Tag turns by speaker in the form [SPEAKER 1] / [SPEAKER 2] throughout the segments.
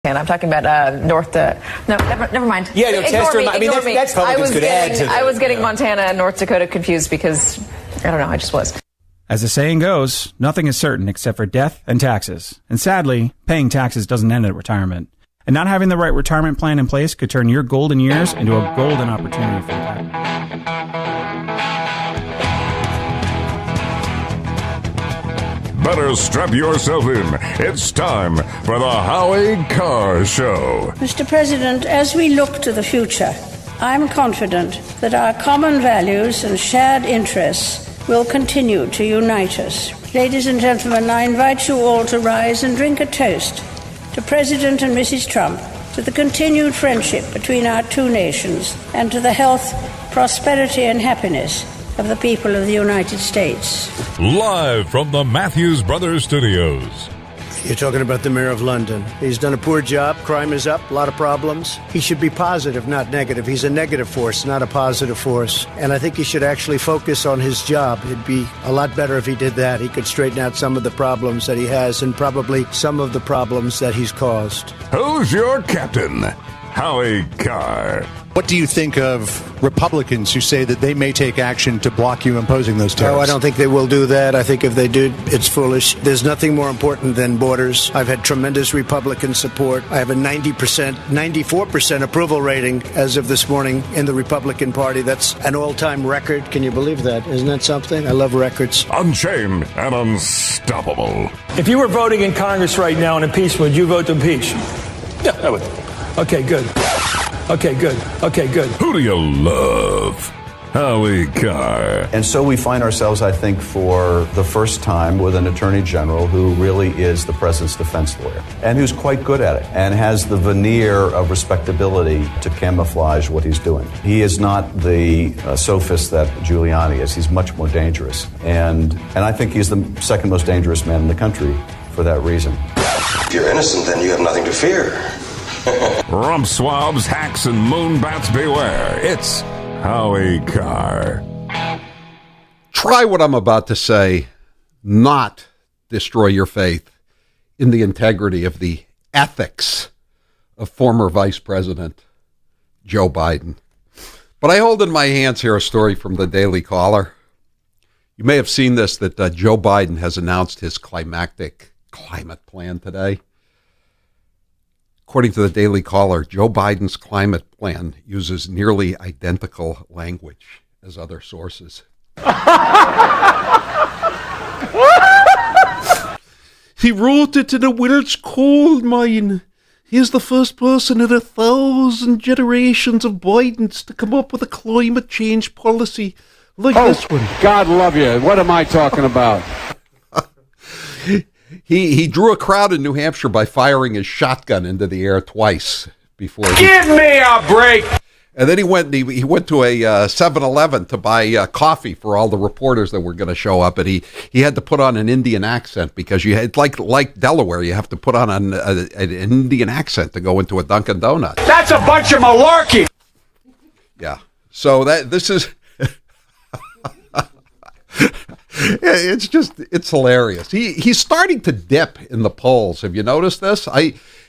[SPEAKER 1] And I'm talking about North. No, never mind.
[SPEAKER 2] Yeah, no,
[SPEAKER 1] Ignore me.
[SPEAKER 2] I mean, that's Republicans could add to that.
[SPEAKER 1] I was getting Montana and North Dakota confused because I don't know. I just was.
[SPEAKER 3] As the saying goes, nothing is certain except for death and taxes. And sadly, paying taxes doesn't end at retirement. And not having the right retirement plan in place could turn your golden years into a golden opportunity for retirement.
[SPEAKER 4] Better strap yourself in. It's time for the Howie Carr Show.
[SPEAKER 5] Mr. President, as we look to the future, I'm confident that our common values and shared interests will continue to unite us. Ladies and gentlemen, I invite you all to rise and drink a toast to President and Mrs. Trump, to the continued friendship between our two nations, and to the health, prosperity, and happiness of the people of the United States.
[SPEAKER 4] Live from the Matthews Brothers Studios.
[SPEAKER 6] You're talking about the mayor of London. He's done a poor job. Crime is up. A lot of problems. He should be positive, not negative. He's a negative force, not a positive force. And I think he should actually focus on his job. It'd be a lot better if he did that. He could straighten out some of the problems that he has and probably some of the problems that he's caused.
[SPEAKER 4] Who's your captain? Howie Carr.
[SPEAKER 7] What do you think of Republicans who say that they may take action to block you imposing those tariffs?
[SPEAKER 6] Oh, I don't think they will do that. I think if they do, it's foolish. There's nothing more important than borders. I've had tremendous Republican support. I have a 94% approval rating as of this morning in the Republican Party. That's an all-time record. Can you believe that? Isn't that something? I love records.
[SPEAKER 4] Unchained and unstoppable.
[SPEAKER 8] If you were voting in Congress right now on impeachment, would you vote to impeach? Yeah, I would. Okay, good. Okay, good. Okay, good.
[SPEAKER 4] Who do you love? Howie Carr.
[SPEAKER 9] And so we find ourselves, I think, for the first time with an attorney general who really is the president's defense lawyer and who's quite good at it and has the veneer of respectability to camouflage what he's doing. He is not the sophist that Giuliani is. He's much more dangerous. And I think he's the second most dangerous man in the country for that reason.
[SPEAKER 10] If you're innocent, then you have nothing to fear.
[SPEAKER 4] Rump swabs, hacks, and moonbats beware. It's Howie Carr.
[SPEAKER 11] Try what I'm about to say, not destroy your faith in the integrity of the ethics of former Vice President Joe Biden. But I hold in my hands here a story from the Daily Caller. You may have seen this, that Joe Biden has announced his climactic climate plan today. According to the Daily Caller, Joe Biden's climate plan uses nearly identical language as other sources. He wrote it in a Welsh coal mine. He is the first person in 1,000 generations of Bidens to come up with a climate change policy like this one.
[SPEAKER 12] God love you. What am I talking about?
[SPEAKER 11] He drew a crowd in New Hampshire by firing his shotgun into the air twice before.
[SPEAKER 12] Give me a break!
[SPEAKER 11] And then he went to a 7-Eleven to buy coffee for all the reporters that were going to show up, and he had to put on an Indian accent because you had like Delaware, you have to put on an Indian accent to go into a Dunkin' Donuts.
[SPEAKER 12] That's a bunch of malarkey.
[SPEAKER 11] Yeah. So this is. It's hilarious. He's starting to dip in the polls. Have you noticed this?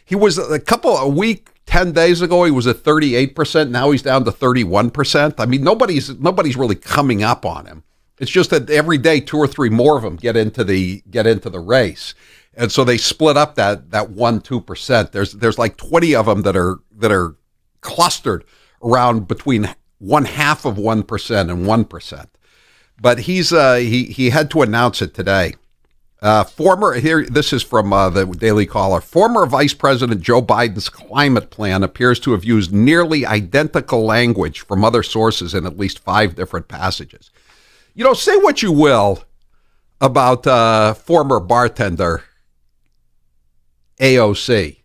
[SPEAKER 11] He was a week, 10 days ago, he was at 38%. Now he's down to 31%. I mean, nobody's really coming up on him. It's just that every day 2 or 3 more of them get into the race. And so they split up that 1-2%. There's like 20 of them that are clustered around between 0.5% of 1% and 1%. But he had to announce it today. This is from the Daily Caller. Former Vice President Joe Biden's climate plan appears to have used nearly identical language from other sources in at least 5 different passages. You know, say what you will about former bartender AOC.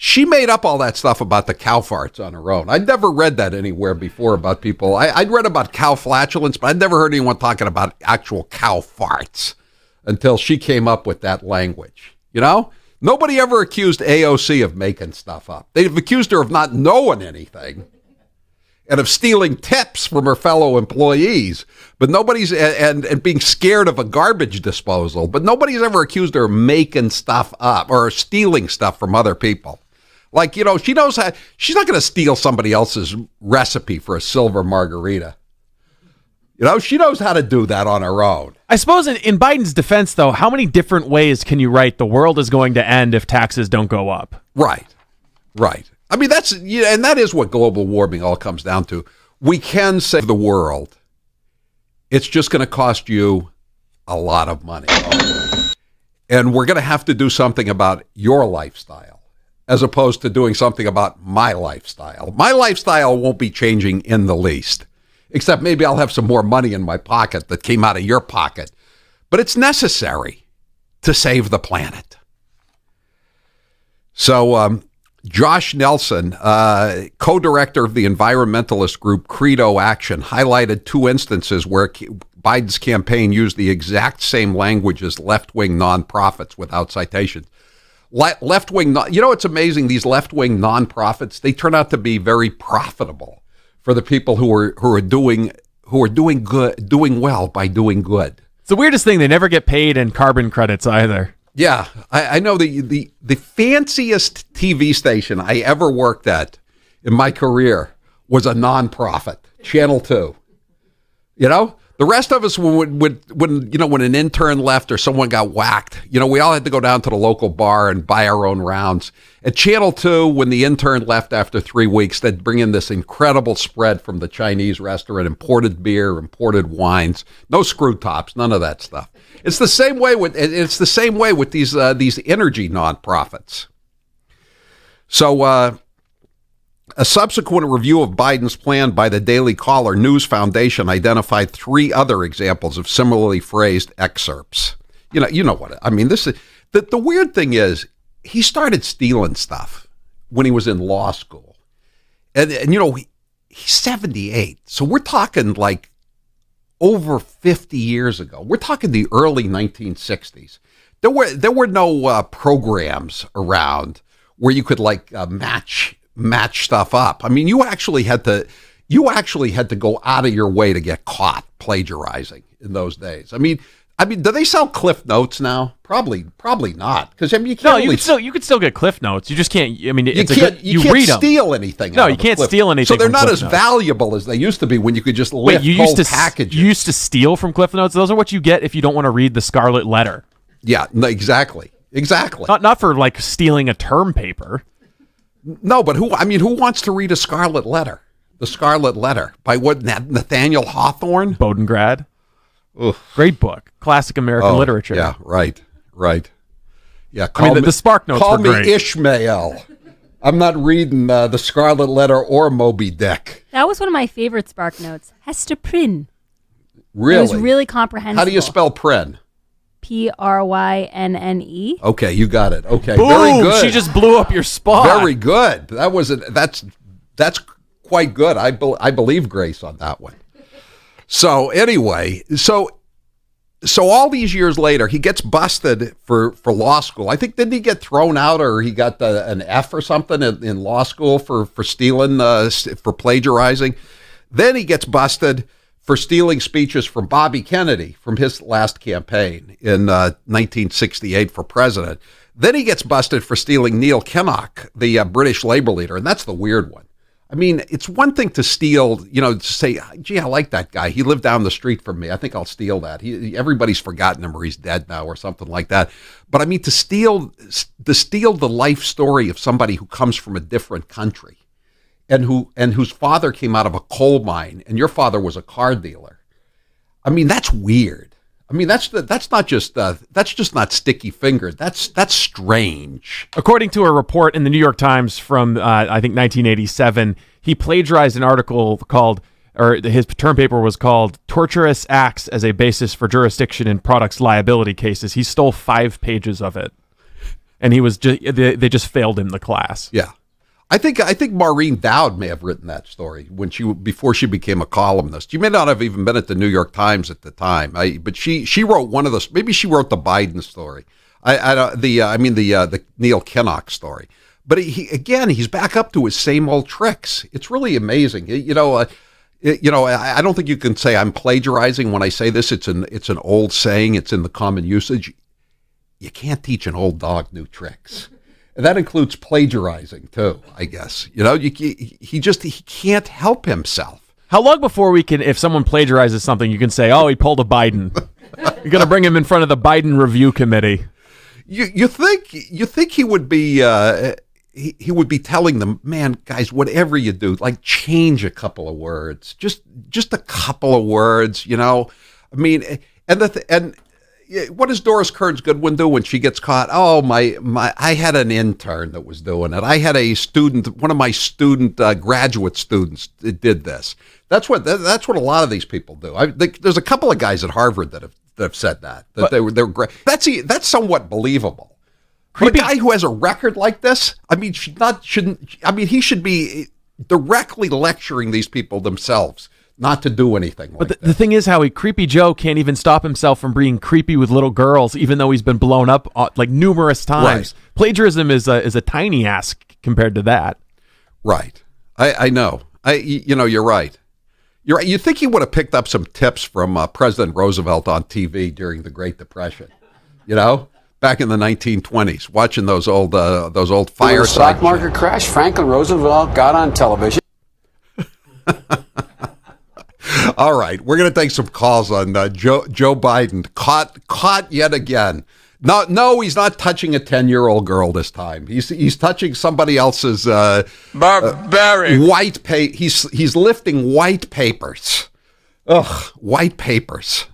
[SPEAKER 11] She made up all that stuff about the cow farts on her own. I'd never read that anywhere before about people. I'd read about cow flatulence, but I'd never heard anyone talking about actual cow farts until she came up with that language. You know? Nobody ever accused AOC of making stuff up. They've accused her of not knowing anything and of stealing tips from her fellow employees, but nobody's and being scared of a garbage disposal. But nobody's ever accused her of making stuff up or stealing stuff from other people. Like, you know, she knows how. She's not going to steal somebody else's recipe for a silver margarita. You know, she knows how to do that on her own.
[SPEAKER 13] I suppose in Biden's defense, though, how many different ways can you write the world is going to end if taxes don't go up?
[SPEAKER 11] Right. I mean, and that is what global warming all comes down to. We can save the world. It's just going to cost you a lot of money. And we're going to have to do something about your lifestyle as opposed to doing something about my lifestyle. My lifestyle won't be changing in the least, except maybe I'll have some more money in my pocket that came out of your pocket. But it's necessary to save the planet. So Josh Nelson, co-director of the environmentalist group Credo Action, highlighted two instances where Biden's campaign used the exact same language as left-wing nonprofits without citations. Left-wing, you know, it's amazing. These left-wing nonprofits, they turn out to be very profitable for the people who are doing well by doing good.
[SPEAKER 13] It's the weirdest thing. They never get paid in carbon credits either.
[SPEAKER 11] Yeah, I know the fanciest TV station I ever worked at in my career was a nonprofit, Channel 2. You know, the rest of us when an intern left or someone got whacked, you know, we all had to go down to the local bar and buy our own rounds. At Channel 2, when the intern left after 3 weeks, they'd bring in this incredible spread from the Chinese restaurant, imported beer, imported wines, no screw tops, none of that stuff. It's the same way with these energy nonprofits. So a subsequent review of Biden's plan by the Daily Caller News Foundation identified 3 other examples of similarly phrased excerpts. You know what I mean. This is the weird thing is he started stealing stuff when he was in law school, and you know he's 78, so we're talking like over 50 years ago. We're talking the early 1960s. There were no programs around where you could like match stuff up. I mean, you actually had to go out of your way to get caught plagiarizing in those days. I mean, do they sell Cliff Notes now? Probably not. Because I mean,
[SPEAKER 13] you could still get Cliff Notes. You just can't. I mean,
[SPEAKER 11] you can't steal anything.
[SPEAKER 13] No, you can't steal anything.
[SPEAKER 11] So they're not as
[SPEAKER 13] Notes.
[SPEAKER 11] valuable as they used to be when you could just lift whole packages.
[SPEAKER 13] You used to steal from Cliff Notes. Those are what you get if you don't want to read the Scarlet Letter.
[SPEAKER 11] Yeah, exactly.
[SPEAKER 13] Not for like stealing a term paper.
[SPEAKER 11] No, but who wants to read a Scarlet Letter? The Scarlet Letter by what? Nathaniel Hawthorne?
[SPEAKER 13] Bodengrad. Ugh. Great book. Classic American literature.
[SPEAKER 11] Yeah, right. Yeah,
[SPEAKER 13] the Spark Notes
[SPEAKER 11] call
[SPEAKER 13] were
[SPEAKER 11] me
[SPEAKER 13] great.
[SPEAKER 11] Ishmael. I'm not reading the Scarlet Letter or Moby Dick.
[SPEAKER 14] That was one of my favorite Spark Notes. Hester Prynne.
[SPEAKER 11] Really?
[SPEAKER 14] It was really comprehensible.
[SPEAKER 11] How do you spell Prynne?
[SPEAKER 14] Prynne.
[SPEAKER 11] Okay, you got it. Okay,
[SPEAKER 13] Boom!
[SPEAKER 11] Very good.
[SPEAKER 13] She just blew up your spot.
[SPEAKER 11] Very good. That's quite good. I believe Grace on that one. So anyway, so all these years later, he gets busted for law school. I think, didn't he get thrown out or he got an F or something in law school for stealing, for plagiarizing? Then he gets busted for stealing speeches from Bobby Kennedy from his last campaign in 1968 for president. Then he gets busted for stealing Neil Kinnock, the British labor leader, and that's the weird one. I mean, it's one thing to steal, to say, gee, I like that guy. He lived down the street from me. I think I'll steal that. Everybody's forgotten him or he's dead now or something like that. But I mean, to steal the life story of somebody who comes from a different country and whose father came out of a coal mine and your father was a car dealer. I mean, that's weird. I mean, that's just not sticky fingered. That's strange.
[SPEAKER 13] According to a report in the New York Times from I think 1987, he plagiarized an article his term paper was called "Torturous Acts as a Basis for Jurisdiction in Products Liability Cases." He stole 5 pages of it, and they just failed him the class.
[SPEAKER 11] Yeah. I think Maureen Dowd may have written that story before she became a columnist. She may not have even been at the New York Times at the time. But she wrote one of those. Maybe she wrote the Biden story. The Neil Kinnock story. But he's back up to his same old tricks. It's really amazing. I don't think you can say I'm plagiarizing when I say this. It's an old saying. It's in the common usage. You can't teach an old dog new tricks. And that includes plagiarizing too, I guess. You know, he can't help himself.
[SPEAKER 13] How long before we can, if someone plagiarizes something, you can say, oh, he pulled a Biden. You're going to bring him in front of the Biden review committee.
[SPEAKER 11] You think he would be he would be telling them, man, guys, whatever you do, like change a couple of words, just a couple of words, you know. I mean, and what does Doris Kearns Goodwin do when she gets caught? Oh, I had an intern that was doing it. I had a student, one of my graduate students did this. That's what a lot of these people do. There's a couple of guys at Harvard that have said that they were great. That's somewhat believable. But a guy who has a record like this, I mean, he should be directly lecturing these people themselves not to do anything like that.
[SPEAKER 13] But the thing is, Howie, Creepy Joe can't even stop himself from being creepy with little girls, even though he's been blown up like numerous times. Right. Plagiarism is a tiny ask compared to that.
[SPEAKER 11] Right. I know. You're right. You're right. You think he would have picked up some tips from President Roosevelt on TV during the Great Depression? You know? Back in the 1920s, watching those old fireside.
[SPEAKER 12] Stock market crash. Franklin Roosevelt got on television.
[SPEAKER 11] All right, we're going to take some calls on Joe Biden. Caught yet again. No, he's not touching a 10-year-old girl this time. He's touching somebody else's
[SPEAKER 12] barbaric
[SPEAKER 11] white paper. He's lifting white papers. Ugh, white papers.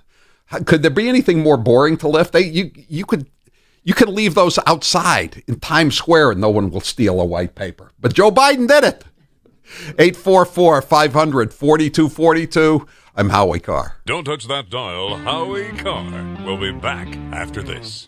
[SPEAKER 11] Could there be anything more boring to lift? You could leave those outside in Times Square and no one will steal a white paper. But Joe Biden did it. 844-500-4242. I'm Howie Carr.
[SPEAKER 4] Don't touch that dial. Howie Carr will be back after this.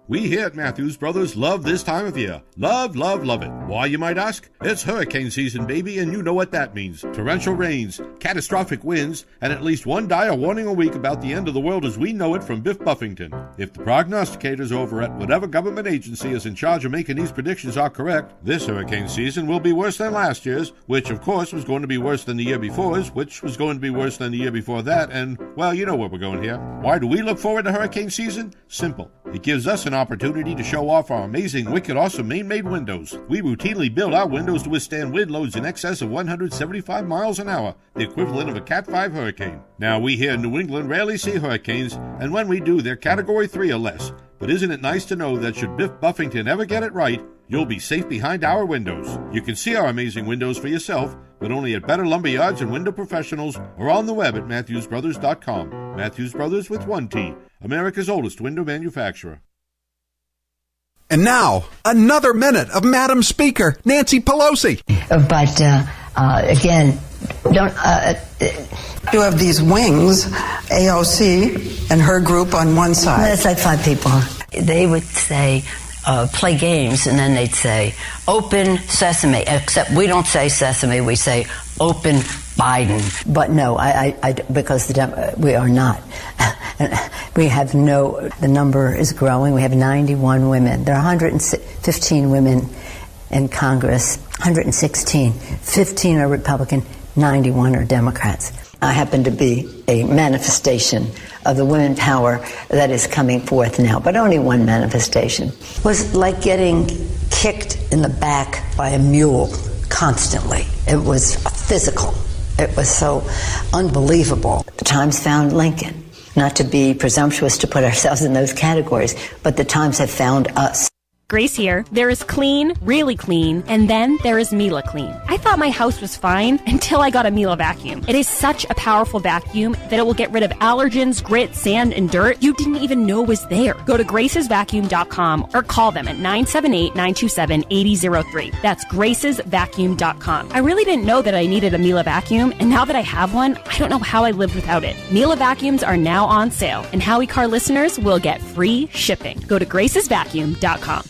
[SPEAKER 15] We here at Matthews Brothers love this time of year. Love, love, love it. Why, you might ask? It's hurricane season, baby, and you know what that means. Torrential rains, catastrophic winds, and at least one dire warning a week about the end of the world as we know it from Biff Buffington. If the prognosticators over at whatever government agency is in charge of making these predictions are correct, this hurricane season will be worse than last year's, which of course was going to be worse than the year before's, which was going to be worse than the year before that, and, well, you know where we're going here. Why do we look forward to hurricane season? Simple. It gives us an opportunity to show off our amazing, wicked, awesome Maine-made windows. We routinely build our windows to withstand wind loads in excess of 175 miles an hour, the equivalent of a Cat 5 hurricane. Now, we here in New England rarely see hurricanes, and when we do, they're Category 3 or less. But isn't it nice to know that should Biff Buffington ever get it right, you'll be safe behind our windows. You can see our amazing windows for yourself, but only at Better Lumberyards and Window Professionals or on the web at MatthewsBrothers.com. Matthews Brothers with one T, America's oldest window manufacturer.
[SPEAKER 11] And now, another minute of Madam Speaker, Nancy Pelosi.
[SPEAKER 16] But again, don't...
[SPEAKER 17] You have these wings, AOC and her group on one side.
[SPEAKER 16] It's like 5 people. They would say, play games, and then they'd say, open sesame. Except we don't say sesame, we say open Biden. But no, because we are not. We have the number is growing. We have 91 women. There are 115 women in Congress, 116. 15 are Republican, 91 are Democrats. I happen to be a manifestation of the women power that is coming forth now, but only one manifestation. It was like getting kicked in the back by a mule constantly. It was physical. It was so unbelievable. The Times found Lincoln. Not to be presumptuous to put ourselves in those categories, but the Times have found us.
[SPEAKER 14] Grace here. There is clean, really clean, and then there is Miele Clean. I thought my house was fine until I got a Miele vacuum. It is such a powerful vacuum that it will get rid of allergens, grit, sand, and dirt you didn't even know was there. Go to gracesvacuum.com or call them at 978-927-8003. That's gracesvacuum.com. I really didn't know that I needed a Miele vacuum, and now that I have one, I don't know how I lived without it. Miele vacuums are now on sale, and Howie Carr listeners will get free shipping. Go to gracesvacuum.com.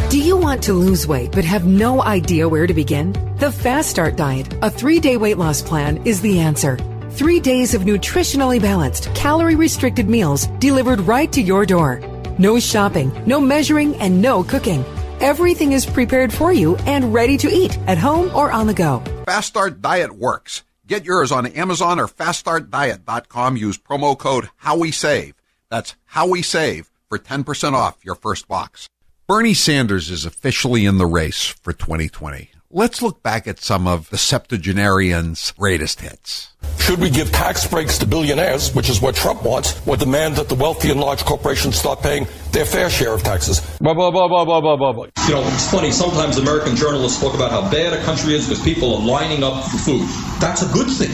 [SPEAKER 18] Do you want to lose weight but have no idea where to begin? The Fast Start Diet, a 3-day weight loss plan, is the answer. 3 days of nutritionally balanced, calorie-restricted meals delivered right to your door. No shopping, no measuring, and no cooking. Everything is prepared for you and ready to eat at home or on the go.
[SPEAKER 11] Fast Start Diet works. Get yours on Amazon or FastStartDiet.com. Use promo code HowieSave. That's HowieSave for 10% off your first box. Bernie Sanders is officially in the race for 2020. Let's look back at some of the septuagenarian's greatest hits.
[SPEAKER 19] Should we give tax breaks to billionaires, which is what Trump wants, or demand that the wealthy and large corporations start paying their fair share of taxes? Blah, blah, blah, blah, blah, blah, blah.
[SPEAKER 20] You know, it's funny, sometimes American journalists talk about how bad a country is because people are lining up for food. That's a good thing.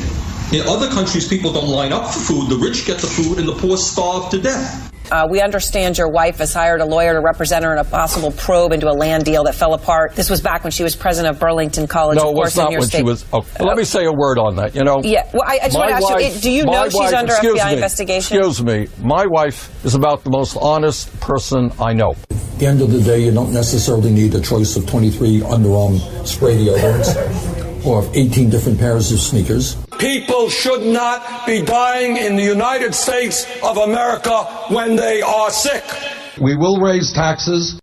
[SPEAKER 20] In other countries, people don't line up for food. The rich get the food and the poor starve to death.
[SPEAKER 21] We understand your wife has hired a lawyer to represent her in a possible probe into a land deal that fell apart. This was back when she was president of Burlington College.
[SPEAKER 19] No,
[SPEAKER 21] of course,
[SPEAKER 19] it was not
[SPEAKER 21] in your
[SPEAKER 19] when
[SPEAKER 21] state.
[SPEAKER 19] she was. Let me say a word on that. You know.
[SPEAKER 21] Yeah. Well, I just want to ask you: do you know she's under FBI investigation?
[SPEAKER 19] Excuse me. My wife is about the most honest person I know.
[SPEAKER 22] At the end of the day, you don't necessarily need a choice of 23 underarm spray deodorants or 18 different pairs of sneakers.
[SPEAKER 19] People should not be dying in the United States of America when they are sick.
[SPEAKER 22] We will raise taxes.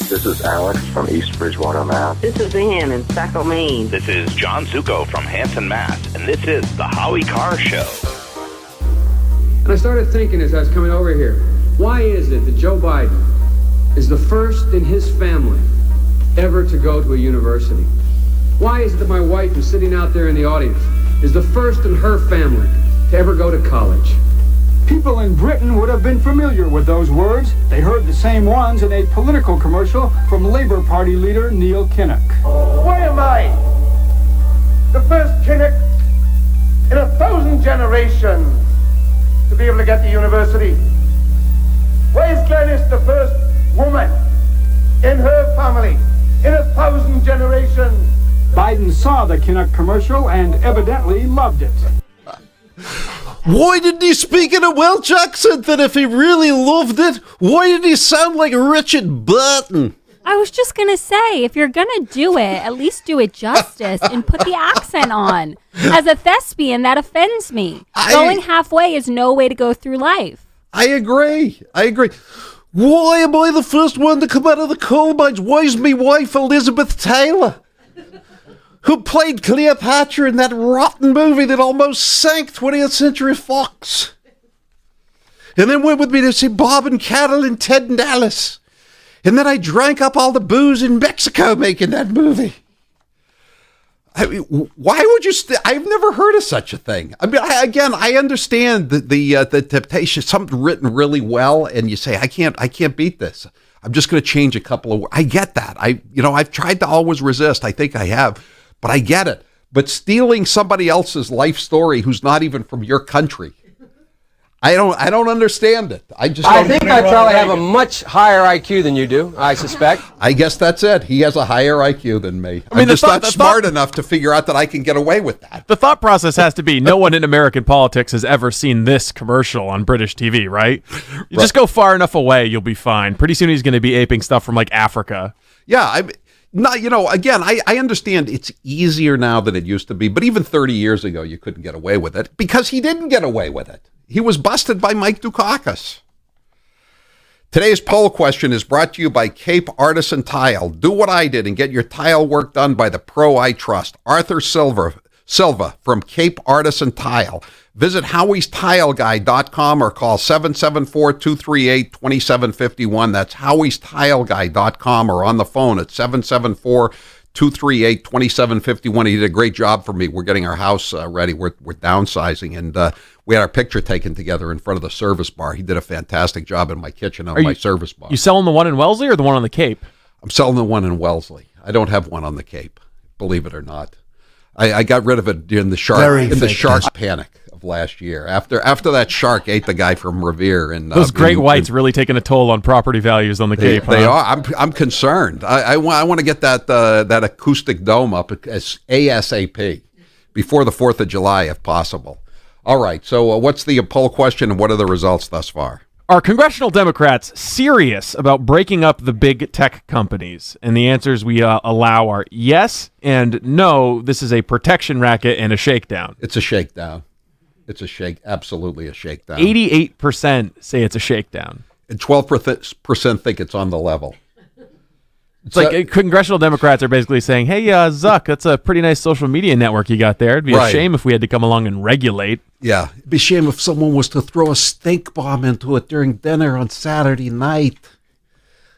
[SPEAKER 23] This is Alex from East Bridgewater, Mass.
[SPEAKER 24] This is Ann in Saco, Maine.
[SPEAKER 25] This is John Zuko from Hanson, Mass. And this is the Howie Carr Show.
[SPEAKER 26] And I started thinking as I was coming over here, why is it that Joe Biden is the first in his family ever to go to a university? Why is it that my wife, who's sitting out there in the audience, is the first in her family to ever go to college?
[SPEAKER 27] People in Britain would have been familiar with those words. They heard the same ones in a political commercial from Labour Party leader Neil Kinnock.
[SPEAKER 28] Why am I the first Kinnock in 1,000 generations to be able to get to university? Why is Glenys the first woman in her family in 1,000 generations?
[SPEAKER 27] Biden saw the Kinnock commercial and evidently loved it.
[SPEAKER 11] Why didn't he speak in a Welsh accent then if he really loved it? Why did he sound like Richard Burton?
[SPEAKER 29] I was just going to say, if you're going to do it, at least do it justice and put the accent on. As a thespian, that offends me. Going halfway is no way to go through life.
[SPEAKER 11] I agree. Why am I the first one to come out of the coal mines? Why is me wife Elizabeth Taylor, who played Cleopatra in that rotten movie that almost sank 20th Century Fox, and then went with me to see Bob and Carol and Ted and Alice, and then I drank up all the booze in Mexico making that movie. I mean, why would you? I've never heard of such a thing. I mean, I understand the temptation. Something written really well, and you say, I can't beat this. I'm just going to change a couple of words. I get that. I've tried to always resist. I think I have. But I get it. But stealing somebody else's life story who's not even from your country, I don't understand it. I
[SPEAKER 30] think I probably have a much higher IQ than you do, I suspect.
[SPEAKER 11] I guess that's it. He has a higher IQ than me. I'm just not smart enough to figure out that I can get away with that.
[SPEAKER 13] The thought process has to be, no one in American politics has ever seen this commercial on British TV, right? You just go far enough away, you'll be fine. Pretty soon he's going to be aping stuff from like Africa.
[SPEAKER 11] Yeah, again, I understand it's easier now than it used to be, but even 30 years ago, you couldn't get away with it because he didn't get away with it. He was busted by Mike Dukakis. Today's poll question is brought to you by Cape Artisan Tile. Do what I did and get your tile work done by the pro I trust, Arthur Silva from Cape Artisan Tile. Visit howie'stileguy.com or call 774-238-2751. That's howie'stileguy.com or on the phone at 774-238-2751. He did a great job for me. We're getting our house ready. We're downsizing, and we had our picture taken together in front of the service bar. He did a fantastic job in my kitchen on my service bar.
[SPEAKER 13] You selling the one in Wellesley or the one on the Cape?
[SPEAKER 11] I'm selling the one in Wellesley. I don't have one on the Cape, believe it or not. I got rid of it in the shark panic of last year. After that shark ate the guy from Revere, and
[SPEAKER 13] those great whites really taking a toll on property values on the Cape.
[SPEAKER 11] They are. I'm concerned. I want to get that acoustic dome up as ASAP before the 4th of July, if possible. All right. So what's the poll question, and what are the results thus far?
[SPEAKER 13] Are congressional Democrats serious about breaking up the big tech companies? And the answers we allow are yes and no. This is a protection racket and a shakedown.
[SPEAKER 11] It's a shakedown. Absolutely a shakedown.
[SPEAKER 13] 88% say it's a shakedown.
[SPEAKER 11] And 12% think it's on the level.
[SPEAKER 13] It's like congressional Democrats are basically saying, hey, Zuck, that's a pretty nice social media network you got there. It'd be a shame if we had to come along and regulate.
[SPEAKER 11] Yeah, it'd be a shame if someone was to throw a stink bomb into it during dinner on Saturday night.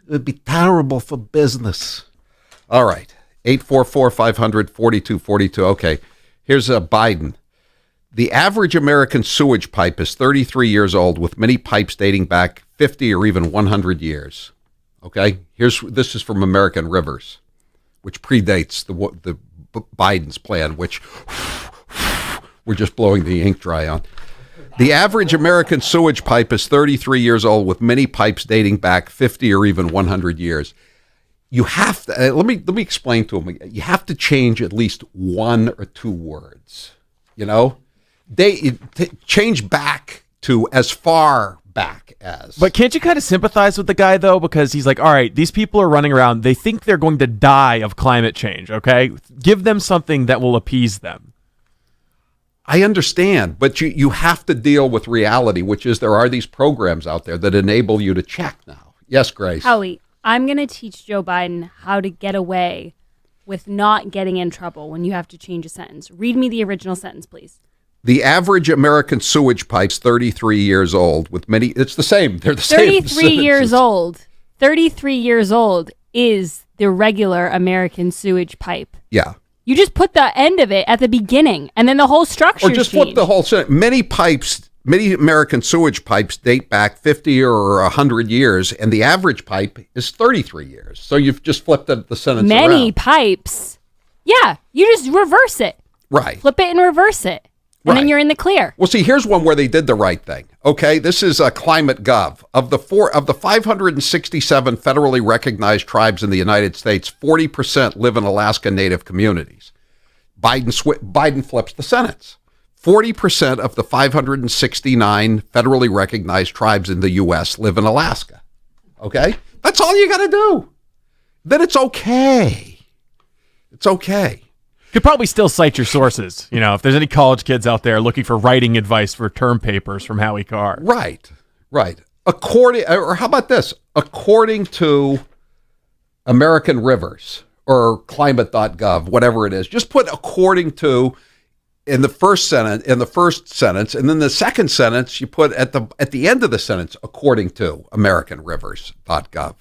[SPEAKER 11] It would be terrible for business. All right, 844-500-4242. Okay, here's Biden. The average American sewage pipe is 33 years old, with many pipes dating back 50 or even 100 years. Okay, this is from American Rivers, which predates the Biden's plan, which we're just blowing the ink dry on. The average American sewage pipe is 33 years old, with many pipes dating back 50 or even 100 years. You have to let me explain to them. You have to change at least one or two words. You know, change back to as far back as.
[SPEAKER 13] But can't you kind of sympathize with the guy, though? Because he's like, all right, these people are running around. They think they're going to die of climate change, okay? Give them something that will appease them.
[SPEAKER 11] I understand, but you have to deal with reality, which is there are these programs out there that enable you to check now. Yes, Grace?
[SPEAKER 29] Howie, I'm going to teach Joe Biden how to get away with not getting in trouble when you have to change a sentence. Read me the original sentence, please.
[SPEAKER 11] The average American sewage pipe's 33 years old, with many. It's the same. They're the same.
[SPEAKER 29] 33 years old. 33 years old is the regular American sewage pipe.
[SPEAKER 11] Yeah.
[SPEAKER 29] You just put the end of it at the beginning, and then the whole structure.
[SPEAKER 11] Or just flip the whole sentence. Many American sewage pipes date back 50 or 100 years, and the average pipe is 33 years. So you've just flipped the sentence
[SPEAKER 29] Many
[SPEAKER 11] around.
[SPEAKER 29] Pipes. Yeah, you just reverse it.
[SPEAKER 11] Right.
[SPEAKER 29] Flip it and reverse it. And then you're in the clear.
[SPEAKER 11] Well, see, here's one where they did the right thing. Okay, this is Climate Gov. Of the 567 federally recognized tribes in the United States, 40% live in Alaska Native communities. Biden flips the sentence. 40% of the 569 federally recognized tribes in the U.S. live in Alaska. Okay, that's all you got to do. Then it's okay. It's okay.
[SPEAKER 13] You could probably still cite your sources, you know, if there's any college kids out there looking for writing advice for term papers from Howie Carr.
[SPEAKER 11] Right. Or how about this? According to American Rivers or climate.gov, whatever it is, just put according to in the first sentence, and then the second sentence you put at the end of the sentence, according to AmericanRivers.gov.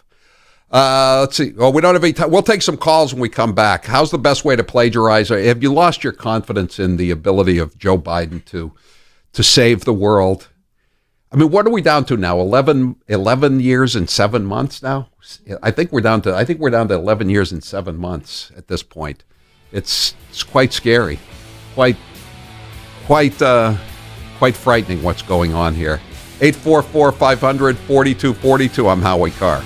[SPEAKER 11] Let's see. Well, we don't have any time. We'll take some calls when we come back. How's the best way to plagiarize? Have you lost your confidence in the ability of Joe Biden to save the world? I mean, what are we down to now? 11 years and 7 months now? I think we're down to 11 years and 7 months at this point. It's quite scary. Quite frightening what's going on here. 844-500-4242. I'm Howie Carr.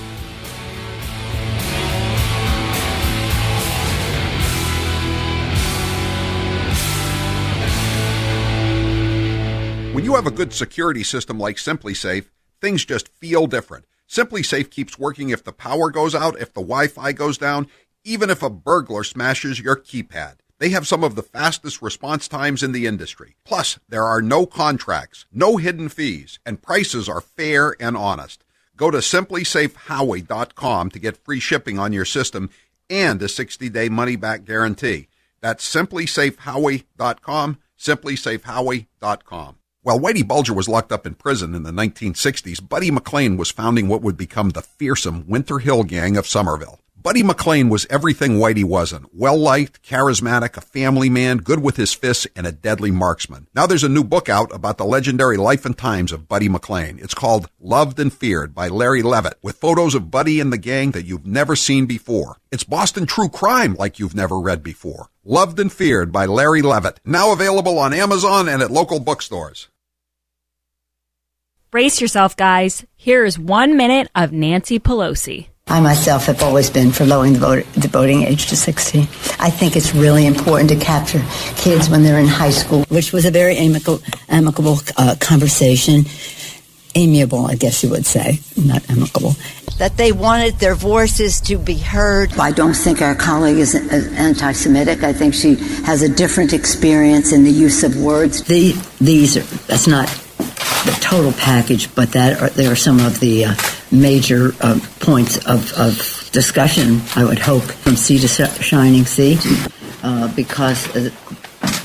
[SPEAKER 11] When you have a good security system like SimpliSafe, things just feel different. SimpliSafe keeps working if the power goes out, if the Wi-Fi goes down, even if a burglar smashes your keypad. They have some of the fastest response times in the industry. Plus, there are no contracts, no hidden fees, and prices are fair and honest. Go to simplysafehowie.com to get free shipping on your system and a 60-day money-back guarantee. That's simplysafehowie.com, simplysafehowie.com. While Whitey Bulger was locked up in prison in the 1960s, Buddy McLean was founding what would become the fearsome Winter Hill Gang of Somerville. Buddy McLean was everything Whitey wasn't. Well-liked, charismatic, a family man, good with his fists, and a deadly marksman. Now there's a new book out about the legendary life and times of Buddy McLean. It's called Loved and Feared by Larry Levitt, with photos of Buddy and the gang that you've never seen before. It's Boston true crime like you've never read before. Loved and Feared by Larry Levitt. Now available on Amazon and at local bookstores.
[SPEAKER 29] Brace yourself, guys. Here is 1 minute of Nancy Pelosi.
[SPEAKER 16] I myself have always been for lowering the voting age to 16. I think it's really important to capture kids when they're in high school, which was a very amicable conversation. Amiable, I guess you would say, not amicable. That they wanted their voices to be heard. I don't think our colleague is anti-Semitic. I think she has a different experience in the use of words. That's not the total package, but there are some of the major points of discussion, I would hope, from sea to shining sea, because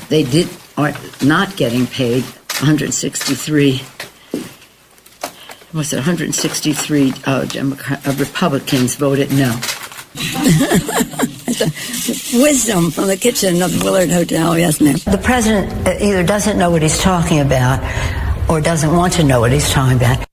[SPEAKER 16] they are not getting paid 163. Was it 163 Republicans voted no. Wisdom from the kitchen of the Willard Hotel, yes, ma'am. The president either doesn't know what he's talking about or doesn't want to know what he's talking about.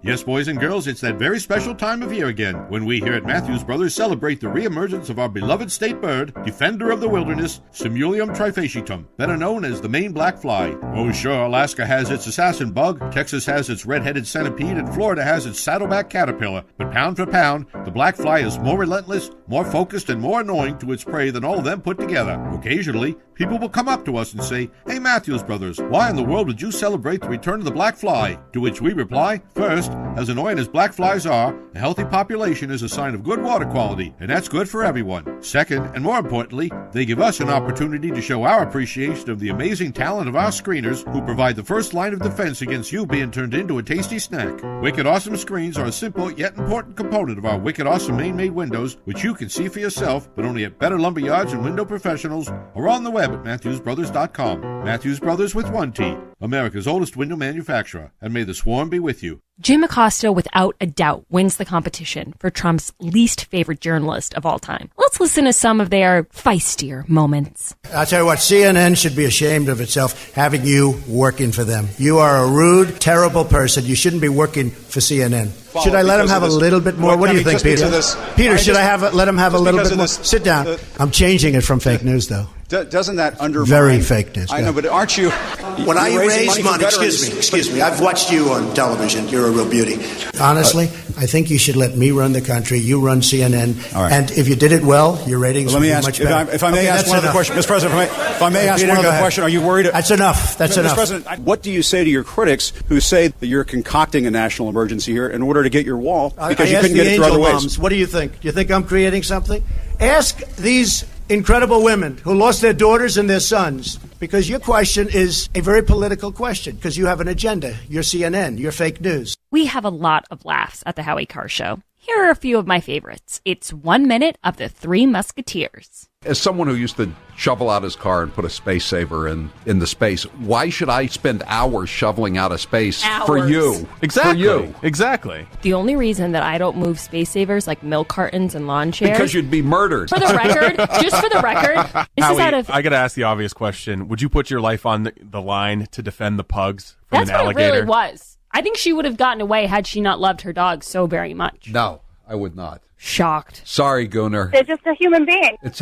[SPEAKER 15] Yes, boys and girls, it's that very special time of year again when we here at Matthews Brothers celebrate the reemergence of our beloved state bird, defender of the wilderness, Simulium trifasciatum, better known as the Maine black fly. Oh, sure, Alaska has its assassin bug, Texas has its red-headed centipede, and Florida has its saddleback caterpillar. But pound for pound, the black fly is more relentless, more focused, and more annoying to its prey than all of them put together. Occasionally, people will come up to us and say, "Hey, Matthews Brothers, why in the world would you celebrate the return of the black fly?" To which we reply, first, as annoying as black flies are, a healthy population is a sign of good water quality, and that's good for everyone. Second, and more importantly, they give us an opportunity to show our appreciation of the amazing talent of our screeners who provide the first line of defense against you being turned into a tasty snack. Wicked Awesome screens are a simple yet important component of our Wicked Awesome Maine-made windows, which you can see for yourself, but only at better lumberyards and window professionals, or on the web at MatthewsBrothers.com. Matthews Brothers with one T, America's oldest window manufacturer, and may the swarm be with you.
[SPEAKER 14] Jim Acosta, without a doubt, wins the competition for Trump's least favorite journalist of all time. Let's listen to some of their feistier moments.
[SPEAKER 1] I'll tell you what, CNN should be ashamed of itself having you working for them. You are a rude, terrible person. You shouldn't be working for CNN. Should I let him have a little bit more? What do you think, Peter? Peter, should I let him have a little bit more? Sit down. I'm changing it from fake news, though.
[SPEAKER 2] Doesn't that undermine...
[SPEAKER 1] Very fake news.
[SPEAKER 2] I know, but aren't you...
[SPEAKER 1] When I raise money, excuse me, I've watched you on television. You're a real beauty. Honestly, I think you should let me run the country. You run CNN. All right. And if you did it well, your ratings would be much better.
[SPEAKER 2] If I may ask one other question, Mr. President, if I may ask one other question, are you worried...
[SPEAKER 1] That's enough. That's enough.
[SPEAKER 2] Mr. President, what do you say to your critics who say that you're concocting a national emergency here in order to get your wall because you couldn't get it through other ways?
[SPEAKER 1] What do you think? Do you think I'm creating something? Ask these incredible women who lost their daughters and their sons, because your question is a very political question, because you have an agenda. You're CNN. You're fake news.
[SPEAKER 14] We have a lot of laughs at the Howie Carr Show. Here are a few of my favorites. It's 1 minute of the Three Musketeers.
[SPEAKER 11] As someone who used to shovel out his car and put a space saver in the space, why should I spend hours shoveling out a space for you?
[SPEAKER 13] Exactly.
[SPEAKER 11] For you.
[SPEAKER 13] Exactly.
[SPEAKER 14] The only reason that I don't move space savers like milk cartons and lawn chairs...
[SPEAKER 11] Because you'd be murdered.
[SPEAKER 14] For the record, just for the record...
[SPEAKER 13] Howie, I got to ask the obvious question. Would you put your life on the line to defend the pugs from an alligator?
[SPEAKER 14] That's what it really was. I think she would have gotten away had she not loved her dog so very much.
[SPEAKER 11] No, I would not.
[SPEAKER 14] Shocked.
[SPEAKER 11] Sorry, Gunnar.
[SPEAKER 3] They're just a human being.
[SPEAKER 11] It's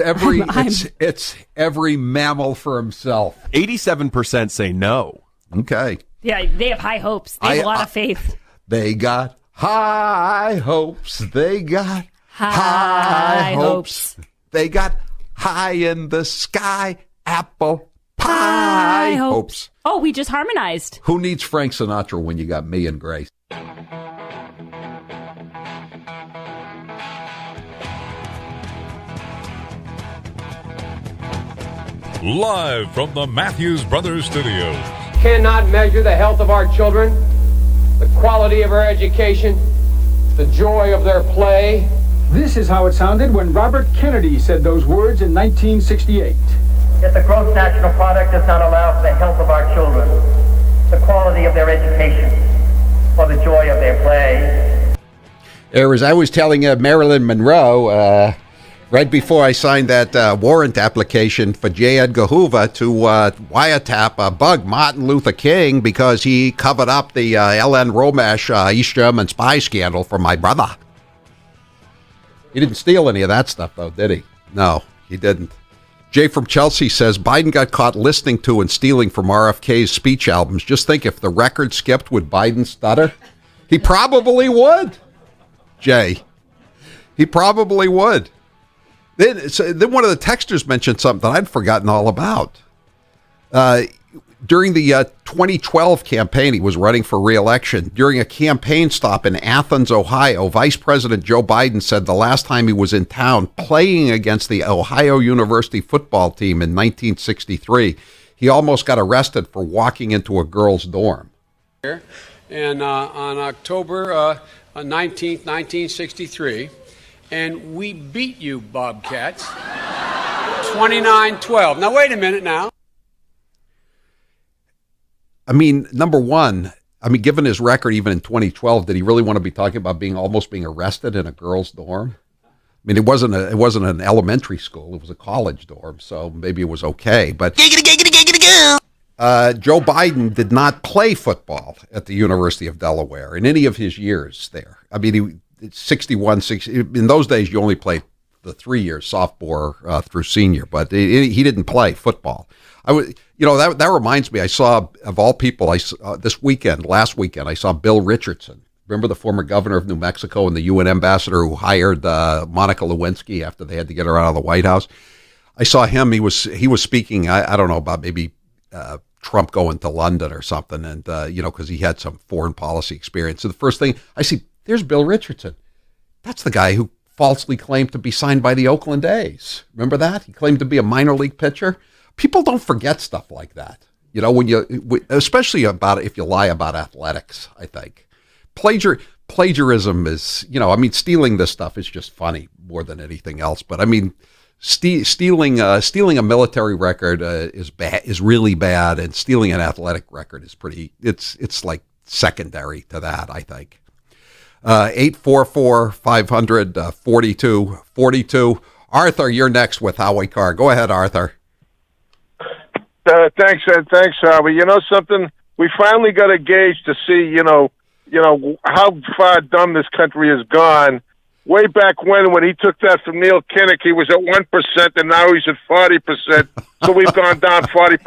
[SPEAKER 11] every mammal for himself.
[SPEAKER 13] 87% say no.
[SPEAKER 11] Okay.
[SPEAKER 14] Yeah, they have high hopes. They have a lot of faith.
[SPEAKER 11] They got high hopes. They got high hopes. They got high in the sky apple pie hopes.
[SPEAKER 14] Oh, we just harmonized.
[SPEAKER 11] Who needs Frank Sinatra when you got me and Grace?
[SPEAKER 4] Live from the Matthews Brothers Studios.
[SPEAKER 27] Cannot measure the health of our children, the quality of our education, the joy of their play. This is how it sounded when Robert Kennedy said those words in 1968.
[SPEAKER 28] Yet the gross national product does not allow for the health of our children, the quality of their education, or the joy of their play.
[SPEAKER 11] As I was telling Marilyn Monroe, right before I signed that warrant application for J. Edgar Hoover to wiretap bug Martin Luther King because he covered up the L.N. Romash East German spy scandal for my brother. He didn't steal any of that stuff, though, did he? No, he didn't. Jay from Chelsea says Biden got caught listening to and stealing from RFK's speech albums. Just think if the record skipped, would Biden stutter? He probably would. Jay, he probably would. Then one of the texters mentioned something that I'd forgotten all about. During the 2012 campaign, he was running for re-election. During a campaign stop in Athens, Ohio, Vice President Joe Biden said the last time he was in town playing against the Ohio University football team in 1963, he almost got arrested for walking into a girl's dorm.
[SPEAKER 27] And on October 19th, 1963,
[SPEAKER 3] and we beat you, Bobcats, 29-12. Now, wait a minute now.
[SPEAKER 11] I mean, number one, given his record even in 2012, did he really want to be talking about almost being arrested in a girls' dorm? I mean, it wasn't an elementary school; it was a college dorm, so maybe it was okay. But Joe Biden did not play football at the University of Delaware in any of his years there. I mean, he 61, 60. In those days, you only played the 3 years, sophomore through senior, but he didn't play football. That reminds me. I saw, of all people, last weekend, I saw Bill Richardson. Remember the former governor of New Mexico and the UN ambassador who hired Monica Lewinsky after they had to get her out of the White House? I saw him. He was speaking. I don't know about maybe Trump going to London or something, and because he had some foreign policy experience. So the first thing I see, there's Bill Richardson. That's the guy who falsely claimed to be signed by the Oakland A's. Remember that? He claimed to be a minor league pitcher. People don't forget stuff like that. Especially if you lie about athletics, I think. Plagiarism is, stealing this stuff is just funny more than anything else. But stealing a military record is really bad, and stealing an athletic record is it's like secondary to that, I think. 844-500-4242. Arthur, you're next with Howie Carr. Go ahead, Arthur.
[SPEAKER 5] Thanks, Howie. You know something? We finally got a gauge to see, how far dumb this country has gone. Way back when he took that from Neil Kinnock, he was at 1%, and now he's at 40%. So we've gone down 40%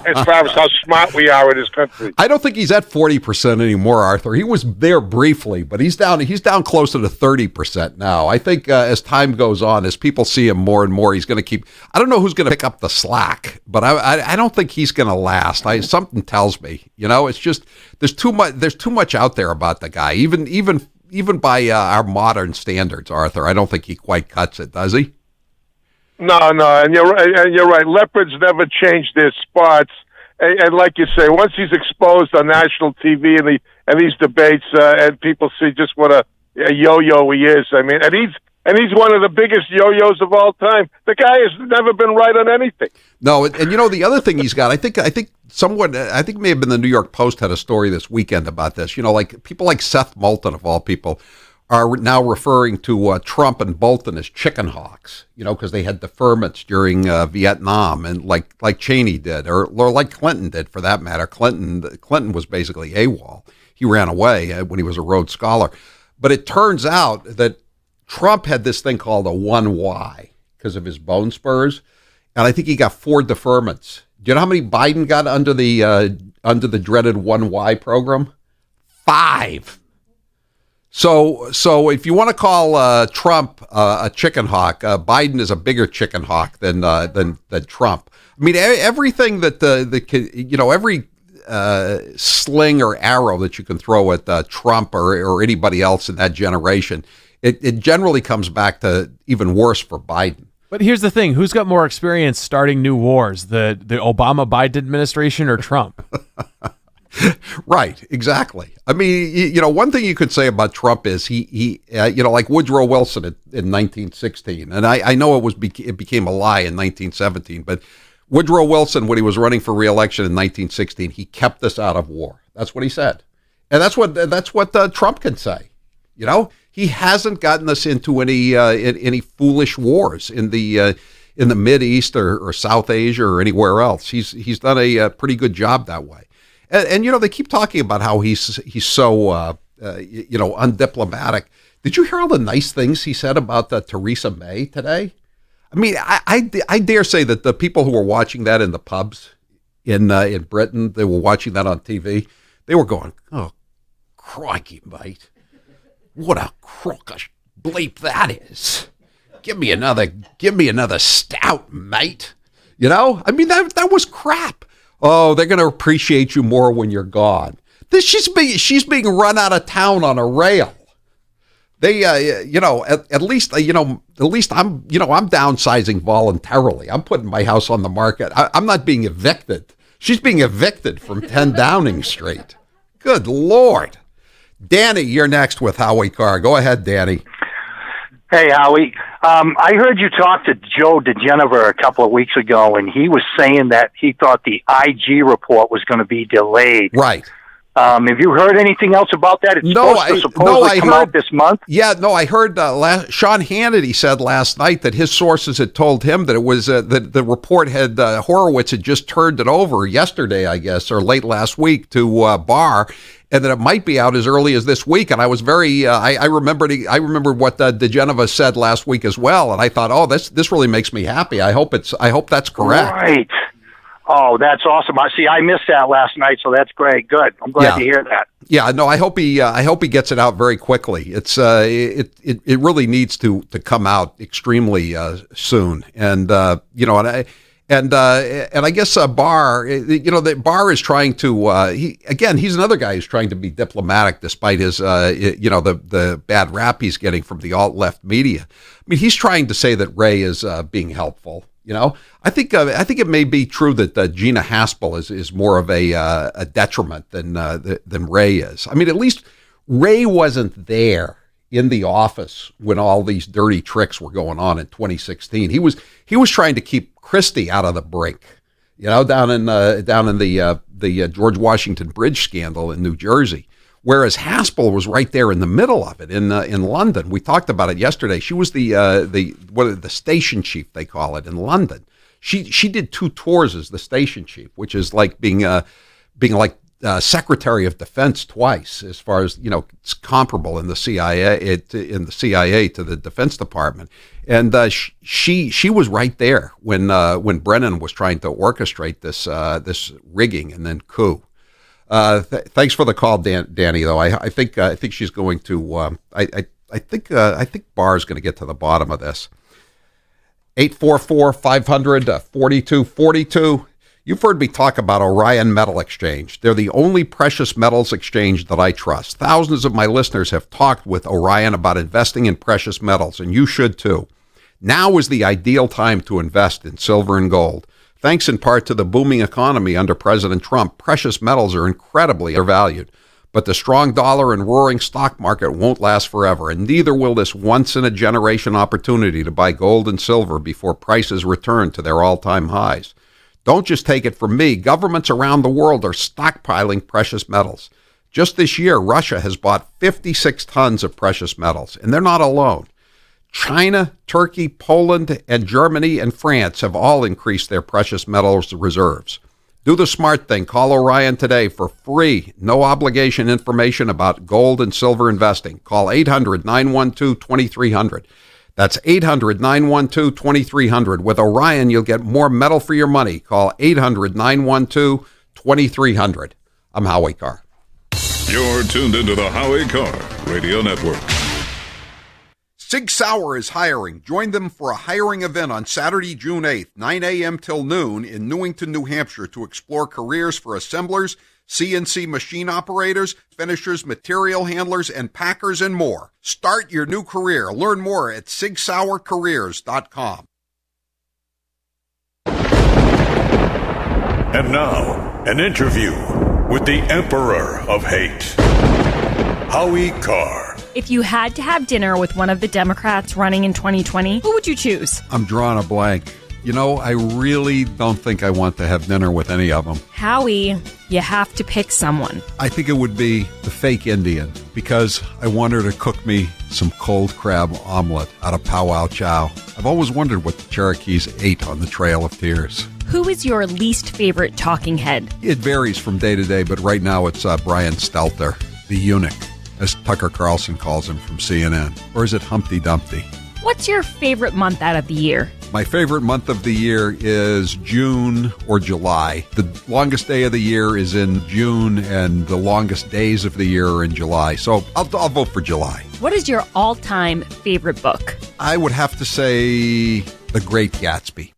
[SPEAKER 5] as far as how smart we are in this country.
[SPEAKER 11] I don't think he's at 40% anymore, Arthur. He was there briefly, but he's down closer to 30% now. I think as time goes on, as people see him more and more, he's going to keep. I don't know who's going to pick up the slack, but I don't think he's going to last. Something tells me, it's just there's too much out there about the guy, even by our modern standards, Arthur. I don't think he quite cuts it, does he?
[SPEAKER 5] No, and you're right. Leopards never change their spots, and like you say, once he's exposed on national TV and these debates, and people see just what a yo-yo he is. I mean, and he's one of the biggest yo-yos of all time. The guy has never been right on anything.
[SPEAKER 11] No, and the other thing he's got, I think someone, I think it may have been the New York Post had a story this weekend about this. Like people like Seth Moulton, of all people, are now referring to Trump and Bolton as chicken hawks, because they had deferments during Vietnam, and like Cheney did, or like Clinton did, for that matter. Clinton was basically AWOL. He ran away when he was a Rhodes Scholar. But it turns out that Trump had this thing called a 1Y because of his bone spurs, and I think he got 4 deferments. Do you know how many Biden got under the dreaded 1Y program? 5. So if you want to call Trump a chicken hawk, Biden is a bigger chicken hawk than Trump. I mean, everything that every sling or arrow that you can throw at Trump or anybody else in that generation, it generally comes back to even worse for Biden.
[SPEAKER 13] But here's the thing: who's got more experience starting new wars, the Obama-Biden administration or Trump?
[SPEAKER 11] Right, exactly. I mean, one thing you could say about Trump is he like Woodrow Wilson in 1916, and I know it became a lie in 1917, but Woodrow Wilson, when he was running for re-election in 1916, he kept us out of war. That's what he said, and that's what Trump can say. He hasn't gotten us into any foolish wars in the Mid East or South Asia or anywhere else. He's done a pretty good job that way. And they keep talking about how he's so undiplomatic. Did you hear all the nice things he said about Theresa May today? I mean, I dare say that the people who were watching that in the pubs in Britain, they were watching that on TV. They were going, "Oh, crikey, mate! What a crockish bleep that is! Give me another stout, mate." I mean, that was crap. Oh, they're going to appreciate you more when you're gone. She's being run out of town on a rail. They, at least I'm downsizing voluntarily. I'm putting my house on the market. I'm not being evicted. She's being evicted from 10 Downing Street. Good Lord. Danny, you're next with Howie Carr. Go ahead, Danny.
[SPEAKER 6] Hey, Howie. I heard you talk to Joe DeGenever a couple of weeks ago, and he was saying that he thought the IG report was going to be delayed.
[SPEAKER 11] Right.
[SPEAKER 6] Have you heard anything else about that? It's supposed to come out this month.
[SPEAKER 11] Yeah, no, I heard Sean Hannity said last night that his sources had told him that it was that the report had Horowitz had just turned it over yesterday, I guess, or late last week to Barr, and that it might be out as early as this week. And I was very, I remembered what DeGenever said last week as well, and I thought, oh, this really makes me happy. I hope that's correct.
[SPEAKER 6] Right. Oh, that's awesome. I missed that last night, so that's great. Good. I'm glad to hear that.
[SPEAKER 11] Yeah, no, I hope he gets it out very quickly. It's it really needs to come out extremely soon, and I guess Barr, that Barr is trying to he's another guy who's trying to be diplomatic despite his the bad rap he's getting from the alt left media. I mean, he's trying to say that Ray is being helpful. I think it may be true that Gina Haspel is more of a detriment than Ray is. I mean, at least Ray wasn't there in the office when all these dirty tricks were going on in 2016. He was trying to keep Christie out of the brink, down in the George Washington Bridge scandal in New Jersey. Whereas Haspel was right there in the middle of it in London. We talked about it yesterday. She was the station chief, they call it, in London. She did 2 tours as the station chief, which is like being like Secretary of Defense twice, as far as it's comparable in the CIA to the Defense Department. And she was right there when Brennan was trying to orchestrate this rigging and then coup. Thanks for the call, Danny. Though I think she's going to. I think Barr's going to get to the bottom of this. 844-500-4242. You've heard me talk about Orion Metal Exchange. They're the only precious metals exchange that I trust. Thousands of my listeners have talked with Orion about investing in precious metals, and you should too. Now is the ideal time to invest in silver and gold. Thanks in part to the booming economy under President Trump, precious metals are incredibly undervalued. But the strong dollar and roaring stock market won't last forever, and neither will this once-in-a-generation opportunity to buy gold and silver before prices return to their all-time highs. Don't just take it from me. Governments around the world are stockpiling precious metals. Just this year, Russia has bought 56 tons of precious metals, and they're not alone. China, Turkey, Poland, and Germany and France have all increased their precious metals reserves. Do the smart thing. Call Orion today for free, no obligation information about gold and silver investing. Call 800-912-2300. That's 800-912-2300. With Orion, you'll get more metal for your money. Call 800-912-2300. I'm Howie Carr.
[SPEAKER 4] You're tuned into the Howie Carr Radio Network.
[SPEAKER 11] Sig Sauer is hiring. Join them for a hiring event on Saturday, June 8th, 9 a.m. till noon in Newington, New Hampshire to explore careers for assemblers, CNC machine operators, finishers, material handlers, and packers, and more. Start your new career. Learn more at sigsauercareers.com.
[SPEAKER 4] And now, an interview with the Emperor of Hate, Howie Carr.
[SPEAKER 14] If you had to have dinner with one of the Democrats running in 2020, who would you choose?
[SPEAKER 11] I'm drawing a blank. I really don't think I want to have dinner with any of them.
[SPEAKER 14] Howie, you have to pick someone.
[SPEAKER 11] I think it would be the fake Indian, because I want her to cook me some cold crab omelet out of powwow chow. I've always wondered what the Cherokees ate on the Trail of Tears.
[SPEAKER 14] Who is your least favorite talking head?
[SPEAKER 11] It varies from day to day, but right now it's Brian Stelter, the eunuch, as Tucker Carlson calls him from CNN. Or is it Humpty Dumpty?
[SPEAKER 14] What's your favorite month out of the year?
[SPEAKER 11] My favorite month of the year is June or July. The longest day of the year is in June, and the longest days of the year are in July. So I'll vote for July.
[SPEAKER 14] What is your all-time favorite book?
[SPEAKER 11] I would have to say The Great Gatsby.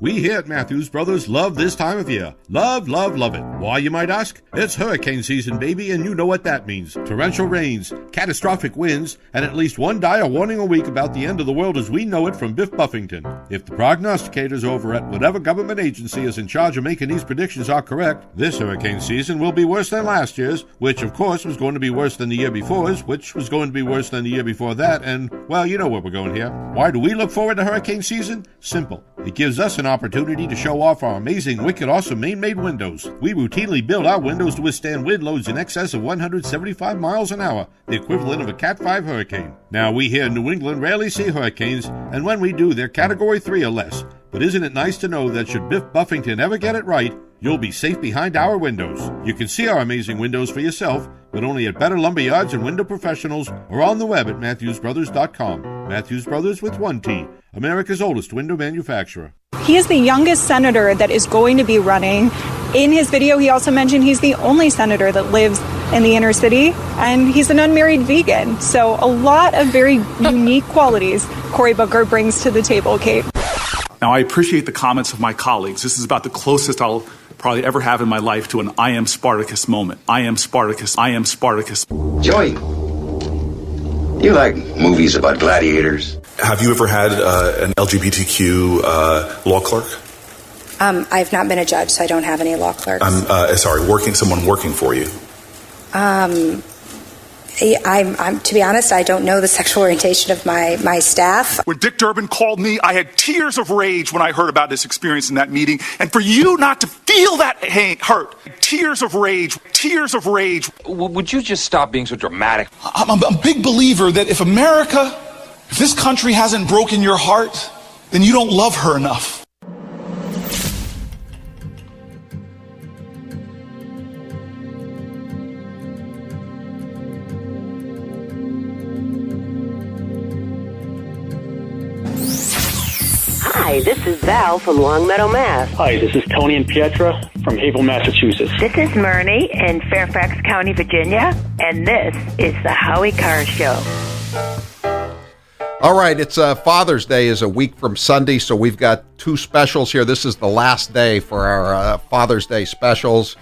[SPEAKER 15] We here at Matthews Brothers love this time of year. Love, love, love it. Why, you might ask? It's hurricane season, baby, and you know what that means. Torrential rains, catastrophic winds, and at least one dire warning a week about the end of the world as we know it from Biff Buffington. If the prognosticators over at whatever government agency is in charge of making these predictions are correct, this hurricane season will be worse than last year's, which of course was going to be worse than the year before's, which was going to be worse than the year before that, and, well, you know where we're going here. Why do we look forward to hurricane season? Simple. It gives us an opportunity to show off our amazing, wicked, awesome Maine-made windows. We routinely build our windows to withstand wind loads in excess of 175 miles an hour, the equivalent of a Cat 5 hurricane. Now, we here in New England rarely see hurricanes, and when we do, they're Category 3 or less. But isn't it nice to know that should Biff Buffington ever get it right, you'll be safe behind our windows. You can see our amazing windows for yourself, but only at Better Lumber Yards and Window Professionals, or on the web at MatthewsBrothers.com. Matthews Brothers with one T, America's oldest window manufacturer.
[SPEAKER 7] He is the youngest senator that is going to be running. In his video, he also mentioned he's the only senator that lives in the inner city, and he's an unmarried vegan. So a lot of very unique qualities Cory Booker brings to the table, Kate.
[SPEAKER 8] Now, I appreciate the comments of my colleagues. This is about the closest I'll probably ever have in my life to an I am Spartacus moment. I am Spartacus. I am Spartacus.
[SPEAKER 23] Joey, you like movies about gladiators?
[SPEAKER 9] Have you ever had an LGBTQ law clerk?
[SPEAKER 10] I've not been a judge, so I don't have any law clerks.
[SPEAKER 9] Someone working for you.
[SPEAKER 10] I'm to be honest, I don't know the sexual orientation of my staff.
[SPEAKER 8] When Dick Durbin called me, I had tears of rage when I heard about this experience in that meeting. And for you not to feel that hurt, tears of rage, tears of rage.
[SPEAKER 30] Would you just stop being so dramatic?
[SPEAKER 8] I'm a big believer that if this country hasn't broken your heart, then you don't love her enough.
[SPEAKER 24] Hi, this is Val from Longmeadow, Mass.
[SPEAKER 12] Hi, this is Tony and Pietra from Haverhill, Massachusetts.
[SPEAKER 24] This is Murney in Fairfax County, Virginia, and this is the Howie Carr Show.
[SPEAKER 11] All right, it's Father's Day is a week from Sunday, so we've got two specials here. This is the last day for our Father's Day specials.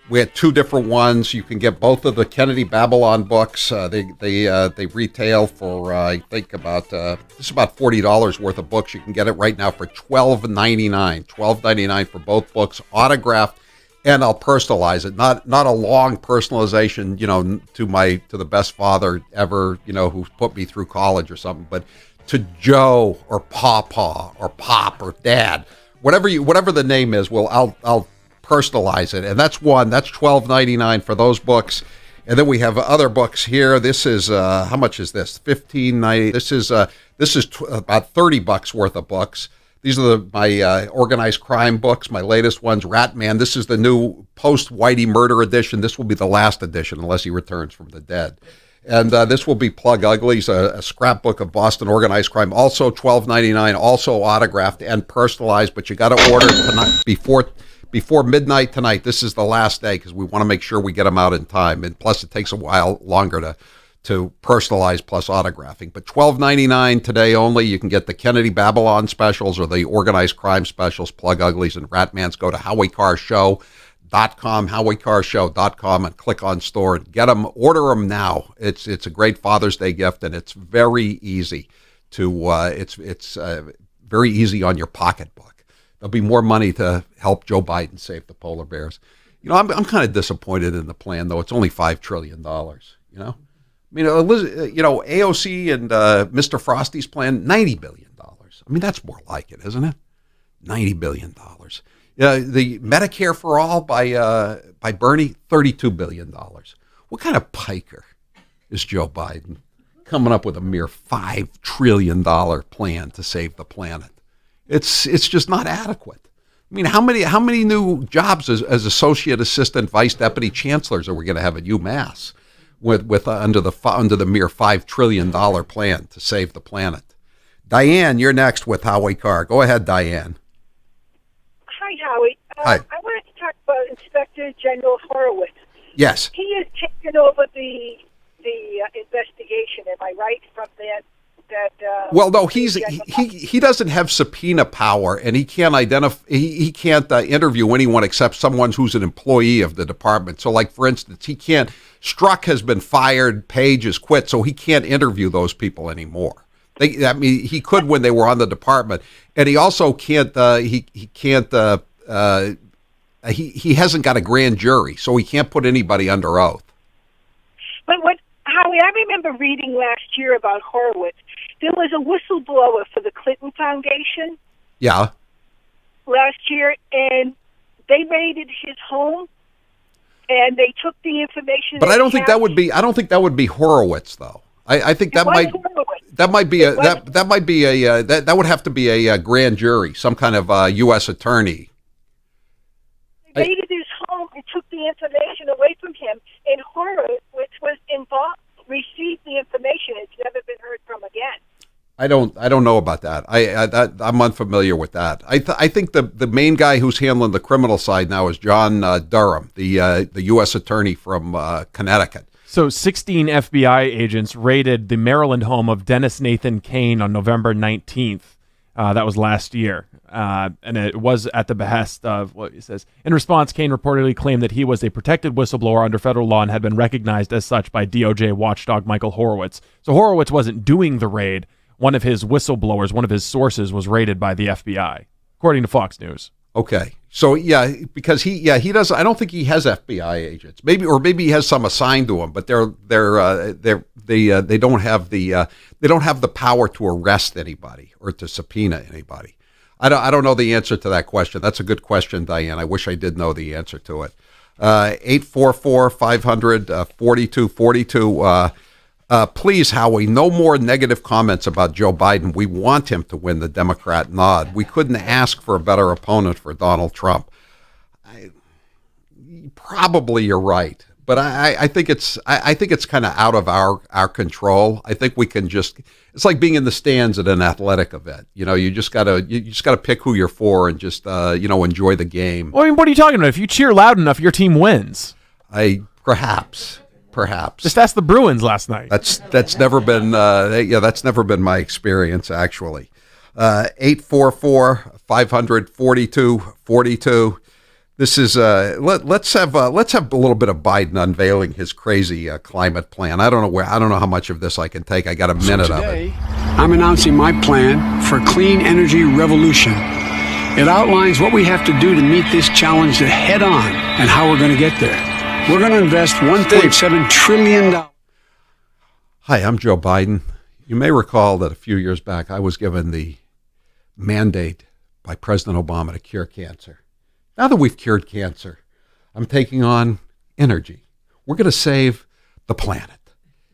[SPEAKER 11] We had two different ones. You can get both of the Kennedy Babylon books. They retail for I think about this is about $40 worth of books. You can get it right now for $12.99. $12.99 for both books, autographed, and I'll personalize it. Not a long personalization, to the best father ever, who put me through college or something, but to Joe or Papa or Pop or Dad, whatever the name is. I'll personalize it, and that's $12.99 for those books. And then we have other books here. This is how much is this? $15.90. This is about $30 worth of books. These are my organized crime books, my latest ones. Ratman. This is the new post-Whitey murder edition. This will be the last edition unless he returns from the dead. And this will be Plug Uglies, a scrapbook of Boston organized crime. Also $12.99. Also autographed and personalized. But you got to order tonight before midnight tonight. This is the last day because we want to make sure we get them out in time. And plus, it takes a while longer to personalize plus autographing. But $12.99 today only. You can get the Kennedy Babylon specials or the organized crime specials, Plug Uglies and Ratmans. Go to HowieCarrShow.com, HowieCarrShow.com, and click on store and get them. Order them now. It's a great Father's Day gift, and it's very easy to. It's very easy on your pocketbook. There'll be more money to help Joe Biden save the polar bears. I'm kind of disappointed in the plan, though. It's only $5 trillion, AOC and Mr. Frosty's plan, $90 billion. That's more like it, isn't it? $90 billion. The Medicare for All by Bernie, $32 billion. What kind of piker is Joe Biden coming up with a mere $5 trillion plan to save the planet? It's just not adequate. How many new jobs as associate assistant vice deputy chancellors are we going to have at UMass with under the mere $5 trillion plan to save the planet? Diane, you're next with Howie Carr. Go ahead, Diane.
[SPEAKER 17] Hi, Howie.
[SPEAKER 11] Hi.
[SPEAKER 17] I wanted to talk about Inspector General Horowitz.
[SPEAKER 11] Yes.
[SPEAKER 17] He has taken over the investigation. Am I right from that that.
[SPEAKER 11] Well, no, he doesn't have subpoena power, and he can't he can't interview anyone except someone who's an employee of the department. So, like for instance, he can't. Strzok has been fired, Page has quit, so he can't interview those people anymore. He could when they were on the department, and he also can't. He hasn't got a grand jury, so he can't put anybody under oath.
[SPEAKER 17] But Howie, I remember reading last year about Horowitz. There was a whistleblower for the Clinton Foundation.
[SPEAKER 11] Yeah.
[SPEAKER 17] Last year, and they raided his home, and they took the information.
[SPEAKER 11] But I don't think that would be. I don't think that would be Horowitz, though. I think that might be that would have to be a grand jury, some kind of U.S. attorney.
[SPEAKER 17] They raided his home and took the information away from him, and Horowitz was involved, received the information. It's never been heard from again.
[SPEAKER 11] I don't know about that. I'm unfamiliar with that. I think the main guy who's handling the criminal side now is John Durham, the U.S. attorney from Connecticut.
[SPEAKER 13] So 16 FBI agents raided the Maryland home of Dennis Nathan Kane on November 19th. That was last year. And it was at the behest of what he says. In response, Kane reportedly claimed that he was a protected whistleblower under federal law and had been recognized as such by DOJ watchdog Michael Horowitz. So Horowitz wasn't doing the raid. One of his whistleblowers, one of his sources, was raided by the FBI, according to Fox News.
[SPEAKER 11] Okay. So yeah, because he does. I don't think he has FBI agents. Maybe he has some assigned to him, but they don't have the power to arrest anybody or to subpoena anybody. I don't know the answer to that question. That's a good question, Diane. I wish I did know the answer to it. 844-500-4242. Please, Howie, no more negative comments about Joe Biden. We want him to win the Democrat nod. We couldn't ask for a better opponent for Donald Trump. Probably you're right, but I think it's kind of out of our control. I think we can just. It's like being in the stands at an athletic event. You just gotta pick who you're for and just enjoy the game.
[SPEAKER 13] Well, I mean, what are you talking about? If you cheer loud enough, your team wins.
[SPEAKER 11] Perhaps.
[SPEAKER 13] Just ask the Bruins last night.
[SPEAKER 11] That's never been that's never been my experience actually. 844-500-4242. This is let's have a little bit of Biden unveiling his crazy climate plan. I don't know how much of this I can take. I got a minute of it.
[SPEAKER 27] I'm announcing my plan for a clean energy revolution. It outlines what we have to do to meet this challenge head on and how we're going to get there. We're going to invest $1.7 trillion.
[SPEAKER 11] Hi, I'm Joe Biden. You may recall that a few years back I was given the mandate by President Obama to cure cancer. Now that we've cured cancer, I'm taking on energy. We're going to save the planet.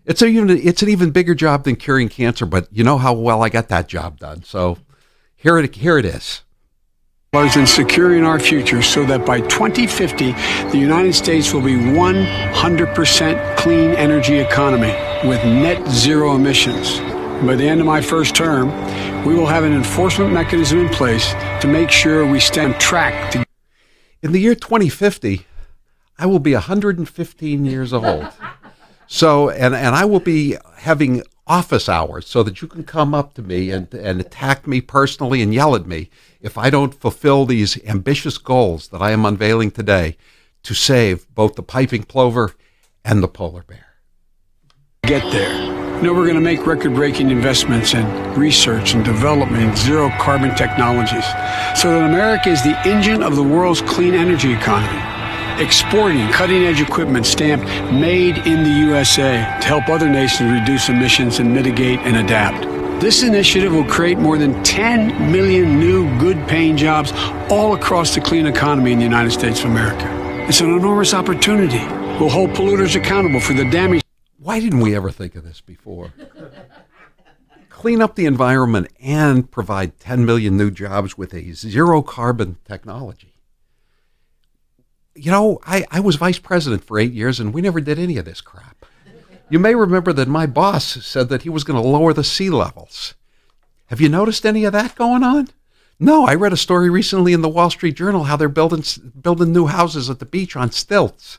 [SPEAKER 11] It's an even bigger job than curing cancer, but you know how well I got that job done. So here it is.
[SPEAKER 27] In securing our future so that by 2050, the United States will be 100% clean energy economy with net zero emissions. By the end of my first term, we will have an enforcement mechanism in place to make sure we stay on track.
[SPEAKER 11] In the year 2050, I will be 115 years old. So, and I will be having office hours so that you can come up to me and attack me personally and yell at me if I don't fulfill these ambitious goals that I am unveiling today to save both the piping plover and the polar bear.
[SPEAKER 27] Get there. We're going to make record-breaking investments in research and development in zero-carbon technologies so that America is the engine of the world's clean energy economy, exporting cutting-edge equipment stamped Made in the USA to help other nations reduce emissions and mitigate and adapt. This initiative will create more than 10 million new good-paying jobs all across the clean economy in the United States of America. It's an enormous opportunity. We'll hold polluters accountable for the damage.
[SPEAKER 11] Why didn't we ever think of this before? Clean up the environment and provide 10 million new jobs with a zero-carbon technology. I was vice president for 8 years, and we never did any of this crap. You may remember that my boss said that he was going to lower the sea levels. Have you noticed any of that going on? No, I read a story recently in the Wall Street Journal how they're building new houses at the beach on stilts.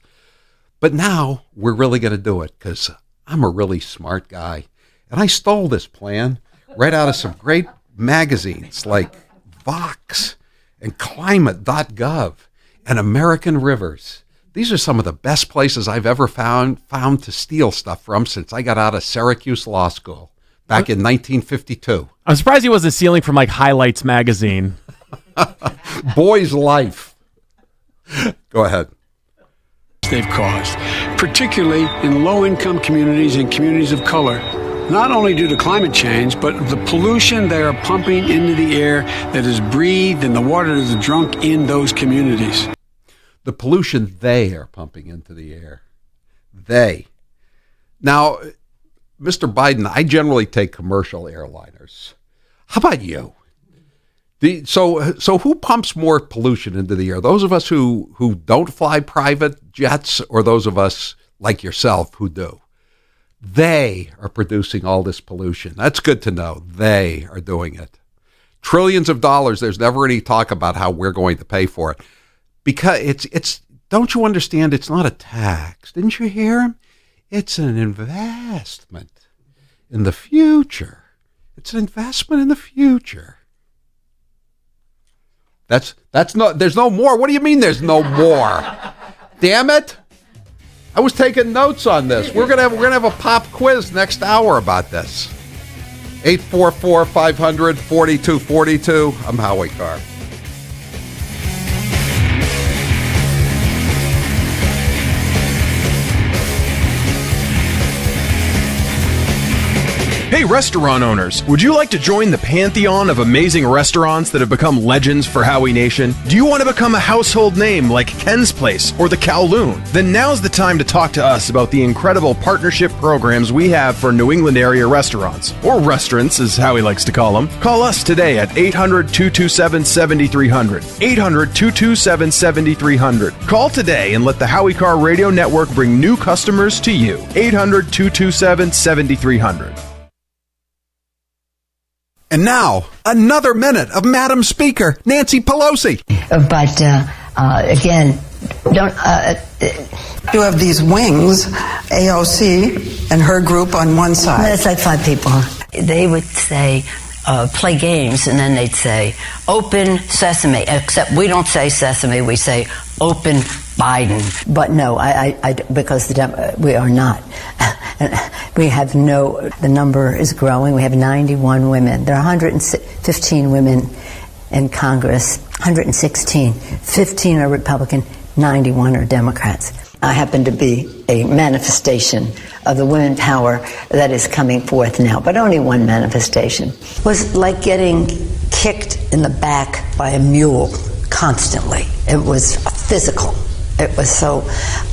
[SPEAKER 11] But now we're really going to do it because I'm a really smart guy, And I stole this plan right out of some great magazines like Vox and Climate.gov and American Rivers. These are some of the best places I've ever found to steal stuff from since I got out of Syracuse Law School back in 1952.
[SPEAKER 13] I'm surprised he wasn't stealing from like Highlights magazine.
[SPEAKER 11] Boy's Life. Go ahead.
[SPEAKER 3] They've caused, particularly in low-income communities and communities of color, not only due to climate change, but the pollution they are pumping into the air that is breathed and the water that is drunk in those communities.
[SPEAKER 11] The pollution they are pumping into the air. They. Now, Mr. Biden, I generally take commercial airliners. How about you? So who pumps more pollution into the air? Those of us who don't fly private jets, or those of us like yourself who do? They are producing all this pollution. That's good to know. They are doing it. Trillions of dollars. There's never any talk about how we're going to pay for it. Because it's don't you understand, it's not a tax. Didn't you hear him? It's an investment in the future. It's an investment in the future. That's not, there's no more. What do you mean there's no more? Damn it. I was taking notes on this. We're gonna have a pop quiz next hour about this. 844-500-4242. I'm Howie Carr.
[SPEAKER 2] Hey, restaurant owners, would you like to join the pantheon of amazing restaurants that have become legends for Howie Nation? Do you want to become a household name like Ken's Place or the Kowloon? Then now's the time to talk to us about the incredible partnership programs we have for New England area restaurants, or restaurants as Howie likes to call them. Call us today at 800-227-7300. 800-227-7300. Call today and let the Howie Carr Radio Network bring new customers to you. 800-227-7300.
[SPEAKER 11] And now, another minute of Madam Speaker Nancy Pelosi.
[SPEAKER 16] But again, don't. You have these wings, AOC and her group on one side.
[SPEAKER 18] That's like 5 people. They would say, play games, and then they'd say, open sesame. Except we don't say sesame, we say open Biden. But no, because we are not. We have the number is growing. We have 91 women. There are 115 women in Congress, 116. 15 are Republican, 91 are Democrats. I happen to be a manifestation of the women power that is coming forth now, but only one manifestation. It was like getting kicked in the back by a mule constantly. It was physical. It was so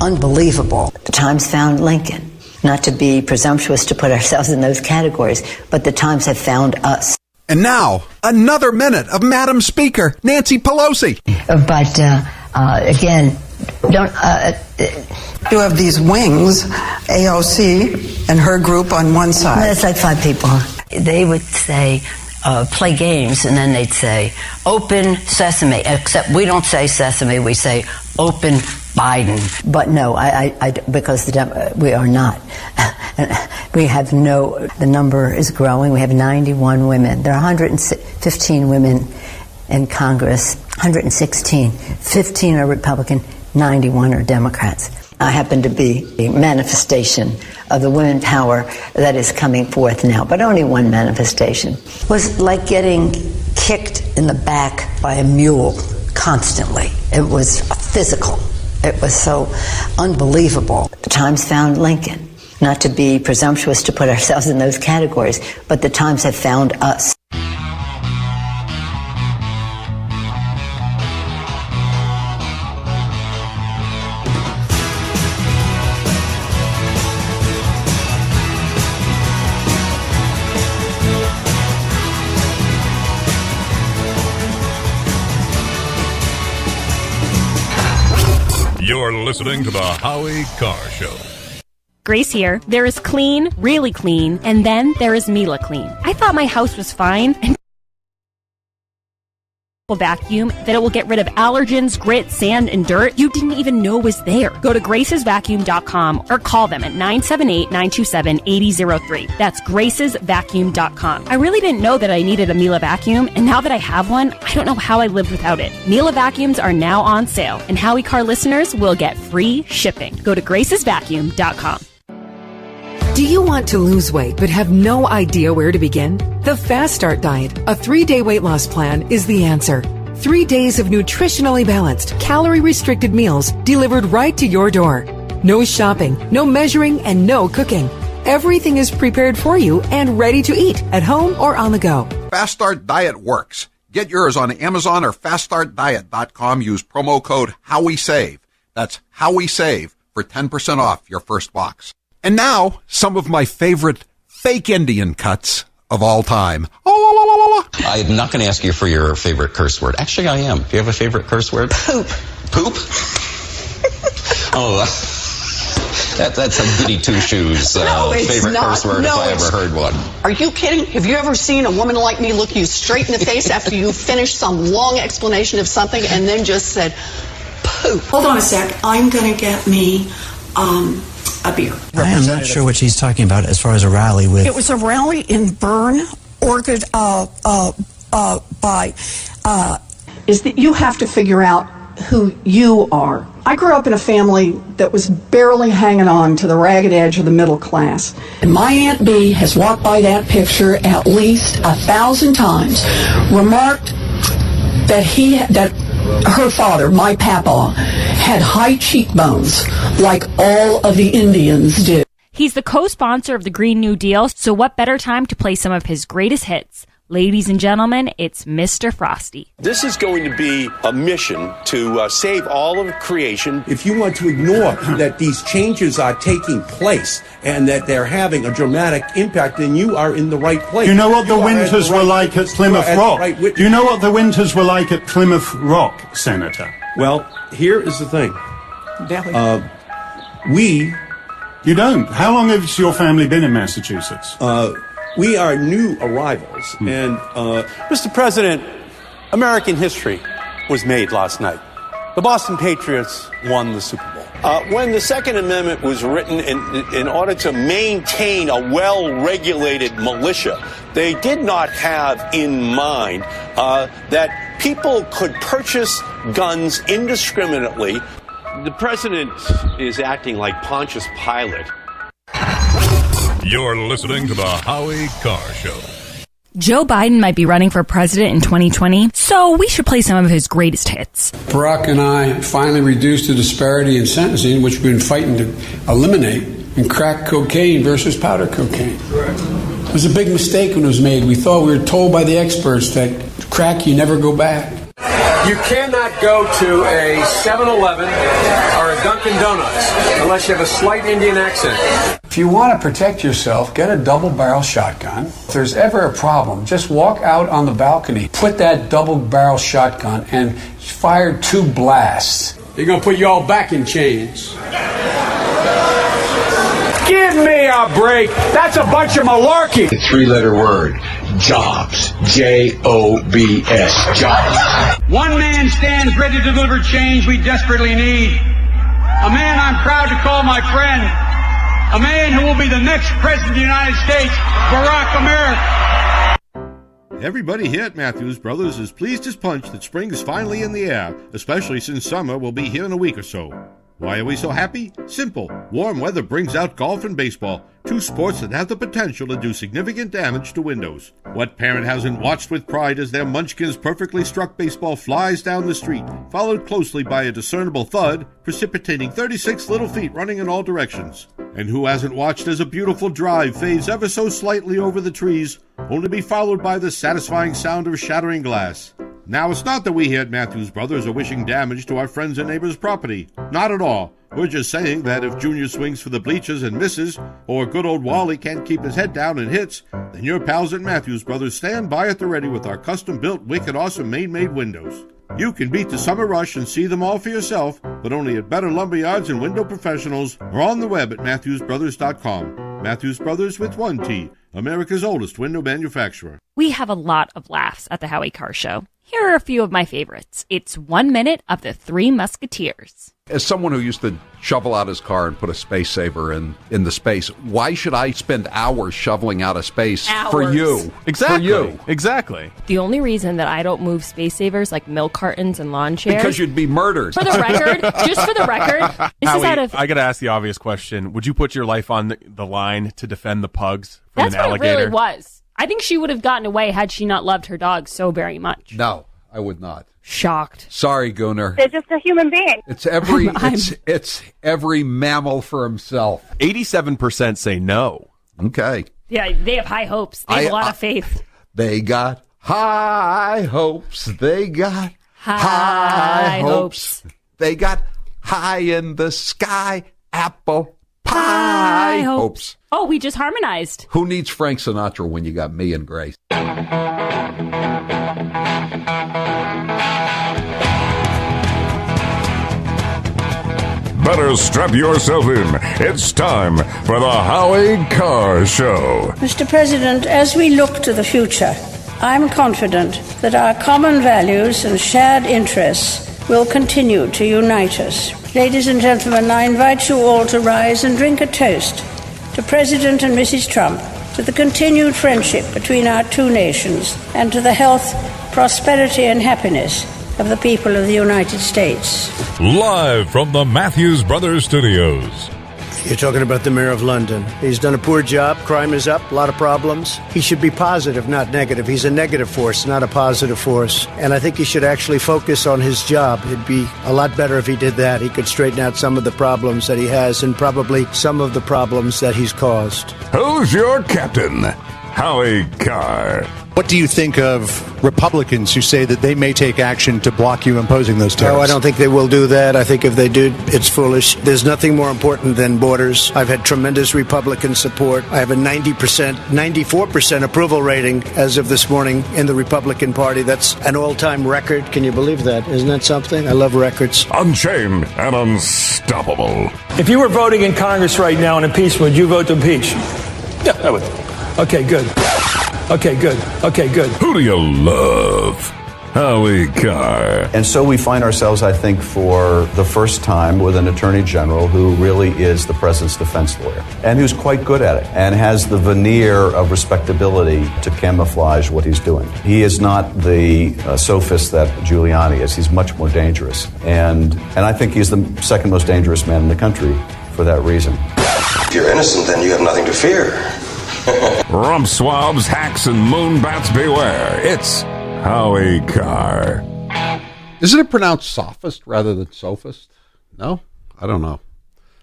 [SPEAKER 18] unbelievable. The Times found Lincoln. Not to be presumptuous to put ourselves in those categories, but the Times have found us.
[SPEAKER 11] And now, another minute of Madam Speaker Nancy Pelosi.
[SPEAKER 18] But again, don't.
[SPEAKER 16] You have these wings, AOC and her group on one side.
[SPEAKER 18] That's like 5 people. They would say, play games, and then they'd say, open sesame. Except we don't say sesame, we say open Biden. But no, because we are not. We have the number is growing. We have 91 women. There are 115 women in Congress, 116. 15 are Republican, 91 are Democrats. I happen to be a manifestation of the women power that is coming forth now, but only one manifestation. It was like getting kicked in the back by a mule constantly. It was physical. It was so unbelievable. The Times found Lincoln. Not to be presumptuous to put ourselves in those categories, but the Times have found us.
[SPEAKER 4] You're listening to the Howie Carr Show.
[SPEAKER 14] Grace here. There is clean, really clean, and then there is Mila Clean. I thought my house was fine vacuum that it will get rid of allergens, grit, sand, and dirt you didn't even know was there. Go to gracesvacuum.com or call them at 978-927-8003. That's gracesvacuum.com. I really didn't know that I needed a Miele vacuum, and now that I have one, I don't know how I lived without it. Miele vacuums are now on sale, and Howie Carr listeners will get free shipping. Go to gracesvacuum.com.
[SPEAKER 1] Do you want to lose weight but have no idea where to begin? The Fast Start Diet, a 3-day weight loss plan, is the answer. 3 days of nutritionally balanced, calorie-restricted meals delivered right to your door. No shopping, no measuring, and no cooking. Everything is prepared for you and ready to eat at home or on the go.
[SPEAKER 11] Fast Start Diet works. Get yours on Amazon or faststartdiet.com. Use promo code HowieSave. That's HowieSave for 10% off your first box. And now, some of my favorite fake Indian cuts of all time.
[SPEAKER 5] I'm not going to ask you for your favorite curse word. Actually, I am. Do you have a favorite curse word?
[SPEAKER 16] Poop.
[SPEAKER 5] Poop? Oh, that's a goody two-shoes favorite curse word if I ever heard one.
[SPEAKER 16] Are you kidding? Have you ever seen a woman like me look you straight in the face after you finished some long explanation of something and then just said, poop? Hold on a sec. I'm going to get me a beer.
[SPEAKER 19] I am not sure what she's talking about as far as a rally with.
[SPEAKER 16] It was a rally in Bern, Oregon, is that you have to figure out who you are. I grew up in a family that was barely hanging on to the ragged edge of the middle class. And my Aunt Bee has walked by that picture at least 1,000 times, remarked that her father, my papa, had high cheekbones like all of the Indians do.
[SPEAKER 14] He's the co-sponsor of the Green New Deal, so what better time to play some of his greatest hits? Ladies and gentlemen, it's Mr. Frosty.
[SPEAKER 20] This is going to be a mission to save all of creation.
[SPEAKER 21] If you want to ignore that these changes are taking place and that they're having a dramatic impact, then you are in the right place.
[SPEAKER 22] Do you know what the winters were like at Plymouth Rock? Do you know what the winters were like at Plymouth Rock, Senator?
[SPEAKER 21] Well, here is the thing.
[SPEAKER 22] You don't. How long has your family been in Massachusetts?
[SPEAKER 21] We are new arrivals, and
[SPEAKER 20] Mr. President, American history was made last night. The Boston Patriots won the Super Bowl. When the Second Amendment was written in order to maintain a well-regulated militia, they did not have in mind that people could purchase guns indiscriminately. The president is acting like Pontius Pilate.
[SPEAKER 4] You're listening to the Howie Carr Show.
[SPEAKER 14] Joe Biden might be running for president in 2020, so we should play some of his greatest hits.
[SPEAKER 27] Barack and I finally reduced the disparity in sentencing, which we've been fighting to eliminate, in crack cocaine versus powder cocaine. It was a big mistake when it was made. We thought we were told by the experts that crack, you never go back.
[SPEAKER 30] You cannot go to a 7-Eleven or a Dunkin' Donuts unless you have a slight Indian accent.
[SPEAKER 27] If you want to protect yourself, get a double-barrel shotgun. If there's ever a problem, just walk out on the balcony, put that double-barrel shotgun, and fire 2 blasts.
[SPEAKER 30] They're going to put you all back in chains. Give me a break. That's a bunch of malarkey.
[SPEAKER 23] The 3-letter word, jobs. J-O-B-S, jobs.
[SPEAKER 27] One man stands ready to deliver change we desperately need. A man I'm proud to call my friend. A man who will be the next president of the United States, Barack America.
[SPEAKER 15] Everybody here at Matthews Brothers is pleased as punch that spring is finally in the air, especially since summer will be here in a week or so. Why are we so happy? Simple. Warm weather brings out golf and baseball, 2 sports that have the potential to do significant damage to windows. What parent hasn't watched with pride as their Munchkin's perfectly struck baseball flies down the street, followed closely by a discernible thud, precipitating 36 little feet running in all directions? And who hasn't watched as a beautiful drive fades ever so slightly over the trees, only to be followed by the satisfying sound of shattering glass? Now, it's not that we here at Matthews Brothers are wishing damage to our friends and neighbors' property. Not at all. We're just saying that if Junior swings for the bleachers and misses, or good old Wally can't keep his head down and hits, then your pals at Matthews Brothers stand by at the ready with our custom-built, wicked awesome Maine-made windows. You can beat the summer rush and see them all for yourself, but only at better lumberyards and window professionals, or on the web at MatthewsBrothers.com. Matthews Brothers with 1 T. America's oldest window manufacturer.
[SPEAKER 14] We have a lot of laughs at the Howie Carr Show. Here are a few of my favorites. It's 1 minute of the Three Musketeers.
[SPEAKER 11] As someone who used to shovel out his car and put a space saver in the space, why should I spend hours shoveling out a space for you?
[SPEAKER 13] Exactly.
[SPEAKER 11] For you.
[SPEAKER 13] Exactly.
[SPEAKER 6] The only reason that I don't move space savers like milk cartons and lawn chairs...
[SPEAKER 11] Because you'd be murdered.
[SPEAKER 6] For the record, just for the record, this
[SPEAKER 13] Howie,
[SPEAKER 6] is out of...
[SPEAKER 13] I got to ask the obvious question. Would you put your life on the line to defend the pugs from
[SPEAKER 6] That's
[SPEAKER 13] an alligator?
[SPEAKER 6] what it really was. I think she would have gotten away had she not loved her dog so very much.
[SPEAKER 11] No, I would not.
[SPEAKER 6] Shocked.
[SPEAKER 11] Sorry, Gunnar.
[SPEAKER 17] They're just a human being.
[SPEAKER 11] It's every mammal for himself.
[SPEAKER 13] 87% say no.
[SPEAKER 11] Okay.
[SPEAKER 14] Yeah, they have high hopes. They have a lot of faith.
[SPEAKER 11] They got high hopes. They got
[SPEAKER 14] high hopes.
[SPEAKER 11] They got high in the sky apple pie hopes.
[SPEAKER 14] Oh, we just harmonized.
[SPEAKER 11] Who needs Frank Sinatra when you got me and Grace?
[SPEAKER 4] Better strap yourself in. It's time for the Howie Carr Show.
[SPEAKER 7] Mr. President, as we look to the future, I'm confident that our common values and shared interests will continue to unite us. Ladies and gentlemen, I invite you all to rise and drink a toast to President and Mrs. Trump, to the continued friendship between our two nations, and to the health, prosperity, and happiness of the people of the United States.
[SPEAKER 4] Live from the Matthews Brothers Studios.
[SPEAKER 8] You're talking about the mayor of London. He's done a poor job. Crime is up. A lot of problems. He should be positive, not negative. He's a negative force, not a positive force. And I think he should actually focus on his job. It'd be a lot better if he did that. He could straighten out some of the problems that he has and probably some of the problems that he's caused.
[SPEAKER 4] Who's your captain? Howie Carr.
[SPEAKER 9] What do you think of Republicans who say that they may take action to block you imposing those tariffs?
[SPEAKER 8] No, I don't think they will do that. I think if they do, it's foolish. There's nothing more important than borders. I've had tremendous Republican support. I have a 94% approval rating as of this morning in the Republican Party. That's an all-time record. Can you believe that? Isn't that something? I love records.
[SPEAKER 4] Unchained and unstoppable.
[SPEAKER 30] If you were voting in Congress right now on impeachment, would you vote to impeach? Yeah, I would. Okay, good. Okay, good. Okay, good.
[SPEAKER 4] Who do you love? Howie Carr.
[SPEAKER 10] And so we find ourselves, I think, for the first time with an attorney general who really is the president's defense lawyer and who's quite good at it and has the veneer of respectability to camouflage what he's doing. He is not the sophist that Giuliani is. He's much more dangerous. And I think he's the second most dangerous man in the country for that reason.
[SPEAKER 12] If you're innocent, then you have nothing to fear.
[SPEAKER 4] Rump swabs, hacks, and moonbats beware. It's Howie Carr.
[SPEAKER 11] Isn't it pronounced sophist rather than sophist? No? I don't know.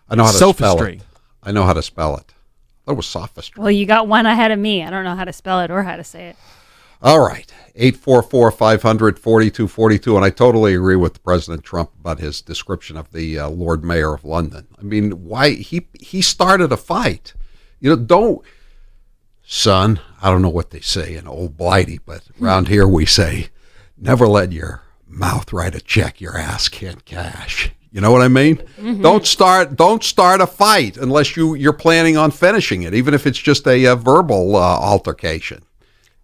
[SPEAKER 11] I know how to spell it. I know how to spell it. That was sophistry.
[SPEAKER 14] Well, you got one ahead of me. I don't know how to spell it or how to say it.
[SPEAKER 11] All right. 844-500-4242. And I totally agree with President Trump about his description of the Lord Mayor of London. I mean, why he started a fight. You know, son, I don't know what they say in Old Blighty, but around here we say, never let your mouth write a check your ass can't cash. You know what I mean? Mm-hmm. Don't start a fight unless you're planning on finishing it, even if it's just a verbal altercation.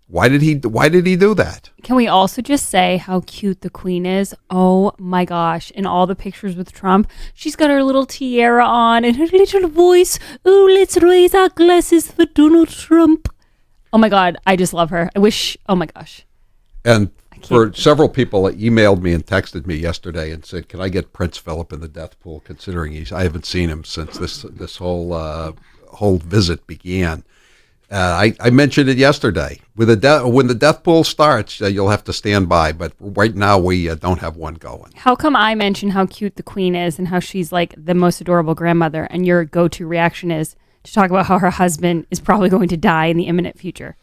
[SPEAKER 11] Why did he do that?
[SPEAKER 14] Can we also just say how cute the Queen is? Oh my gosh. In all the pictures with Trump, she's got her little tiara on and her little voice. Oh, let's raise our glasses for Donald Trump. Oh my God. I just love her. Oh my gosh.
[SPEAKER 11] And for several people that emailed me and texted me yesterday and said, can I get Prince Philip in the death pool, considering I haven't seen him since this whole visit began. I mentioned it yesterday. When the death pool starts, you'll have to stand by. But right now, we don't have one going.
[SPEAKER 14] How come I mention how cute the Queen is and how she's like the most adorable grandmother, and your go-to reaction is to talk about how her husband is probably going to die in the imminent future?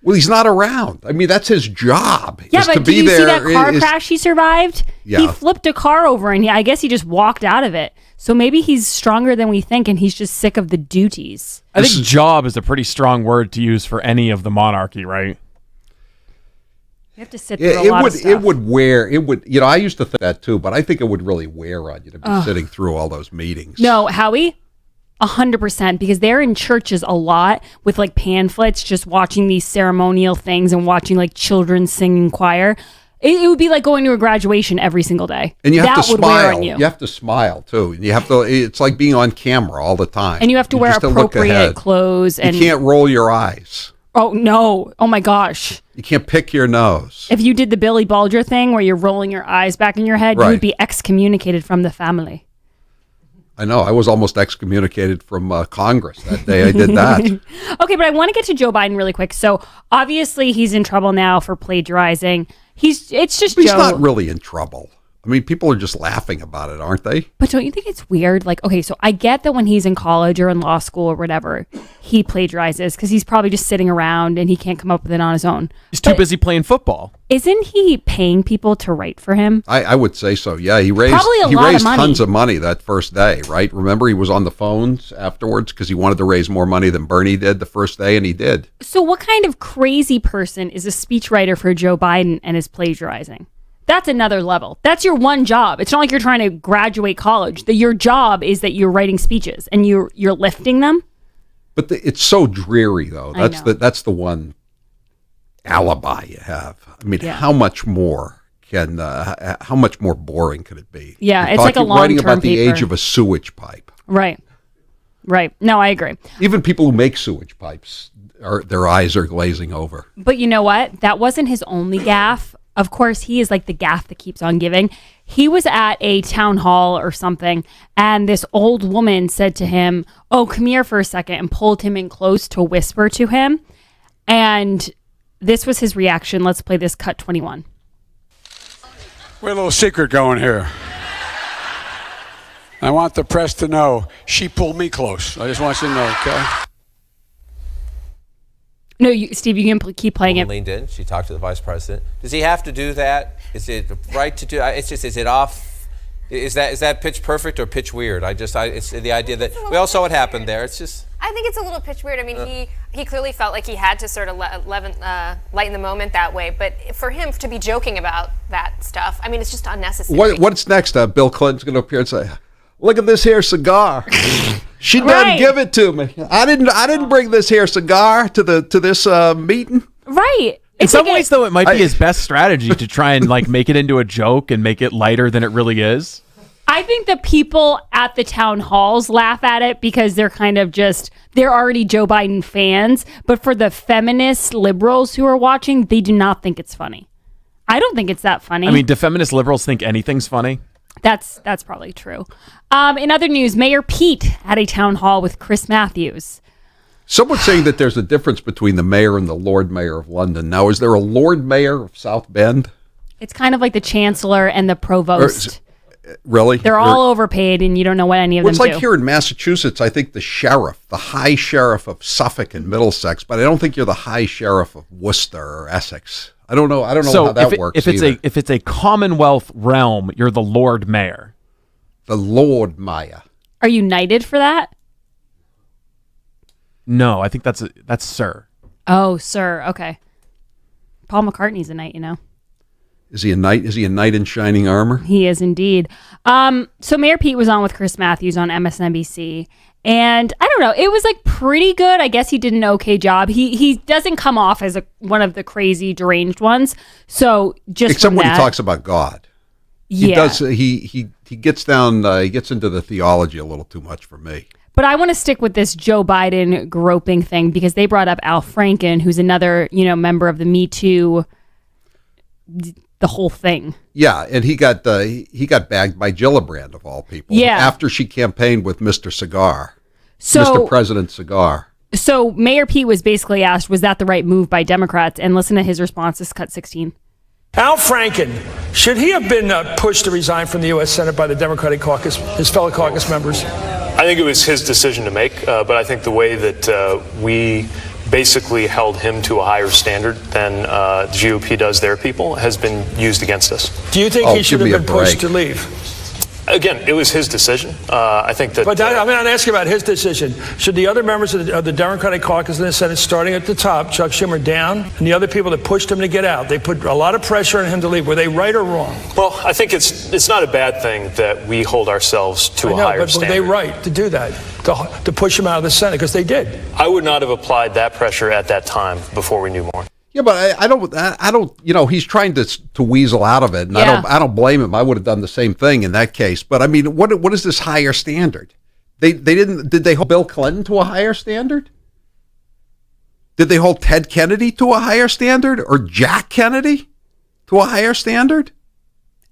[SPEAKER 11] Well, he's not around. I mean, that's his job.
[SPEAKER 14] Yeah, but did you see that car crash he survived?
[SPEAKER 11] Yeah.
[SPEAKER 14] He flipped a car over, and I guess he just walked out of it. So maybe he's stronger than we think, and he's just sick of the duties.
[SPEAKER 13] I think job is a pretty strong word to use for any of the monarchy, right?
[SPEAKER 14] You have to sit through a lot of stuff.
[SPEAKER 11] It would wear. I used to think that too, but I think it would really wear on you to be sitting through all those meetings.
[SPEAKER 14] No, Howie,
[SPEAKER 6] 100%, because they're in churches a lot with like pamphlets, just watching these ceremonial things and watching like children sing in choir. It would be like going to a graduation every single day.
[SPEAKER 11] And you have
[SPEAKER 6] that
[SPEAKER 11] to
[SPEAKER 6] would wear
[SPEAKER 11] smile.
[SPEAKER 6] on you.
[SPEAKER 11] You have to smile too. You have to. It's like being on camera all the time.
[SPEAKER 6] And you have to wear
[SPEAKER 11] just look
[SPEAKER 6] appropriate
[SPEAKER 11] ahead.
[SPEAKER 6] clothes. And
[SPEAKER 11] you can't roll your eyes.
[SPEAKER 6] Oh no! Oh my gosh!
[SPEAKER 11] You can't pick your nose.
[SPEAKER 6] If you did the Billy Bulger thing where you're rolling your eyes back in your head, you would be excommunicated from the family.
[SPEAKER 11] I know. I was almost excommunicated from Congress that day I did that.
[SPEAKER 6] Okay, but I want to get to Joe Biden really quick. So obviously he's in trouble now for plagiarizing. He's
[SPEAKER 11] not really in trouble. I mean, people are just laughing about it, aren't they?
[SPEAKER 6] But don't you think it's weird? Like, okay, so I get that when he's in college or in law school or whatever, he plagiarizes because he's probably just sitting around and he can't come up with it on his own.
[SPEAKER 13] He's too busy playing football.
[SPEAKER 6] Isn't he paying people to write for him?
[SPEAKER 11] I would say so. Yeah, he raised tons of money that first day, right? Remember, he was on the phones afterwards because he wanted to raise more money than Bernie did the first day, and he did.
[SPEAKER 6] So what kind of crazy person is a speechwriter for Joe Biden and is plagiarizing? That's another level. That's your one job. It's not like you're trying to graduate college. Your job is that you're writing speeches and you're lifting them.
[SPEAKER 11] But it's so dreary, though. That's the one alibi you have. I mean, how much more boring could it be?
[SPEAKER 6] Yeah, it's like a long-term
[SPEAKER 11] writing about the
[SPEAKER 6] paper.
[SPEAKER 11] age of a sewage pipe.
[SPEAKER 6] Right. No, I agree.
[SPEAKER 11] Even people who make sewage pipes, their eyes are glazing over.
[SPEAKER 6] But you know what? That wasn't his only gaffe. Of course, he is like the gaffe that keeps on giving. He was at a town hall or something, and this old woman said to him, "Oh, come here for a second," and pulled him in close to whisper to him. And this was his reaction. Let's play this cut 21.
[SPEAKER 1] We have a little secret going here. I want the press to know she pulled me close. I just want you to know, okay?
[SPEAKER 6] No, Steve, you can keep playing it.
[SPEAKER 2] Leaned in. She talked to the vice president. Does he have to do that? Is it right to do? It's just. Is it off? Is that pitch perfect or pitch weird? It's the idea that we all saw what happened there. It's just.
[SPEAKER 3] I think it's a little pitch weird. I mean, he clearly felt like he had to sort of lighten the moment that way. But for him to be joking about that stuff, I mean, it's just unnecessary.
[SPEAKER 11] What's next? Bill Clinton's going to appear and say, "Look at this here cigar. She didn't give it to me. I didn't bring this here cigar to this meeting."
[SPEAKER 6] Right.
[SPEAKER 13] In some ways, though, it might be his best strategy to try and like make it into a joke and make it lighter than it really is.
[SPEAKER 6] I think the people at the town halls laugh at it because they're kind of they're already Joe Biden fans. But for the feminist liberals who are watching, they do not think it's funny. I don't think it's that funny.
[SPEAKER 13] I mean, do feminist liberals think anything's funny?
[SPEAKER 6] That's probably true. In other news, Mayor Pete had a town hall with Chris Matthews.
[SPEAKER 11] Someone's saying that there's a difference between the mayor and the Lord Mayor of London. Now, is there a Lord Mayor of South Bend?
[SPEAKER 6] It's kind of like the chancellor and the provost.
[SPEAKER 11] Really?
[SPEAKER 6] They're all overpaid, and you don't know what any of them
[SPEAKER 11] it's
[SPEAKER 6] do.
[SPEAKER 11] like here in Massachusetts, I think the sheriff, the high sheriff of Suffolk and Middlesex, but I don't think you're the high sheriff of Worcester or Essex. I don't know how that works.
[SPEAKER 13] If it's a Commonwealth realm, you're the Lord Mayor.
[SPEAKER 11] The Lord Mayor.
[SPEAKER 6] Are you knighted for that?
[SPEAKER 13] No, I think that's Sir.
[SPEAKER 6] Oh, Sir. Okay. Paul McCartney's a knight, you know.
[SPEAKER 11] Is he a knight? Is he a knight in shining armor?
[SPEAKER 6] He is indeed. So Mayor Pete was on with Chris Matthews on MSNBC, and I don't know, it was like pretty good. I guess he did an okay job. He doesn't come off as one of the crazy deranged ones. So
[SPEAKER 11] except when he talks about God. He does. He gets down. He gets into the theology a little too much for me.
[SPEAKER 6] But I want to stick with this Joe Biden groping thing because they brought up Al Franken, who's another member of the Me Too. The whole thing. Yeah,
[SPEAKER 11] and he got bagged by Gillibrand of all people.
[SPEAKER 6] Yeah.
[SPEAKER 11] After she campaigned with Mr. Cigar, Mr. President Cigar.
[SPEAKER 6] So Mayor Pete was basically asked, was that the right move by Democrats? And listen to his response. This cut 16.
[SPEAKER 5] Al Franken, should he have been pushed to resign from the U.S. Senate by the Democratic caucus, his fellow caucus members?
[SPEAKER 18] I think it was his decision to make, but I think the way that we basically held him to a higher standard than the GOP does their people has been used against us.
[SPEAKER 5] Do you think he should have been pushed to leave?
[SPEAKER 18] Again, it was his decision. I think that.
[SPEAKER 5] But I'm not asking about his decision. Should the other members of the Democratic caucus in the Senate, starting at the top, Chuck Schumer down, and the other people that pushed him to get out, they put a lot of pressure on him to leave. Were they right or wrong?
[SPEAKER 18] Well, I think it's not a bad thing that we hold ourselves to a higher standard.
[SPEAKER 5] Were they right to do that, to push him out of the Senate? Because they did.
[SPEAKER 18] I would not have applied that pressure at that time before we knew more.
[SPEAKER 11] Yeah, but I don't. You know, he's trying to weasel out of it, and I don't blame him. I would have done the same thing in that case. But I mean, what is this higher standard? Did they hold Bill Clinton to a higher standard? Did they hold Ted Kennedy to a higher standard, or Jack Kennedy to a higher standard?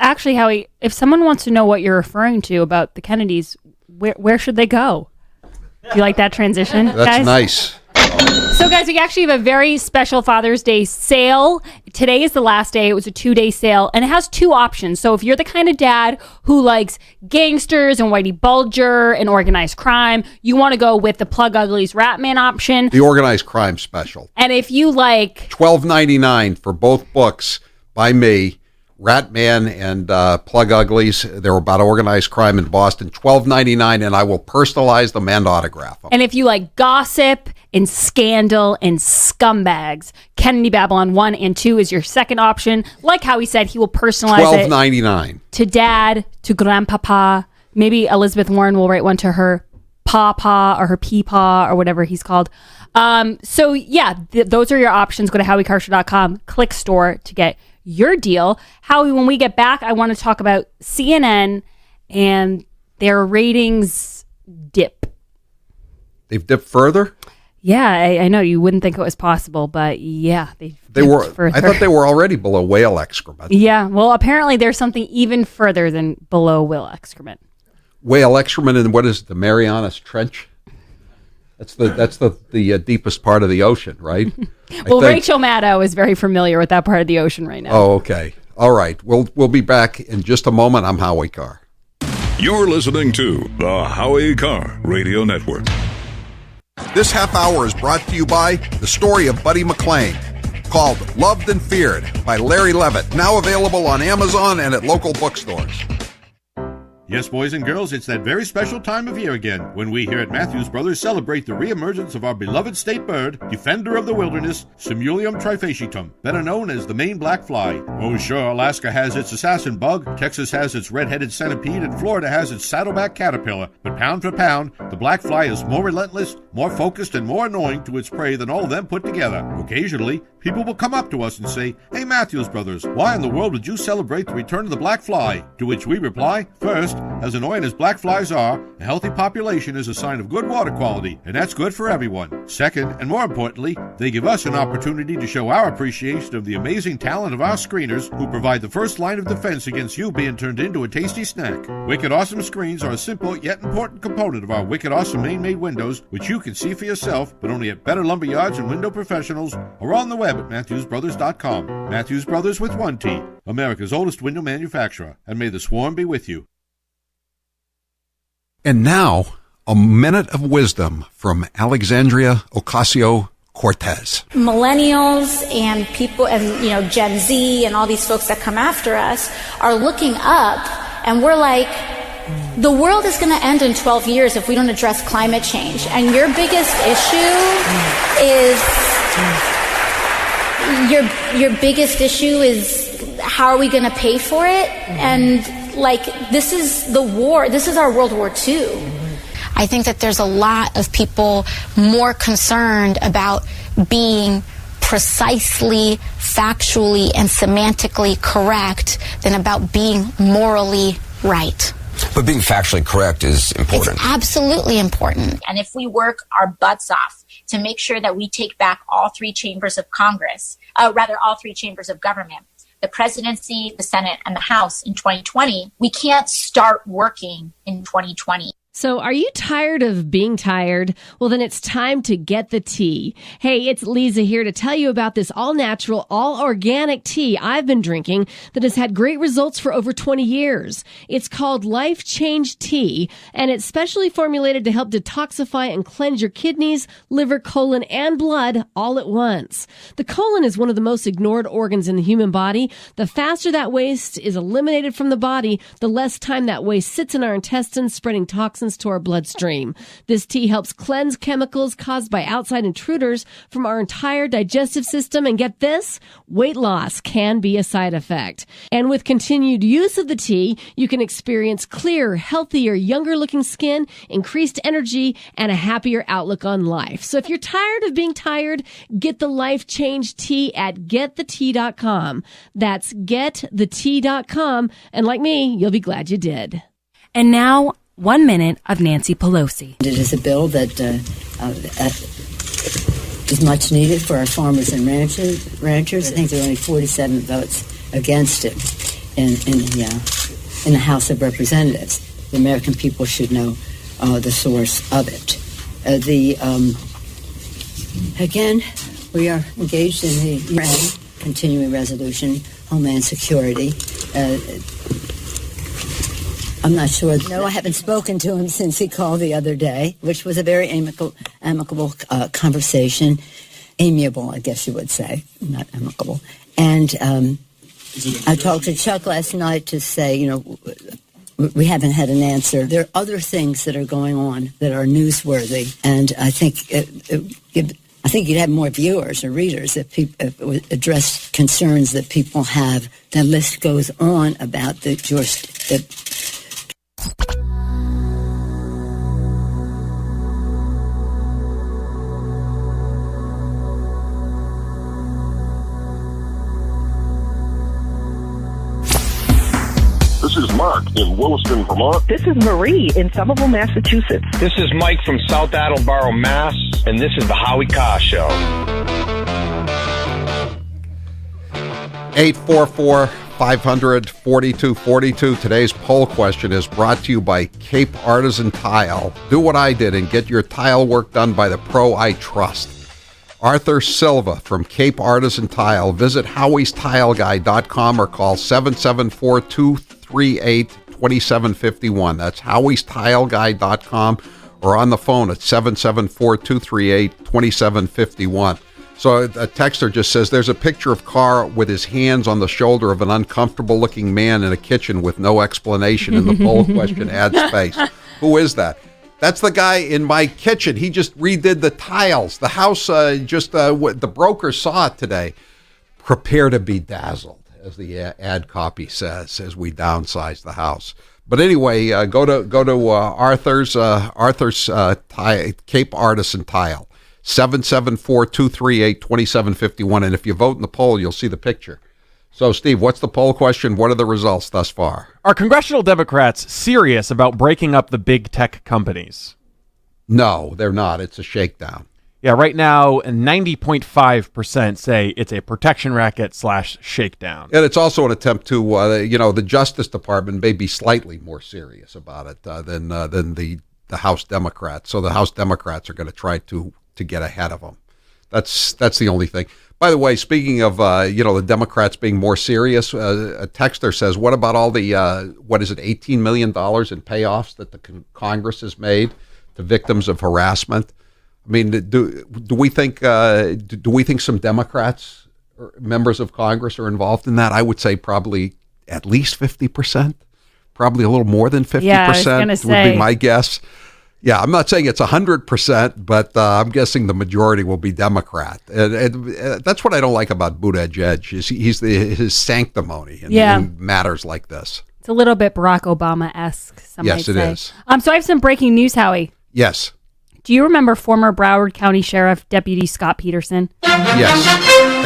[SPEAKER 6] Actually, Howie, if someone wants to know what you're referring to about the Kennedys, where should they go? Do you like that transition?
[SPEAKER 11] That's
[SPEAKER 6] guys?
[SPEAKER 11] nice.
[SPEAKER 6] So, guys, we actually have a very special Father's Day sale. Today is the last day. It was a 2-day sale, and it has 2 options. So if you're the kind of dad who likes gangsters and Whitey Bulger and organized crime, you want to go with the Plug Uglies Rat Man option.
[SPEAKER 11] The organized crime special.
[SPEAKER 6] And if you like
[SPEAKER 11] $12.99 for both books by me, Rat Man and Plug Uglies. They're about organized crime in Boston. $12.99, and I will personalize them and autograph them.
[SPEAKER 6] And if you like gossip and scandal and scumbags, Kennedy Babylon 1 and 2 is your second option. Like Howie said, he will personalize it
[SPEAKER 11] $12.99
[SPEAKER 6] to dad, to grandpapa. Maybe Elizabeth Warren will write one to her papa or her peepaw or whatever he's called. So yeah, those are your options. Go to HowieCarr.com, click store to get your deal. Howie, when we get back, I want to talk about CNN and their ratings dip.
[SPEAKER 11] They've dipped further?
[SPEAKER 6] Yeah, I know you wouldn't think it was possible, but yeah, they
[SPEAKER 11] were.
[SPEAKER 6] further.
[SPEAKER 11] I thought they were already below whale excrement.
[SPEAKER 6] Yeah, well, apparently there's something even further than below whale excrement.
[SPEAKER 11] Whale excrement in what is the Marianas Trench? That's the deepest part of the ocean, right?
[SPEAKER 6] Well, Rachel Maddow is very familiar with that part of the ocean right now.
[SPEAKER 11] Oh, okay. All right. We'll be back in just a moment. I'm Howie Carr.
[SPEAKER 4] You're listening to the Howie Carr Radio Network.
[SPEAKER 16] This half hour is brought to you by the story of Buddy McLean, called Loved and Feared by Larry Levitt, now available on Amazon and at local bookstores.
[SPEAKER 15] Yes, boys and girls, it's that very special time of year again when we here at Matthews Brothers celebrate the reemergence of our beloved state bird, defender of the wilderness, Simulium trifasciatum, better known as the Maine black fly. Oh, sure, Alaska has its assassin bug, Texas has its red-headed centipede, and Florida has its saddleback caterpillar. But pound for pound, the black fly is more relentless, more focused, and more annoying to its prey than all of them put together. Occasionally, people will come up to us and say, "Hey, Matthews Brothers, why in the world would you celebrate the return of the black fly?" To which we reply, first, as annoying as black flies are, a healthy population is a sign of good water quality, and that's good for everyone. Second, and more importantly, they give us an opportunity to show our appreciation of the amazing talent of our screeners who provide the first line of defense against you being turned into a tasty snack. Wicked Awesome screens are a simple yet important component of our Wicked Awesome Maine-made windows, which you can see for yourself, but only at better lumberyards and window professionals, or on the web at MatthewsBrothers.com. Matthews Brothers with one T, America's oldest window manufacturer, and may the swarm be with you.
[SPEAKER 16] And now, a minute of wisdom from Alexandria Ocasio-Cortez.
[SPEAKER 19] Millennials and people and Gen Z and all these folks that come after us are looking up, and we're like, the world is going to end in 12 years if we don't address climate change. And your biggest issue is how are we going to pay for it? And this is the war. This is our World War II.
[SPEAKER 20] I think that there's a lot of people more concerned about being precisely, factually, and semantically correct than about being morally right.
[SPEAKER 21] But being factually correct is important.
[SPEAKER 20] It's absolutely important.
[SPEAKER 22] And if we work our butts off to make sure that we take back all 3 chambers of Congress, all 3 chambers of government, the presidency, the Senate, and the House in 2020, we can't start working in 2020.
[SPEAKER 7] So are you tired of being tired? Well, then it's time to get the tea. Hey, it's Lisa here to tell you about this all-natural, all-organic tea I've been drinking that has had great results for over 20 years. It's called Life Change Tea, and it's specially formulated to help detoxify and cleanse your kidneys, liver, colon, and blood all at once. The colon is one of the most ignored organs in the human body. The faster that waste is eliminated from the body, the less time that waste sits in our intestines, spreading toxins to our bloodstream. This tea helps cleanse chemicals caused by outside intruders from our entire digestive system. And get this, weight loss can be a side effect. And with continued use of the tea, you can experience clearer, healthier, younger looking skin, increased energy, and a happier outlook on life. So if you're tired of being tired, get the Life Change Tea at getthetea.com. That's getthetea.com. And like me, you'll be glad you did.
[SPEAKER 6] And now, 1 minute of Nancy Pelosi.
[SPEAKER 9] It is a bill that is much needed for our farmers and ranchers. I think there are only 47 votes against it in the House of Representatives. The American people should know the source of it. Again, we are engaged in the UN continuing resolution, Homeland Security. I'm not sure. No, I haven't spoken to him since he called the other day, which was a very amicable conversation. Amiable, I guess you would say, not amicable. And I talked to Chuck last night to say, we haven't had an answer. There are other things that are going on that are newsworthy, and I think you'd have more viewers or readers if people address concerns that people have. The list goes on about the
[SPEAKER 17] This is Mark in Williston, Vermont.
[SPEAKER 23] This is Marie in Somerville, Massachusetts.
[SPEAKER 24] This is Mike from South Attleboro, Mass. And this is the Howie Carr Show.
[SPEAKER 11] 844-500-4242. Today's poll question is brought to you by Cape Artisan Tile. Do what I did and get your tile work done by the pro I trust. Arthur Silva from Cape Artisan Tile. Visit howiestyleguy.com or call 774-238-2751. That's howiestyleguy.com or on the phone at 774-238-2751. So a texter just says, there's a picture of Carr with his hands on the shoulder of an uncomfortable-looking man in a kitchen with no explanation, and the poll question adds space. Who is that? That's the guy in my kitchen. He just redid the tiles. The house, the broker saw it today. Prepare to be dazzled, as the ad copy says, as we downsize the house. But anyway, go to Arthur's Cape Artisan Tile, 774-238-2751. And if you vote in the poll, you'll see the picture. So, Steve, what's the poll question? What are the results thus far?
[SPEAKER 13] Are congressional Democrats serious about breaking up the big tech companies?
[SPEAKER 11] No, they're not. It's a shakedown.
[SPEAKER 13] Yeah, right now, 90.5% say it's a protection racket / shakedown.
[SPEAKER 11] And it's also an attempt to, the Justice Department may be slightly more serious about it than the House Democrats. So the House Democrats are going to try to get ahead of them. That's the only thing. By the way, speaking of, the Democrats being more serious, a texter says, what about all the, $18 million in payoffs that the Congress has made to victims of harassment? I mean, do we think some Democrats or members of Congress are involved in that? I would say probably at least 50%, probably a little more than 50% would be my guess. Yeah, I'm not saying it's 100%, but I'm guessing the majority will be Democrat. And that's what I don't like about Buttigieg, is his sanctimony in matters like this.
[SPEAKER 6] It's a little bit Barack Obama-esque, some might say.
[SPEAKER 11] Yes, it is.
[SPEAKER 6] So I have some breaking news, Howie.
[SPEAKER 11] Yes.
[SPEAKER 6] Do you remember former Broward County Sheriff Deputy Scott Peterson?
[SPEAKER 11] Yes,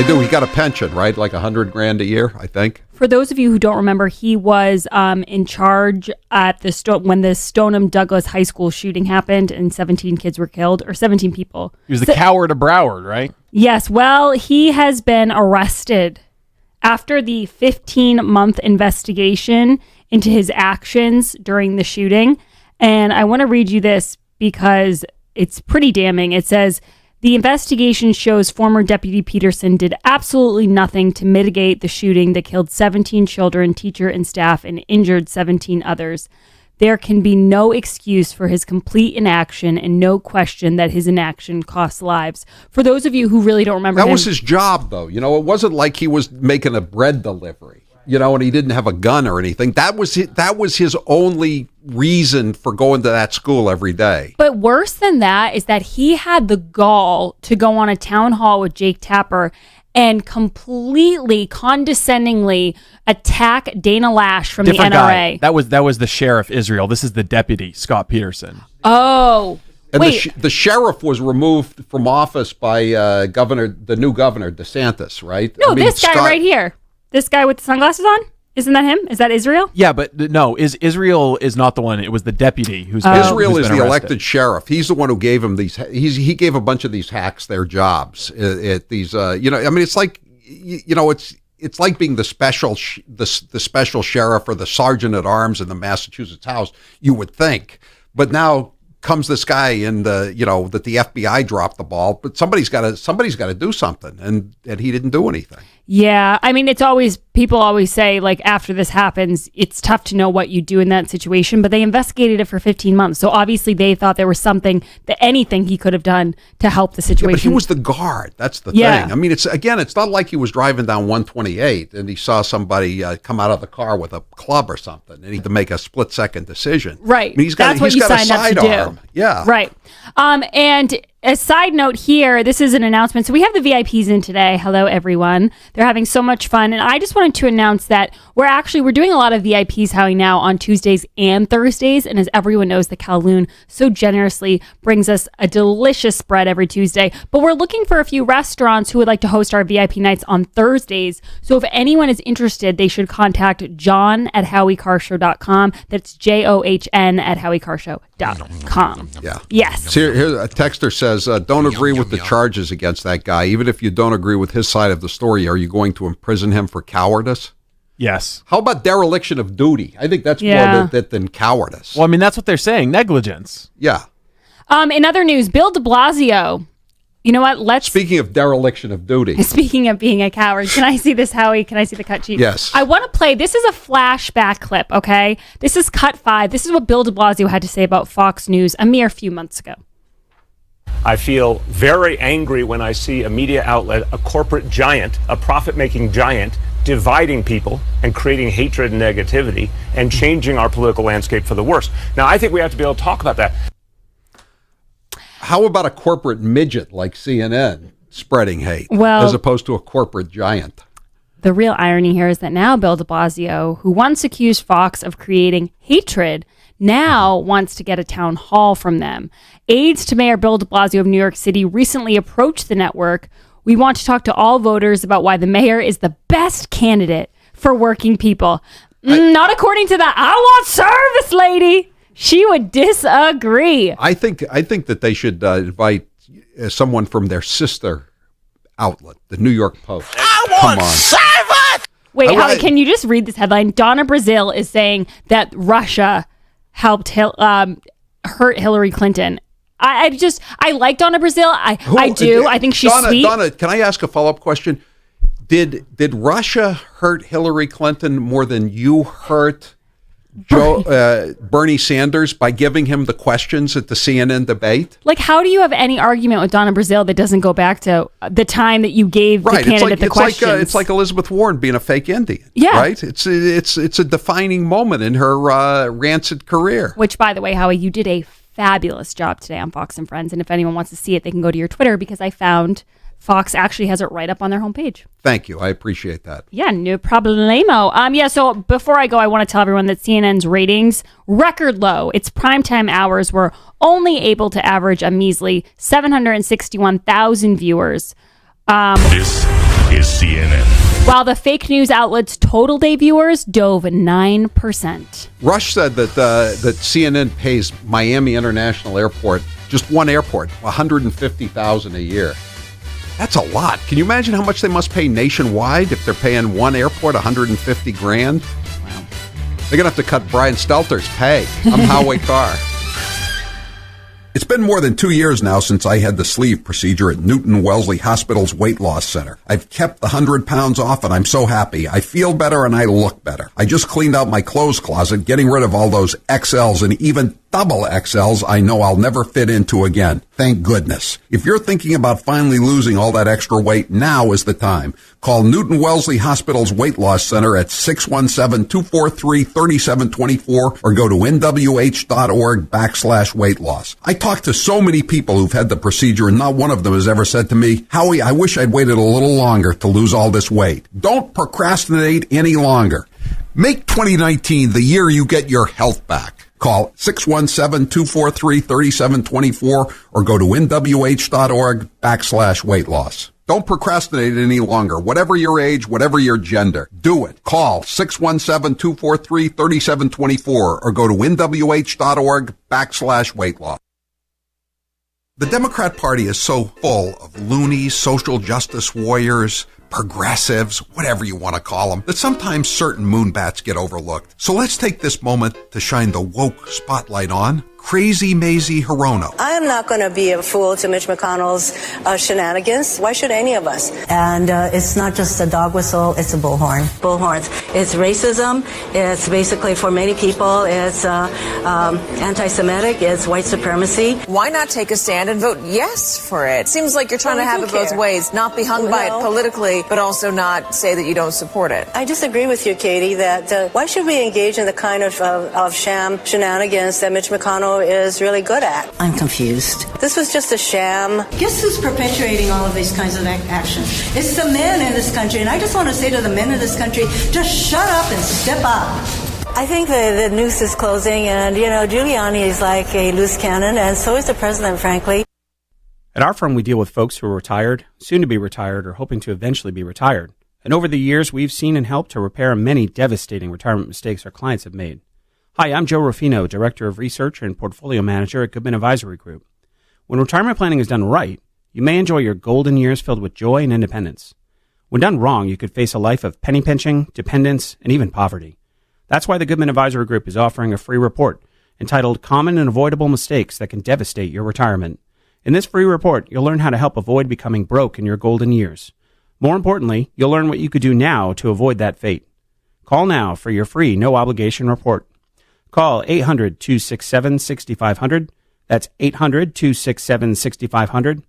[SPEAKER 11] I do. He got a pension, right? Like $100,000 a year, I think.
[SPEAKER 6] For those of you who don't remember, he was in charge at when the Stoneham Douglas High School shooting happened and 17 kids were killed, or 17 people.
[SPEAKER 13] He was the coward of Broward, right?
[SPEAKER 6] Yes. Well, he has been arrested after the 15-month investigation into his actions during the shooting. And I want to read you this because it's pretty damning. It says, the investigation shows former Deputy Peterson did absolutely nothing to mitigate the shooting that killed 17 children, teacher and staff, and injured 17 others. There can be no excuse for his complete inaction and no question that his inaction costs lives. For those of you who really don't remember
[SPEAKER 11] that
[SPEAKER 6] him,
[SPEAKER 11] was his job, though. You know, it wasn't like he was making a bread delivery, you know, and he didn't have a gun or anything. That was his only reason for going to that school every day.
[SPEAKER 6] But worse than that is that he had the gall to go on a town hall with Jake Tapper and completely condescendingly attack Dana Lash from
[SPEAKER 13] Different
[SPEAKER 6] the NRA.
[SPEAKER 13] guy. That was the sheriff Israel. This is the deputy, Scott Peterson.
[SPEAKER 6] Oh.
[SPEAKER 11] And
[SPEAKER 6] wait.
[SPEAKER 11] the sheriff was removed from office by the new governor, DeSantis, right?
[SPEAKER 6] No, this guy right here. This guy with the sunglasses on? Isn't that him? Is that Israel?
[SPEAKER 13] Yeah, but no, Israel is not the one. It was the deputy who's
[SPEAKER 11] Israel is
[SPEAKER 13] been
[SPEAKER 11] the
[SPEAKER 13] arrested.
[SPEAKER 11] elected sheriff. He's the one who gave him these. He gave a bunch of these hacks their jobs. At these, you know, I mean, it's like, you know, it's like being the special the special sheriff or the sergeant at arms in the Massachusetts House. You would think, but now comes this guy and you know, that the FBI dropped the ball, but somebody's got to do something, and he didn't do anything.
[SPEAKER 6] Yeah, I mean, people always say, like, after this happens, it's tough to know what you do in that situation, but they investigated it for 15 months. So obviously they thought there was anything he could have done to help the situation.
[SPEAKER 11] Yeah, but he was the guard. That's the thing. I mean, it's not like he was driving down 128 and he saw somebody come out of the car with a club or something and he had to make a split-second decision.
[SPEAKER 6] Right.
[SPEAKER 11] I mean,
[SPEAKER 6] That's what you signed up to do.
[SPEAKER 11] Yeah.
[SPEAKER 6] Right. And a side note here, this is an announcement. So we have the VIPs in today. Hello, everyone. They're having so much fun. And I just wanted to announce that we're doing a lot of VIPs, Howie, now on Tuesdays and Thursdays. And as everyone knows, the Kowloon so generously brings us a delicious spread every Tuesday. But we're looking for a few restaurants who would like to host our VIP nights on Thursdays. So if anyone is interested, they should contact John at HowieCarrshow.com. That's JOHN at HowieCarrshow.com.
[SPEAKER 11] Yeah.
[SPEAKER 6] Yes.
[SPEAKER 11] So here a texter says, don't agree with the charges against that guy. Even if you don't agree with his side of the story, are you going to imprison him for cowardice?
[SPEAKER 13] Yes.
[SPEAKER 11] How about dereliction of duty? I think that's more than cowardice.
[SPEAKER 13] Well, I mean, that's what they're saying. Negligence.
[SPEAKER 11] Yeah.
[SPEAKER 6] In other news, Bill de Blasio. You know what?
[SPEAKER 11] Speaking of dereliction of duty.
[SPEAKER 6] Speaking of being a coward, can I see this, Howie? Can I see the cut sheet?
[SPEAKER 11] Yes.
[SPEAKER 6] I want to play. This is a flashback clip, okay? This is cut 5. This is what Bill de Blasio had to say about Fox News a mere few months ago.
[SPEAKER 8] I feel very angry when I see a media outlet, a corporate giant, a profit-making giant, dividing people and creating hatred and negativity and changing our political landscape for the worse. Now, I think we have to be able to talk about that.
[SPEAKER 11] How about a corporate midget like CNN spreading hate as opposed to a corporate giant?
[SPEAKER 6] The real irony here is that now Bill de Blasio, who once accused Fox of creating hatred, now wants to get a town hall from them. Aides to Mayor Bill de Blasio of New York City recently approached the network. We want to talk to all voters about why the mayor is the best candidate for working people. Not according to that. I want service, lady. She would disagree.
[SPEAKER 11] I think that they should invite someone from their sister outlet, the New York Post.
[SPEAKER 10] I want service!
[SPEAKER 6] Wait, Howie, can you just read this headline? Donna Brazile is saying that Russia helped hurt Hillary Clinton. I like Donna Brazile. I do. I think she's sweet.
[SPEAKER 11] Donna, can I ask a follow-up question? Did Russia hurt Hillary Clinton more than you hurt Bernie Sanders by giving him the questions at the CNN debate?
[SPEAKER 6] Like, how do you have any argument with Donna Brazile that doesn't go back to the time that you gave the candidate the questions?
[SPEAKER 11] It's like Elizabeth Warren being a fake Indian.
[SPEAKER 6] Yeah.
[SPEAKER 11] Right? It's a defining moment in her rancid career.
[SPEAKER 6] Which, by the way, Howie, you did a fabulous job today on Fox and Friends. And if anyone wants to see it, they can go to your Twitter because I found Fox actually has it right up on their homepage.
[SPEAKER 11] Thank you. I appreciate that.
[SPEAKER 6] Yeah, no problemo. So before I go, I want to tell everyone that CNN's ratings, record low. Its primetime hours were only able to average a measly 761,000 viewers.
[SPEAKER 4] This is CNN.
[SPEAKER 6] While the fake news outlet's total day viewers dove 9%.
[SPEAKER 11] Rush said that CNN pays Miami International Airport, just one airport, $150,000 a year. That's a lot. Can you imagine how much they must pay nationwide if they're paying one airport $150,000?
[SPEAKER 6] Wow.
[SPEAKER 11] They're going to have to cut Brian Stelter's pay. I'm Howie Carr. It's been more than 2 years now since I had the sleeve procedure at Newton Wellesley Hospital's Weight Loss Center. I've kept the 100 pounds off and I'm so happy. I feel better and I look better. I just cleaned out my clothes closet, getting rid of all those XLs and even double XLs I know I'll never fit into again. Thank goodness. If you're thinking about finally losing all that extra weight, now is the time. Call Newton Wellesley Hospital's Weight Loss Center at 617-243-3724 or go to nwh.org/weight loss. I talked to so many people who've had the procedure and not one of them has ever said to me, Howie, I wish I'd waited a little longer to lose all this weight. Don't procrastinate any longer. Make 2019 the year you get your health back. Call 617-243-3724 or go to nwh.org/weight loss. Don't procrastinate any longer. Whatever your age, whatever your gender, do it. Call 617-243-3724 or go to nwh.org/weight loss. The Democrat Party is so full of loonies, social justice warriors, progressives, whatever you want to call them, that sometimes certain moonbats get overlooked. So let's take this moment to shine the woke spotlight on Crazy Mazie Hirono.
[SPEAKER 1] I am not going to be a fool to Mitch McConnell's shenanigans. Why should any of us? And it's not just a dog whistle, it's a bullhorn. Bullhorns. It's racism. It's basically, for many people, it's anti-Semitic. It's white supremacy.
[SPEAKER 2] Why not take a stand and vote yes for it? Seems like you're trying to have it both ways, not be hung by it politically, but also not say that you don't support it.
[SPEAKER 1] I disagree with you, Katie, that why should we engage in the kind of sham shenanigans that Mitch McConnell is really good at? I'm confused. This was just a sham. Guess who's perpetuating all of these kinds of actions? It's the men in this country, and I just want to say to the men in this country, just shut up and step up. I think the noose is closing, and, Giuliani is like a loose cannon, and so is the president, frankly.
[SPEAKER 12] At our firm, we deal with folks who are retired, soon to be retired, or hoping to eventually be retired. And over the years, we've seen and helped to repair many devastating retirement mistakes our clients have made. Hi, I'm Joe Ruffino, Director of Research and Portfolio Manager at Goodman Advisory Group. When retirement planning is done right, you may enjoy your golden years filled with joy and independence. When done wrong, you could face a life of penny pinching, dependence, and even poverty. That's why the Goodman Advisory Group is offering a free report entitled Common and Avoidable Mistakes That Can Devastate Your Retirement. In this free report, you'll learn how to help avoid becoming broke in your golden years. More importantly, you'll learn what you could do now to avoid that fate. Call now for your free, no-obligation report. Call 800-267-6500. That's 800-267-6500.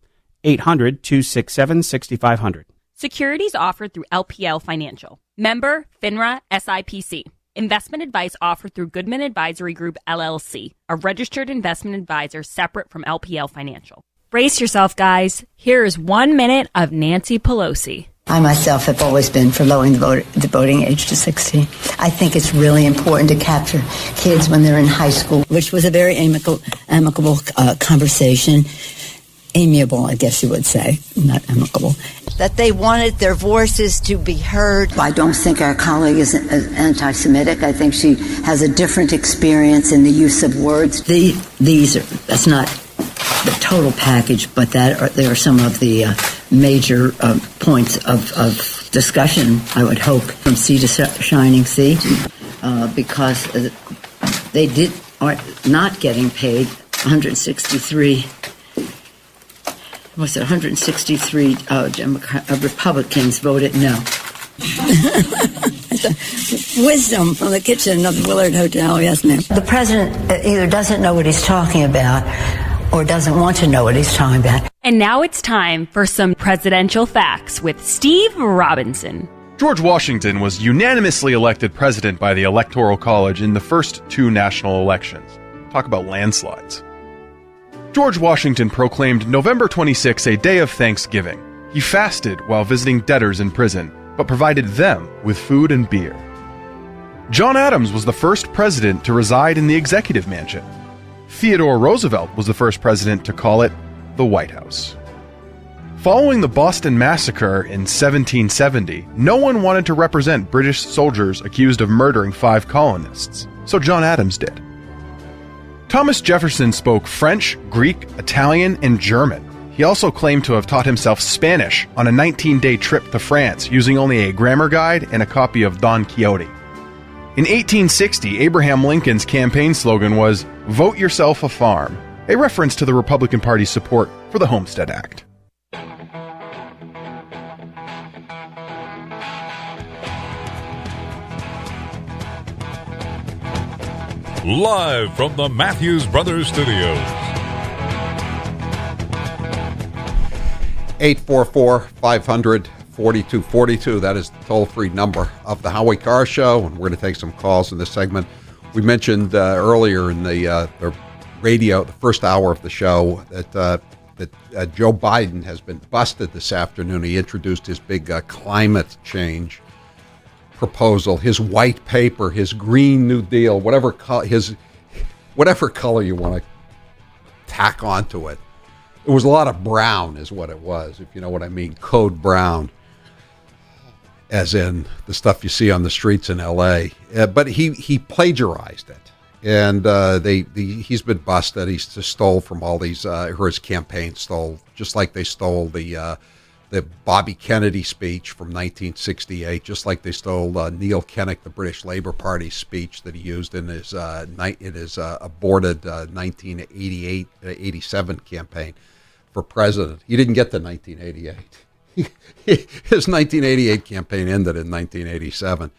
[SPEAKER 12] 800-267-6500.
[SPEAKER 6] Securities offered through LPL Financial. Member FINRA SIPC. Investment advice offered through Goodman Advisory Group, LLC, a registered investment advisor separate from LPL Financial. Brace yourself, guys. Here is 1 minute of Nancy Pelosi.
[SPEAKER 9] I myself have always been for lowering the voting age to 16. I think it's really important to capture kids when they're in high school, which was a very amicable conversation. Amiable, I guess you would say, not amicable.
[SPEAKER 14] That they wanted their voices to be heard.
[SPEAKER 9] I don't think our colleague is anti-Semitic. I think she has a different experience in the use of words. That's not the total package, but there are some of the major points of discussion, I would hope, from sea to shining sea, because they are not getting paid 163. Was it 163 Republicans voted no? Wisdom from the kitchen of the Willard Hotel, yes, ma'am. The president either doesn't know what he's talking about or doesn't want to know what he's talking about.
[SPEAKER 6] And now it's time for some presidential facts with Steve Robinson.
[SPEAKER 25] George Washington was unanimously elected president by the Electoral College in the first two national elections. Talk about landslides. George Washington proclaimed November 26 a day of thanksgiving. He fasted while visiting debtors in prison, but provided them with food and beer. John Adams was the first president to reside in the Executive Mansion. Theodore Roosevelt was the first president to call it the White House. Following the Boston Massacre in 1770, no one wanted to represent British soldiers accused of murdering 5 colonists, so John Adams did. Thomas Jefferson spoke French, Greek, Italian, and German. He also claimed to have taught himself Spanish on a 19-day trip to France using only a grammar guide and a copy of Don Quixote. In 1860, Abraham Lincoln's campaign slogan was, "Vote yourself a farm," a reference to the Republican Party's support for the Homestead Act.
[SPEAKER 4] Live from the Matthews Brothers Studios.
[SPEAKER 11] 844-500-4242. That is the toll-free number of the Howie Carr Show, and we're going to take some calls in this segment. We mentioned earlier in the radio, the first hour of the show, that Joe Biden has been busted this afternoon. He introduced his big climate change proposal, his white paper, his Green New Deal, whatever color you want to tack onto it. It was a lot of brown is what it was, if you know what I mean, code brown, as in the stuff you see on the streets in L.A. But he plagiarized it, and he's been busted. He stole from all these, his campaign stole, just like they stole the Bobby Kennedy speech from 1968, just like they stole Neil Kinnock, the British Labour Party speech that he used in his aborted 1987 campaign for president. He didn't get to 1988. His 1988 campaign ended in 1987.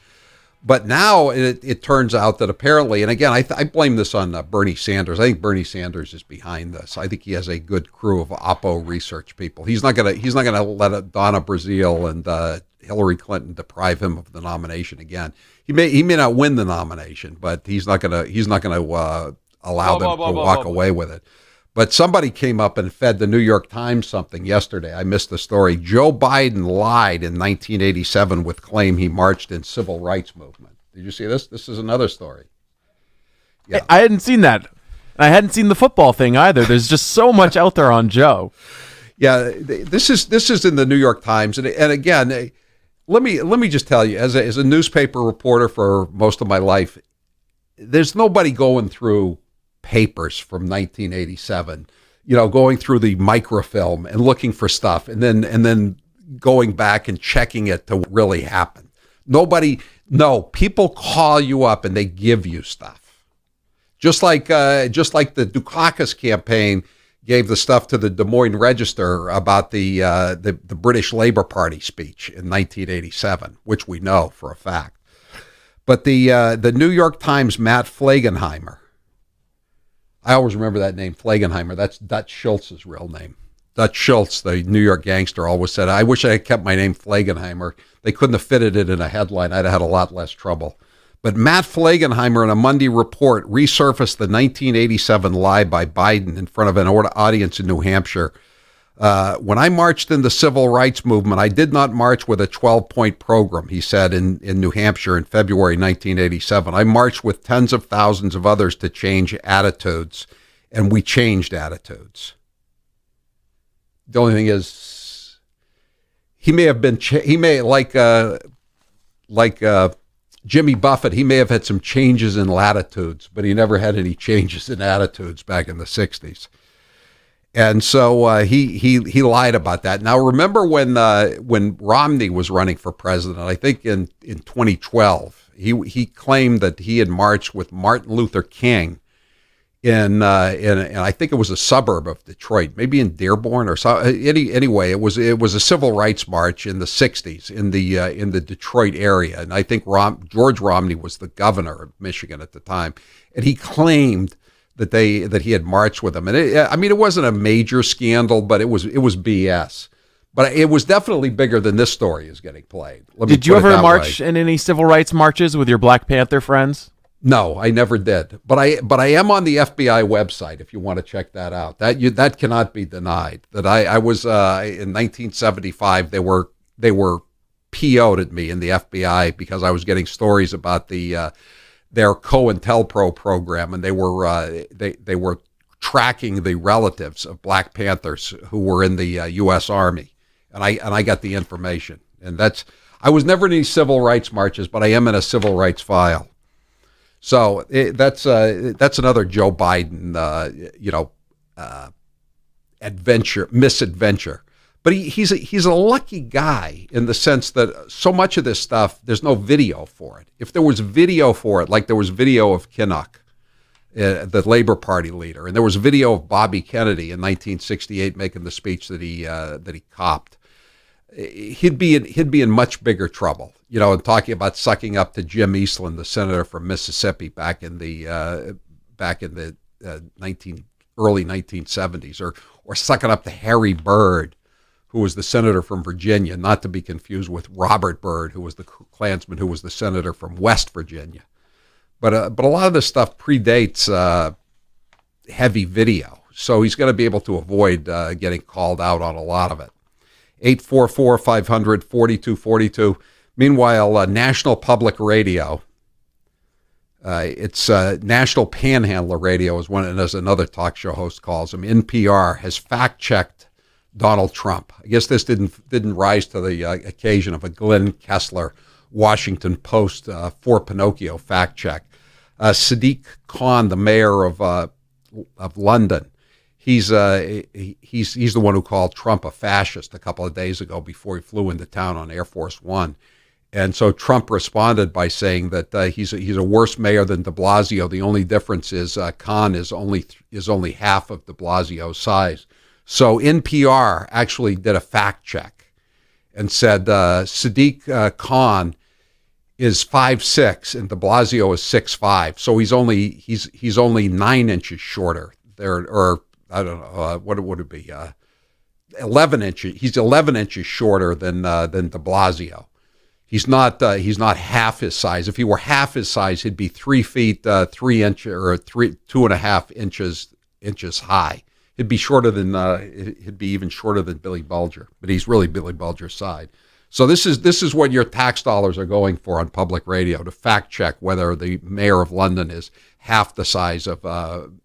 [SPEAKER 11] But now it turns out that apparently, and again, I blame this on Bernie Sanders. I think Bernie Sanders is behind this. I think he has a good crew of Oppo research people. He's not gonna let Donna Brazile and Hillary Clinton deprive him of the nomination again. He may not win the nomination, but he's not gonna allow them to walk away with it. But somebody came up and fed the New York Times something yesterday. I missed the story. Joe Biden lied in 1987 with claim he marched in civil rights movement. Did you see this? This is another story.
[SPEAKER 13] Yeah. I hadn't seen that. I hadn't seen the football thing either. There's just so much out there on Joe.
[SPEAKER 11] Yeah, this is in the New York Times, and again, let me just tell you, as a newspaper reporter for most of my life, there's nobody going through papers from 1987, going through the microfilm and looking for stuff, and then going back and checking it to really happen. People call you up and they give you stuff, just like the Dukakis campaign gave the stuff to the Des Moines Register about the British Labour Party speech in 1987, which we know for a fact. But the New York Times Matt Flegenheimer, I always remember that name, Flegenheimer. That's Dutch Schultz's real name. Dutch Schultz, the New York gangster, always said, "I wish I had kept my name Flegenheimer. They couldn't have fitted it in a headline. I'd have had a lot less trouble." But Matt Flegenheimer, in a Monday report, resurfaced the 1987 lie by Biden in front of an audience in New Hampshire. When I marched in the civil rights movement, I did not march with a 12-point program, he said in New Hampshire in February 1987. I marched with tens of thousands of others to change attitudes, and we changed attitudes. The only thing is, he may have been, like Jimmy Buffett, he may have had some changes in latitudes, but he never had any changes in attitudes back in the 60s. And so he lied about that. Now, remember when Romney was running for president, I think in 2012, he claimed that he had marched with Martin Luther King in I think it was a suburb of Detroit, maybe in Dearborn or so. Anyway, it was a civil rights march in the 60s in the Detroit area, and I think George Romney was the governor of Michigan at the time, and he claimed that he had marched with them. And it wasn't a major scandal, but it was BS. But it was definitely bigger than this story is getting played.
[SPEAKER 13] Did you ever march in any civil rights marches with your Black Panther friends?
[SPEAKER 11] No, I never did. But I am on the FBI website if you want to check that out. That cannot be denied. That I was in 1975. They were PO'd at me in the FBI because I was getting stories about their COINTELPRO program, and they were tracking the relatives of Black Panthers who were in the U.S. Army, and I got the information. And I was never in any civil rights marches, but I am in a civil rights file. So that's another Joe Biden misadventure. But he's a lucky guy in the sense that so much of this stuff, there's no video for it. If there was video for it, like there was video of Kinnock, the Labor Party leader, and there was video of Bobby Kennedy in 1968 making the speech that he copped, he'd be in much bigger trouble. And talking about sucking up to Jim Eastland, the senator from Mississippi, back in the early 1970s, or sucking up to Harry Byrd, who was the senator from Virginia, not to be confused with Robert Byrd, who was the Klansman who was the senator from West Virginia. But a lot of this stuff predates heavy video, so he's going to be able to avoid getting called out on a lot of it. 844-500-4242. Meanwhile, National Public Radio, it's National Panhandler Radio, as another talk show host calls him, NPR, has fact-checked Donald Trump. I guess this didn't rise to the occasion of a Glenn Kessler Washington Post for Pinocchio fact check. Sadiq Khan, the mayor of London, he's the one who called Trump a fascist a couple of days ago before he flew into town on Air Force One. And so Trump responded by saying that he's a worse mayor than de Blasio. The only difference is Khan is only half of de Blasio's size. So NPR actually did a fact check and said Sadiq Khan is 5'6" and de Blasio is 6'5". So he's only 9 inches shorter there, or I don't know what would it be, 11 inches. He's 11 inches shorter than de Blasio. He's not half his size. If he were half his size, he'd be 3 feet 3 inches or 2.5 inches high. He'd be even shorter than Billy Bulger, but he's really Billy Bulger's side. So this is what your tax dollars are going for on public radio, to fact check whether the mayor of London is half the size of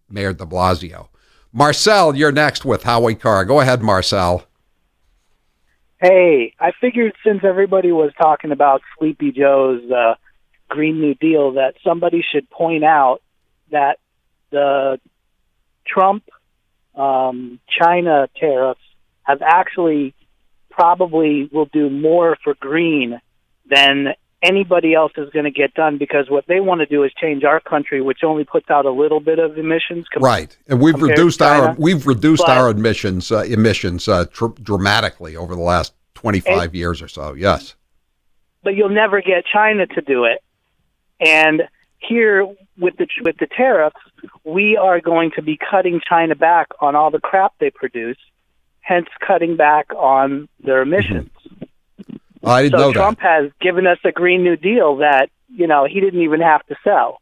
[SPEAKER 11] Mayor de Blasio. Marcel, you're next with Howie Carr. Go ahead, Marcel.
[SPEAKER 3] Hey, I figured since everybody was talking about Sleepy Joe's Green New Deal that somebody should point out that the Trump China tariffs have actually probably will do more for green than anybody else is going to get done, because what they want to do is change our country, which only puts out a little bit of emissions.
[SPEAKER 11] Right, and we've reduced our emissions dramatically over the last 25 years or so. Yes,
[SPEAKER 3] but you'll never get China to do it. And here with the tariffs, we are going to be cutting China back on all the crap they produce, hence cutting back on their emissions.
[SPEAKER 11] I didn't know that.
[SPEAKER 3] Trump has given us a Green New Deal that, he didn't even have to sell.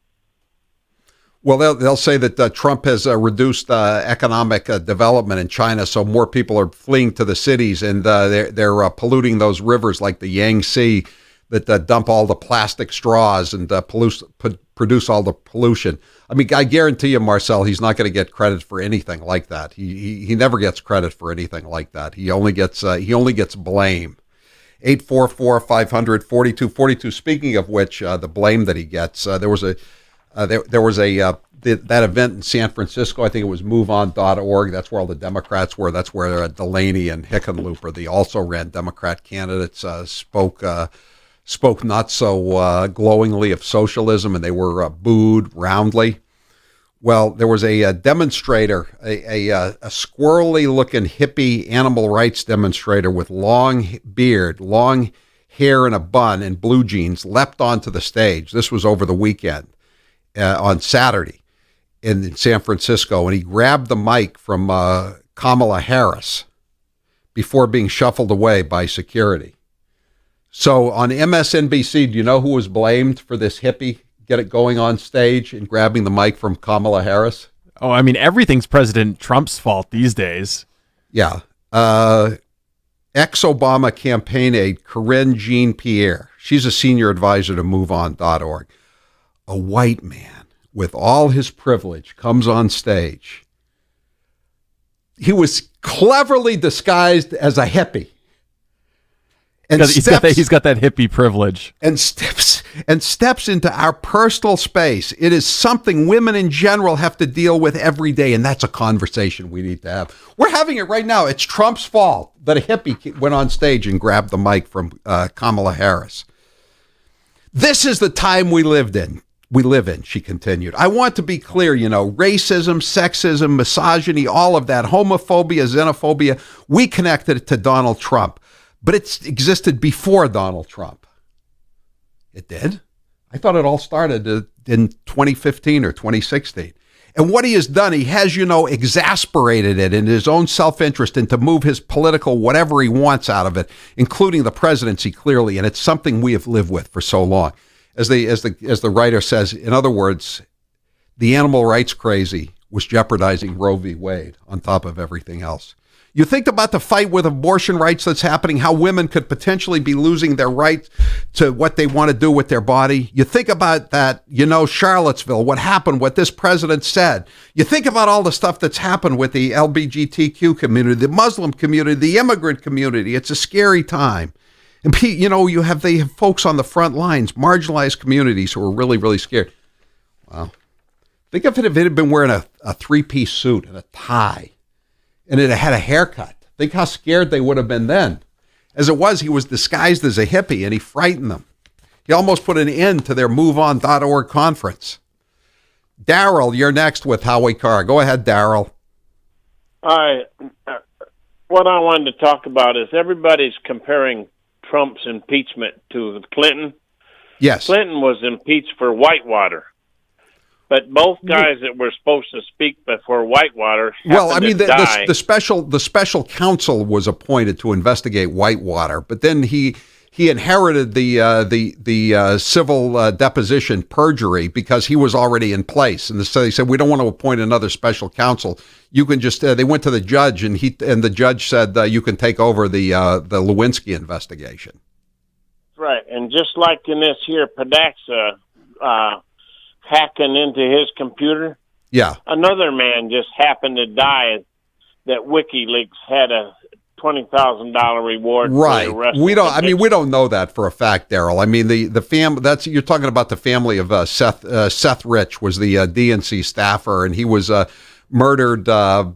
[SPEAKER 11] Well, they'll say that Trump has reduced economic development in China, so more people are fleeing to the cities, and they're polluting those rivers like the Yangtze that dump all the plastic straws and produce all the pollution. I mean, I guarantee you, Marcel, he's not going to get credit for anything like that. He never gets credit for anything like that. He only gets blame. 844-500-4242. Speaking of which, the blame that he gets, there was that event in San Francisco. I think it was MoveOn.org. That's where all the Democrats were. That's where Delaney and Hickenlooper, the also ran Democrat candidates, spoke not so glowingly of socialism, and they were booed roundly. Well, there was a demonstrator, a squirrely-looking hippie animal rights demonstrator with long beard, long hair in a bun, and blue jeans, leapt onto the stage. This was over the weekend, on Saturday, in San Francisco, and he grabbed the mic from Kamala Harris before being shuffled away by security. So on MSNBC, do you know who was blamed for this hippie going on stage and grabbing the mic from Kamala Harris?
[SPEAKER 13] Oh, I mean, everything's President Trump's fault these days.
[SPEAKER 11] Yeah. Ex-Obama campaign aide Corinne Jean-Pierre. She's a senior advisor to MoveOn.org. A white man with all his privilege comes on stage. He was cleverly disguised as a hippie. And
[SPEAKER 13] he's got that hippie privilege.
[SPEAKER 11] And steps into our personal space. It is something women in general have to deal with every day, and that's a conversation we need to have. We're having it right now. It's Trump's fault that a hippie went on stage and grabbed the mic from Kamala Harris. This is the time we live in, she continued. I want to be clear, racism, sexism, misogyny, all of that, homophobia, xenophobia, we connected it to Donald Trump. But it existed before Donald Trump. It did? I thought it all started in 2015 or 2016. And what he has done, he has, exasperated it in his own self-interest and to move his political whatever he wants out of it, including the presidency, clearly. And it's something we have lived with for so long. As the writer says, in other words, the animal rights crazy was jeopardizing Roe v. Wade on top of everything else. You think about the fight with abortion rights that's happening, how women could potentially be losing their right to what they want to do with their body. You think about that, Charlottesville, what happened, what this president said. You think about all the stuff that's happened with the LGBTQ community, the Muslim community, the immigrant community. It's a scary time. And, they have folks on the front lines, marginalized communities who are really, really scared. Wow. Think of it if it had been wearing a three-piece suit and a tie. And it had a haircut. Think how scared they would have been then. As it was, he was disguised as a hippie, and he frightened them. He almost put an end to their MoveOn.org conference. Daryl, you're next with Howie Carr. Go ahead, Daryl.
[SPEAKER 5] What I wanted to talk about is everybody's comparing Trump's impeachment to Clinton.
[SPEAKER 11] Yes.
[SPEAKER 5] Clinton was impeached for Whitewater. But both guys that were supposed to speak before Whitewater
[SPEAKER 11] the special counsel was appointed to investigate Whitewater, but then he inherited the civil deposition perjury because he was already in place, and so they said we don't want to appoint another special counsel. You can just they went to the judge, and the judge said you can take over the Lewinsky investigation.
[SPEAKER 5] Right, and just like in this here Padaxa. Hacking into his computer.
[SPEAKER 11] Yeah.
[SPEAKER 5] Another man just happened to die that WikiLeaks had a $20,000 reward.
[SPEAKER 11] Right.
[SPEAKER 5] For the rest
[SPEAKER 11] we
[SPEAKER 5] of
[SPEAKER 11] don't. I mean, we don't know that for a fact, Daryl. I mean, the family. That's you're talking about the family of Seth Rich was the DNC staffer, and he was murdered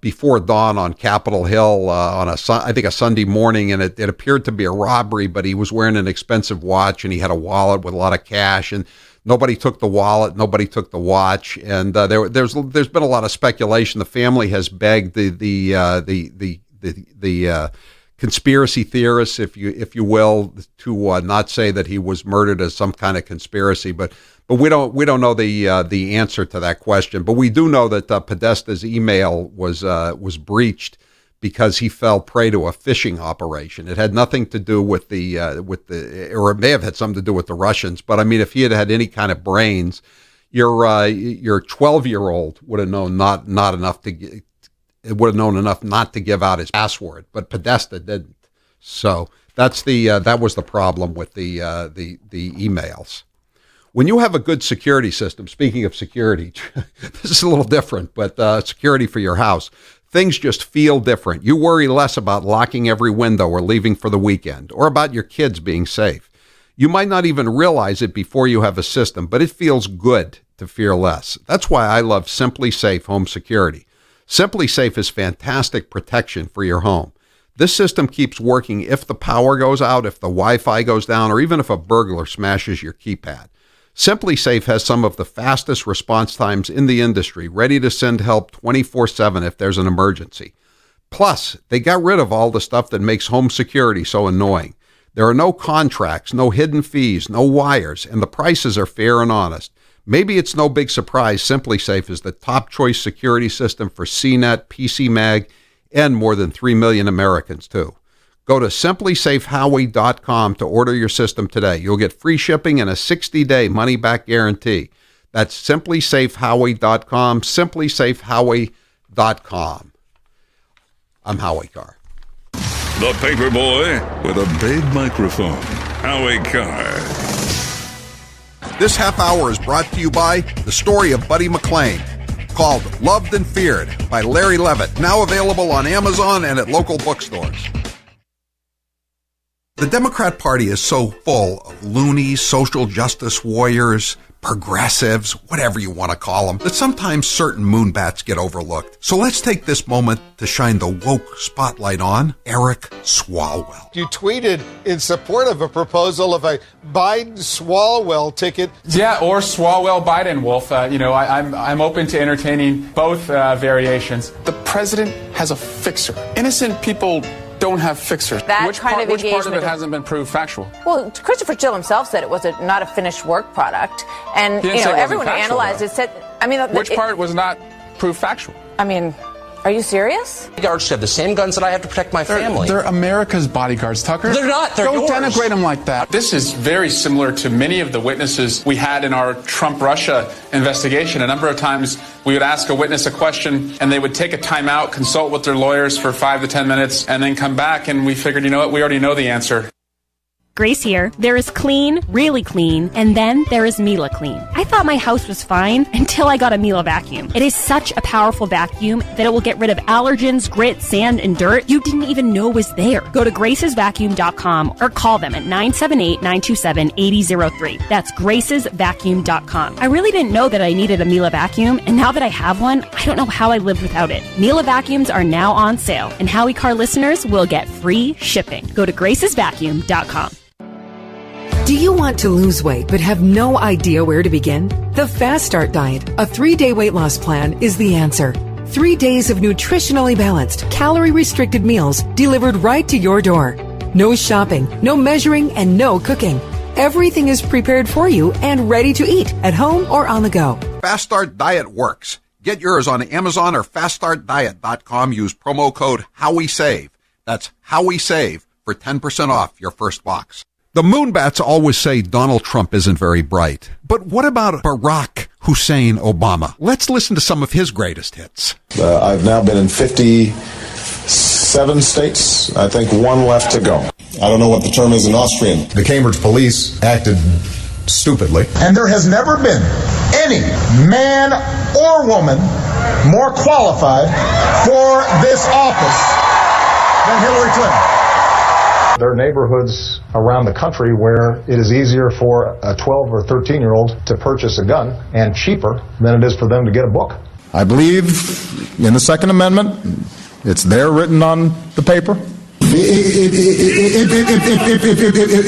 [SPEAKER 11] before dawn on Capitol Hill on a Sunday morning, and it appeared to be a robbery. But he was wearing an expensive watch, and he had a wallet with a lot of cash, and nobody took the wallet, nobody took the watch, and there's been a lot of speculation. The family has begged the conspiracy theorists, if you will, to not say that he was murdered as some kind of conspiracy, but we don't know the answer to that question. But we do know that Podesta's email was breached because he fell prey to a phishing operation. It had nothing to do with or it may have had something to do with the Russians. But I mean, if he had had any kind of brains, your 12-year-old would have known not enough not to give out his password. But Podesta didn't. So that was the problem with the emails. When you have a good security system, speaking of security, this is a little different, but security for your house. Things just feel different. You worry less about locking every window or leaving for the weekend, or about your kids being safe. You might not even realize it before you have a system, but it feels good to fear less. That's why I love Simply Safe Home Security. Simply Safe is fantastic protection for your home. This system keeps working if the power goes out, if the Wi-Fi goes down, or even if a burglar smashes your keypad. Simply Safe has some of the fastest response times in the industry, ready to send help 24/7 if there's an emergency. Plus, they got rid of all the stuff that makes home security so annoying. There are no contracts, no hidden fees, no wires, and the prices are fair and honest. Maybe it's no big surprise Simply Safe is the top choice security system for CNET, PCMag, and more than 3 million Americans, too. Go to simplysafehowie.com to order your system today. You'll get free shipping and a 60-day money-back guarantee. That's simplysafehowie.com, simplysafehowie.com. I'm Howie Carr.
[SPEAKER 4] The paper boy with a big microphone, Howie Carr.
[SPEAKER 11] This half hour is brought to you by the story of Buddy McLean, called Loved and Feared by Larry Levitt, now available on Amazon and at local bookstores. The Democrat Party is so full of loonies, social justice warriors, progressives, whatever you want to call them, that sometimes certain moonbats get overlooked. So let's take this moment to shine the woke spotlight on Eric Swalwell.
[SPEAKER 15] You tweeted in support of a proposal of a Biden-Swalwell ticket.
[SPEAKER 16] Yeah, or Swalwell-Biden, Wolf. I'm open to entertaining both variations.
[SPEAKER 18] The president has a fixer. Innocent people don't have fixers.
[SPEAKER 2] Which part of
[SPEAKER 18] it hasn't been proved factual?
[SPEAKER 2] Well, Christopher Steele himself said it was not a finished work product, and everyone who analyzed it said.
[SPEAKER 18] Which part was not proved factual?
[SPEAKER 2] Are you serious?
[SPEAKER 19] Bodyguards have the same guns that I have to protect my family.
[SPEAKER 18] They're America's bodyguards, Tucker.
[SPEAKER 19] They're not. They're
[SPEAKER 18] Don't
[SPEAKER 19] yours.
[SPEAKER 18] denigrate them like that. This is very similar to many of the witnesses we had in our Trump-Russia investigation. A number of times we would ask a witness a question, and they would take a timeout, consult with their lawyers for 5 to 10 minutes, and then come back, and we figured, you know what, we already know the answer.
[SPEAKER 6] Grace here. There is clean, really clean, and then there is Miele Clean. I thought my house was fine until I got a Miele vacuum. It is such a powerful vacuum that it will get rid of allergens, grit, sand, and dirt you didn't even know was there. Go to gracesvacuum.com or call them at 978-927-8003. That's gracesvacuum.com. I really didn't know that I needed a Miele vacuum, and now that I have one, I don't know how I lived without it. Miele vacuums are now on sale, and Howie Carr listeners will get free shipping. Go to gracesvacuum.com.
[SPEAKER 21] Do you want to lose weight but have no idea where to begin? The Fast Start Diet, a 3-day weight loss plan, is the answer. 3 days of nutritionally balanced, calorie-restricted meals delivered right to your door. No shopping, no measuring, and no cooking. Everything is prepared for you and ready to eat at home or on the go.
[SPEAKER 11] Fast Start Diet works. Get yours on Amazon or faststartdiet.com. Use promo code HowieSave. That's HowieSave for 10% off your first box. The Moonbats always say Donald Trump isn't very bright. But what about Barack Hussein Obama? Let's listen to some of his greatest hits.
[SPEAKER 26] I've now been in 57 states. I think one left to go. I don't know what the term is in Austrian.
[SPEAKER 27] The Cambridge police acted stupidly.
[SPEAKER 26] And there has never been any man or woman more qualified for this office than Hillary Clinton. There are neighborhoods around the country where it is easier for a 12 or 13-year-old to purchase a gun and cheaper than it is for them to get a book. I believe in the Second Amendment. It's there written on the paper.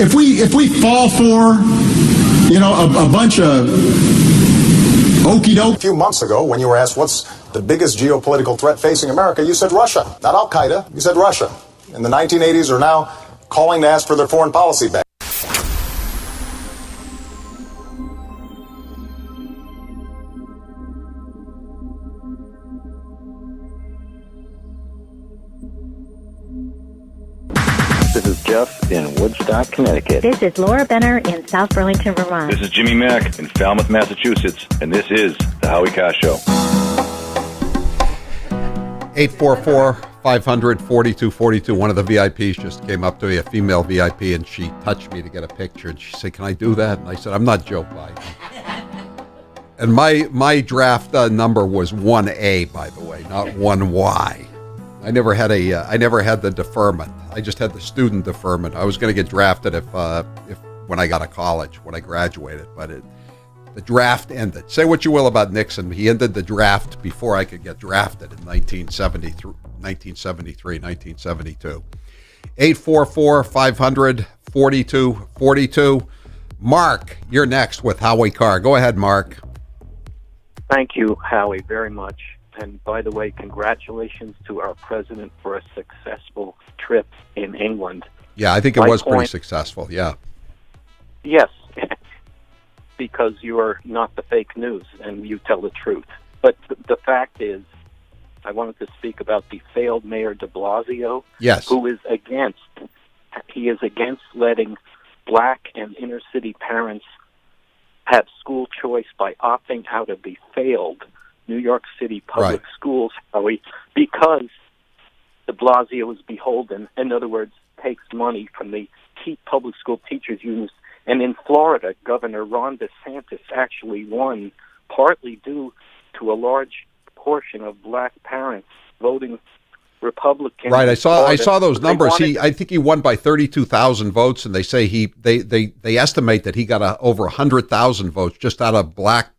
[SPEAKER 26] If we fall for, a bunch of okey doke. A few months ago, when you were asked what's the biggest geopolitical threat facing America, you said Russia, not Al Qaeda. You said Russia. In the 1980s are now calling to ask for their foreign policy back.
[SPEAKER 28] This is Jeff in Woodstock, Connecticut.
[SPEAKER 23] This is Laura Benner in South Burlington, Vermont.
[SPEAKER 28] This is Jimmy Mack in Falmouth, Massachusetts, and this is the Howie Carr Show.
[SPEAKER 11] 844-500-4242. One of the VIPs just came up to me, a female VIP, and she touched me to get a picture. And she said, "Can I do that?" And I said, "I'm not Joe Biden." And my draft number was 1A, by the way, not 1Y. I never had the deferment. I just had the student deferment. I was going to get drafted if when I got to college, when I graduated, but the draft ended. Say what you will about Nixon. He ended the draft before I could get drafted in 1973, 1972. 844-500-4242. Mark, you're next with Howie Carr. Go ahead, Mark.
[SPEAKER 29] Thank you, Howie, very much. And by the way, congratulations to our president for a successful trip in England.
[SPEAKER 11] Yeah, I think it was pretty successful, yeah.
[SPEAKER 29] Yes, because you're not the fake news and you tell the truth. But the fact is, I wanted to speak about the failed Mayor de Blasio,
[SPEAKER 11] yes,
[SPEAKER 29] who is against letting black and inner city parents have school choice by opting out of the failed New York City public schools, Howie, because de Blasio is beholden, in other words, takes money from the public school teachers' unions. And in Florida, Governor Ron DeSantis actually won, partly due to a large portion of black parents voting Republican.
[SPEAKER 11] Right, I saw those numbers.
[SPEAKER 29] Wanted,
[SPEAKER 11] I think he won by 32,000 votes, and they say they estimate that he got over 100,000 votes just out of black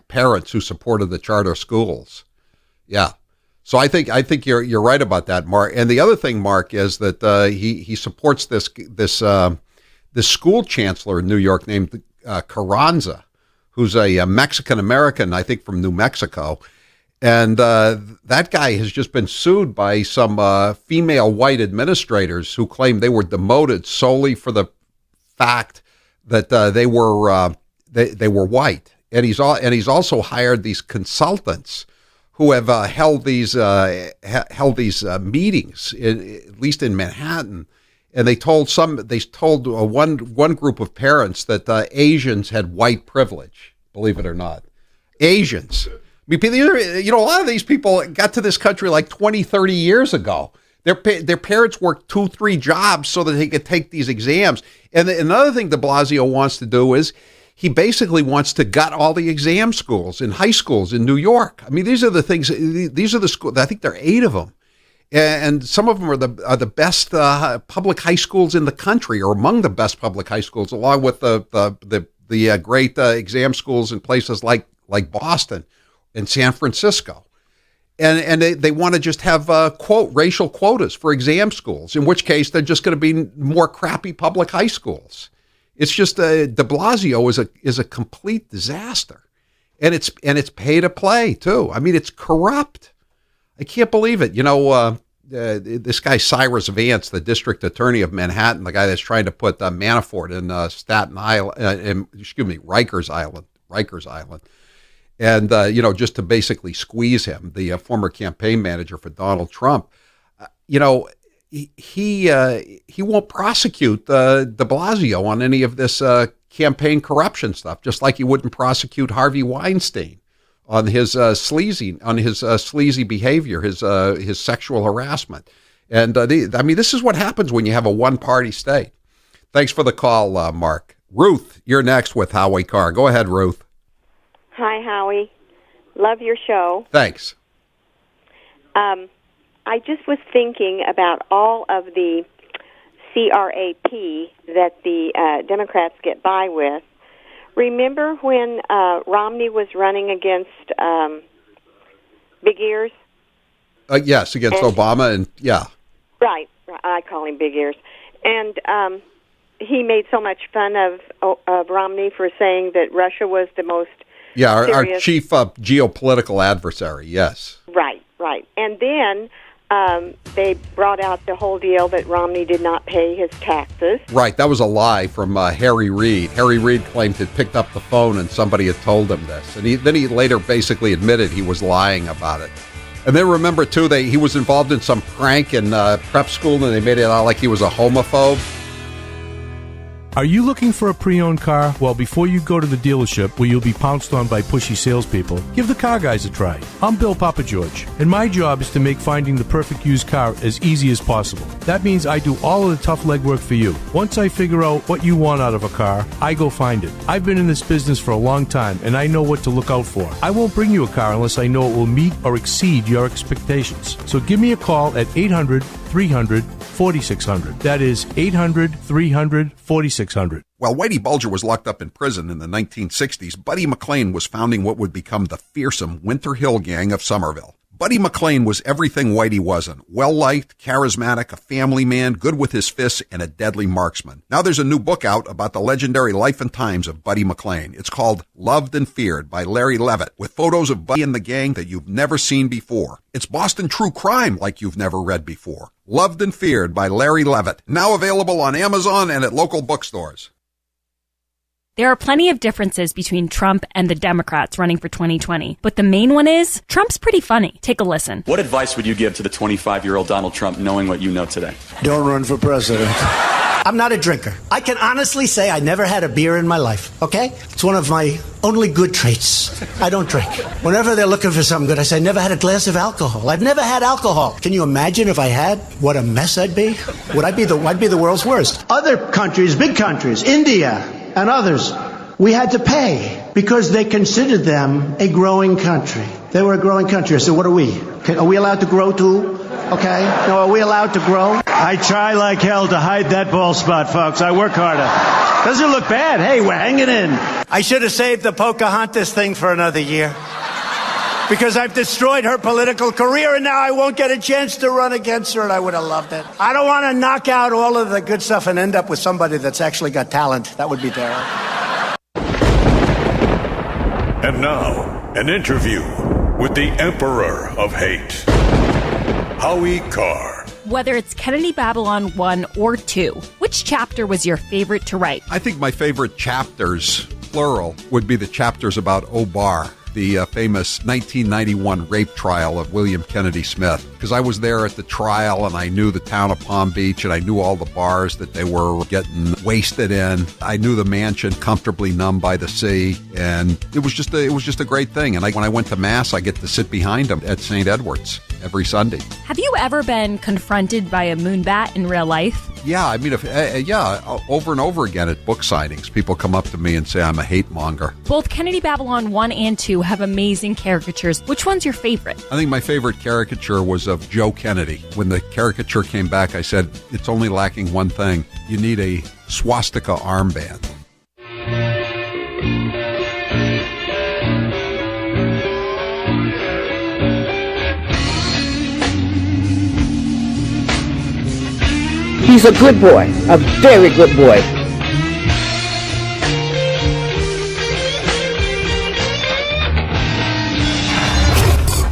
[SPEAKER 11] parents who supported the charter schools. Yeah, so I think you're right about that, Mark. And the other thing, Mark, is that he supports this school chancellor in New York named Carranza, who's a Mexican American, I think from New Mexico. And that guy has just been sued by some female white administrators who claim they were demoted solely for the fact that they were white. And he's also hired these consultants who have held these meetings, at least in Manhattan. And they told one group of parents that Asians had white privilege. Believe it or not, Asians. I mean, a lot of these people got to this country like 20, 30 years ago. Their parents worked 2-3 jobs so that they could take these exams. And another thing de Blasio wants to do is he basically wants to gut all the exam schools in high schools in New York. I mean, these are the things. These are the schools. I think there are 8 of them, and some of them are the best public high schools in the country, or among the best public high schools, along with the great exam schools in places like Boston and San Francisco. And they want to just have racial quotas for exam schools, in which case they're just going to be more crappy public high schools. It's just de Blasio is a complete disaster, and it's pay to play too. I mean, it's corrupt. I can't believe it. This guy Cyrus Vance, the district attorney of Manhattan, the guy that's trying to put Manafort in Staten Island, Rikers Island. And, just to basically squeeze him, the former campaign manager for Donald Trump, he won't prosecute de Blasio on any of this campaign corruption stuff, just like he wouldn't prosecute Harvey Weinstein on his sleazy behavior, his sexual harassment. And this is what happens when you have a one-party state. Thanks for the call, Mark. Ruth, you're next with Howie Carr. Go ahead, Ruth.
[SPEAKER 1] Hi, Howie. Love your show.
[SPEAKER 11] Thanks.
[SPEAKER 1] I just was thinking about all of the CRAP that the Democrats get by with. Remember when Romney was running against Big Ears?
[SPEAKER 11] Yes, against Obama, and yeah.
[SPEAKER 1] Right. I call him Big Ears. And he made so much fun of Romney for saying that Russia was the most
[SPEAKER 11] our chief geopolitical adversary, yes.
[SPEAKER 1] Right. And then they brought out the whole deal that Romney did not pay his taxes.
[SPEAKER 11] Right, that was a lie from Harry Reid. Harry Reid claimed he'd picked up the phone and somebody had told him this. And then he later basically admitted he was lying about it. And then remember, too, he was involved in some prank in prep school, and they made it out like he was a homophobe.
[SPEAKER 7] Are you looking for a pre-owned car? Well, before you go to the dealership where you'll be pounced on by pushy salespeople, give the Car Guys a try. I'm Bill Papageorge, and my job is to make finding the perfect used car as easy as possible. That means I do all of the tough legwork for you. Once I figure out what you want out of a car, I go find it. I've been in this business for a long time, and I know what to look out for. I won't bring you a car unless I know it will meet or exceed your expectations. So give me a call at 800-300-4600. That is 800-300-4600.
[SPEAKER 11] While Whitey Bulger was locked up in prison in the 1960s, Buddy McLean was founding what would become the fearsome Winter Hill Gang of Somerville. Buddy McLean was everything Whitey wasn't. Well-liked, charismatic, a family man, good with his fists, and a deadly marksman. Now there's a new book out about the legendary life and times of Buddy McLean. It's called Loved and Feared by Larry Levitt, with photos of Buddy and the gang that you've never seen before. It's Boston true crime like you've never read before. Loved and Feared by Larry Levitt. Now available on Amazon and at local bookstores.
[SPEAKER 6] There are plenty of differences between Trump and the Democrats running for 2020, but the main one is Trump's pretty funny. Take a listen.
[SPEAKER 8] What advice would you give to the 25-year-old Donald Trump knowing what you know today?
[SPEAKER 10] Don't run for president. I'm not a drinker. I can honestly say I never had a beer in my life, okay? It's one of my only good traits. I don't drink. Whenever they're looking for something good, I say, I never had a glass of alcohol. I've never had alcohol. Can you imagine if I had? What a mess I'd be. I'd be the world's worst. Other countries, big countries, India and others, we had to pay because they considered them a growing country. They were a growing country. I said, what are we? Are we allowed to grow too? Okay? Now, are we allowed to grow?
[SPEAKER 3] I try like hell to hide that bald spot, folks. I work harder. Doesn't look bad. Hey, we're hanging in.
[SPEAKER 10] I should have saved the Pocahontas thing for another year. Because I've destroyed her political career, and now I won't get a chance to run against her, and I would have loved it. I don't want to knock out all of the good stuff and end up with somebody that's actually got talent. That would be terrible.
[SPEAKER 9] And now, an interview with the Emperor of Hate, Howie Carr.
[SPEAKER 6] Whether it's Kennedy Babylon 1 or 2, which chapter was your favorite to write?
[SPEAKER 11] I think my favorite chapters, plural, would be the chapters about O'Barr, the famous 1991 rape trial of William Kennedy Smith. Because I was there at the trial, and I knew the town of Palm Beach, and I knew all the bars that they were getting wasted in. I knew the mansion comfortably numb by the sea, and it was just a great thing. And when I went to Mass, I get to sit behind him at St. Edward's every Sunday.
[SPEAKER 6] Have you ever been confronted by a moonbat in real life?
[SPEAKER 11] Yeah, I mean, over and over again at book signings, people come up to me and say I'm a hate monger.
[SPEAKER 6] Both Kennedy Babylon 1 and 2 have amazing caricatures. Which one's your favorite?
[SPEAKER 11] I think my favorite caricature was of Joe Kennedy. When the caricature came back, I said, it's only lacking one thing. You need a swastika armband.
[SPEAKER 12] He's a good boy, a very good boy.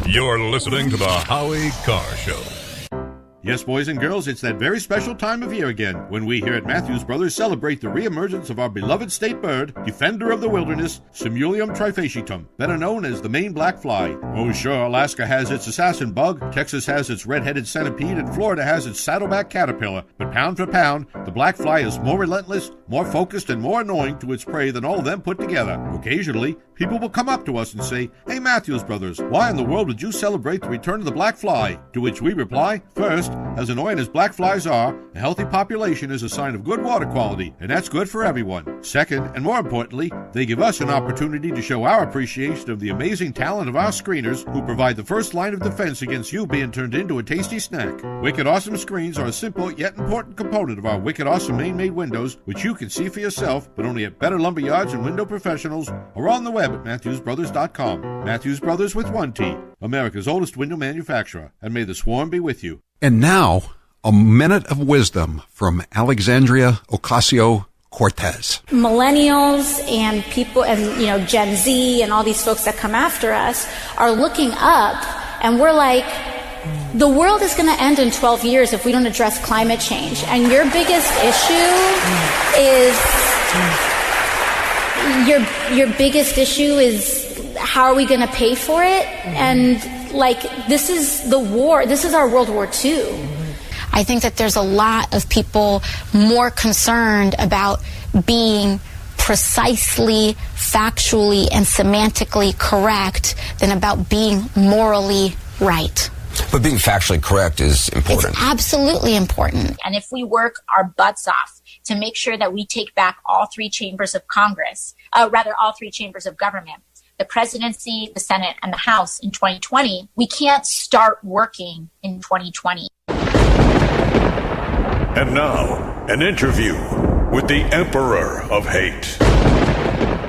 [SPEAKER 4] You're listening to the Howie Carr Show.
[SPEAKER 14] Yes, boys and girls, it's that very special time of year again when we here at Matthews Brothers celebrate the reemergence of our beloved state bird, defender of the wilderness, Simulium trifasciatum, better known as the Maine black fly. Oh, sure, Alaska has its assassin bug, Texas has its red-headed centipede, and Florida has its saddleback caterpillar. But pound for pound, the black fly is more relentless, more focused, and more annoying to its prey than all of them put together. Occasionally, people will come up to us and say, "Hey, Matthews Brothers, why in the world would you celebrate the return of the black fly?" To which we reply, first, as annoying as black flies are, a healthy population is a sign of good water quality, and that's good for everyone. Second, and more importantly, they give us an opportunity to show our appreciation of the amazing talent of our screeners who provide the first line of defense against you being turned into a tasty snack. Wicked Awesome screens are a simple yet important component of our Wicked Awesome Maine-made windows, which you can see for yourself, but only at better lumberyards and window professionals, or on the web at MatthewsBrothers.com. Matthews Brothers with one T, America's oldest window manufacturer, and may the swarm be with you.
[SPEAKER 11] And now, a minute of wisdom from Alexandria Ocasio-Cortez.
[SPEAKER 17] Millennials and people and, Gen Z and all these folks that come after us are looking up, and we're like, the world is going to end in 12 years if we don't address climate change. And your biggest issue is how are we going to pay for it? And this is the war. This is our World War II.
[SPEAKER 20] I think that there's a lot of people more concerned about being precisely, factually, and semantically correct than about being morally right.
[SPEAKER 22] But being factually correct is important.
[SPEAKER 20] It's absolutely important.
[SPEAKER 24] And if we work our butts off to make sure that we take back all three chambers of Congress, all three chambers of government, the presidency, the Senate, and the House in 2020, we can't start working in 2020.
[SPEAKER 9] And now, an interview with the Emperor of Hate,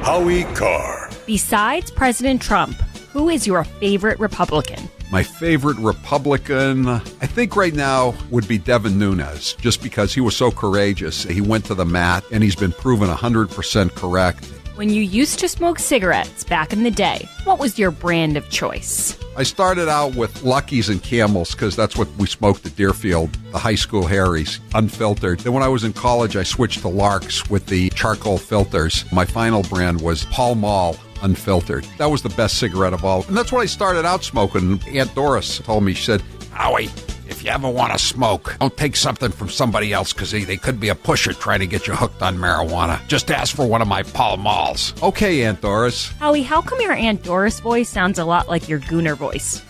[SPEAKER 9] Howie Carr.
[SPEAKER 6] Besides President Trump, who is your favorite Republican?
[SPEAKER 11] My favorite Republican, I think right now, would be Devin Nunes, just because he was so courageous. He went to the mat, and he's been proven 100% correct.
[SPEAKER 6] When you used to smoke cigarettes back in the day, what was your brand of choice?
[SPEAKER 11] I started out with Luckies and Camels because that's what we smoked at Deerfield, the high school Harries, unfiltered. Then when I was in college, I switched to Larks with the charcoal filters. My final brand was Pall Mall unfiltered. That was the best cigarette of all. And that's what I started out smoking. Aunt Doris told me, she said, "Howie, if you ever want to smoke, don't take something from somebody else because they could be a pusher trying to get you hooked on marijuana. Just ask for one of my Pall Malls." Okay, Aunt Doris.
[SPEAKER 6] Howie, how come your Aunt Doris voice sounds a lot like your Gooner voice?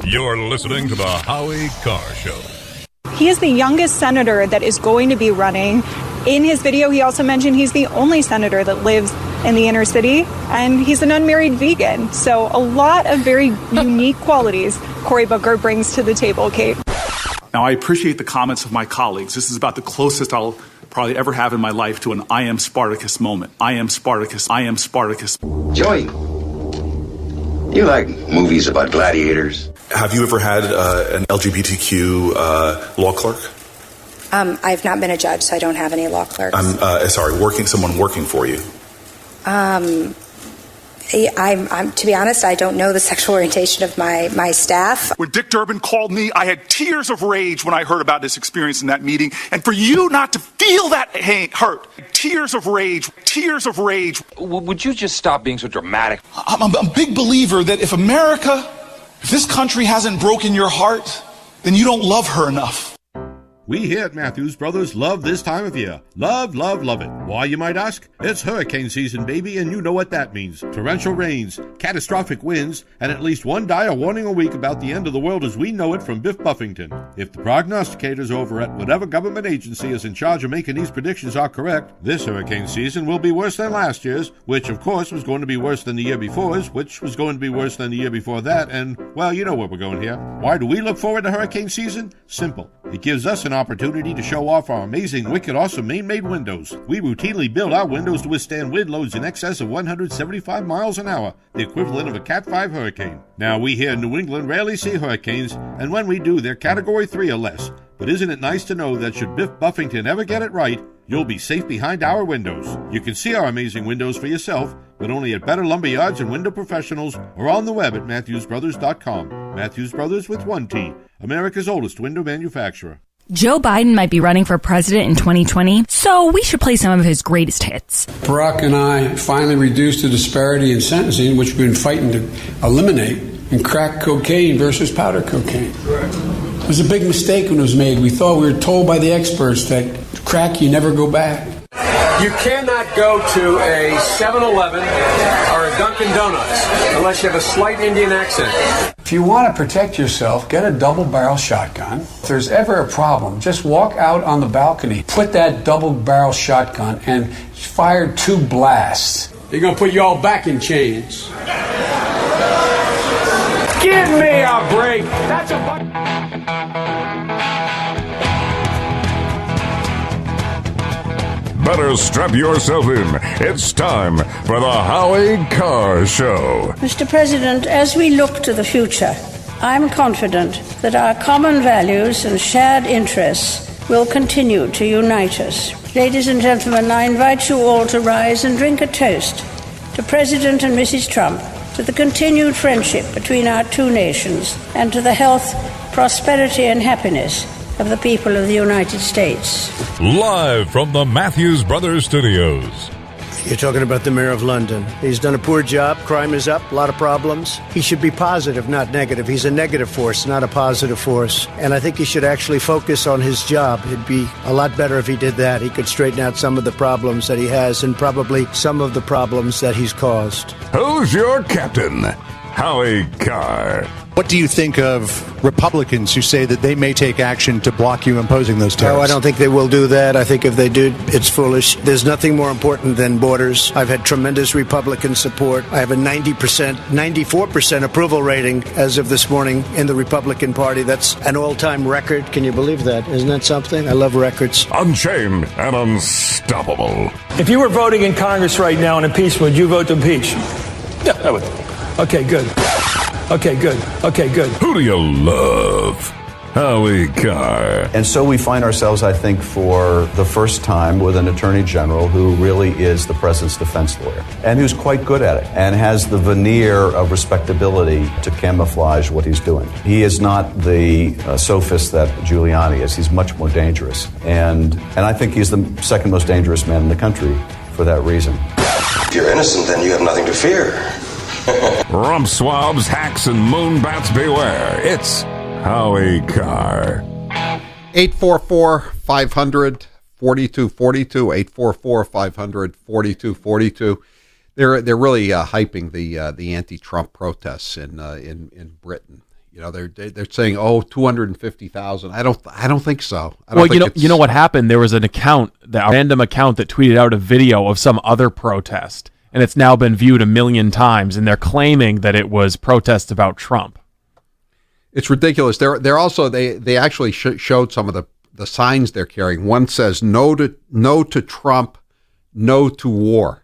[SPEAKER 4] You're listening to the Howie Carr Show.
[SPEAKER 25] He is the youngest senator that is going to be running. In his video, he also mentioned he's the only senator that lives in the inner city, and he's an unmarried vegan. So a lot of very unique qualities Cory Booker brings to the table, Kate.
[SPEAKER 2] Now, I appreciate the comments of my colleagues. This is about the closest I'll probably ever have in my life to an I am Spartacus moment. I am Spartacus. I am Spartacus.
[SPEAKER 5] Joey, you like movies about gladiators?
[SPEAKER 13] Have you ever had an LGBTQ law clerk?
[SPEAKER 15] I've not been a judge, so I don't have any law clerks.
[SPEAKER 13] Someone working for you.
[SPEAKER 15] I'm to be honest, I don't know the sexual orientation of my staff.
[SPEAKER 13] When Dick Durbin called me, I had tears of rage when I heard about this experience in that meeting. And for you not to feel that hurt, tears of rage.
[SPEAKER 22] Would you just stop being so dramatic?
[SPEAKER 13] I'm a big believer that if this country hasn't broken your heart, then you don't love her enough.
[SPEAKER 14] We here at Matthews Brothers love this time of year. Love, love, love it. Why, you might ask? It's hurricane season, baby, and you know what that means. Torrential rains, catastrophic winds, and at least one dire warning a week about the end of the world as we know it from Biff Buffington. If the prognosticators over at whatever government agency is in charge of making these predictions are correct, this hurricane season will be worse than last year's, which of course was going to be worse than the year before's, which was going to be worse than the year before that, and, well, you know where we're going here. Why do we look forward to hurricane season? Simple. It gives us an opportunity to show off our amazing, wicked, awesome Maine-made windows. We routinely build our windows to withstand wind loads in excess of 175 miles an hour, the equivalent of a Cat 5 hurricane. Now, we here in New England rarely see hurricanes, and when we do, they're Category 3 or less. But isn't it nice to know that should Biff Buffington ever get it right, you'll be safe behind our windows. You can see our amazing windows for yourself, but only at Better Lumberyards and Window Professionals or on the web at MatthewsBrothers.com. Matthews Brothers with one T, America's oldest window manufacturer.
[SPEAKER 16] Joe Biden might be running for president in 2020, so we should play some of his greatest hits.
[SPEAKER 18] Barack and I finally reduced the disparity in sentencing, which we've been fighting to eliminate, in crack cocaine versus powder cocaine. It was a big mistake when it was made. We were told by the experts that crack, you never go back.
[SPEAKER 19] You cannot go to a 7-Eleven or a Dunkin' Donuts unless you have a slight Indian accent.
[SPEAKER 18] If you want to protect yourself, get a double-barrel shotgun. If there's ever a problem, just walk out on the balcony, put that double-barrel shotgun, and fire 2 blasts. They're going to put you all back in chains. Give me a break. That's a...
[SPEAKER 4] Better strap yourself in. It's time for the Howie Carr Show.
[SPEAKER 21] Mr. President, as we look to the future, I'm confident that our common values and shared interests will continue to unite us. Ladies and gentlemen, I invite you all to rise and drink a toast to President and Mrs. Trump, to the continued friendship between our two nations, and to the health, prosperity, and happiness of the people of the United States.
[SPEAKER 4] Live from the Matthews Brothers Studios.
[SPEAKER 10] You're talking about the mayor of London. He's done a poor job. Crime is up. A lot of problems. He should be positive, not negative. He's a negative force, not a positive force. And I think he should actually focus on his job. It'd be a lot better if he did that. He could straighten out some of the problems that he has and probably some of the problems that he's caused.
[SPEAKER 4] Who's your captain? Howie Carr.
[SPEAKER 27] What do you think of Republicans who say that they may take action to block you imposing those tariffs?
[SPEAKER 10] No, I don't think they will do that. I think if they do, it's foolish. There's nothing more important than borders. I've had tremendous Republican support. I have a 94% approval rating as of this morning in the Republican Party. That's an all-time record. Can you believe that? Isn't that something? I love records.
[SPEAKER 4] Unchained and unstoppable.
[SPEAKER 30] If you were voting in Congress right now on impeachment, would you vote to impeach?
[SPEAKER 27] Yeah, I would.
[SPEAKER 30] Okay, good. Okay, good. Okay, good.
[SPEAKER 4] Who do you love? Howie Carr.
[SPEAKER 31] And so we find ourselves, I think, for the first time with an attorney general who really is the president's defense lawyer and who's quite good at it and has the veneer of respectability to camouflage what he's doing. He is not the sophist that Giuliani is. He's much more dangerous. And I think he's the second most dangerous man in the country for that reason.
[SPEAKER 5] If you're innocent, then you have nothing to fear.
[SPEAKER 4] Rump swabs, hacks, and moonbats beware. It's Howie Carr.
[SPEAKER 11] 844-500-4242. 844-500-4242. They're really hyping the anti-Trump protests in Britain. You know, they're saying, 250,000. I don't think so.
[SPEAKER 32] You know what happened? There was a random account that tweeted out a video of some other protest.
[SPEAKER 1] and it's now been viewed 1 million times, and they're claiming that it was protests about Trump.
[SPEAKER 11] It's ridiculous. They're also they actually showed some of the signs they're carrying. One says no to Trump, no to war.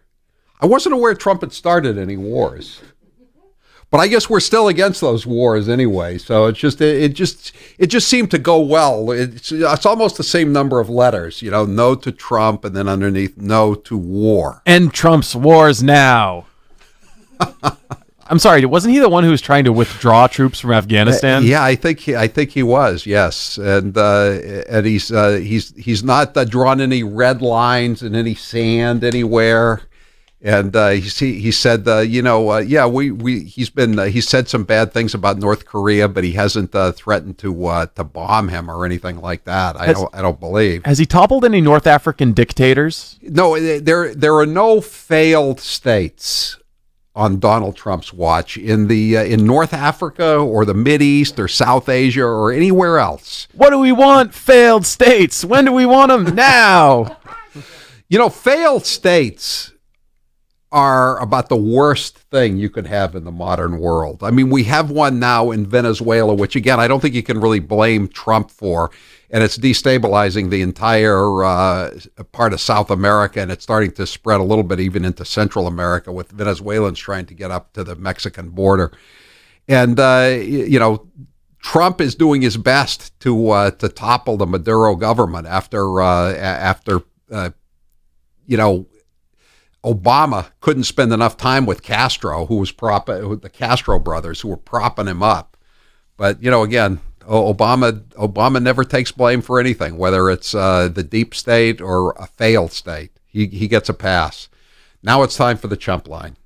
[SPEAKER 11] I wasn't aware Trump had started any wars, but I guess we're still against those wars anyway. So it just seemed to go well. It's almost the same number of letters, no to Trump, and then underneath no to war.
[SPEAKER 1] End Trump's wars now. I'm sorry, wasn't he the one who was trying to withdraw troops from Afghanistan?
[SPEAKER 11] Yeah, I think he was. Yes, and he's not drawn any red lines in any sand anywhere. And he said, he's said some bad things about North Korea, but he hasn't threatened to bomb him or anything like that. I don't believe.
[SPEAKER 1] Has he toppled any North African dictators?
[SPEAKER 11] No, there are no failed states on Donald Trump's watch in North Africa or the Mideast or South Asia or anywhere else.
[SPEAKER 1] What do we want? Failed states. When do we want them? Now.
[SPEAKER 11] Failed states are about the worst thing you could have in the modern world. I mean, we have one now in Venezuela, which again, I don't think you can really blame Trump for, and it's destabilizing the entire part of South America, and it's starting to spread a little bit even into Central America with Venezuelans trying to get up to the Mexican border. And, Trump is doing his best to topple the Maduro government after Obama couldn't spend enough time with Castro, who was the Castro brothers who were propping him up. But, again, Obama never takes blame for anything, whether it's the deep state or a failed state. He gets a pass. Now it's time for the chump line.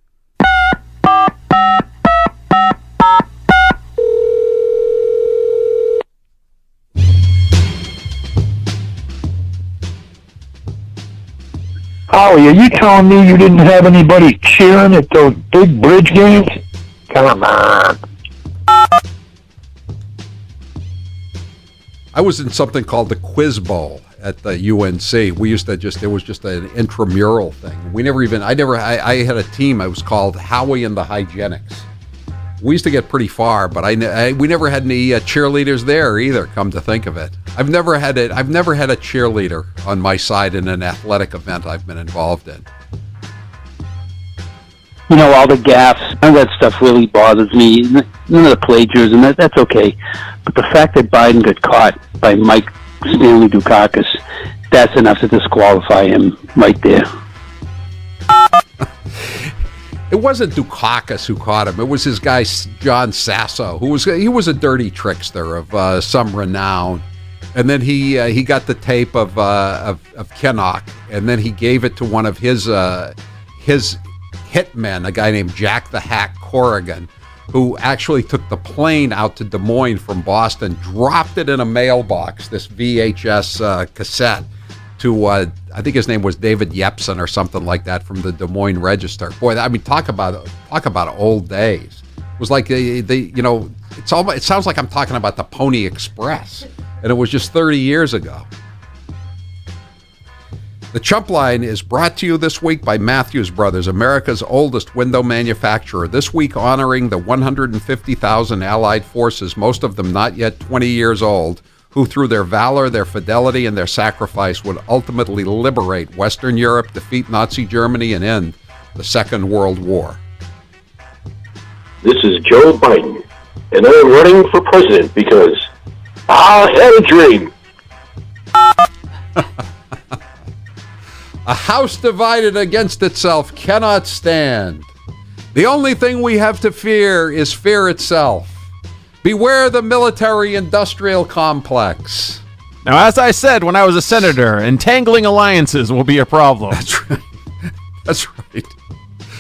[SPEAKER 3] Howie, are you telling me you didn't have anybody cheering at those big bridge games? Come on.
[SPEAKER 11] I was in something called the Quiz Bowl at the UNC. We used to it was just an intramural thing. I had a team. It was called Howie and the Hygienics. We used to get pretty far, but we never had any cheerleaders there either. Come to think of it, I've never had a cheerleader on my side in an athletic event I've been involved in.
[SPEAKER 3] All the gaffes, none of that stuff really bothers me. None of the plagiarism, that's okay. But the fact that Biden got caught by Mike Stanley Dukakis, that's enough to disqualify him right there.
[SPEAKER 11] It wasn't Dukakis who caught him. It was his guy John Sasso, he was a dirty trickster of some renown. And then he got the tape of Kinnock, and then he gave it to one of his hitmen, a guy named Jack the Hack Corrigan, who actually took the plane out to Des Moines from Boston, dropped it in a mailbox, this VHS cassette, to I think his name was David Yepsen or something like that from the Des Moines Register. Boy, I mean, talk about old days. It was like it sounds like I'm talking about the Pony Express, and it was just 30 years ago. The Chump Line is brought to you this week by Matthews Brothers, America's oldest window manufacturer. This week honoring the 150,000 Allied forces, most of them not yet 20 years old, who through their valor, their fidelity, and their sacrifice would ultimately liberate Western Europe, defeat Nazi Germany, and end the Second World War.
[SPEAKER 7] This is Joe Biden, and I'm running for president because I had a dream.
[SPEAKER 11] A house divided against itself cannot stand. The only thing we have to fear is fear itself. Beware the military-industrial complex.
[SPEAKER 1] Now, as I said when I was a senator, entangling alliances will be a problem.
[SPEAKER 11] That's right. That's right.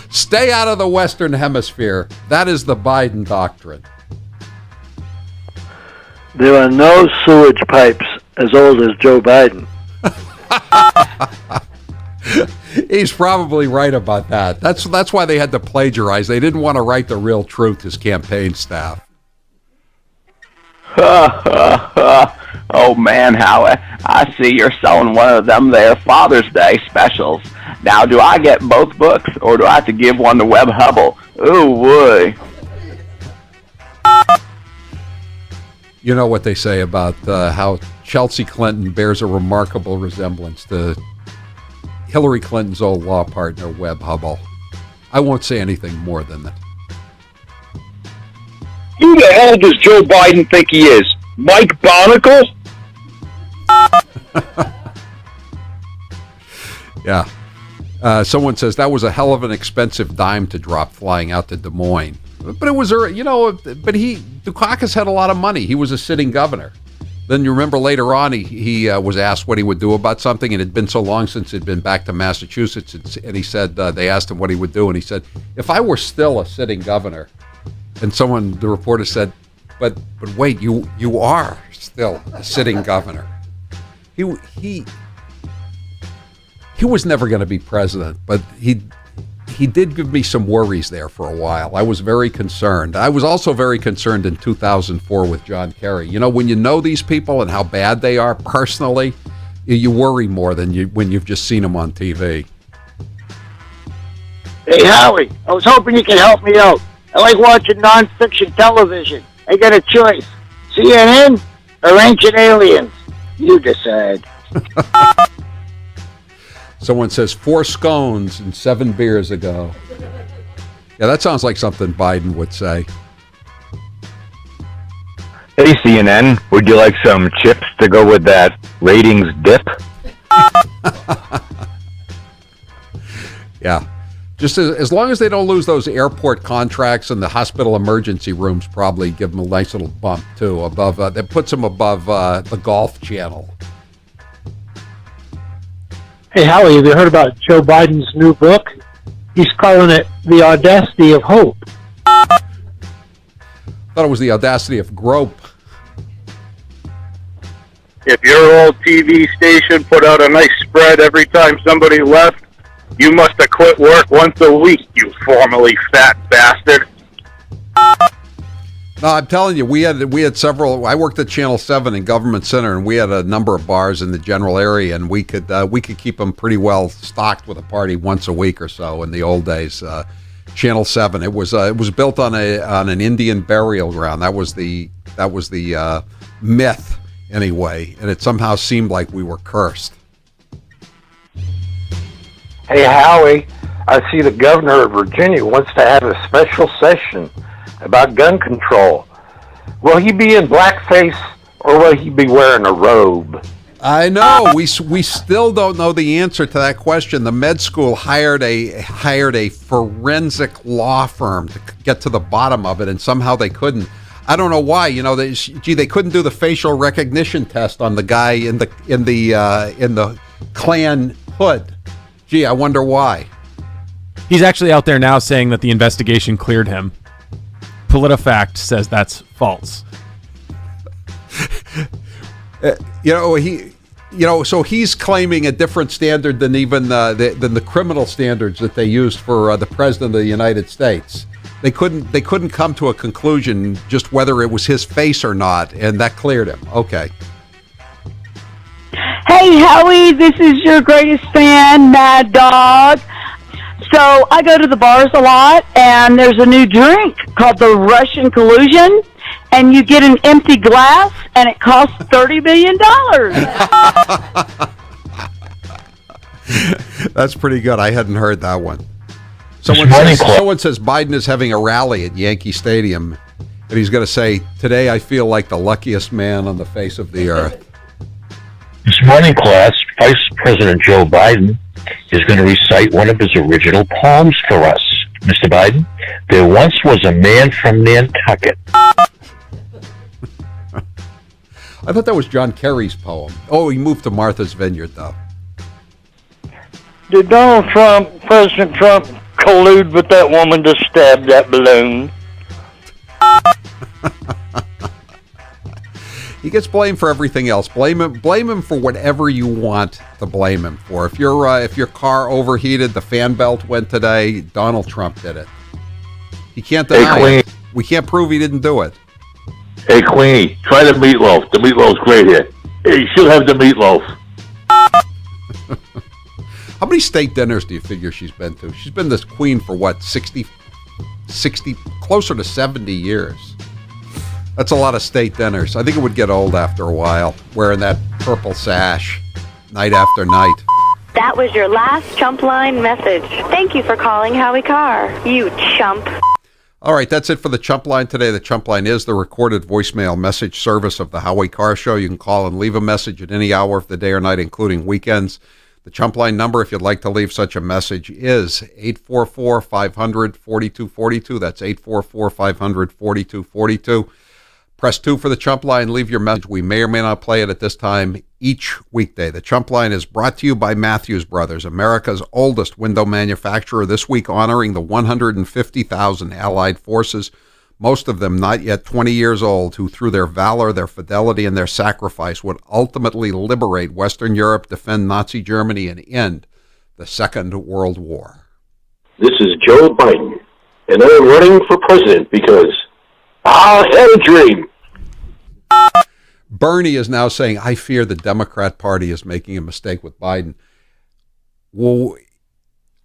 [SPEAKER 11] Stay out of the Western Hemisphere. That is the Biden doctrine.
[SPEAKER 3] There are no sewage pipes as old as Joe Biden.
[SPEAKER 11] He's probably right about that. That's why they had to plagiarize. They didn't want to write the real truth, his campaign staff.
[SPEAKER 8] Oh man, Howie, I see you're selling one of them there Father's Day specials.
[SPEAKER 6] Now, do I get both books, or do I have to give one to Webb Hubble? Ooh, boy.
[SPEAKER 11] You know what they say about how Chelsea Clinton bears a remarkable resemblance to Hillary Clinton's old law partner, Webb Hubble. I won't say anything more than that.
[SPEAKER 7] Who the hell does Joe Biden think he is? Mike Barnacle?
[SPEAKER 11] Yeah. Someone says that was a hell of an expensive dime to drop flying out to Des Moines. But it was, Dukakis had a lot of money. He was a sitting governor. Then you remember later on, he was asked what he would do about something, and it had been so long since he'd been back to Massachusetts, and he said, they asked him what he would do, and he said, if I were still a sitting governor, and the reporter said, but wait, you are still a sitting governor. He was never going to be president, but he did give me some worries there for a while. I was very concerned. I was also very concerned in 2004 with John Kerry. You know, when you know these people and how bad they are personally, you worry more than when you've just seen them on TV.
[SPEAKER 8] Hey, Howie, I was hoping you could help me out. I like watching nonfiction television. I got a choice. CNN or Ancient Aliens? You decide.
[SPEAKER 11] Someone says 4 scones and 7 beers ago. Yeah, that sounds like something Biden would say.
[SPEAKER 9] Hey, CNN, would you like some chips to go with that ratings dip?
[SPEAKER 11] Yeah. Just as long as they don't lose those airport contracts, and the hospital emergency rooms probably give them a nice little bump, too. That puts them above the Golf Channel.
[SPEAKER 12] Hey, Howie, have you heard about Joe Biden's new book? He's calling it The Audacity of Hope.
[SPEAKER 11] I thought it was The Audacity of Grope.
[SPEAKER 7] If your old TV station put out a nice spread every time somebody left, you must have quit work once a week, you formerly fat bastard.
[SPEAKER 11] No, I'm telling you, we had several. I worked at Channel 7 in Government Center, and we had a number of bars in the general area, and we could keep them pretty well stocked with a party once a week or so in the old days. Channel 7. It was built on an Indian burial ground. That was the myth anyway, and it somehow seemed like we were cursed.
[SPEAKER 17] Hey, Howie, I see the governor of Virginia wants to have a special session about gun control. Will he be in blackface, or will he be wearing a robe?
[SPEAKER 11] I know. We still don't know the answer to that question. The med school hired a forensic law firm to get to the bottom of it, and somehow they couldn't. I don't know why. You know, they couldn't do the facial recognition test on the guy in the Klan hood. Gee, I wonder why.
[SPEAKER 1] He's actually out there now saying that the investigation cleared him. PolitiFact says that's false.
[SPEAKER 11] So he's claiming a different standard than even than the criminal standards that they used for the president of the United States. They couldn't come to a conclusion just whether it was his face or not, and that cleared him. Okay.
[SPEAKER 20] Hey, Howie, this is your greatest fan, Mad Dog. So I go to the bars a lot, and there's a new drink called the Russian Collusion, and you get an empty glass, and it costs $30 million.
[SPEAKER 11] That's pretty good. I hadn't heard that one. Someone says Biden is having a rally at Yankee Stadium, and he's going to say, "Today I feel like the luckiest man on the face of the earth."
[SPEAKER 23] This morning, class, Vice President Joe Biden is going to recite one of his original poems for us. Mr. Biden, there once was a man from Nantucket.
[SPEAKER 11] I thought that was John Kerry's poem. Oh, he moved to Martha's Vineyard, though.
[SPEAKER 8] Did President Trump, collude with that woman to stab that balloon?
[SPEAKER 11] He gets blamed for everything else. Blame him for whatever you want to blame him for. If your car overheated, the fan belt went today, Donald Trump did it. He can't deny it. We can't prove he didn't do it.
[SPEAKER 7] Hey, Queenie, try the meatloaf. The meatloaf's great here. Hey, you should have the meatloaf.
[SPEAKER 11] How many state dinners do you figure she's been to? She's been this queen for what, 60, closer to 70 years. That's a lot of state dinners. I think it would get old after a while, wearing that purple sash night after night.
[SPEAKER 2] That was your last Chump Line message. Thank you for calling Howie Carr, you chump.
[SPEAKER 11] All right, that's it for the Chump Line today. The Chump Line is the recorded voicemail message service of the Howie Carr Show. You can call and leave a message at any hour of the day or night, including weekends. The Chump Line number, if you'd like to leave such a message, is 844-500-4242. That's 844-500-4242. Press 2 for the Chump Line. Leave your message. We may or may not play it at this time each weekday. The Chump Line is brought to you by Matthews Brothers, America's oldest window manufacturer, this week honoring the 150,000 Allied forces, most of them not yet 20 years old, who through their valor, their fidelity, and their sacrifice would ultimately liberate Western Europe, defend Nazi Germany, and end the Second World War.
[SPEAKER 13] This is Joe Biden, and I am running for president because I had a dream.
[SPEAKER 11] Bernie is now saying, I fear the Democrat Party is making a mistake with Biden. Well,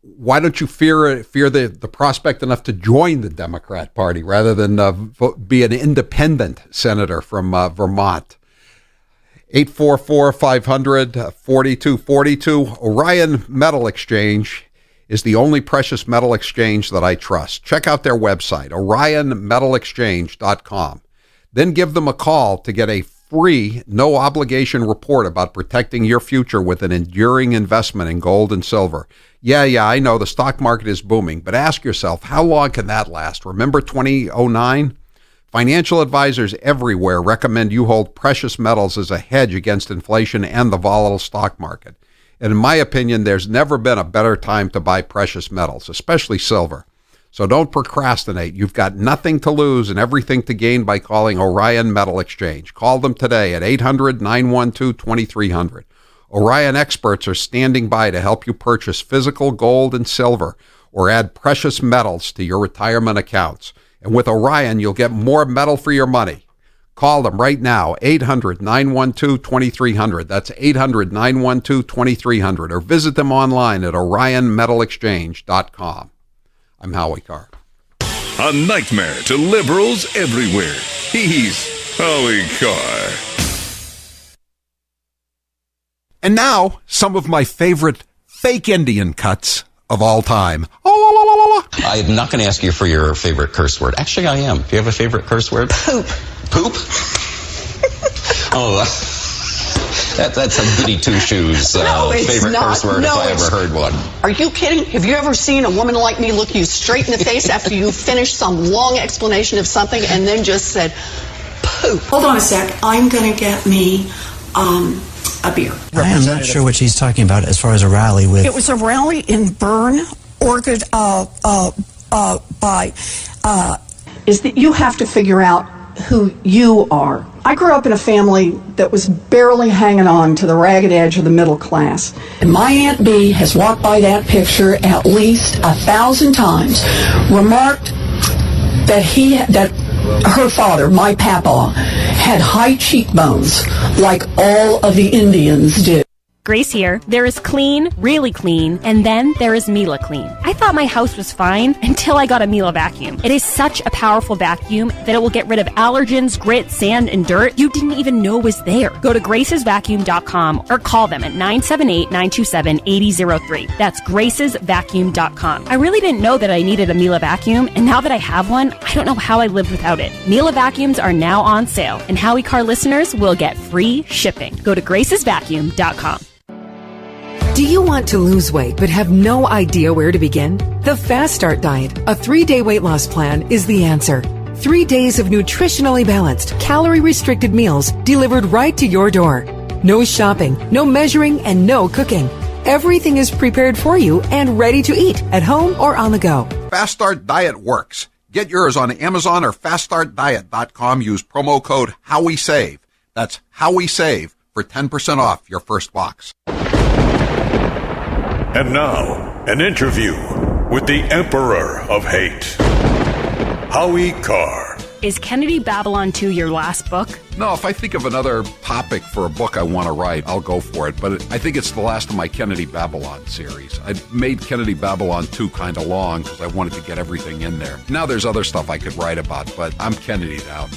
[SPEAKER 11] why don't you fear the prospect enough to join the Democrat Party rather than be an independent senator from Vermont? 844-500-4242. Orion Metal Exchange is the only precious metal exchange that I trust. Check out their website, orionmetalexchange.com. Then give them a call to get a free, no-obligation report about protecting your future with an enduring investment in gold and silver. Yeah, I know the stock market is booming, but ask yourself, how long can that last? Remember 2009? Financial advisors everywhere recommend you hold precious metals as a hedge against inflation and the volatile stock market. And in my opinion, there's never been a better time to buy precious metals, especially silver. So don't procrastinate. You've got nothing to lose and everything to gain by calling Orion Metal Exchange. Call them today at 800-912-2300. Orion experts are standing by to help you purchase physical gold and silver or add precious metals to your retirement accounts. And with Orion, you'll get more metal for your money. Call them right now, 800-912-2300. That's 800-912-2300. Or visit them online at orionmetalexchange.com. I'm Howie Carr.
[SPEAKER 4] A nightmare to liberals everywhere. He's Howie Carr.
[SPEAKER 11] And now, some of my favorite fake Indian cuts of all time.
[SPEAKER 14] I'm not going to ask you for your favorite curse word. Actually, I am. Do you have a favorite curse word? Poop. Poop? Oh, that's a goody two-shoes favorite curse word if I ever heard one.
[SPEAKER 15] Are you kidding? Have you ever seen a woman like me look you straight in the face after you finished some long explanation of something and then just said, poop?
[SPEAKER 16] Hold on a sec. I'm going to get me a beer.
[SPEAKER 22] I am not sure what she's talking about as far as a rally with.
[SPEAKER 16] It was a rally in Bern, Oregon, is that you have to figure out who you are. I grew up in a family that was barely hanging on to the ragged edge of the middle class. And my Aunt B has walked by that picture at least 1,000 times, remarked that her father, my papa, had high cheekbones like all of the Indians did.
[SPEAKER 24] Grace here. There is clean, really clean, and then there is Miele Clean. I thought my house was fine until I got a Miele vacuum. It is such a powerful vacuum that it will get rid of allergens, grit, sand, and dirt you didn't even know was there. Go to gracesvacuum.com or call them at 978-927-8003. That's gracesvacuum.com. I really didn't know that I needed a Miele vacuum, and now that I have one, I don't know how I lived without it. Miele vacuums are now on sale, and Howie Carr listeners will get free shipping. Go to gracesvacuum.com.
[SPEAKER 25] Do you want to lose weight but have no idea where to begin? The Fast Start Diet, a 3-day weight loss plan, is the answer. 3 days of nutritionally balanced, calorie-restricted meals delivered right to your door. No shopping, no measuring, and no cooking. Everything is prepared for you and ready to eat at home or on the go.
[SPEAKER 11] Fast Start Diet works. Get yours on Amazon or faststartdiet.com. Use promo code HowieSave. That's HowieSave for 10% off your first box.
[SPEAKER 4] And now, an interview with the Emperor of Hate, Howie Carr.
[SPEAKER 24] Is Kennedy Babylon 2 your last book?
[SPEAKER 11] No, if I think of another topic for a book I want to write, I'll go for it. But I think it's the last of my Kennedy Babylon series. I made Kennedy Babylon 2 kind of long because I wanted to get everything in there. Now there's other stuff I could write about, but I'm Kennedy'd out.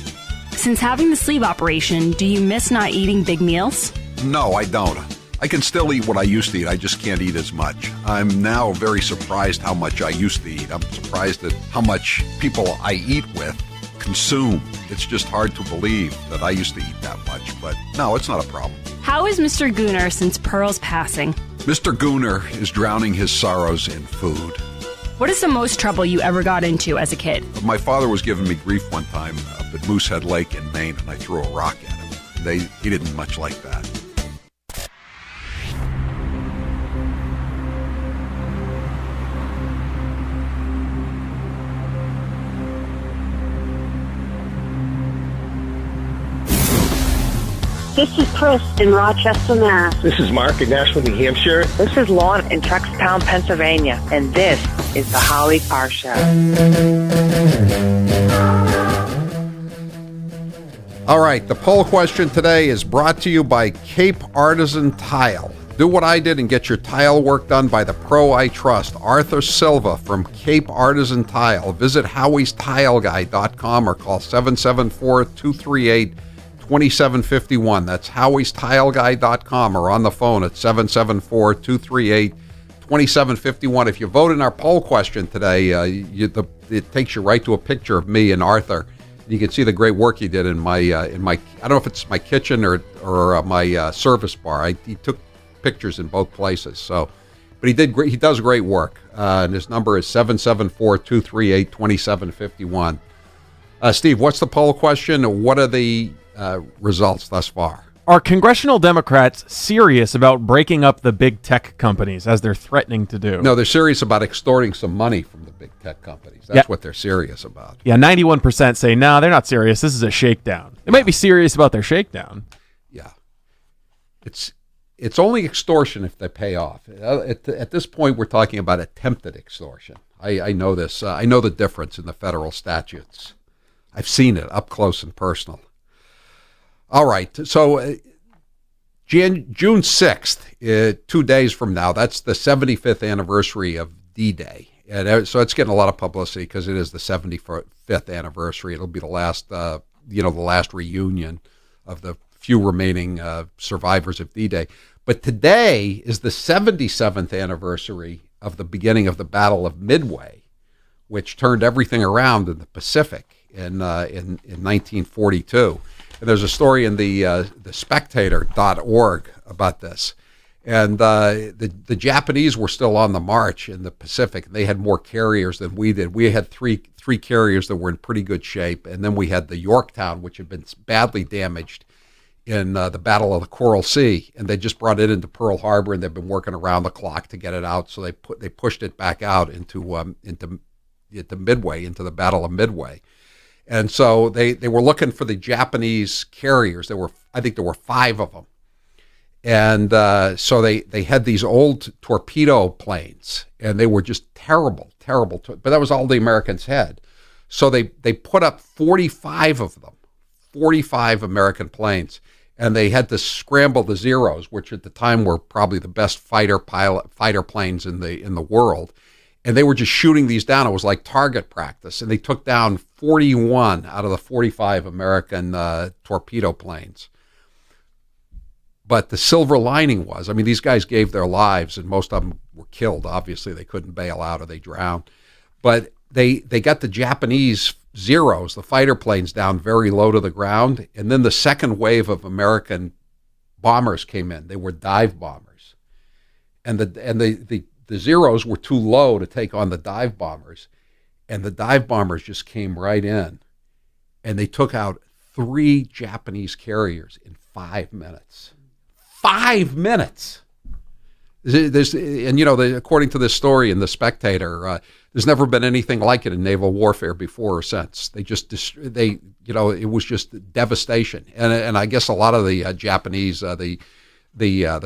[SPEAKER 24] Since having the sleeve operation, do you miss not eating big meals?
[SPEAKER 11] No, I don't. I can still eat what I used to eat. I just can't eat as much. I'm now very surprised how much I used to eat. I'm surprised at how much people I eat with consume. It's just hard to believe that I used to eat that much. But no, it's not a problem.
[SPEAKER 24] How is Mr. Gooner since Pearl's passing?
[SPEAKER 11] Mr. Gooner is drowning his sorrows in food.
[SPEAKER 24] What is the most trouble you ever got into as a kid?
[SPEAKER 11] My father was giving me grief one time up at Moosehead Lake in Maine, and I threw a rock at him. He didn't much like that.
[SPEAKER 5] This is Chris in Rochester, Mass.
[SPEAKER 10] This is Mark in Nashville, New Hampshire.
[SPEAKER 18] This is Lauren in Truckstown, Pennsylvania. And this is the Howie Carr Show.
[SPEAKER 11] All right, the poll question today is brought to you by Cape Artisan Tile. Do what I did and get your tile work done by the pro I trust, Arthur Silva from Cape Artisan Tile. Visit howie'stileguy.com or call 774-238-2751. That's howie'stileguy.com or on the phone at 774-238-2751. If you vote in our poll question today, it takes you right to a picture of me and Arthur. You can see the great work he did in my I don't know if it's my kitchen or my service bar. He took pictures in both places. So, but he did great. He does great work. And his number is 774-238-2751. Steve, what's the poll question? What are the results thus far?
[SPEAKER 1] Are congressional Democrats serious about breaking up the big tech companies as they're threatening to do?
[SPEAKER 11] No, they're serious about extorting some money from the big tech companies. That's what they're serious about.
[SPEAKER 1] Yeah, 91% say, no, they're not serious. This is a shakedown. They might be serious about their shakedown.
[SPEAKER 11] Yeah. It's only extortion if they pay off. At this point, we're talking about attempted extortion. I know this. I know the difference in the federal statutes. I've seen it up close and personal. All right, so June 6th, 2 days from now, that's the 75th anniversary of D-Day. And so it's getting a lot of publicity because it is the 75th anniversary. It'll be the last, the last reunion of the few remaining survivors of D-Day. But today is the 77th anniversary of the beginning of the Battle of Midway, which turned everything around in the Pacific in 1942. And there's a story in the Spectator.org about this. And the Japanese were still on the march in the Pacific. They had more carriers than we did. We had three carriers that were in pretty good shape. And then we had the Yorktown, which had been badly damaged in the Battle of the Coral Sea. And they just brought it into Pearl Harbor, and they've been working around the clock to get it out. So they pushed it back out into Midway, into the Battle of Midway. And so they were looking for the Japanese carriers. I think there were 5 of them. And so they had these old torpedo planes, and they were just terrible. But that was all the Americans had. So they put up 45 of them, 45 American planes, and they had to scramble the Zeros, which at the time were probably the best fighter planes in the world. And they were just shooting these down. It was like target practice. And they took down 41 out of the 45 American torpedo planes. But the silver lining was, these guys gave their lives, and most of them were killed. Obviously, they couldn't bail out or they drowned. But they got the Japanese Zeros, the fighter planes, down very low to the ground. And then the second wave of American bombers came in. They were dive bombers. And the Zeros were too low to take on the dive bombers, and the dive bombers just came right in, and they took out 3 Japanese carriers in 5 minutes. 5 minutes! According to this story in the Spectator, there's never been anything like it in naval warfare before or since. It was just devastation, and I guess a lot of the Japanese, the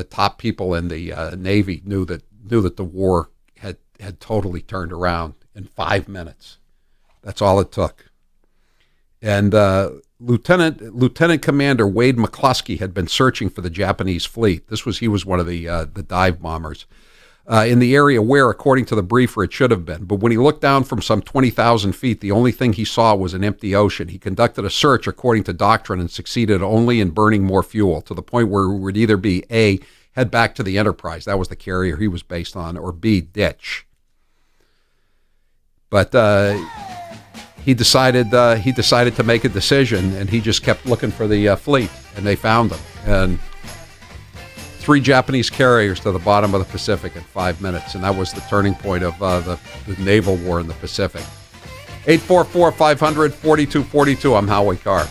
[SPEAKER 11] top people in the Navy knew that the war had totally turned around in 5 minutes. That's all it took. And Lieutenant Commander Wade McCluskey had been searching for the Japanese fleet. He was one of the dive bombers in the area where, according to the briefer, it should have been. But when he looked down from some 20,000 feet, the only thing he saw was an empty ocean. He conducted a search according to doctrine and succeeded only in burning more fuel, to the point where it would either be A, head back to the Enterprise, that was the carrier he was based on, or B, ditch. But he decided to make a decision, and he just kept looking for the fleet, and they found him. And 3 Japanese carriers to the bottom of the Pacific in 5 minutes, and that was the turning point of the naval war in the Pacific. 844-500-4242. I'm Howie Carr.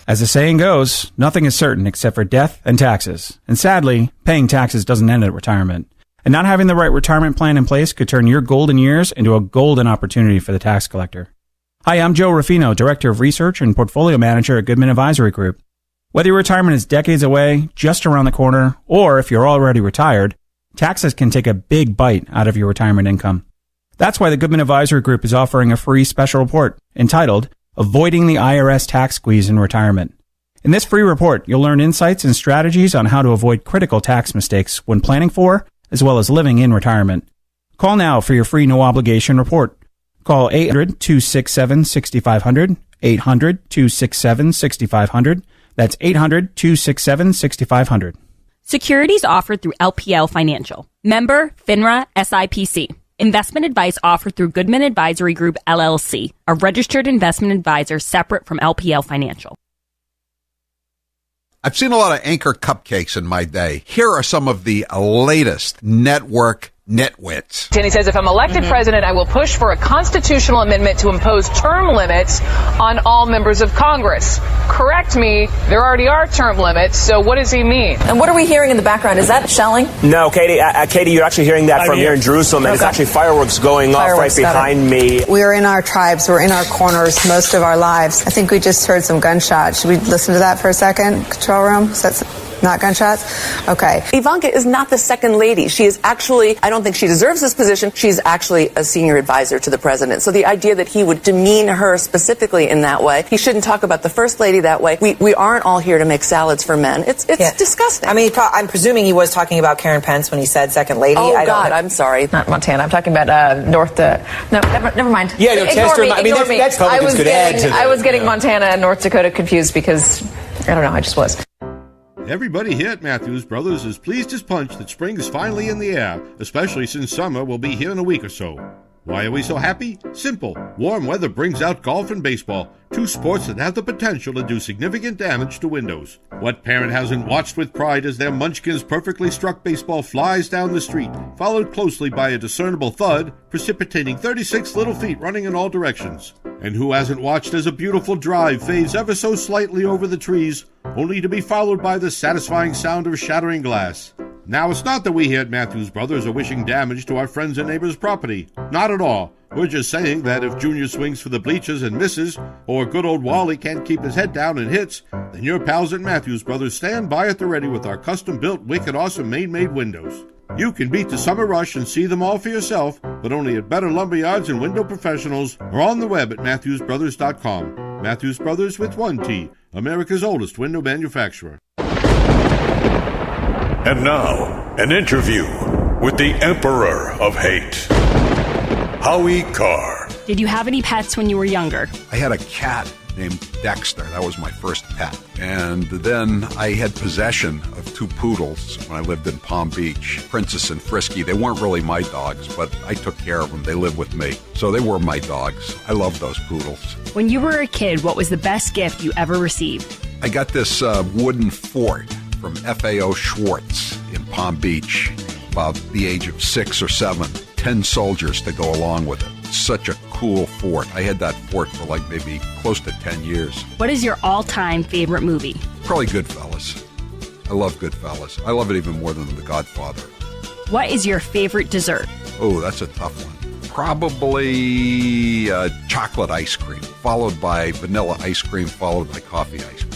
[SPEAKER 3] As the saying goes, nothing is certain except for death and taxes. And sadly, paying taxes doesn't end at retirement. And not having the right retirement plan in place could turn your golden years into a golden opportunity for the tax collector. Hi, I'm Joe Ruffino, Director of Research and Portfolio Manager at Goodman Advisory Group. Whether your retirement is decades away, just around the corner, or if you're already retired, taxes can take a big bite out of your retirement income. That's why the Goodman Advisory Group is offering a free special report entitled Avoiding the IRS Tax Squeeze in Retirement. In this free report, you'll learn insights and strategies on how to avoid critical tax mistakes when planning for, as well as living in retirement. Call now for your free no-obligation report. Call 800-267-6500, 800-267-6500. That's 800-267-6500.
[SPEAKER 24] Securities offered through LPL Financial. Member FINRA SIPC. Investment advice offered through Goodman Advisory Group, LLC, a registered investment advisor separate from LPL Financial.
[SPEAKER 11] I've seen a lot of Anchor cupcakes in my day. Here are some of the latest network nitwits.
[SPEAKER 6] And he says, if I'm elected president, I will push for a constitutional amendment to impose term limits on all members of Congress. Correct me, there already are term limits, so what does he mean?
[SPEAKER 9] And what are we hearing in the background? Is that shelling?
[SPEAKER 19] No, Katie, you're actually hearing that from here in Jerusalem, and it's actually fireworks going off right behind me.
[SPEAKER 21] We're in our tribes, we're in our corners most of our lives. I think we just heard some gunshots. Should we listen to that for a second? Control room? Is that not gunshots? Okay.
[SPEAKER 9] Ivanka is not the second lady. She is actually, I don't think she deserves this position. She's actually a senior advisor to the president. So the idea that he would demean her specifically in that way, he shouldn't talk about the first lady that way. We aren't all here to make salads for men. It's disgusting. I mean, I'm presuming he was talking about Karen Pence when he said second lady. Oh, God, I'm sorry.
[SPEAKER 21] Not Montana. I'm talking about never mind.
[SPEAKER 19] Yeah, no,
[SPEAKER 21] Ignore me.
[SPEAKER 19] that's Republicans could add to that.
[SPEAKER 21] I was getting Montana and North Dakota confused because, I don't know, I just was.
[SPEAKER 26] Everybody here at Matthews Brothers is pleased as punch that spring is finally in the air, especially since summer will be here in a week or so. Why are we so happy? Simple. Warm weather brings out golf and baseball, two sports that have the potential to do significant damage to windows. What parent hasn't watched with pride as their Munchkin's perfectly struck baseball flies down the street, followed closely by a discernible thud, precipitating 36 little feet running in all directions? And who hasn't watched as a beautiful drive fades ever so slightly over the trees, only to be followed by the satisfying sound of shattering glass? Now, it's not that we here at Matthews Brothers are wishing damage to our friends and neighbors' property. Not at all. We're just saying that if Junior swings for the bleachers and misses, or good old Wally can't keep his head down and hits, then your pals at Matthews Brothers stand by at the ready with our custom-built, wicked awesome Maine-made windows. You can beat the summer rush and see them all for yourself, but only at better lumberyards and window professionals, or on the web at MatthewsBrothers.com. Matthews Brothers with one T, America's oldest window manufacturer.
[SPEAKER 4] And now, an interview with the Emperor of Hate, Howie Carr.
[SPEAKER 24] Did you have any pets when you were younger?
[SPEAKER 11] I had a cat named Dexter. That was my first pet. And then I had possession of 2 poodles when I lived in Palm Beach, Princess and Frisky. They weren't really my dogs, but I took care of them. They lived with me. So they were my dogs. I love those poodles.
[SPEAKER 24] When you were a kid, what was the best gift you ever received?
[SPEAKER 11] I got this wooden fort from FAO Schwartz in Palm Beach, about the age of 6 or 7, 10 soldiers to go along with it. Such a cool fort. I had that fort for like maybe close to 10 years.
[SPEAKER 24] What is your all-time favorite movie?
[SPEAKER 11] Probably Goodfellas. I love Goodfellas. I love it even more than The Godfather.
[SPEAKER 24] What is your favorite dessert?
[SPEAKER 11] Oh, that's a tough one. Probably chocolate ice cream, followed by vanilla ice cream, followed by coffee ice cream.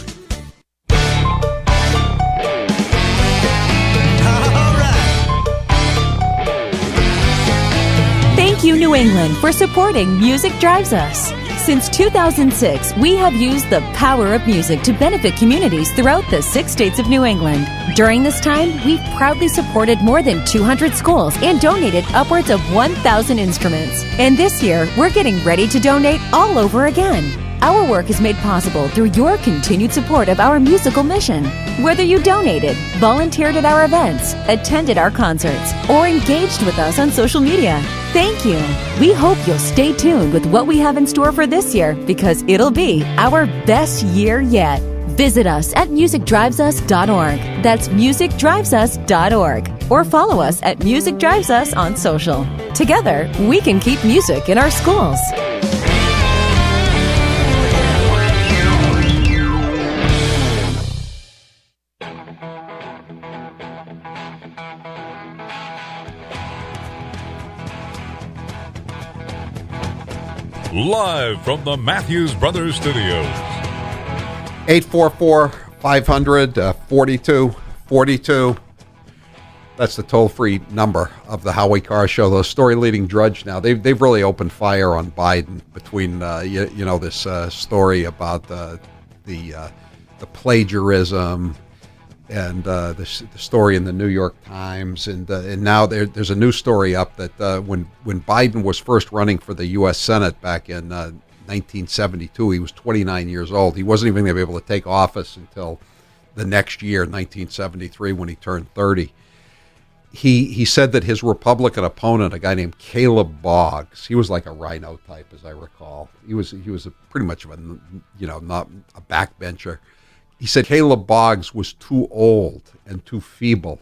[SPEAKER 27] Thank you, New England, for supporting Music Drives Us.
[SPEAKER 7] Since 2006, we have used the power of music to benefit communities throughout the 6 states of New England. During this time, we've proudly supported more than 200 schools and donated upwards of 1,000 instruments. And this year, we're getting ready to donate all over again. Our work is made possible through your continued support of our musical mission. Whether you donated, volunteered at our events, attended our concerts, or engaged with us on social media, thank you. We hope you'll stay tuned with what we have in store for this year because it'll be our best year yet. Visit us at musicdrivesus.org. That's musicdrivesus.org. Or follow us at Music Drives Us on social. Together, we can keep music in our schools.
[SPEAKER 4] Live from the Matthews Brothers Studios.
[SPEAKER 11] 844-500-4242. That's the toll-free number of the Howie Carr Show. The story-leading drudge now. They've really opened fire on Biden between this story about the plagiarism and the story in the New York Times, and now there's a new story up that when Biden was first running for the U.S. Senate back in 1972, he was 29 years old. He wasn't even going to be able to take office until the next year, 1973, when he turned 30. He said that his Republican opponent, a guy named Caleb Boggs, he was like a rhino type, as I recall. He was pretty much of a not a backbencher. He said Caleb Boggs was too old and too feeble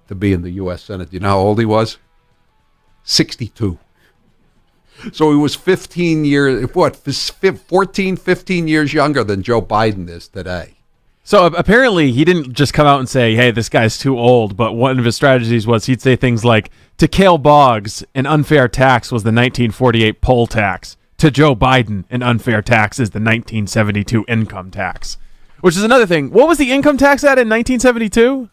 [SPEAKER 11] to be in the U.S. Senate. Do you know how old he was? 62. So he was 15 years younger than Joe Biden is today.
[SPEAKER 1] So apparently he didn't just come out and say, hey, this guy's too old, but one of his strategies was he'd say things like, to Cale Boggs, an unfair tax was the 1948 poll tax. To Joe Biden, an unfair tax is the 1972 income tax. Which is another thing. What was the income tax at in 1972?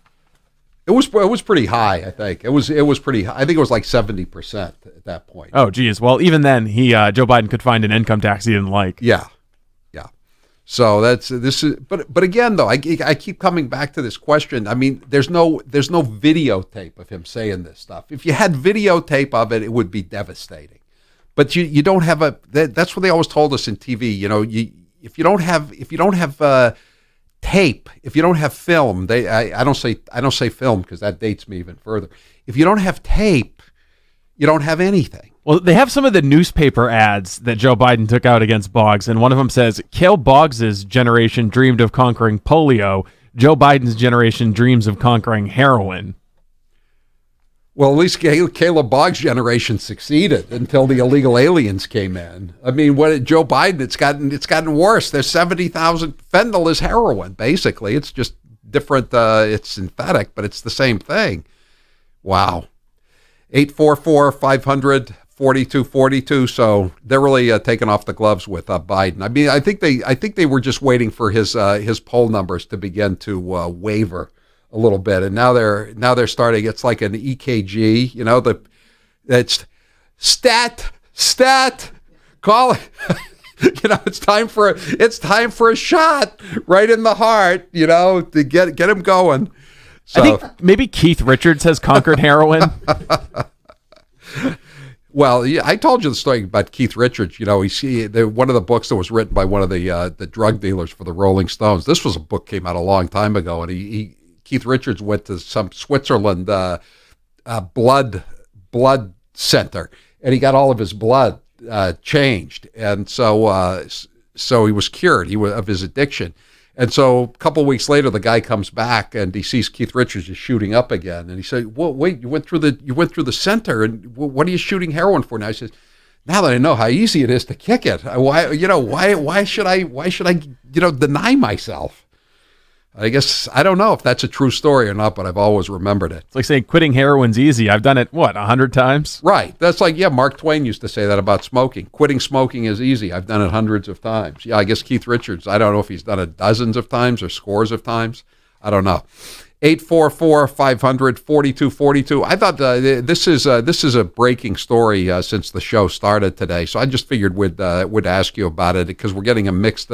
[SPEAKER 11] It was pretty high, I think. It was pretty high. I think it was like 70% at that point.
[SPEAKER 1] Oh, geez. Well, even then, Joe Biden could find an income tax he didn't like.
[SPEAKER 11] Yeah. So but again though, I keep coming back to this question. I mean, there's no videotape of him saying this stuff. If you had videotape of it, it would be devastating. But you don't have that's what they always told us in TV. If you don't have tape, if you don't have film, I don't say film because that dates me even further. If you don't have tape, you don't have anything.
[SPEAKER 1] Well, they have some of the newspaper ads that Joe Biden took out against Boggs, and one of them says, Cale Boggs' generation dreamed of conquering polio. Joe Biden's generation dreams of conquering heroin.
[SPEAKER 11] Well, at least Caleb Boggs' generation succeeded until the illegal aliens came in. I mean, Joe Biden, it's gotten worse. There's 70,000. Fentanyl is heroin, basically. It's just different. It's synthetic, but it's the same thing. Wow. 844-500-4242. So they're really taking off the gloves with Biden. I mean, I think they were just waiting for his poll numbers to begin to waver a little bit, and now they're starting. It's like an EKG, it's stat, call it. It's time for a shot right in the heart, to get him going. So.
[SPEAKER 1] I think maybe Keith Richards has conquered heroin.
[SPEAKER 11] Well, yeah, I told you the story about Keith Richards. One of the books that was written by one of the drug dealers for the Rolling Stones. This was a book came out a long time ago, and Keith Richards went to some Switzerland blood center, and he got all of his blood changed, and so he was cured of his addiction. And so a couple of weeks later, the guy comes back and he sees Keith Richards just shooting up again, and he said, "Well, wait, you went through the center, and what are you shooting heroin for now?" He says, "Now that I know how easy it is to kick it, why should I deny myself?" I guess, I don't know if that's a true story or not, but I've always remembered it.
[SPEAKER 1] It's like saying quitting heroin's easy. I've done it, 100 times?
[SPEAKER 11] Right. That's like, Mark Twain used to say that about smoking. Quitting smoking is easy. I've done it hundreds of times. Yeah, I guess Keith Richards, I don't know if he's done it dozens of times or scores of times. I don't know. 844-500-4242. I thought this is a breaking story since the show started today, so I just figured we'd ask you about it because we're getting a mixed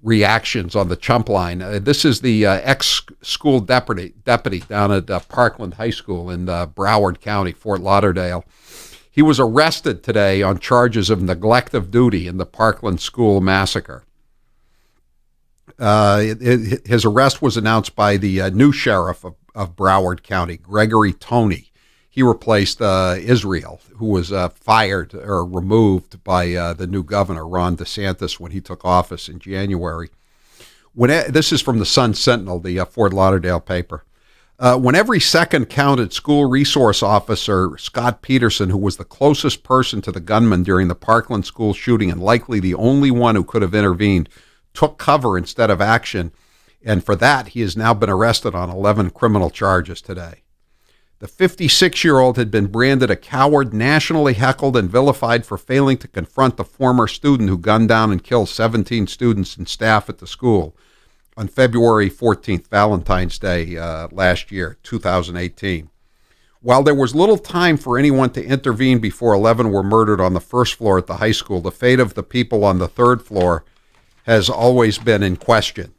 [SPEAKER 11] reactions on the chump line. This is the ex-school deputy down at Parkland High School in Broward County, Fort Lauderdale. He was arrested today on charges of neglect of duty in the Parkland school massacre. His arrest was announced by the new sheriff of Broward County, Gregory Toney. He replaced Israel, who was fired or removed by the new governor, Ron DeSantis, when he took office in January. This is from the Sun-Sentinel, the Fort Lauderdale paper. When every second counted, school resource officer Scott Peterson, who was the closest person to the gunman during the Parkland school shooting and likely the only one who could have intervened, took cover instead of action, and for that he has now been arrested on 11 criminal charges today. The 56-year-old had been branded a coward, nationally heckled, and vilified for failing to confront the former student who gunned down and killed 17 students and staff at the school on February 14th, Valentine's Day last year, 2018. While there was little time for anyone to intervene before 11 were murdered on the first floor at the high school, the fate of the people on the third floor has always been in question.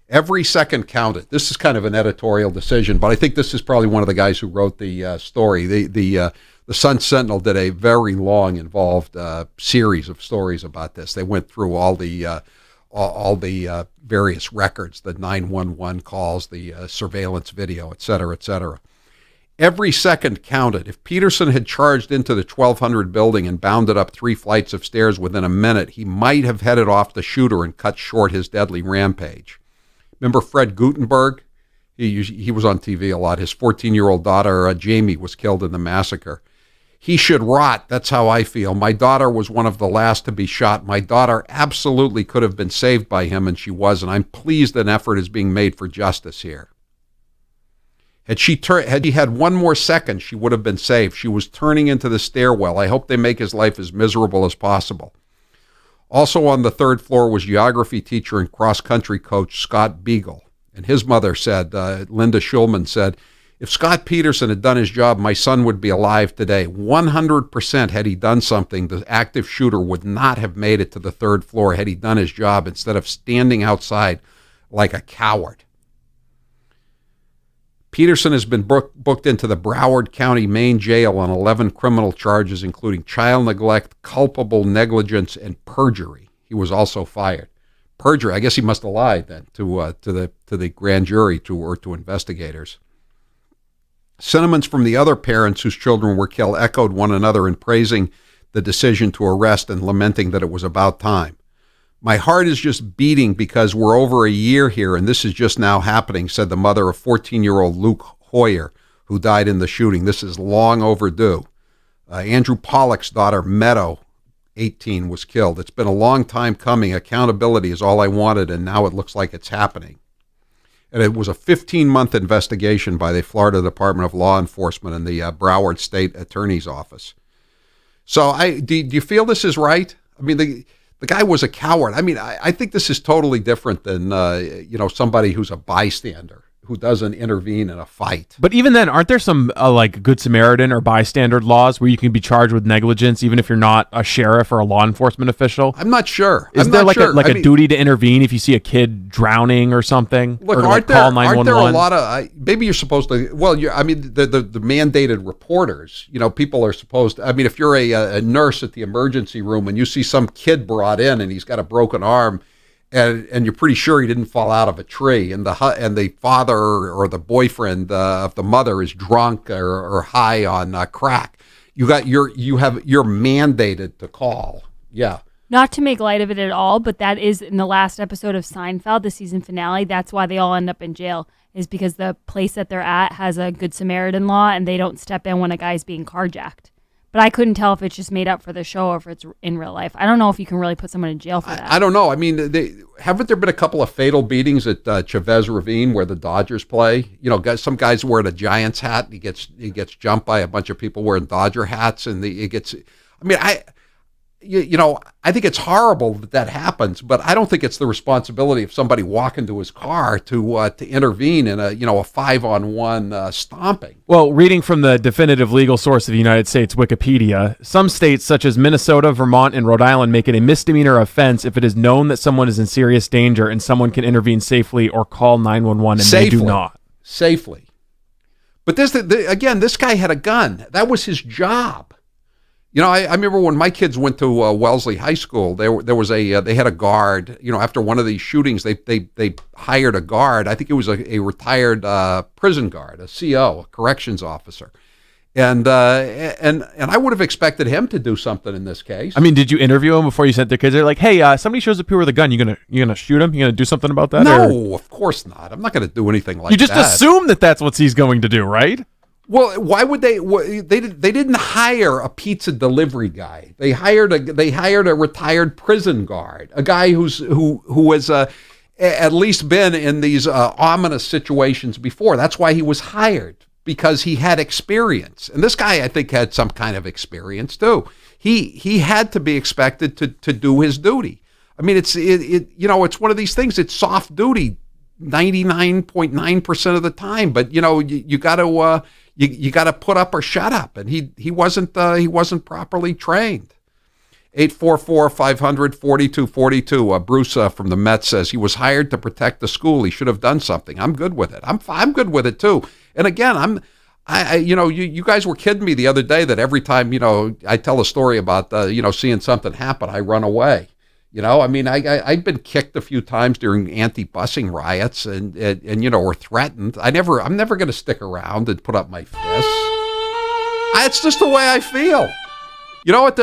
[SPEAKER 11] Every second counted. This is kind of an editorial decision, but I think this is probably one of the guys who wrote the story. The Sun-Sentinel did a very long, involved series of stories about this. They went through all the various records, the 911 calls, the surveillance video, et cetera, et cetera. Every second counted. If Peterson had charged into the 1200 building and bounded up 3 flights of stairs within a minute, he might have headed off the shooter and cut short his deadly rampage. Remember Fred Gutenberg? He was on TV a lot. His 14-year-old daughter, Jamie, was killed in the massacre. He should rot. That's how I feel. My daughter was one of the last to be shot. My daughter absolutely could have been saved by him, and she was, and I'm pleased an effort is being made for justice here. Had she had one more second, she would have been saved. She was turning into the stairwell. I hope they make his life as miserable as possible. Also on the third floor was geography teacher and cross-country coach Scott Beagle. And his mother said, Linda Schulman said, if Scott Peterson had done his job, my son would be alive today. 100% had he done something, the active shooter would not have made it to the third floor had he done his job instead of standing outside like a coward. Peterson has been booked into the Broward County main jail on 11 criminal charges, including child neglect, culpable negligence, and perjury. He was also fired. Perjury, I guess he must have lied then to the grand jury or to investigators. Sentiments from the other parents whose children were killed echoed one another in praising the decision to arrest and lamenting that it was about time. My heart is just beating because we're over a year here and this is just now happening, said the mother of 14-year-old Luke Hoyer, who died in the shooting. This is long overdue. Andrew Pollock's daughter, Meadow, 18, was killed. It's been a long time coming. Accountability is all I wanted, and now it looks like it's happening. And it was a 15-month investigation by the Florida Department of Law Enforcement and the Broward State Attorney's Office. So do you feel this is right? I mean, the guy was a coward. I mean, I think this is totally different than, somebody who's a bystander who doesn't intervene in a fight.
[SPEAKER 1] But even then, aren't there some like Good Samaritan or bystander laws where you can be charged with negligence even if you're not a sheriff or a law enforcement official?
[SPEAKER 11] I'm not sure.
[SPEAKER 1] Is there like a duty to intervene if you see a kid drowning or something?
[SPEAKER 11] Look,
[SPEAKER 1] or to,
[SPEAKER 11] aren't
[SPEAKER 1] call
[SPEAKER 11] there
[SPEAKER 1] 911?
[SPEAKER 11] a lot of maybe you're supposed to? Well, the mandated reporters. People are supposed to. I mean, if you're a nurse at the emergency room and you see some kid brought in and he's got a broken arm. And you're pretty sure he didn't fall out of a tree, and the father or the boyfriend of the mother is drunk or high on crack. You're mandated to call. Yeah.
[SPEAKER 2] Not to make light of it at all, but that is in the last episode of Seinfeld, the season finale. That's why they all end up in jail, is because the place that they're at has a Good Samaritan law, and they don't step in when a guy's being carjacked. But I couldn't tell if it's just made up for the show or if it's in real life. I don't know if you can really put someone in jail for that.
[SPEAKER 11] I don't know. I mean, haven't there been a couple of fatal beatings at Chavez Ravine where the Dodgers play? Some guy's wearing a Giants hat and he gets jumped by a bunch of people wearing Dodger hats, and I think it's horrible that happens, but I don't think it's the responsibility of somebody walking to his car to intervene in a 5-on-1 stomping.
[SPEAKER 1] Well, reading from the definitive legal source of the United States, Wikipedia, some states such as Minnesota, Vermont, and Rhode Island make it a misdemeanor offense if it is known that someone is in serious danger and someone can intervene safely or call 911, and they do not.
[SPEAKER 11] Safely. But this guy had a gun. That was his job. I remember when my kids went to Wellesley High School, they had a guard. After one of these shootings, they hired a guard. I think it was a retired prison guard, a CO, a corrections officer, and I would have expected him to do something in this case.
[SPEAKER 1] I mean, did you interview him before you sent their kids? They're like, hey, somebody shows up here with a gun. You gonna shoot him? You gonna do something about that?
[SPEAKER 11] No, of course not. I'm not going to do anything like that.
[SPEAKER 1] You just assume that that's what he's going to do, right?
[SPEAKER 11] Well, why would they? They didn't hire a pizza delivery guy. They hired a retired prison guard, a guy who has at least been in these ominous situations before. That's why he was hired, because he had experience. And this guy, I think, had some kind of experience too. He had to be expected to do his duty. I mean, it's one of these things. It's soft duty 99.9% of the time, but you got to. You got to put up or shut up, and he wasn't properly trained. 844-500-4242. Bruce from the Mets says he was hired to protect the school. He should have done something. I'm good with it. I'm good with it too. And again, you guys were kidding me the other day that every time I tell a story about seeing something happen, I run away. I've been kicked a few times during anti-busing riots and or threatened. I'm never going to stick around and put up my fists. It's just the way I feel. At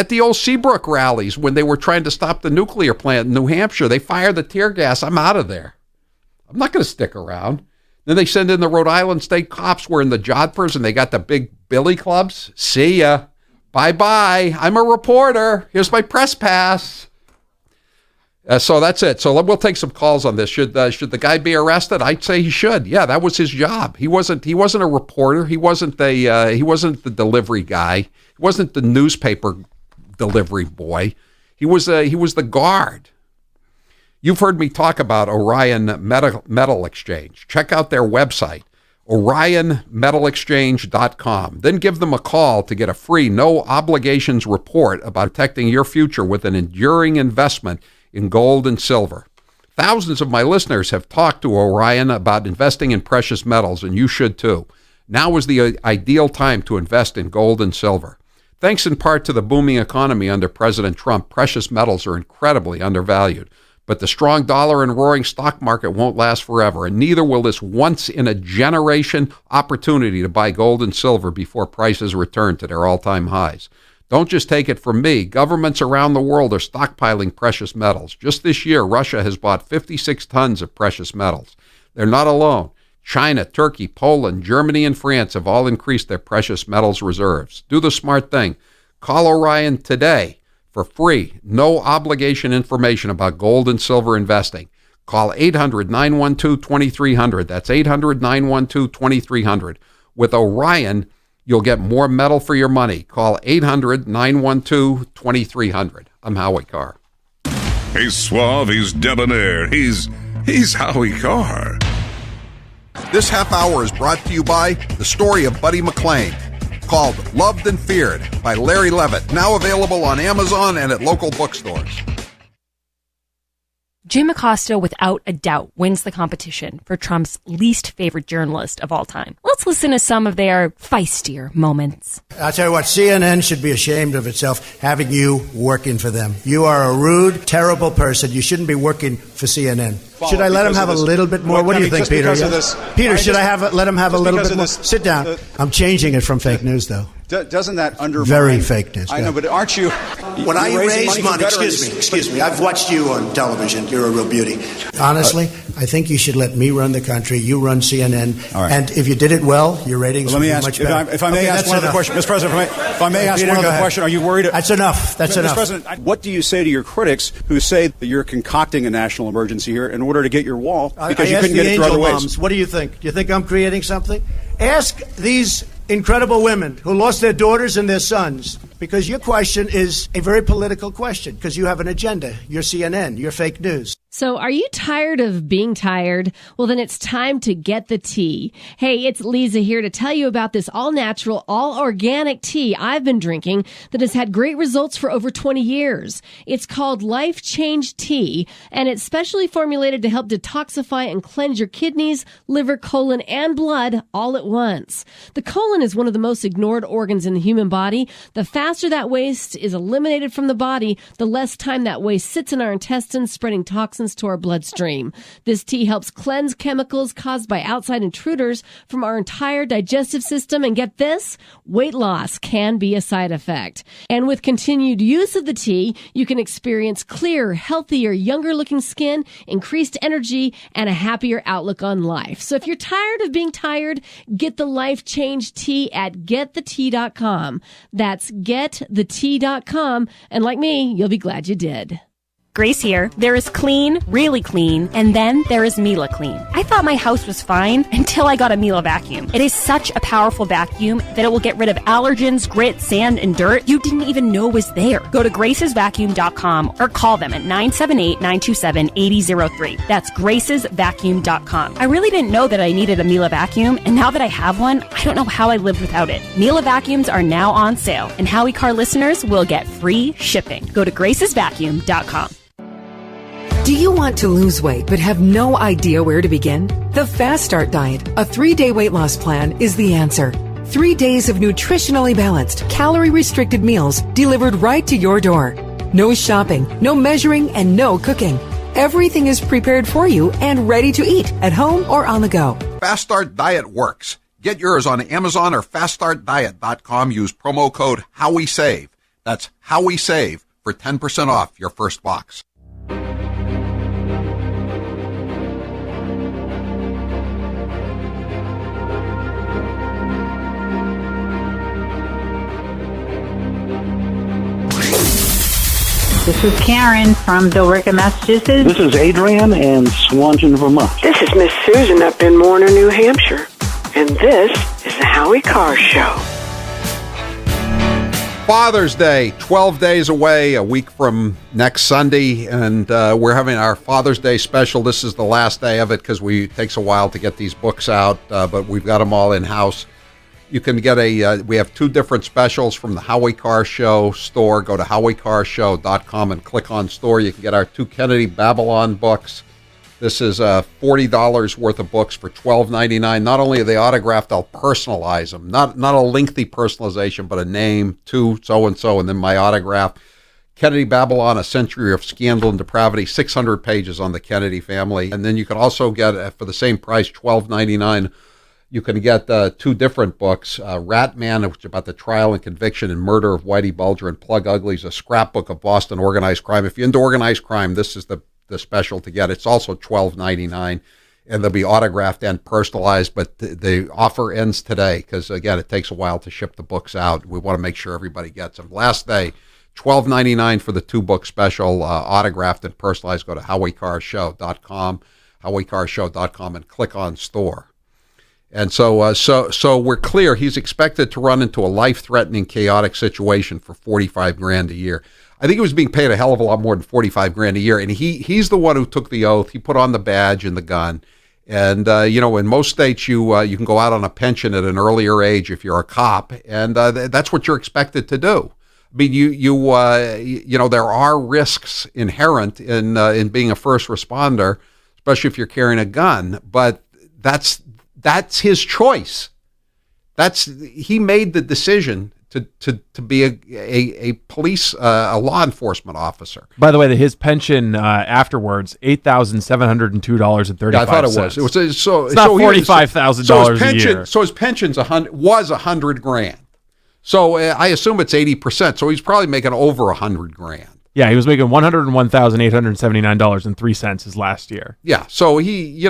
[SPEAKER 11] the old Seabrook rallies when they were trying to stop the nuclear plant in New Hampshire, they fired the tear gas. I'm out of there. I'm not going to stick around. Then they send in the Rhode Island state cops wearing the jodhpurs and they got the big billy clubs. See ya. Bye-bye. I'm a reporter. Here's my press pass. So that's it. So we'll take some calls on this. Should the guy be arrested? I'd say he should. Yeah, that was his job. He wasn't a reporter. He wasn't the delivery guy. He wasn't the newspaper delivery boy. He was the guard. You've heard me talk about Orion Metal Exchange. Check out their website, orionmetalexchange.com. Then give them a call to get a free no obligations report about protecting your future with an enduring investment in gold and silver. Thousands of my listeners have talked to Orion about investing in precious metals, and you should too. Now is the ideal time to invest in gold and silver. Thanks in part to the booming economy under President Trump, precious metals are incredibly undervalued. But the strong dollar and roaring stock market won't last forever, and neither will this once-in-a-generation opportunity to buy gold and silver before prices return to their all-time highs. Don't just take it from me. Governments around the world are stockpiling precious metals. Just this year, Russia has bought 56 tons of precious metals. They're not alone. China, Turkey, Poland, Germany, and France have all increased their precious metals reserves. Do the smart thing. Call Orion today for free, no obligation information about gold and silver investing. Call 800-912-2300. That's 800-912-2300. With Orion, you'll get more metal for your money. Call 800-912-2300. I'm Howie Carr.
[SPEAKER 4] He's suave, he's debonair, he's Howie Carr.
[SPEAKER 8] This half hour is brought to you by the story of Buddy McLean, called Loved and Feared by Larry Levitt, now available on Amazon and at local bookstores.
[SPEAKER 24] Jim Acosta, without a doubt, wins the competition for Trump's least favorite journalist of all time. Let's listen to some of their feistier moments.
[SPEAKER 12] I'll tell you what, CNN should be ashamed of itself having you working for them. You are a rude, terrible person. You shouldn't be working for CNN. Should I let him have a little bit more? What do you think, Peter? Peter, should I let him have a little bit more? Sit down. I'm changing it from fake news, though.
[SPEAKER 13] Doesn't that undermine...
[SPEAKER 12] Very fake news.
[SPEAKER 13] I know, but aren't you...
[SPEAKER 12] When I raise money... Excuse me. I've watched you on television. You're a real beauty. Honestly, I think you should let me run the country. You run CNN. All right. And if you did it well, your ratings would be much better.
[SPEAKER 13] If I may ask one other question. Mr. President, if I may ask one other question, are you worried...
[SPEAKER 12] That's enough. That's enough.
[SPEAKER 13] Mr. President, what do you say to your critics who say that you're concocting a national emergency here in order to get your wall because you couldn't get it through other ways?
[SPEAKER 12] What do you think? Do you think I'm creating something? Ask these incredible women who lost their daughters and their sons because your question is a very political question, because you have an agenda. You're CNN. You're fake news.
[SPEAKER 14] So are you tired of being tired? Well, then it's time to get the tea. Hey, it's Lisa here to tell you about this all-natural, all-organic tea I've been drinking that has had great results for over 20 years. It's called Life Change Tea, and it's specially formulated to help detoxify and cleanse your kidneys, liver, colon, and blood all at once. The colon is one of the most ignored organs in the human body. The faster that waste is eliminated from the body, the less time that waste sits in our intestines, spreading toxins to our bloodstream. This tea helps cleanse chemicals caused by outside intruders from our entire digestive system. And get this, weight loss can be a side effect. And with continued use of the tea, you can experience clearer, healthier, younger looking skin, increased energy, and a happier outlook on life. So if you're tired of being tired, get the Life Change Tea at getthetea.com. That's getthetea.com. And like me, you'll be glad you did.
[SPEAKER 24] Grace here. There is clean, really clean, and then there is Mila Clean. I thought my house was fine until I got a Mila vacuum. It is such a powerful vacuum that it will get rid of allergens, grit, sand, and dirt you didn't even know was there. Go to gracesvacuum.com or call them at 978-927-8003. That's gracesvacuum.com. I really didn't know that I needed a Mila vacuum, and now that I have one, I don't know how I lived without it. Mila vacuums are now on sale, and Howie Carr listeners will get free shipping. Go to gracesvacuum.com.
[SPEAKER 25] Do you want to lose weight but have no idea where to begin? The Fast Start Diet, a 3-day weight loss plan, is the answer. 3 days of nutritionally balanced, calorie-restricted meals delivered right to your door. No shopping, no measuring, and no cooking. Everything is prepared for you and ready to eat at home or on the go.
[SPEAKER 8] Fast Start Diet works. Get yours on Amazon or faststartdiet.com. Use promo code HowieSave. That's HowieSave for 10% off your first box.
[SPEAKER 15] This is Karen from Billerica, Massachusetts.
[SPEAKER 10] This is Adrian in Swanton, Vermont.
[SPEAKER 17] This is Miss Susan up in Warner, New Hampshire. And this is the Howie Carr Show.
[SPEAKER 8] Father's Day, 12 days away, a week from next Sunday, and we're having our Father's Day special. This is the last day of it because it takes a while to get these books out, but we've got them all in-house. You can get we have 2 different specials from the Howie Carr Show store. Go to howiecarrshow.com and click on store. You can get our 2 Kennedy Babylon books. This is $40 worth of books for $12.99. Not only are they autographed, I'll personalize them. Not a lengthy personalization, but a name, to so-and-so, and then my autograph. Kennedy Babylon, A Century of Scandal and Depravity, 600 pages on the Kennedy family. And then you can also get, for the same price, $12.99, you can get 2 different books, Rat Man, which is about the trial and conviction and murder of Whitey Bulger, and Plug Uglies, a scrapbook of Boston organized crime. If you're into organized crime, this is the special to get. It's also $12.99, and they'll be autographed and personalized, but the offer ends today because, again, it takes a while to ship the books out. We want to make sure everybody gets them. Last day, $12.99 for the 2-book special, autographed and personalized. Go to howiecarrshow.com, howiecarrshow.com, and click on store. And so we're clear. He's expected to run into a life-threatening, chaotic situation for $45,000 a year. I think he was being paid a hell of a lot more than $45,000 a year. And he's the one who took the oath. He put on the badge and the gun. And in most states, you can go out on a pension at an earlier age if you're a cop, and that's what you're expected to do. I mean, there are risks inherent in being a first responder, especially if you're carrying a gun. But that's his choice. He made the decision to be a police, a law enforcement officer.
[SPEAKER 1] By the way, his pension afterwards, $8,702.35.
[SPEAKER 8] Yeah, I thought it was. It's
[SPEAKER 1] not $45,000 a year.
[SPEAKER 8] So his pension's was $100,000. So I assume it's 80%. So he's probably making over $100,000.
[SPEAKER 1] Yeah, he was making $101,879.03 his last year.
[SPEAKER 8] Yeah, so he,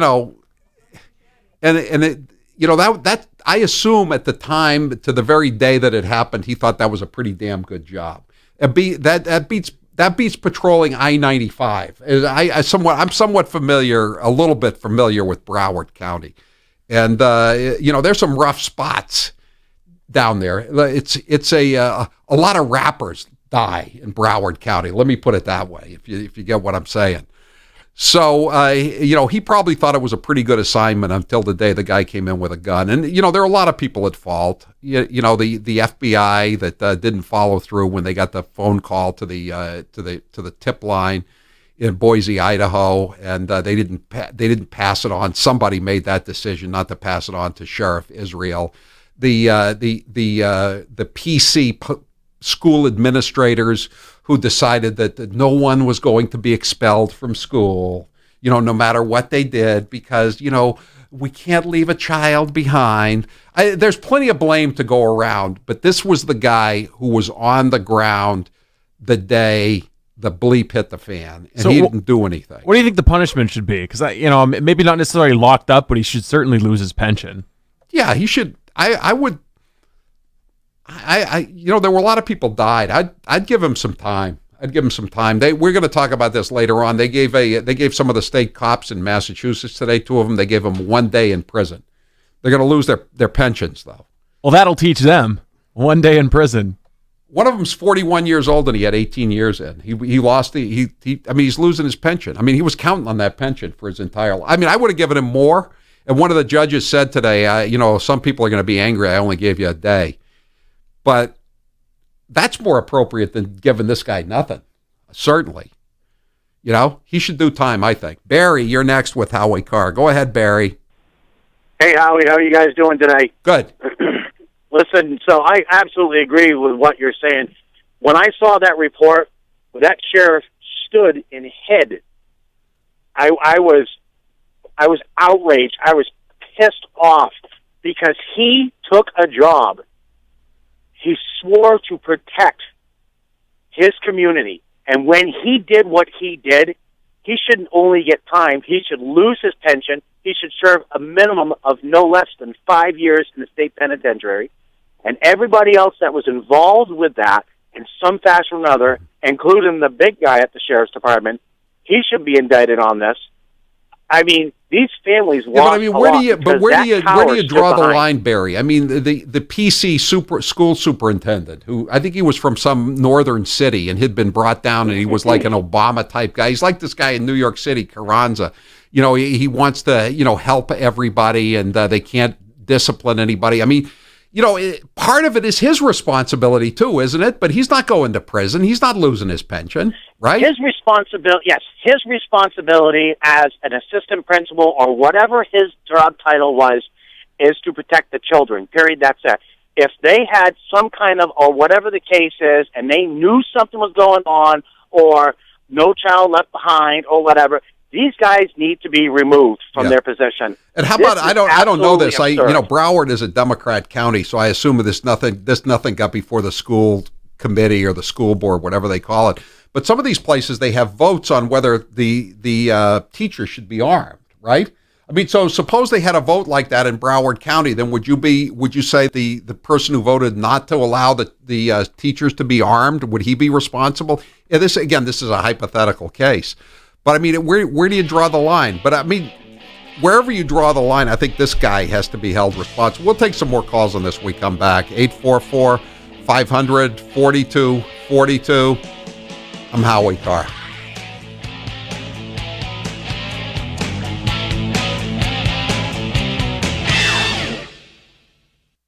[SPEAKER 8] that I assume at the time, to the very day that it happened, he thought that was a pretty damn good job. That beats patrolling I-95. I'm somewhat familiar, a little bit familiar with Broward County, and there's some rough spots. down there. It's a lot of rappers die in Broward County. Let me put it that way, if you get what I'm saying. So, he probably thought it was a pretty good assignment until the day the guy came in with a gun. And, there are a lot of people at fault. The FBI that didn't follow through when they got the phone call to the tip line in Boise, Idaho, and they didn't pass it on. Somebody made that decision not to pass it on to Sheriff Israel. The PC school administrators who decided that no one was going to be expelled from school, no matter what they did, because, we can't leave a child behind. There's plenty of blame to go around, but this was the guy who was on the ground the day the bleep hit the fan, and he didn't do anything.
[SPEAKER 1] What do you think the punishment should be? Because, maybe not necessarily locked up, but he should certainly lose his pension.
[SPEAKER 8] Yeah, he should. I would. There were a lot of people died. I'd give him some time. We're going to talk about this later on. They gave some of the state cops in Massachusetts today, 2 of them, they gave them 1 day in prison. They're going to lose their pensions, though.
[SPEAKER 1] Well, that'll teach them. 1 day in prison.
[SPEAKER 8] One of them's 41 years old and he had 18 years in. He lost he's losing his pension. He was counting on that pension for his entire life. I would have given him more. And one of the judges said today, some people are going to be angry. I only gave you a day. But that's more appropriate than giving this guy nothing. Certainly. He should do time, I think. Barry, you're next with Howie Carr. Go ahead, Barry.
[SPEAKER 5] Hey, Howie, how are you guys doing today?
[SPEAKER 8] Good.
[SPEAKER 5] Listen, so I absolutely agree with what you're saying. When I saw that report, that sheriff stood and hid. I was outraged. I was pissed off because he took a job. He swore to protect his community. And when he did what he did, he shouldn't only get time. He should lose his pension. He should serve a minimum of no less than 5 years in the state penitentiary. And everybody else that was involved with that in some fashion or another, including the big guy at the sheriff's department, he should be indicted on this. These families want
[SPEAKER 8] where do you draw the line, Barry? The PC school superintendent, who I think he was from some northern city and had been brought down, and he was like an Obama type guy. He's like this guy in New York City, Carranza. He wants to help everybody, and they can't discipline anybody. Part of it is his responsibility too, isn't it? But he's not going to prison. He's not losing his pension, right?
[SPEAKER 5] His responsibility as an assistant principal or whatever his job title was is to protect the children, period. That's it. If they had some kind of, or whatever the case is, and they knew something was going on, or no child left behind, or whatever, these guys need to be removed from their position.
[SPEAKER 8] And how about, I don't know this. Broward is a Democrat county, so I assume this nothing got before the school committee or the school board, whatever they call it. But some of these places, they have votes on whether the teacher should be armed, right? So suppose they had a vote like that in Broward County, then would you say the person who voted not to allow the teachers to be armed, would he be responsible? Yeah, this is a hypothetical case. But where do you draw the line? But wherever you draw the line, I think this guy has to be held responsible. We'll take some more calls on this when we come back. 844-500-4242. I'm Howie Carr.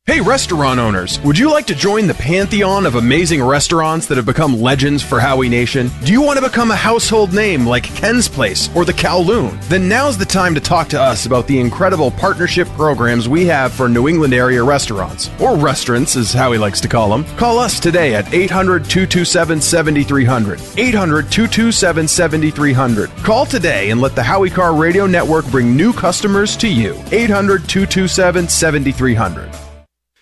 [SPEAKER 16] Hey, restaurant owners, would you like to join the pantheon of amazing restaurants that have become legends for Howie Nation? Do you want to become a household name like Ken's Place or the Kowloon? Then now's the time to talk to us about the incredible partnership programs we have for New England area restaurants, or restaurants as Howie likes to call them. Call us today at 800-227-7300. 800-227-7300. Call today and let the Howie Carr Radio Network bring new customers to you. 800-227-7300.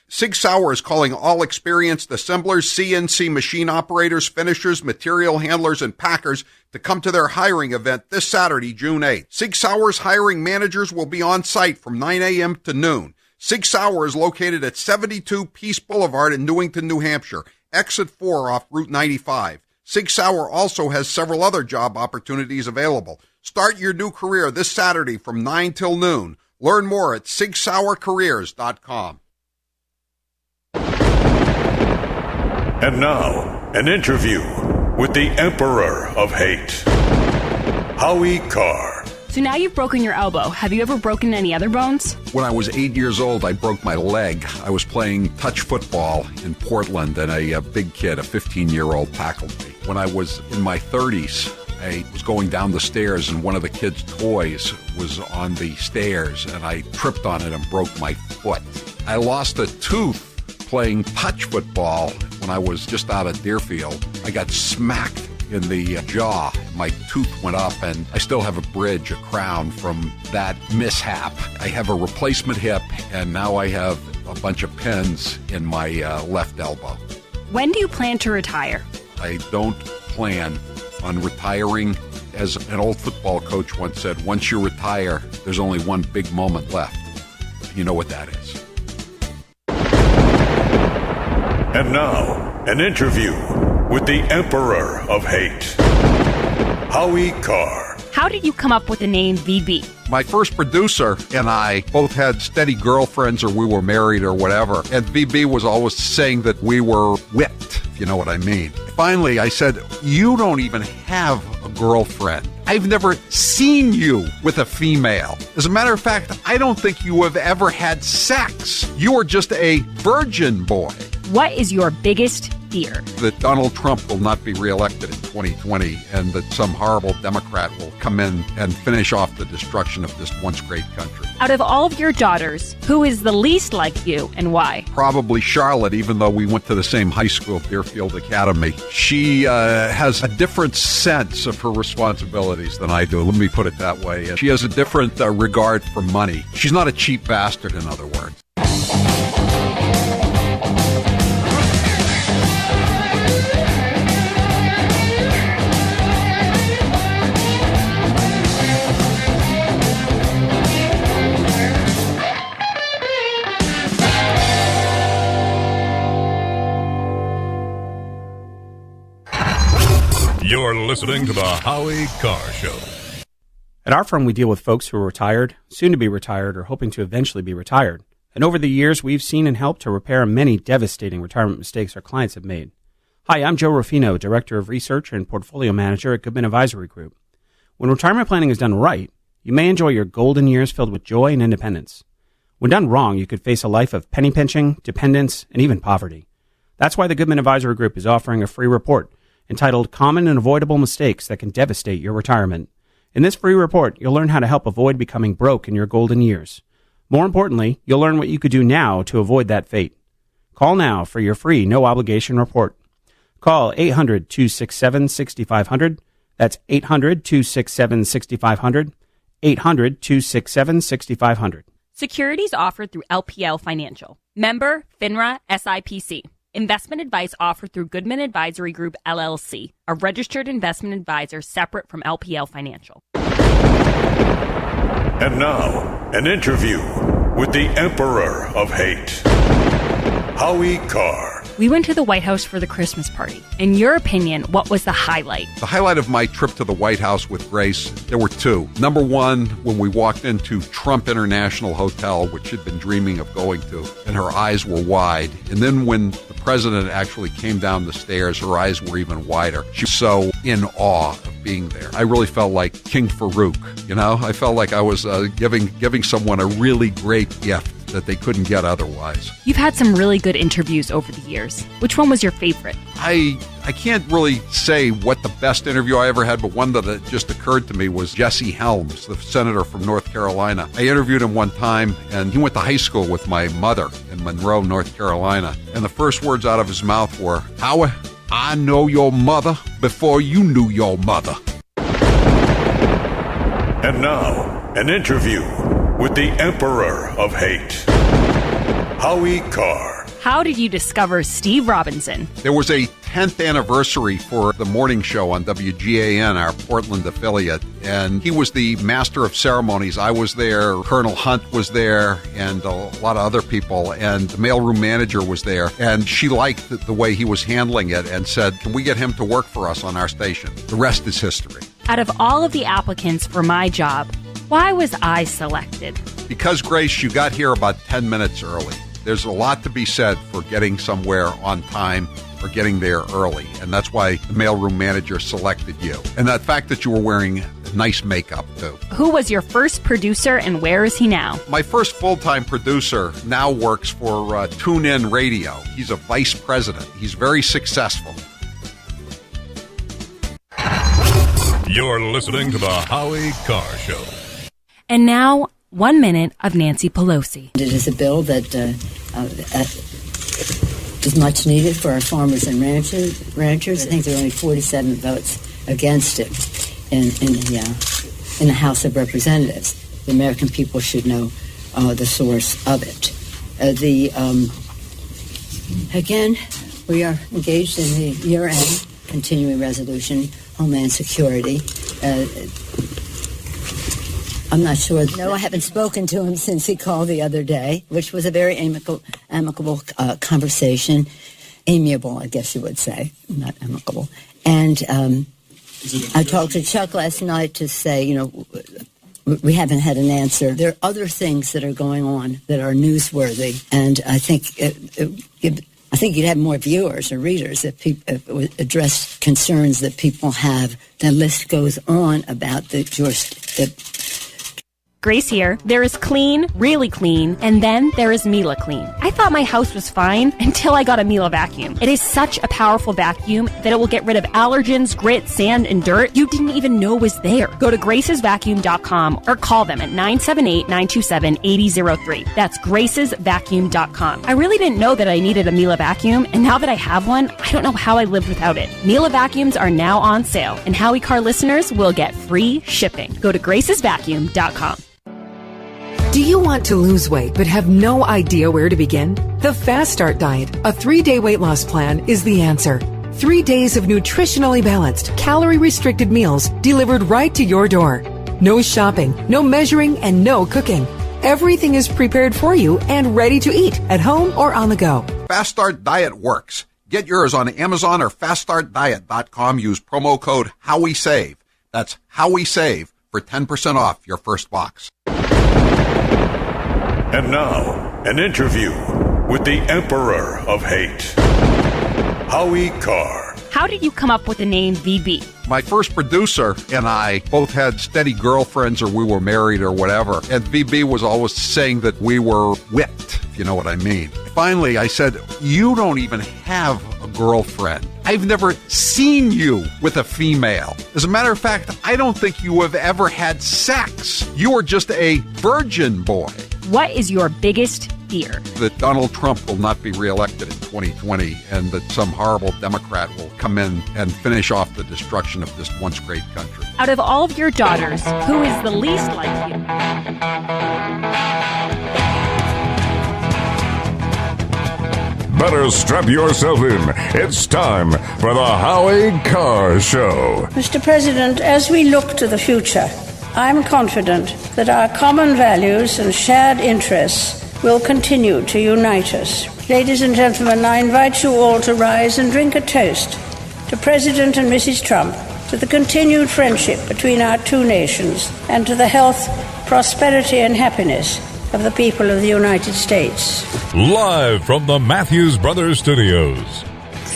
[SPEAKER 8] Sig Sauer is calling all experienced assemblers, CNC machine operators, finishers, material handlers, and packers to come to their hiring event this Saturday, June 8th. Sig Sauer's hiring managers will be on site from 9 a.m. to noon. Sig Sauer is located at 72 Peace Boulevard in Newington, New Hampshire, exit 4 off Route 95. Sig Sauer also has several other job opportunities available. Start your new career this Saturday from 9 till noon. Learn more at SigSauerCareers.com.
[SPEAKER 4] And now, an interview with the Emperor of Hate, Howie Carr.
[SPEAKER 24] So now you've broken your elbow. Have you ever broken any other bones?
[SPEAKER 11] When I was 8 years old, I broke my leg. I was playing touch football in Portland, and a big kid, a 15-year-old, tackled me. When I was in my 30s, I was going down the stairs, and one of the kids' toys was on the stairs, and I tripped on it and broke my foot. I lost a tooth playing touch football when I was just out of Deerfield. I got smacked in the jaw. My tooth went up, and I still have a bridge, a crown from that mishap. I have a replacement hip, and now I have a bunch of pins in my left elbow.
[SPEAKER 24] When do you plan to retire?
[SPEAKER 11] I don't plan on retiring. As an old football coach once said, once you retire, there's only one big moment left. You know what that is.
[SPEAKER 4] And now, an interview with the Emperor of Hate, Howie Carr.
[SPEAKER 24] How did you come up with the name VB?
[SPEAKER 11] My first producer and I both had steady girlfriends, or we were married or whatever, and VB was always saying that we were whipped, if you know what I mean. Finally, I said, you don't even have a girlfriend. I've never seen you with a female. As a matter of fact, I don't think you have ever had sex. You are just a virgin boy.
[SPEAKER 24] What is your biggest fear?
[SPEAKER 11] That Donald Trump will not be reelected in 2020, and that some horrible Democrat will come in and finish off the destruction of this once great country.
[SPEAKER 24] Out of all of your daughters, who is the least like you and why?
[SPEAKER 11] Probably Charlotte, even though we went to the same high school, Deerfield Academy. She has a different sense of her responsibilities than I do. Let me put it that way. She has a different regard for money. She's not a cheap bastard, in other words.
[SPEAKER 4] You're listening to the Howie Carr Show.
[SPEAKER 3] At our firm, we deal with folks who are retired, soon to be retired, or hoping to eventually be retired. And over the years, we've seen and helped to repair many devastating retirement mistakes our clients have made. Hi, I'm Joe Ruffino, Director of Research and Portfolio Manager at Goodman Advisory Group. When retirement planning is done right, you may enjoy your golden years filled with joy and independence. When done wrong, you could face a life of penny pinching, dependence, and even poverty. That's why the Goodman Advisory Group is offering a free report entitled Common and Avoidable Mistakes That Can Devastate Your Retirement. In this free report, you'll learn how to help avoid becoming broke in your golden years. More importantly, you'll learn what you could do now to avoid that fate. Call now for your free no-obligation report. Call 800-267-6500. That's 800-267-6500. 800-267-6500.
[SPEAKER 24] Securities offered through LPL Financial. Member FINRA SIPC. Investment advice offered through Goodman Advisory Group, LLC, a registered investment advisor separate from LPL Financial.
[SPEAKER 4] And now, an interview with the Emperor of Hate, Howie Carr.
[SPEAKER 24] We went to the White House for the Christmas party. In your opinion, what was the highlight?
[SPEAKER 11] The highlight of my trip to the White House with Grace, there were two. Number one, when we walked into Trump International Hotel, which she'd been dreaming of going to, and her eyes were wide. And then when the president actually came down the stairs, her eyes were even wider. She was so in awe of being there. I really felt like King Farouk, you know? I felt like I was giving someone a really great gift that they couldn't get otherwise.
[SPEAKER 24] You've had some really good interviews over the years. Which one was your favorite?
[SPEAKER 11] I can't really say what the best interview I ever had, but one that just occurred to me was Jesse Helms, the senator from North Carolina. I interviewed him one time, and he went to high school with my mother in Monroe, North Carolina. And the first words out of his mouth were, Howie, I know your mother before you knew your mother.
[SPEAKER 4] And now, an interview with the Emperor of Hate, Howie Carr.
[SPEAKER 24] How did you discover Steve Robinson?
[SPEAKER 11] There was a 10th anniversary for the morning show on WGAN, our Portland affiliate, and he was the master of ceremonies. I was there, Colonel Hunt was there, and a lot of other people, and the mailroom manager was there, and she liked the way he was handling it and said, can we get him to work for us on our station? The rest is history.
[SPEAKER 24] Out of all of the applicants for my job, why was I selected?
[SPEAKER 11] Because, Grace, you got here about 10 minutes early. There's a lot to be said for getting somewhere on time are getting there early, and that's why the mailroom manager selected you. And the fact that you were wearing nice makeup, too.
[SPEAKER 24] Who was your first producer and where is he now?
[SPEAKER 11] My first full-time producer now works for TuneIn Radio. He's a vice president. He's very successful.
[SPEAKER 4] You're listening to the Howie Carr Show.
[SPEAKER 24] And now, 1 minute of Nancy Pelosi.
[SPEAKER 6] It is a bill that is much needed for our farmers and ranchers. I think there are only 47 votes against it in the House of Representatives. The American people should know the source of it. Again, we are engaged in the year-end continuing resolution, Homeland Security. I'm not sure. No, I haven't spoken to him since he called the other day, which was a very amicable conversation. Amiable, I guess you would say, not amicable. And I talked to Chuck last night to say, we haven't had an answer. There are other things that are going on that are newsworthy, and I think you'd have more viewers or readers if people address concerns that people have. The list goes on about the
[SPEAKER 24] Grace here. There is clean, really clean, and then there is Mila Clean. I thought my house was fine until I got a Mila vacuum. It is such a powerful vacuum that it will get rid of allergens, grit, sand, and dirt you didn't even know was there. Go to gracesvacuum.com or call them at 978-927-8003. That's gracesvacuum.com. I really didn't know that I needed a Mila vacuum, and now that I have one, I don't know how I lived without it. Mila vacuums are now on sale, and Howie Carr listeners will get free shipping. Go to gracesvacuum.com.
[SPEAKER 25] Do you want to lose weight but have no idea where to begin? The Fast Start Diet, a 3-day weight loss plan, is the answer. 3 days of nutritionally balanced, calorie-restricted meals delivered right to your door. No shopping, no measuring, and no cooking. Everything is prepared for you and ready to eat at home or on the go.
[SPEAKER 11] Fast Start Diet works. Get yours on Amazon or faststartdiet.com. Use promo code HowieSave. That's HowieSave for 10% off your first box.
[SPEAKER 4] And now, an interview with the Emperor of Hate, Howie Carr.
[SPEAKER 24] How did you come up with the name VB?
[SPEAKER 11] My first producer and I both had steady girlfriends, or we were married or whatever. And VB was always saying that we were whipped, if you know what I mean. Finally, I said, you don't even have a girlfriend. I've never seen you with a female. As a matter of fact, I don't think you have ever had sex. You are just a virgin boy.
[SPEAKER 24] What is your biggest fear?
[SPEAKER 11] That Donald Trump will not be reelected in 2020 and that some horrible Democrat will come in and finish off the destruction of this once great country.
[SPEAKER 24] Out of all of your daughters, who is the least like you?
[SPEAKER 4] Better strap yourself in. It's time for the Howie Carr Show.
[SPEAKER 9] Mr. President, as we look to the future, I'm confident that our common values and shared interests will continue to unite us. Ladies and gentlemen, I invite you all to rise and drink a toast to President and Mrs. Trump, to the continued friendship between our two nations, and to the health, prosperity, and happiness of the people of the United States.
[SPEAKER 4] Live from the Matthews Brothers Studios.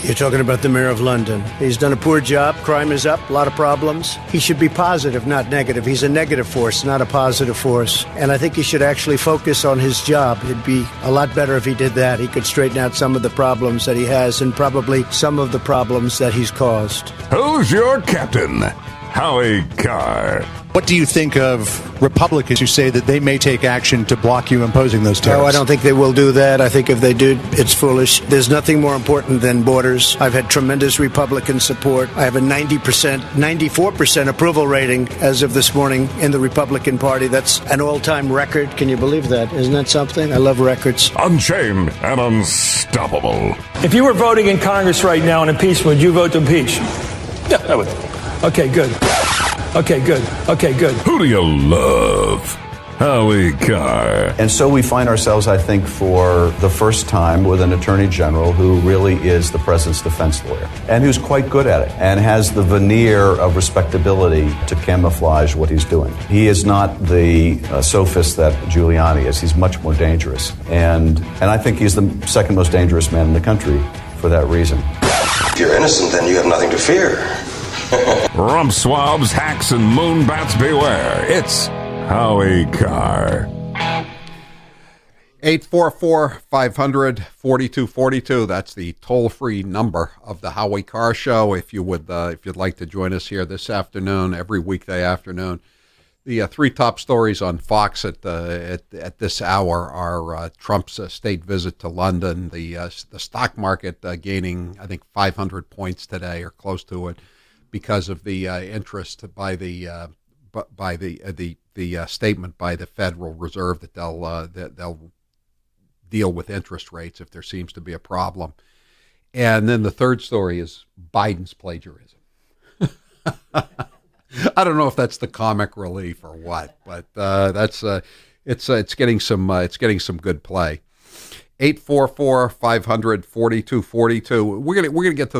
[SPEAKER 12] You're talking about the mayor of London. He's done a poor job. Crime is up. A lot of problems. He should be positive, not negative. He's a negative force, not a positive force. And I think he should actually focus on his job. It'd be a lot better if he did that. He could straighten out some of the problems that he has and probably some of the problems that he's caused.
[SPEAKER 4] Who's your captain? Howie Carr.
[SPEAKER 18] What do you think of Republicans who say that they may take action to block you imposing those tariffs?
[SPEAKER 12] No, I don't think they will do that. I think if they do, it's foolish. There's nothing more important than borders. I've had tremendous Republican support. I have a 94% approval rating as of this morning in the Republican Party. That's an all-time record. Can you believe that? Isn't that something? I love records.
[SPEAKER 4] Unchained and unstoppable.
[SPEAKER 20] If you were voting in Congress right now on impeachment, would you vote to impeach? Yeah, I would. Okay, good. Okay, good. Okay, good.
[SPEAKER 4] Who do you love? Howie Carr.
[SPEAKER 22] And so we find ourselves, I think, for the first time with an attorney general who really is the president's defense lawyer and who's quite good at it and has the veneer of respectability to camouflage what he's doing. He is not the sophist that Giuliani is. He's much more dangerous. And I think he's the second most dangerous man in the country for that reason.
[SPEAKER 2] If you're innocent, then you have nothing to fear.
[SPEAKER 7] Rump swabs, hacks, and moonbats beware. It's Howie Carr.
[SPEAKER 11] 844-500-4242. That's the toll-free number of the Howie Carr Show. If you'd like to join us here this afternoon, every weekday afternoon. The three top stories on Fox at this hour are Trump's state visit to London, the stock market gaining, I think, 500 points today or close to it, because of the interest by the statement by the Federal Reserve that they'll deal with interest rates if there seems to be a problem. And then the third story is Biden's plagiarism. I don't know if that's the comic relief or what, but it's getting some good play. 844-500-4242. We're gonna get to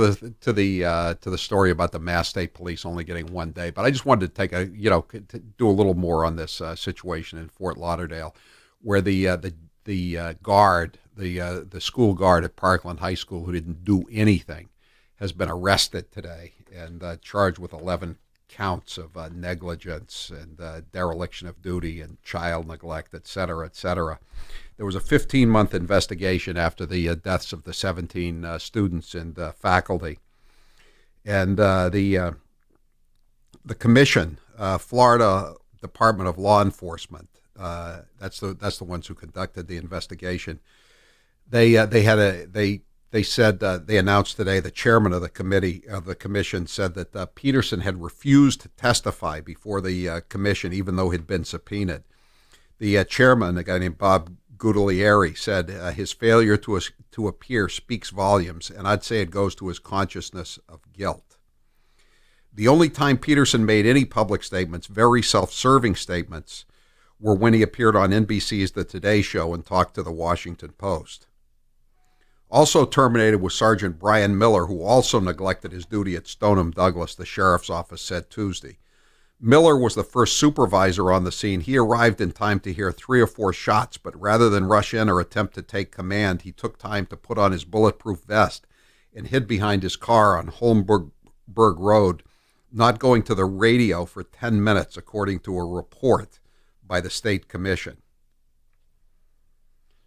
[SPEAKER 11] the story about the Mass State Police only getting 1 day, but I just wanted to to do a little more on this situation in Fort Lauderdale, where the guard, the school guard at Parkland High School who didn't do anything, has been arrested today and charged with 11 counts of negligence and dereliction of duty and child neglect, et cetera, et cetera. There was a 15-month investigation after the deaths of the 17 students and faculty. And the commission, Florida Department of Law Enforcement, that's the ones who conducted the investigation. They said they announced today, the chairman of the commission said that Peterson had refused to testify before the commission, even though he'd been subpoenaed. The chairman, a guy named Bob Guglieri, said his failure to appear speaks volumes, and I'd say it goes to his consciousness of guilt. The only time Peterson made any public statements, very self-serving statements, were when he appeared on NBC's The Today Show and talked to the Washington Post. Also terminated was Sergeant Brian Miller, who also neglected his duty at Stoneham Douglas, the sheriff's office said Tuesday. Miller was the first supervisor on the scene. He arrived in time to hear 3 or 4 shots, but rather than rush in or attempt to take command, he took time to put on his bulletproof vest and hid behind his car on Holmberg Road, not going to the radio for 10 minutes, according to a report by the state commission.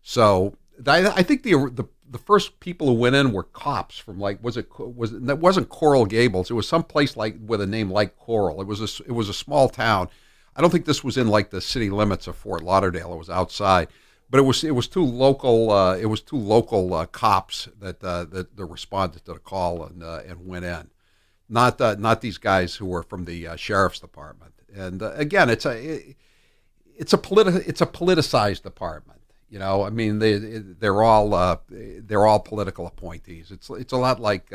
[SPEAKER 11] So I think the first people who went in were cops from that wasn't Coral Gables. It was someplace with a name like Coral. It was a small town. I don't think this was in the city limits of Fort Lauderdale. It was outside, but it was two local cops that responded to the call and went in, not these guys who were from the sheriff's department. And again, it's a politicized department. I mean, they're all political appointees. It's a lot like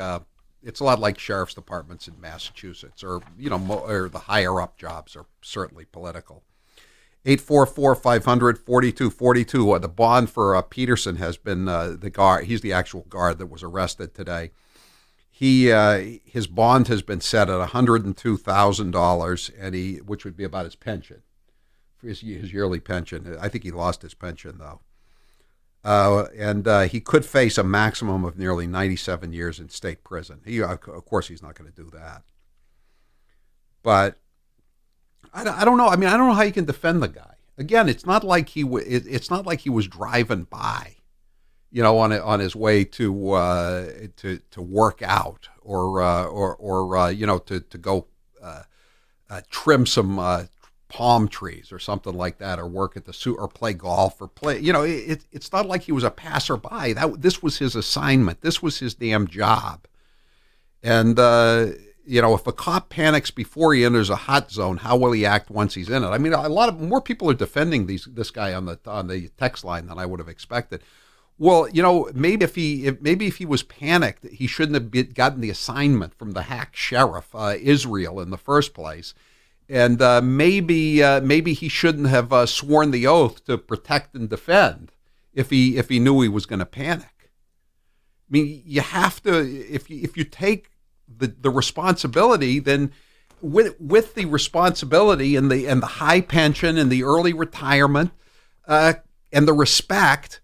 [SPEAKER 11] sheriff's departments in Massachusetts, or the higher up jobs are certainly political. 844-500-4242. The bond for Peterson has been the guard. He's the actual guard that was arrested today. His bond has been set at $102,000, and which would be about his pension. His yearly pension. I think he lost his pension, though. And he could face a maximum of nearly 97 years in state prison. Of course, he's not going to do that. But I don't know. I mean, I don't know how you can defend the guy. Again, it's not like he was driving by, on his way to work out or to go trim some palm trees or something like that, or work at the suit, or play golf, or play. It's not like he was a passerby. This was his assignment. This was his damn job. And if a cop panics before he enters a hot zone, how will he act once he's in it? I mean, a lot of more people are defending this guy on the text line than I would have expected. Well, maybe if he was panicked, he shouldn't have gotten the assignment from the hack sheriff, Israel, in the first place. And maybe he shouldn't have sworn the oath to protect and defend if he knew he was going to panic. I mean, you have to, if you take the responsibility, then with the responsibility and the high pension and the early retirement and the respect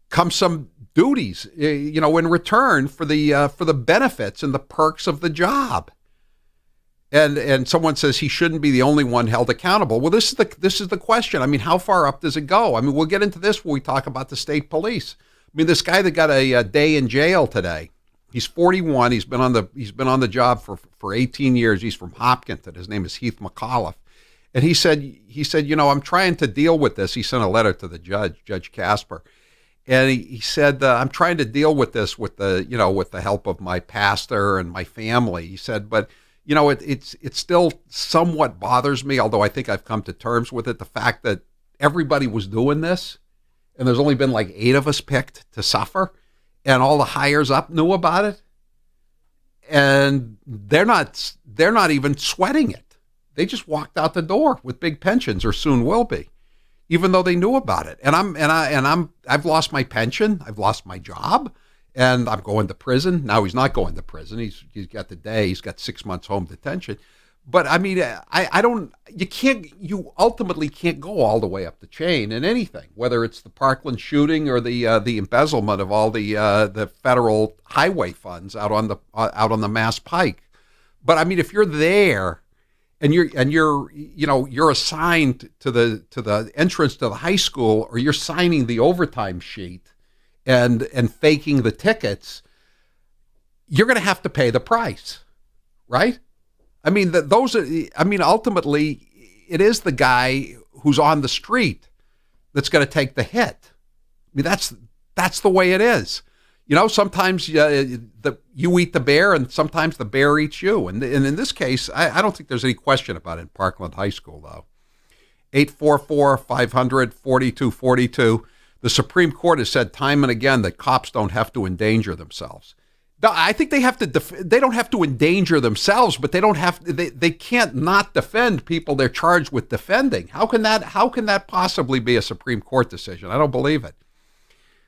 [SPEAKER 11] comes some
[SPEAKER 8] duties, in return for the benefits and the perks of the job. And someone says he shouldn't be the only one held accountable. Well, this is the question. I mean, how far up does it go? I mean, we'll get into this when we talk about the state police. I mean, this guy that got a day in jail today, he's 41. He's been on the job for 18 years. He's from Hopkinton. His name is Heath McAuliffe. And he said, I'm trying to deal with this. He sent a letter to the Judge Casper. And he said, I'm trying to deal with this with the help of my pastor and my family. He said, but it still somewhat bothers me, although I think I've come to terms with it. The fact that everybody was doing this and there's only been like 8 of us picked to suffer, and all the hires up knew about it, and they're not even sweating it. They just walked out the door with big pensions, or soon will be, even though they knew about it. And I've lost my pension, I've lost my job, and I'm going to prison. Now he's not going to prison. He's got the day. He's got 6 months home detention. But I mean, you ultimately can't go all the way up the chain in anything, whether it's the Parkland shooting or the embezzlement of all the federal highway funds out on the Mass Pike. But I mean, if you're there and you're assigned to the entrance to the high school, or you're signing the overtime sheet and faking the tickets, you're going to have to pay the price, right? I mean, ultimately, it is the guy who's on the street that's going to take the hit. I mean, that's the way it is. Sometimes you eat the bear, and sometimes the bear eats you. And in this case, I don't think there's any question about it in Parkland High School, though. 844-500-4242. The Supreme Court has said time and again that cops don't have to endanger themselves. I think they have to. They don't have to endanger themselves, but they don't have. They can't not defend people they're charged with defending. How can that possibly be a Supreme Court decision? I don't believe it.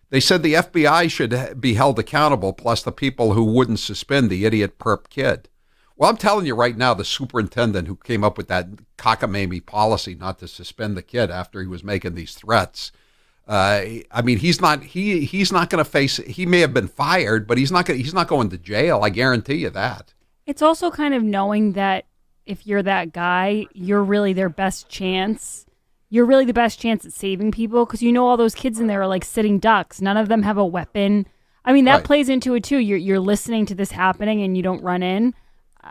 [SPEAKER 8] They said the FBI should be held accountable, plus the people who wouldn't suspend the idiot perp kid. Well, I'm telling you right now, the superintendent who came up with that cockamamie policy not to suspend the kid after he was making these threats. I mean, he's not going to face. He may have been fired, but he's not going to jail. I guarantee you that.
[SPEAKER 13] It's also kind of knowing that if you're that guy, you're really their best chance. You're really the best chance at saving people, because all those kids in there are like sitting ducks. None of them have a weapon. I mean, that
[SPEAKER 8] right.
[SPEAKER 13] plays into it too. You're listening to this happening and you don't run in.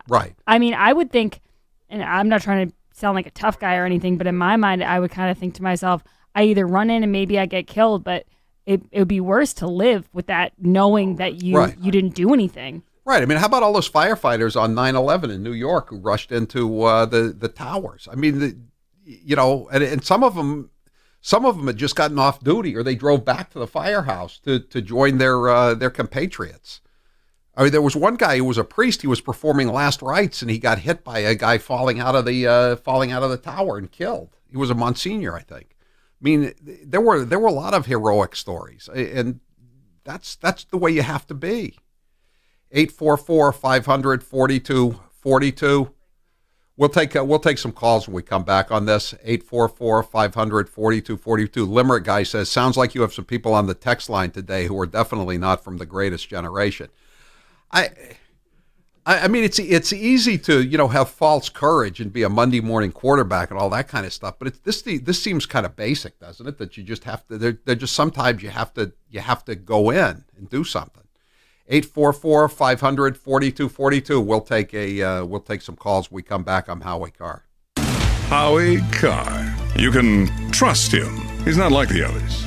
[SPEAKER 8] Right.
[SPEAKER 13] I mean, I would think, and I'm not trying to sound like a tough guy or anything, but in my mind, I would kind of think to myself, I either run in and maybe I get killed, but it would be worse to live with that, knowing that you didn't do anything.
[SPEAKER 8] Right. I mean, how about all those firefighters on 9/11 in New York who rushed into the towers? I mean, and some of them had just gotten off duty, or they drove back to the firehouse to join their compatriots. I mean, there was one guy who was a priest. He was performing last rites, and he got hit by a guy falling out of the tower and killed. He was a Monsignor, I think. I mean, there were a lot of heroic stories, and that's the way you have to be. 844-500-4242. We'll take some calls when we come back on this. 844-500-4242. Limerick guy says, sounds like you have some people on the text line today who are definitely not from the greatest generation. I mean, it's easy to have false courage and be a Monday morning quarterback and all that kind of stuff, but this seems kind of basic, doesn't it? That you just have to. They're just sometimes you have to go in and do something. 844-500-4242. We'll take some calls when we come back. I'm Howie Carr.
[SPEAKER 7] Howie Carr. You can trust him. He's not like the others.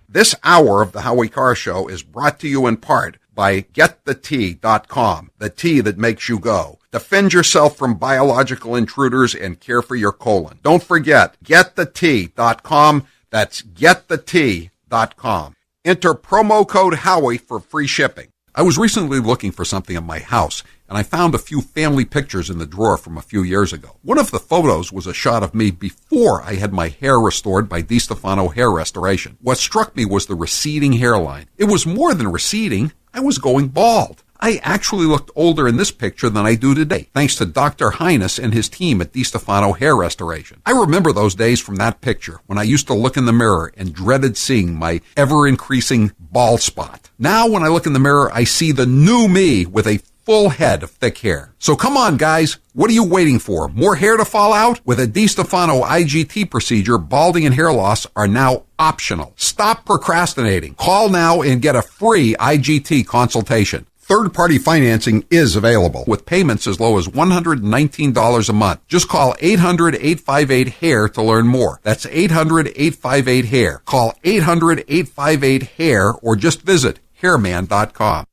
[SPEAKER 8] This hour of the Howie Carr Show is brought to you in part by GetTheTea.com, the tea that makes you go. Defend yourself from biological intruders and care for your colon. Don't forget, GetTheTea.com. That's GetTheTea.com. Enter promo code Howie for free shipping. I was recently looking for something in my house, and I found a few family pictures in the drawer from a few years ago. One of the photos was a shot of me before I had my hair restored by DiStefano Hair Restoration. What struck me was the receding hairline. It was more than receding. I was going bald. I actually looked older in this picture than I do today, thanks to Dr. Highness and his team at DiStefano Hair Restoration. I remember those days from that picture when I used to look in the mirror and dreaded seeing my ever-increasing bald spot. Now when I look in the mirror, I see the new me with a full head of thick hair. So come on, guys. What are you waiting for? More hair to fall out? With a DiStefano IGT procedure, balding and hair loss are now optional. Stop procrastinating. Call now and get a free IGT consultation. Third-party financing is available with payments as low as $119 a month. Just call 800-858-HAIR to learn more. That's 800-858-HAIR. Call 800-858-HAIR or just visit hairman.com.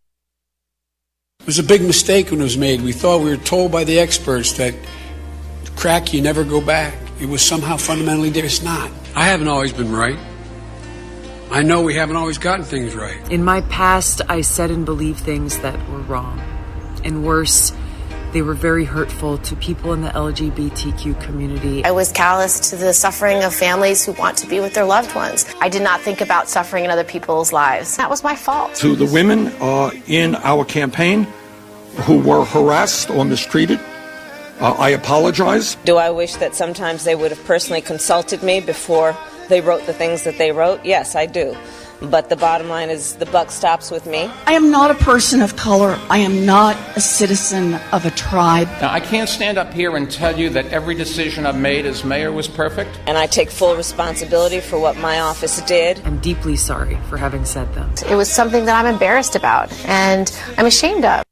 [SPEAKER 14] It was a big mistake when it was made. We thought, we were told by the experts that crack, you never go back. It was somehow fundamentally different. It's not. I haven't always been right. I know we haven't always gotten things right.
[SPEAKER 15] In my past, I said and believed things that were wrong. And worse, they were very hurtful to people in the LGBTQ community.
[SPEAKER 19] I was callous to the suffering of families who want to be with their loved ones. I did not think about suffering in other people's lives. That was my fault.
[SPEAKER 21] To the women in our campaign who were harassed or mistreated, I apologize.
[SPEAKER 23] Do I wish that sometimes they would have personally consulted me before they wrote the things that they wrote? Yes, I do. But the bottom line is the buck stops with me.
[SPEAKER 26] I am not a person of color. I am not a citizen of a tribe.
[SPEAKER 27] Now, I can't stand up here and tell you that every decision I've made as mayor was perfect.
[SPEAKER 23] And I take full responsibility for what my office did.
[SPEAKER 15] I'm deeply sorry for having said them.
[SPEAKER 19] It was something that I'm embarrassed about and I'm ashamed of.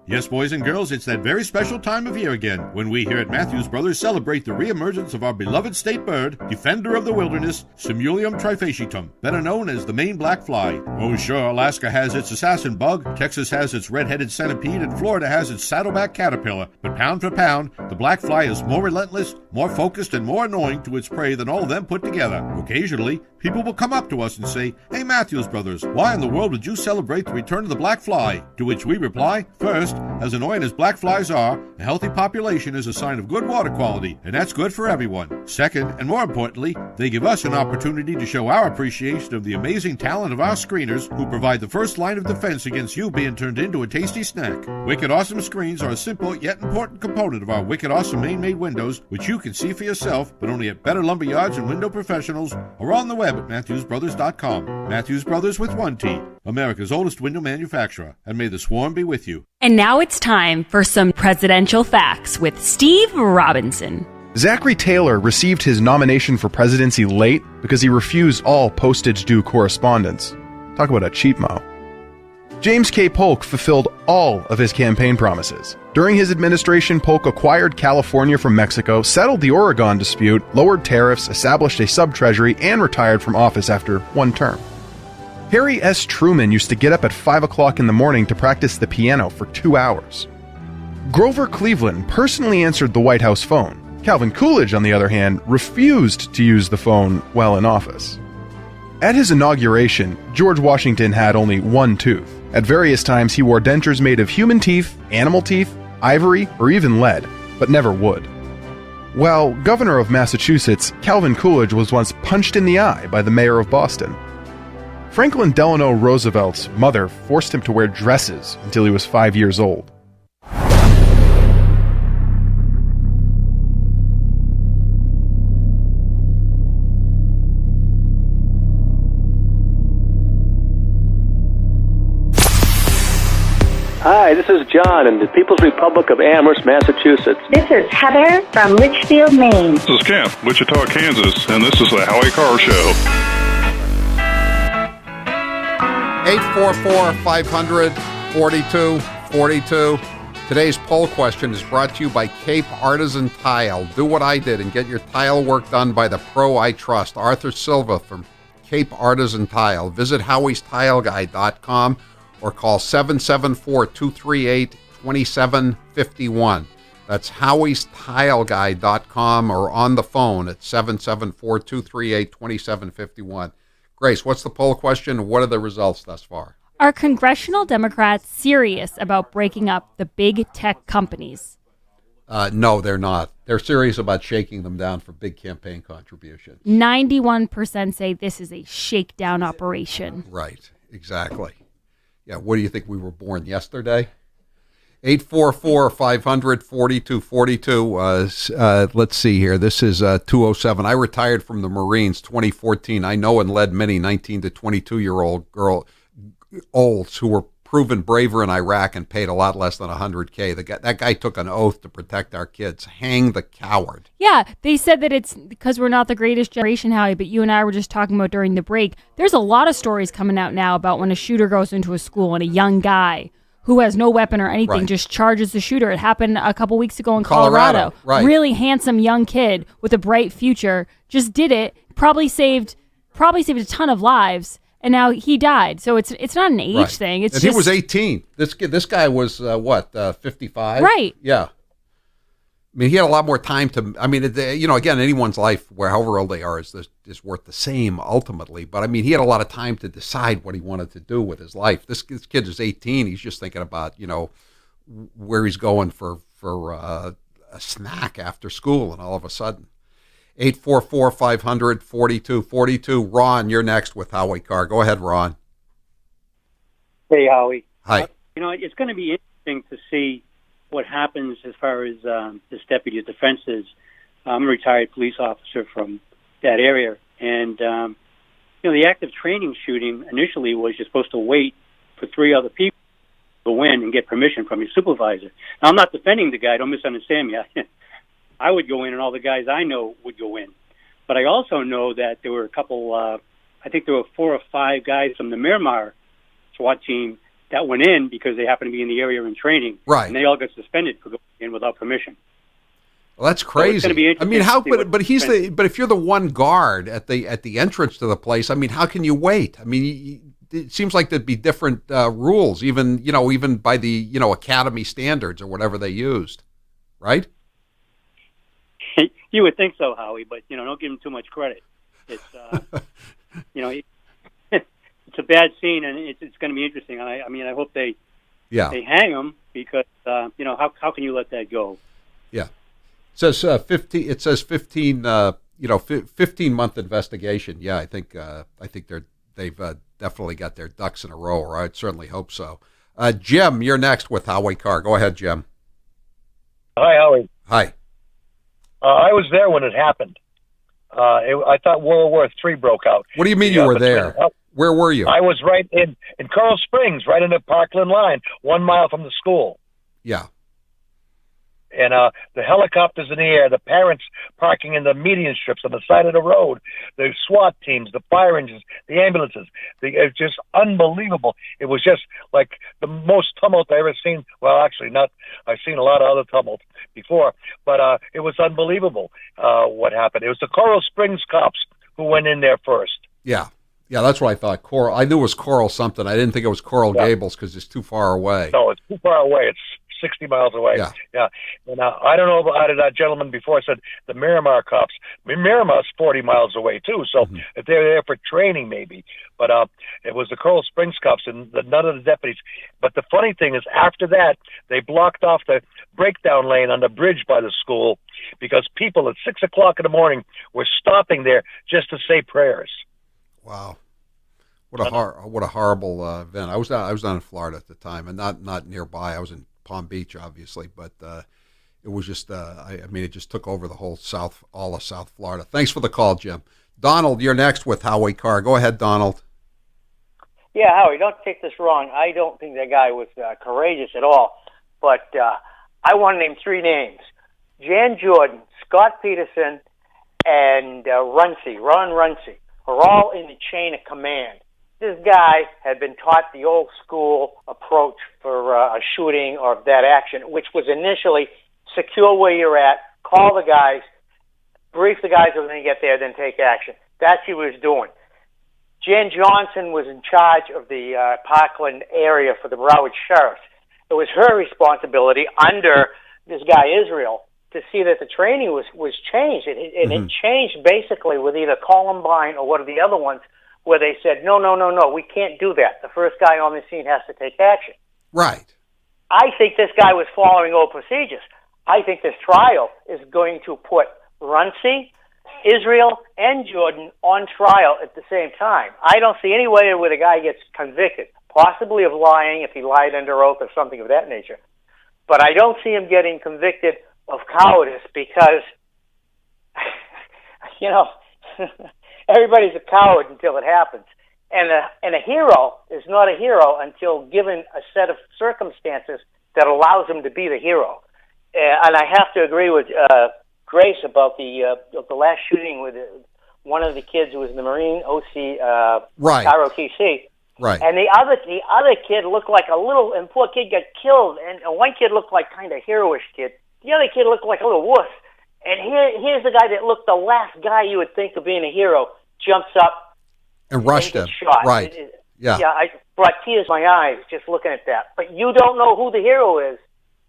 [SPEAKER 28] Yes, boys and girls, it's that very special time of year again when we here at Matthews Brothers celebrate the reemergence of our beloved state bird, defender of the wilderness, Simulium trifasciatum, better known as the Maine black fly. Oh, sure, Alaska has its assassin bug, Texas has its red-headed centipede, and Florida has its saddleback caterpillar. But pound for pound, the black fly is more relentless, more focused, and more annoying to its prey than all of them put together. Occasionally, people will come up to us and say, "Hey, Matthews Brothers, why in the world would you celebrate the return of the black fly?" To which we reply, first, as annoying as black flies are, a healthy population is a sign of good water quality, and that's good for everyone. Second, and more importantly, they give us an opportunity to show our appreciation of the amazing talent of our screeners who provide the first line of defense against you being turned into a tasty snack. Wicked Awesome screens are a simple yet important component of our Wicked Awesome Maine-made windows, which you can see for yourself, but only at better lumberyards and window professionals, or on the web at MatthewsBrothers.com. Matthews Brothers with one T, America's oldest window manufacturer, and may the swarm be with you.
[SPEAKER 24] And now it's time for some presidential facts with Steve Robinson.
[SPEAKER 16] Zachary Taylor received his nomination for presidency late because he refused all postage-due correspondence. Talk about a cheap mo. James K. Polk fulfilled all of his campaign promises. During his administration, Polk acquired California from Mexico, settled the Oregon dispute, lowered tariffs, established a sub-treasury, and retired from office after one term. Harry S. Truman used to get up at 5 o'clock in the morning to practice the piano for 2 hours. Grover Cleveland personally answered the White House phone. Calvin Coolidge, on the other hand, refused to use the phone while in office. At his inauguration, George Washington had only one tooth. At various times, he wore dentures made of human teeth, animal teeth, ivory, or even lead, but never wood. While governor of Massachusetts, Calvin Coolidge was once punched in the eye by the mayor of Boston. Franklin Delano Roosevelt's mother forced him to wear dresses until he was 5 years old.
[SPEAKER 29] Hi, this is John in the People's Republic of Amherst, Massachusetts.
[SPEAKER 30] This is Heather from Litchfield, Maine.
[SPEAKER 7] This is Kent, Wichita, Kansas, and this is the Howie Carr Show.
[SPEAKER 8] 844-500-4242. Today's poll question is brought to you by Cape Artisan Tile. Do what I did and get your tile work done by the pro I trust, Arthur Silva from Cape Artisan Tile. Visit howiestyleguy.com or call 774-238-2751. That's howiestyleguy.com or on the phone at 774-238-2751. Grace, what's the poll question? What are the results thus far?
[SPEAKER 13] Are congressional Democrats serious about breaking up the big tech companies?
[SPEAKER 8] No, they're not. They're serious about shaking them down for big campaign contributions.
[SPEAKER 13] 91% say this is a shakedown operation.
[SPEAKER 8] Right, exactly. Yeah, what do you think? We were born yesterday? 844-500-4242. Let's see here. This is 207. I retired from the Marines 2014. I know and led many 19 to 22-year-old olds who were proven braver in Iraq and paid a lot less than $100K. That guy took an oath to protect our kids. Hang the coward.
[SPEAKER 13] Yeah, they said that it's because we're not the greatest generation, Howie, but you and I were just talking about during the break. There's a lot of stories coming out now about when a shooter goes into a school and a young guy who has no weapon or anything just charges the shooter. It happened a couple weeks ago in Colorado.
[SPEAKER 8] Right.
[SPEAKER 13] Really handsome young kid with a bright future just did it, probably saved a ton of lives. And now he died, so it's not an age thing. It's
[SPEAKER 8] and
[SPEAKER 13] just,
[SPEAKER 8] he was 18. This guy was 55?
[SPEAKER 13] Right.
[SPEAKER 8] Yeah. I mean, he had a lot more time to. I mean, again, anyone's life, however old they are, is worth the same ultimately. But I mean, he had a lot of time to decide what he wanted to do with his life. This kid is 18. He's just thinking about where he's going for a snack after school, and all of a sudden. 844-500-4242. Ron, you're next with Howie Carr. Go ahead, Ron.
[SPEAKER 1] Hey, Howie.
[SPEAKER 8] Hi.
[SPEAKER 1] It's going to be interesting to see what happens as far as this deputy of defense is. I'm a retired police officer from that area. And, the active training shooting initially was you're supposed to wait for 3 other people to go in and get permission from your supervisor. Now, I'm not defending the guy. Don't misunderstand me. I would go in, and all the guys I know would go in. But I also know that there were a couple, I think there were 4 or 5 guys from the Miramar SWAT team that went in because they happened to be in the area in training.
[SPEAKER 8] Right.
[SPEAKER 1] And they all got suspended for going in without permission.
[SPEAKER 8] Well, that's crazy.
[SPEAKER 1] So it's gonna be
[SPEAKER 8] I mean, how? But if you're the one guard at the entrance to the place, I mean, how can you wait? I mean, it seems like there'd be different rules, even by the academy standards or whatever they used, right?
[SPEAKER 1] You would think so, Howie, but don't give him too much credit. It's it's a bad scene, and it's going to be interesting. I mean, I hope they hang him because how can you let that go?
[SPEAKER 8] Yeah, it says 15. It says 15. 15-month investigation. Yeah, I think they've definitely got their ducks in a row, or I'd certainly hope so. Jim, you're next with Howie Carr. Go ahead, Jim.
[SPEAKER 3] Hi, Howie.
[SPEAKER 8] Hi.
[SPEAKER 3] I was there when it happened. I thought World War III broke out.
[SPEAKER 8] What do you mean you were there? Where were you?
[SPEAKER 3] I was right in Coral Springs, right in the Parkland line, 1 mile from the school.
[SPEAKER 8] Yeah.
[SPEAKER 3] And the helicopters in the air, the parents parking in the median strips on the side of the road, the SWAT teams, the fire engines, the ambulances. It's just unbelievable. It was just like the most tumult I ever seen. Well, actually, not. I've seen a lot of other tumult before, but it was unbelievable what happened. It was the Coral Springs cops who went in there first.
[SPEAKER 8] Yeah. Yeah, that's what I thought. Coral. I knew it was Coral something. I didn't think it was Coral Gables because it's too far away.
[SPEAKER 3] No, it's too far away. It's 60 miles away. Yeah. And I don't know about that gentleman before said the Miramar cops. Miramar's 40 miles away too, so if they're there for training maybe. But it was the Coral Springs cops and none of the deputies. But the funny thing is after that, they blocked off the breakdown lane on the bridge by the school because people at 6 o'clock in the morning were stopping there just to say prayers.
[SPEAKER 8] Wow. What a horrible event. I was down in Florida at the time, and not nearby. I was in Palm Beach, obviously, but it was just it just took over the whole all of South Florida. Thanks for the call, Jim. Donald, you're next with Howie Carr. Go ahead, Donald.
[SPEAKER 5] Yeah, Howie, don't take this wrong. I don't think that guy was courageous at all, but I want to name 3 names: Jan Jordan, Scott Peterson, and Ron Runcie are all in the chain of command. This guy had been taught the old school approach for a shooting or that action, which was initially secure where you're at, call the guys, brief the guys who are going to get there, then take action. That's what he was doing. Jan Johnson was in charge of the Parkland area for the Broward Sheriffs. It was her responsibility under this guy Israel to see that the training was changed. It changed basically with either Columbine or one of the other ones, where they said, no, we can't do that. The first guy on the scene has to take action.
[SPEAKER 8] Right.
[SPEAKER 5] I think this guy was following old procedures. I think this trial is going to put Runcie, Israel, and Jordan on trial at the same time. I don't see any way where the guy gets convicted. possibly of lying if he lied under oath or something of that nature. But I don't see him getting convicted of cowardice because, you know, everybody's a coward until it happens. And a hero is not a hero until given a set of circumstances that allows him to be the hero. And I have to agree with Grace about the last shooting with one of the kids who was in the Marine OC
[SPEAKER 8] right.
[SPEAKER 5] ROTC.
[SPEAKER 8] Right.
[SPEAKER 5] And the other kid looked like a little, and poor kid got killed. And one kid looked like kind of heroish kid. The other kid looked like a little wuss. And here's the guy that looked the last guy you would think of being a hero, jumps up
[SPEAKER 8] and rushed him.
[SPEAKER 5] Shot.
[SPEAKER 8] Right. Yeah.
[SPEAKER 5] I brought tears to my eyes just looking at that. But you don't know who the hero is,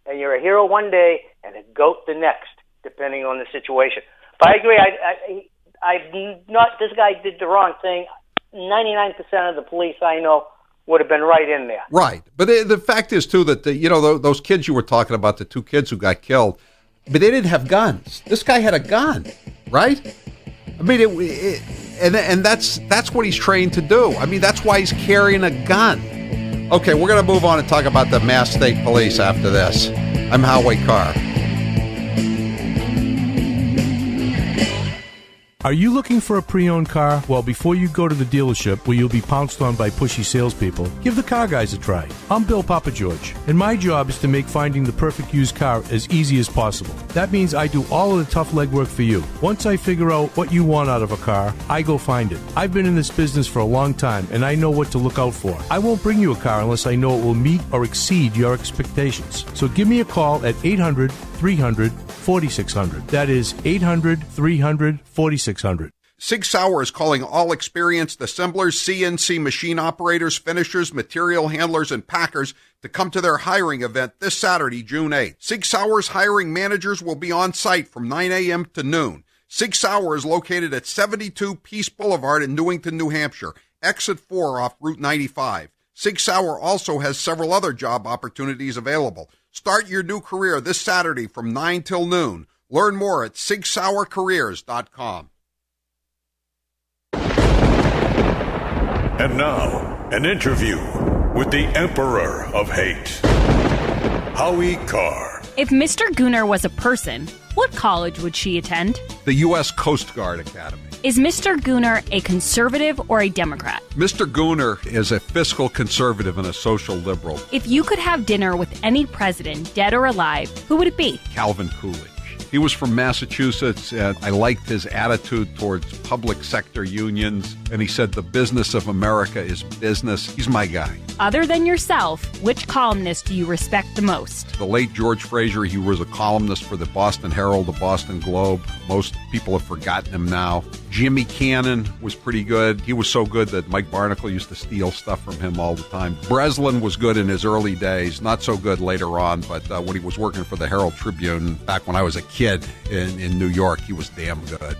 [SPEAKER 5] and you're a hero one day and a goat the next, depending on the situation. But I agree. I'm not. This guy did the wrong thing. 99% of the police I know would have been right in there.
[SPEAKER 8] Right. But the fact is, too, that, those kids you were talking about, the two kids who got killed, but they didn't have guns. This guy had a gun, right? I mean, and that's what he's trained to do. I mean, that's why he's carrying a gun. Okay, we're going to move on and talk about the Mass State Police after this. I'm Howie Carr.
[SPEAKER 4] Are you looking for a pre-owned car? Well, before you go to the dealership where you'll be pounced on by pushy salespeople, give the Car Guys a try. I'm Bill Papageorge, and my job is to make finding the perfect used car as easy as possible. That means I do all of the tough legwork for you. Once I figure out what you want out of a car, I go find it. I've been in this business for a long time, and I know what to look out for. I won't bring you a car unless I know it will meet or exceed your expectations. So give me a call at 800-300-4600. That is 800-300-4600.
[SPEAKER 8] Sig Sauer is calling all experienced assemblers, CNC machine operators, finishers, material handlers, and packers to come to their hiring event this Saturday, June 8th. Sig Sauer's hiring managers will be on site from 9 a.m. to noon. Sig Sauer is located at 72 Peace Boulevard in Newington, New Hampshire, exit 4 off Route 95. Sig Sauer also has several other job opportunities available. Start your new career this Saturday from 9 till noon. Learn more at SigSauerCareers.com.
[SPEAKER 7] And now, an interview with the Emperor of Hate, Howie Carr.
[SPEAKER 24] If Mr. Gooner was a person, what college would she attend?
[SPEAKER 8] The U.S. Coast Guard Academy.
[SPEAKER 24] Is Mr. Gooner a conservative or a Democrat?
[SPEAKER 8] Mr. Gooner is a fiscal conservative and a social liberal.
[SPEAKER 24] If you could have dinner with any president, dead or alive, who would it be?
[SPEAKER 8] Calvin Coolidge. He was from Massachusetts, and I liked his attitude towards public sector unions, and he said the business of America is business. He's my guy.
[SPEAKER 24] Other than yourself, which columnist do you respect the most?
[SPEAKER 8] The late George Fraser. He was a columnist for the Boston Herald, the Boston Globe. Most people have forgotten him now. Jimmy Cannon was pretty good. He was so good that Mike Barnacle used to steal stuff from him all the time. Breslin was good in his early days, not so good later on, but when he was working for the Herald Tribune back when I was a kid in New York, he was damn good.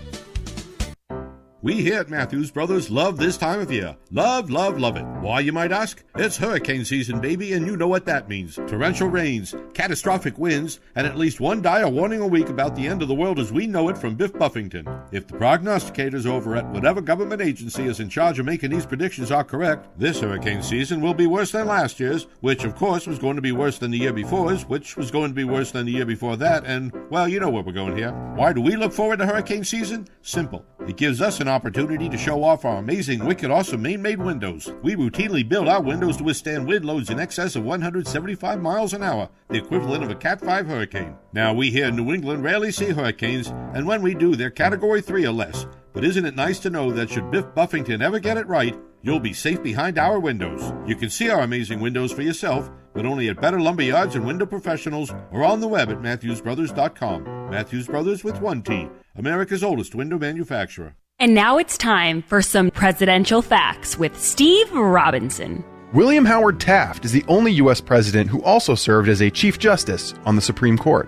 [SPEAKER 28] We here at Matthews Brothers love this time of year. Love, love, love it. Why, you might ask? It's hurricane season, baby, and you know what that means. Torrential rains, catastrophic winds, and at least one dire warning a week about the end of the world as we know it from Biff Buffington. If the prognosticators over at whatever government agency is in charge of making these predictions are correct, this hurricane season will be worse than last year's, which of course was going to be worse than the year before's, which was going to be worse than the year before that, and, well, you know where we're going here. Why do we look forward to hurricane season? Simple. It gives us an opportunity to show off our amazing, wicked, awesome Maine-made windows. We routinely build our windows to withstand wind loads in excess of 175 miles an hour, the equivalent of a Cat 5 hurricane. Now, we here in New England rarely see hurricanes, and when we do, they're Category 3 or less. But isn't it nice to know that should Biff Buffington ever get it right, you'll be safe behind our windows. You can see our amazing windows for yourself, but only at Better Lumber Yards and Window Professionals, or on the web at MatthewsBrothers.com. Matthews Brothers with one T, America's oldest window manufacturer.
[SPEAKER 24] And now it's time for some presidential facts with Steve Robinson.
[SPEAKER 16] William Howard Taft is the only U.S. president who also served as a Chief Justice on the Supreme Court.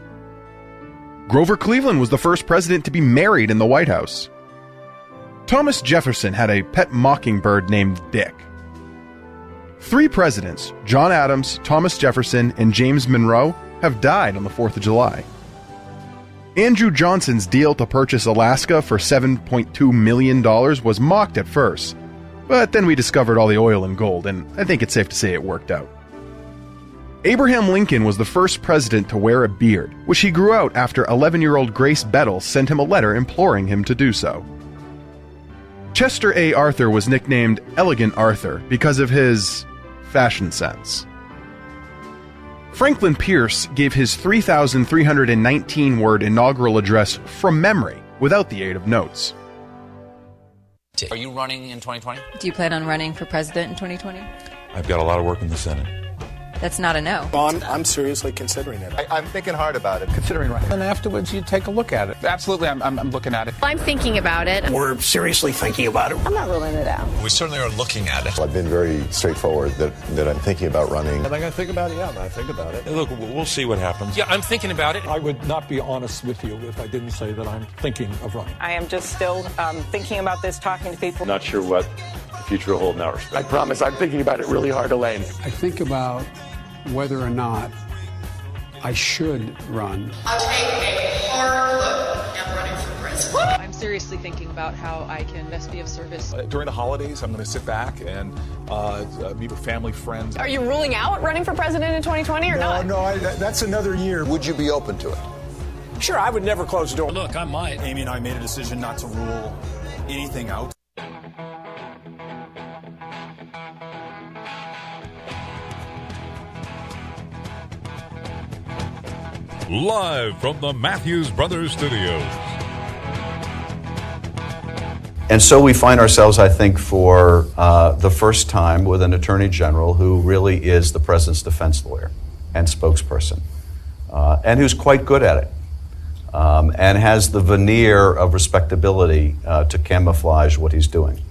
[SPEAKER 16] Grover Cleveland was the first president to be married in the White House. Thomas Jefferson had a pet mockingbird named Dick. 3 presidents, John Adams, Thomas Jefferson, and James Monroe, have died on the 4th of July. Andrew Johnson's deal to purchase Alaska for $7.2 million was mocked at first. But then we discovered all the oil and gold, and I think it's safe to say it worked out. Abraham Lincoln was the first president to wear a beard, which he grew out after 11-year-old Grace Bettel sent him a letter imploring him to do so. Chester A. Arthur was nicknamed Elegant Arthur because of his fashion sense. Franklin Pierce gave his 3,319-word inaugural address from memory, without the aid of notes.
[SPEAKER 2] Are you running in 2020?
[SPEAKER 6] Do you plan on running for president in 2020?
[SPEAKER 2] I've got a lot of work in the Senate.
[SPEAKER 6] That's not a no.
[SPEAKER 9] I'm seriously considering it.
[SPEAKER 2] I'm thinking hard about it.
[SPEAKER 9] Considering running.
[SPEAKER 2] And afterwards, you take a look at it. Absolutely, I'm looking at it.
[SPEAKER 19] I'm thinking about it.
[SPEAKER 9] We're seriously thinking about it.
[SPEAKER 19] I'm not ruling it out.
[SPEAKER 2] We certainly are looking at it.
[SPEAKER 10] I've been very straightforward that I'm thinking about running.
[SPEAKER 9] Am I going to think about it? Yeah, I think about it.
[SPEAKER 2] Look, we'll see what happens. Yeah, I'm thinking about it.
[SPEAKER 9] I would not be honest with you if I didn't say that I'm thinking of running.
[SPEAKER 23] I am just still thinking about this, talking to people.
[SPEAKER 2] Not sure what the future will hold in that respect.
[SPEAKER 9] I promise I'm thinking about it really hard, Elaine.
[SPEAKER 14] I think about whether or not I should run.
[SPEAKER 19] I'll take a hard look at running for president.
[SPEAKER 6] I'm seriously thinking about how I can best be of service.
[SPEAKER 2] During the holidays, I'm going to sit back and meet with family, friends.
[SPEAKER 19] Are you ruling out running for president in 2020 or not?
[SPEAKER 9] No, that's another year.
[SPEAKER 10] Would you be open to it?
[SPEAKER 9] Sure, I would never close the door.
[SPEAKER 2] Look, I might.
[SPEAKER 9] Amy and I made a decision not to rule anything out.
[SPEAKER 12] Live from the Matthews Brothers Studios.
[SPEAKER 17] And so we find ourselves, I think, for the first time with an attorney general who really is the president's defense lawyer and spokesperson, and who's quite good at it, and has the veneer of respectability to camouflage what he's doing.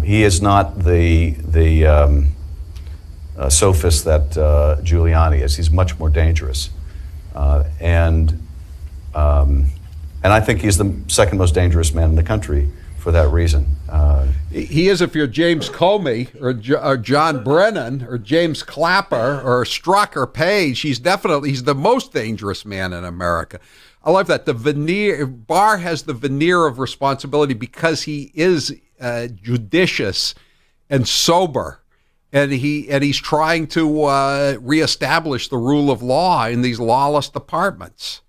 [SPEAKER 17] He is not the sophist that Giuliani is. He's much more dangerous. And I think he's the second most dangerous man in the country for that reason.
[SPEAKER 8] He is if you're James Comey or John Brennan or James Clapper or Strzok or Page. He's the most dangerous man in America. I love that. The veneer, Barr has the veneer of responsibility because he is judicious and sober. And he's trying to reestablish the rule of law in these lawless departments.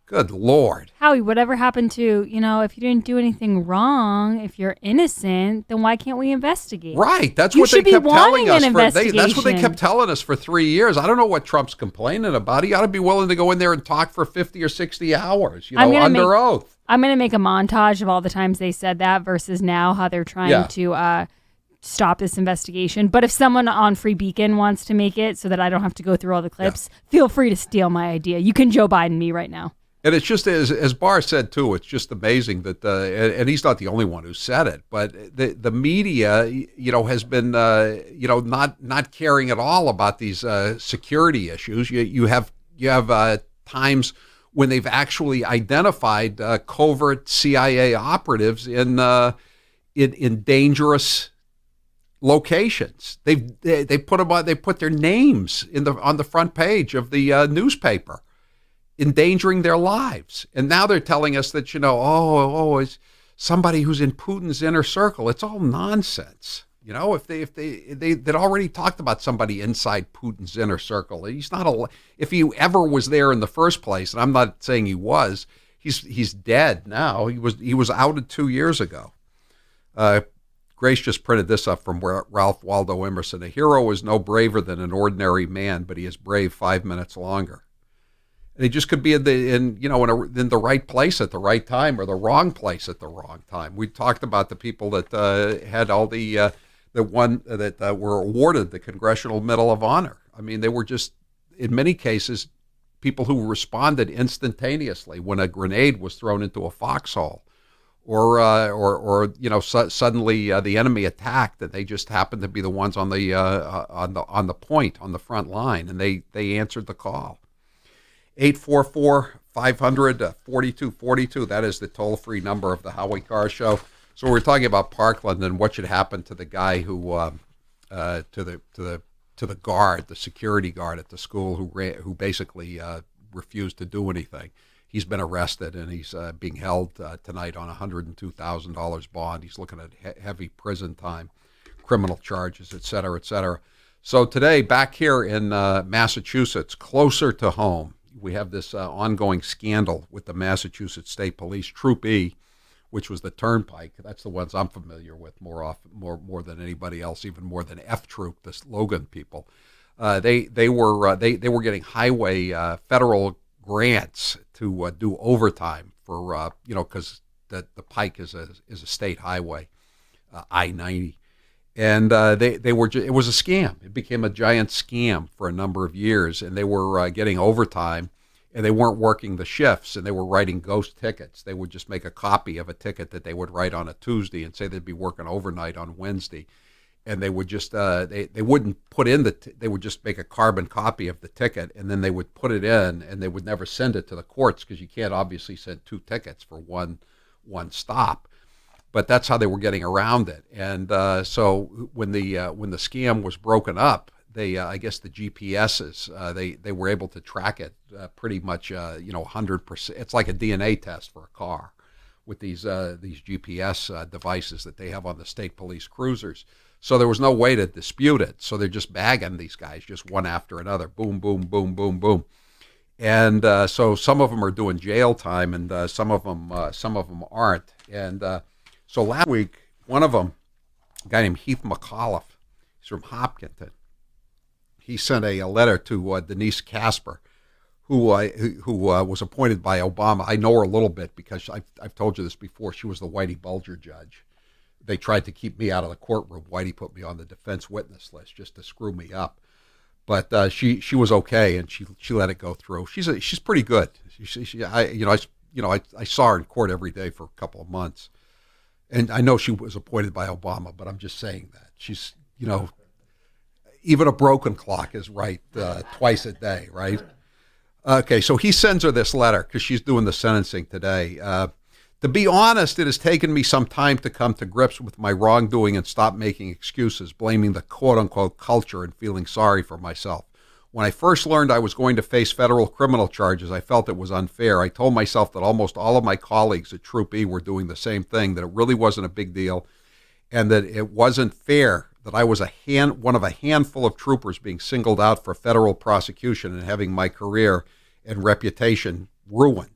[SPEAKER 8] Good Lord.
[SPEAKER 13] Howie, whatever happened to, if you didn't do anything wrong, if you're innocent, then why can't we investigate?
[SPEAKER 8] Right. That's what they kept telling us.
[SPEAKER 13] That's
[SPEAKER 8] what they kept telling us for 3 years. I don't know what Trump's complaining about. He ought to be willing to go in there and talk for 50 or 60 hours, under oath.
[SPEAKER 13] I'm going to make a montage of all the times they said that versus now how they're trying to stop this investigation. But if someone on Free Beacon wants to make it so that I don't have to go through all the clips, feel free to steal my idea. You can Joe Biden me right now.
[SPEAKER 8] And it's just, as Barr said, too, it's just amazing that, and he's not the only one who said it, but the media, has been, not caring at all about these security issues. You have times when they've actually identified covert CIA operatives in dangerous locations. They put their names on the front page of the newspaper, endangering their lives. And now they're telling us that, it's somebody who's in Putin's inner circle. It's all nonsense. If they'd already talked about somebody inside Putin's inner circle. He's not if he ever was there in the first place, and I'm not saying he was, he's dead now. He was outed 2 years ago. Grace just printed this up from Ralph Waldo Emerson. A hero is no braver than an ordinary man, but he is brave 5 minutes longer. And he just could be in the right place at the right time or the wrong place at the wrong time. We talked about the people that had all that were awarded the Congressional Medal of Honor. I mean, they were just, in many cases, people who responded instantaneously when a grenade was thrown into a foxhole, or suddenly the enemy attacked, and they just happened to be the ones on the point, on the front line, and they answered the call. 844-500-4242. That is the toll-free number of the Howie Carr Show. So we're talking about Parkland and what should happen to the guy who, to the guard, the security guard at the school who basically refused to do anything. He's been arrested, and he's being held tonight on $102,000 bond. He's looking at heavy prison time, criminal charges, et cetera, et cetera. So today, back here in Massachusetts, closer to home, we have this ongoing scandal with the Massachusetts State Police, Troop E, which was the Turnpike. That's the ones I'm familiar with more than anybody else, even more than F Troop, the Logan people. They were getting highway federal grants to do overtime for because the Pike is a state highway, I-90. And it was a scam. It became a giant scam for a number of years, and they were getting overtime, and they weren't working the shifts, and they were writing ghost tickets. They would just make a copy of a ticket that they would write on a Tuesday and say they'd be working overnight on Wednesday, and they would just they wouldn't put in they would just make a carbon copy of the ticket, and then they would put it in, and they would never send it to the courts because you can't obviously send 2 tickets for one stop. But that's how they were getting around it. And so when the scam was broken up, I guess the GPSs, they were able to track it pretty much 100%. It's like a DNA test for a car with these GPS devices that they have on the state police cruisers. So there was no way to dispute it. So they're just bagging these guys just one after another, boom, boom, boom, boom, boom. And so some of them are doing jail time, and some of them aren't. And so last week, one of them, a guy named Heath McAuliffe, he's from Hopkinton. He sent a letter to Denise Casper, who was appointed by Obama. I know her a little bit because I've told you this before. She was the Whitey Bulger judge. They tried to keep me out of the courtroom. Whitey put me on the defense witness list just to screw me up. But she was okay, and she let it go through. She's pretty good. I saw her in court every day for a couple of months. And I know she was appointed by Obama, but I'm just saying that. She's, even a broken clock is right twice a day, right? Okay, so he sends her this letter because she's doing the sentencing today. To be honest, it has taken me some time to come to grips with my wrongdoing and stop making excuses, blaming the quote-unquote culture and feeling sorry for myself. When I first learned I was going to face federal criminal charges, I felt it was unfair. I told myself that almost all of my colleagues at Troop E were doing the same thing, that it really wasn't a big deal, and that it wasn't fair that I was one of a handful of troopers being singled out for federal prosecution and having my career and reputation ruined.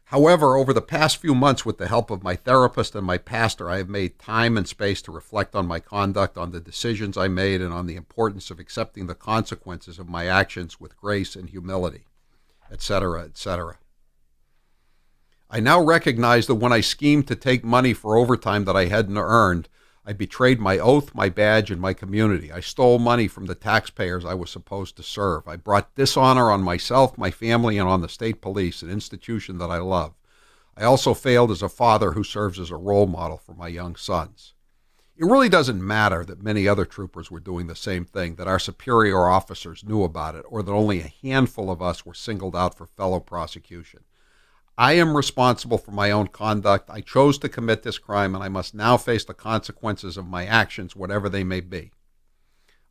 [SPEAKER 8] However, over the past few months, with the help of my therapist and my pastor, I have made time and space to reflect on my conduct, on the decisions I made, and on the importance of accepting the consequences of my actions with grace and humility, etc., etc. I now recognize that when I schemed to take money for overtime that I hadn't earned, I betrayed my oath, my badge, and my community. I stole money from the taxpayers I was supposed to serve. I brought dishonor on myself, my family, and on the state police, an institution that I love. I also failed as a father who serves as a role model for my young sons. It really doesn't matter that many other troopers were doing the same thing, that our superior officers knew about it, or that only a handful of us were singled out for fellow prosecution. I am responsible for my own conduct. I chose to commit this crime, and I must now face the consequences of my actions, whatever they may be.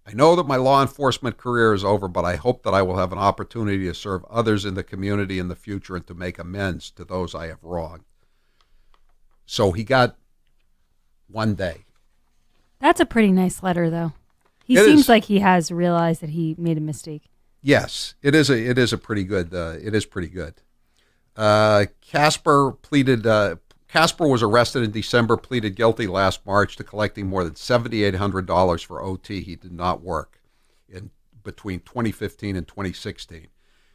[SPEAKER 8] I know that my law enforcement career is over, but I hope that I will have an opportunity to serve others in the community in the future and to make amends to those I have wronged. So he got 1 day.
[SPEAKER 13] That's a pretty nice letter, though. He seems like he has realized that he made a mistake.
[SPEAKER 8] Yes, it is pretty good. It is pretty good. Casper was arrested in December, pleaded guilty last March to collecting more than $7,800 for OT he did not work in between 2015 and 2016.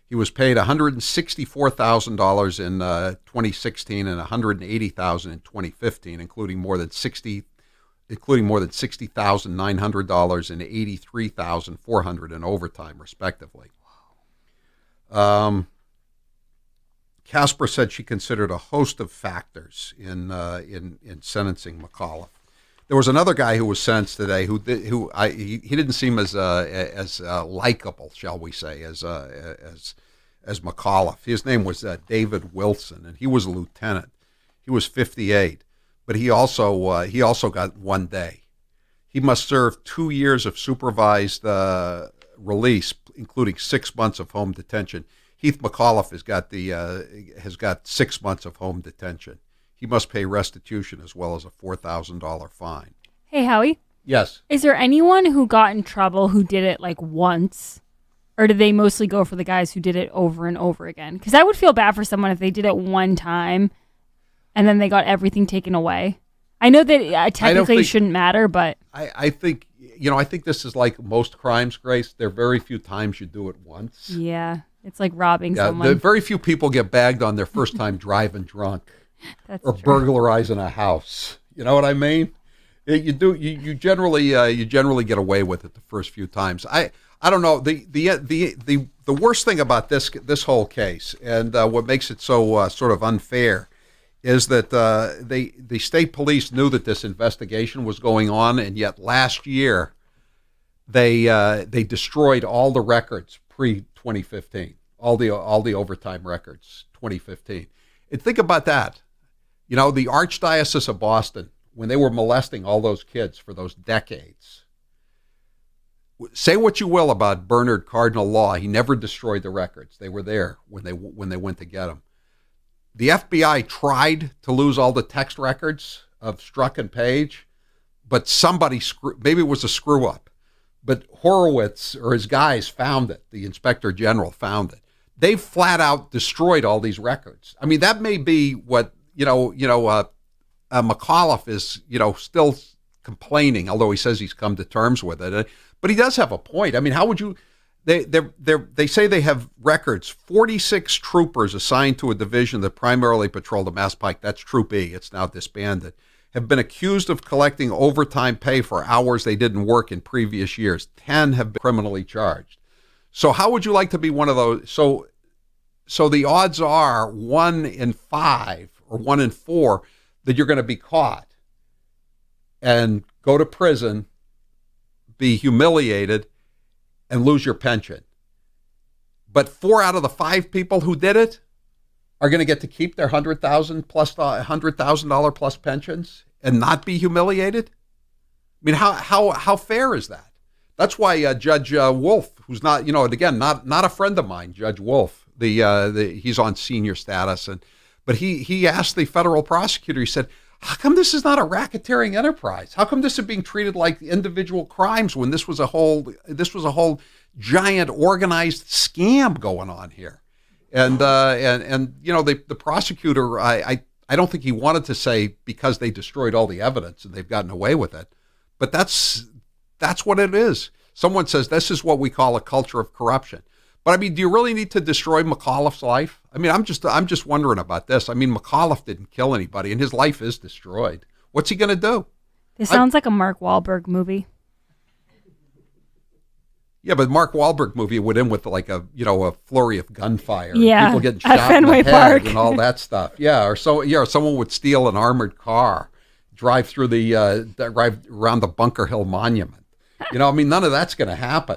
[SPEAKER 8] He was paid $164,000 in 2016 and $180,000 in 2015, including more than $60,900 and $83,400 in overtime, respectively. Casper said she considered a host of factors in sentencing McAuliffe. There was another guy who was sentenced today he didn't seem as likable, shall we say, as McAuliffe. His name was David Wilson, and he was a lieutenant. He was 58, but he also got 1 day. He must serve 2 years of supervised release, including 6 months of home detention. Heath McAuliffe has got 6 months of home detention. He must pay restitution as well as a $4,000 fine.
[SPEAKER 13] Hey, Howie.
[SPEAKER 8] Yes.
[SPEAKER 13] Is there anyone who got in trouble who did it like once? Or did they mostly go for the guys who did it over and over again? Because I would feel bad for someone if they did it one time and then they got everything taken away. I know that technically it shouldn't matter, but...
[SPEAKER 8] I think, I think this is like most crimes, Grace. There are very few times you do it once.
[SPEAKER 13] Yeah, it's like robbing someone.
[SPEAKER 8] Very few people get bagged on their first time driving drunk or burglarizing a house. You know what I mean? You generally get away with it the first few times. I don't know, the worst thing about this whole case, and what makes it so sort of unfair, is that the state police knew that this investigation was going on, and yet last year they destroyed all the records pre-2015, all the overtime records 2015. And think about that. The Archdiocese of Boston, when they were molesting all those kids for those decades. Say what you will about Bernard Cardinal Law, he never destroyed the records. They were there when they went to get them. The FBI tried to lose all the text records of Strzok and Page, but maybe it was a screw up, but Horowitz or his guys found it. The Inspector General found it. They flat out destroyed all these records. I mean, that may be what, McAuliffe is, still complaining, although he says he's come to terms with it. But he does have a point. I mean, how would you? They say they have records. 46 troopers assigned to a division that primarily patrol the Mass Pike. That's Troop E. It's now disbanded. Have been accused of collecting overtime pay for hours they didn't work in previous years. 10 have been criminally charged. So how would you like to be one of those? So the odds are 1 in 5 or 1 in 4 that you're going to be caught and go to prison, be humiliated, and lose your pension. But 4 out of the 5 people who did it are going to get to keep their $100,000 plus pensions and not be humiliated. I mean, how fair is that? That's why Judge Wolf, who's not, again, not a friend of mine, Judge Wolf, he's on senior status, but he asked the federal prosecutor, he said, how come this is not a racketeering enterprise? How come this is being treated like individual crimes when this was a whole giant organized scam going on here? And the prosecutor, I don't think he wanted to say because they destroyed all the evidence and they've gotten away with it, but that's what it is. Someone says this is what we call a culture of corruption. But I mean, do you really need to destroy McAuliffe's life? I mean, I'm just wondering about this. I mean, McAuliffe didn't kill anybody, and his life is destroyed. What's he going to do?
[SPEAKER 13] This sounds like a Mark Wahlberg movie.
[SPEAKER 8] Yeah, but Mark Wahlberg movie would end with like a flurry of gunfire,
[SPEAKER 13] yeah,
[SPEAKER 8] and people getting shot in the head and all that stuff. Yeah, or someone would steal an armored car, drive through drive around the Bunker Hill Monument. I mean, none of that's going to happen.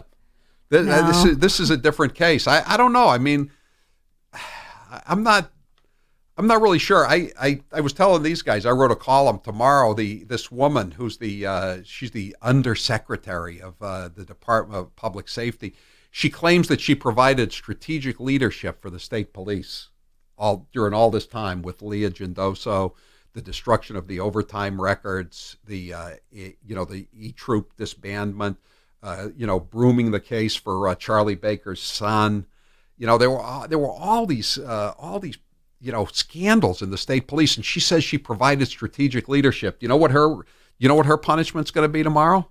[SPEAKER 13] No.
[SPEAKER 8] This is a different case. I don't know. I mean, I'm not really sure. I was telling these guys, I wrote a column tomorrow. This woman who's she's the undersecretary of the Department of Public Safety. She claims that she provided strategic leadership for the state police during all this time with Leah Gendoso, the destruction of the overtime records, the E-Troop disbandment. Brooming the case for Charlie Baker's son. There were all these scandals in the state police, and she says she provided strategic leadership. You know what her punishment's going to be tomorrow?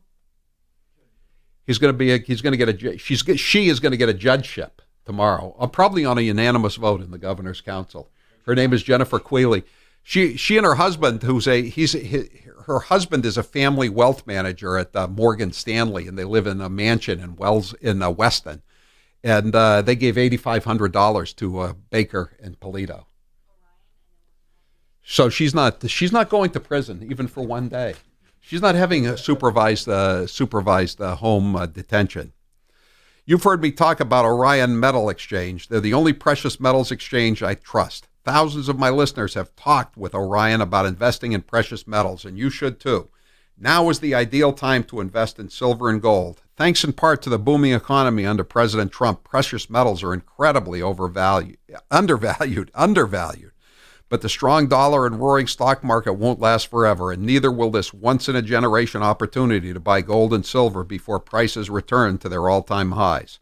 [SPEAKER 8] She is going to get a judgeship tomorrow, probably on a unanimous vote in the governor's council. Her name is Jennifer Quealy. She and her husband, her husband is a family wealth manager at Morgan Stanley, and they live in a mansion in Weston. And they gave $8,500 to Baker and Polito. So she's not going to prison even for one day. She's not having a supervised home detention. You've heard me talk about Orion Metal Exchange. They're the only precious metals exchange I trust. Thousands of my listeners have talked with Orion about investing in precious metals, and you should too. Now is the ideal time to invest in silver and gold. Thanks in part to the booming economy under President Trump, precious metals are incredibly undervalued. But the strong dollar and roaring stock market won't last forever, and neither will this once-in-a-generation opportunity to buy gold and silver before prices return to their all-time highs.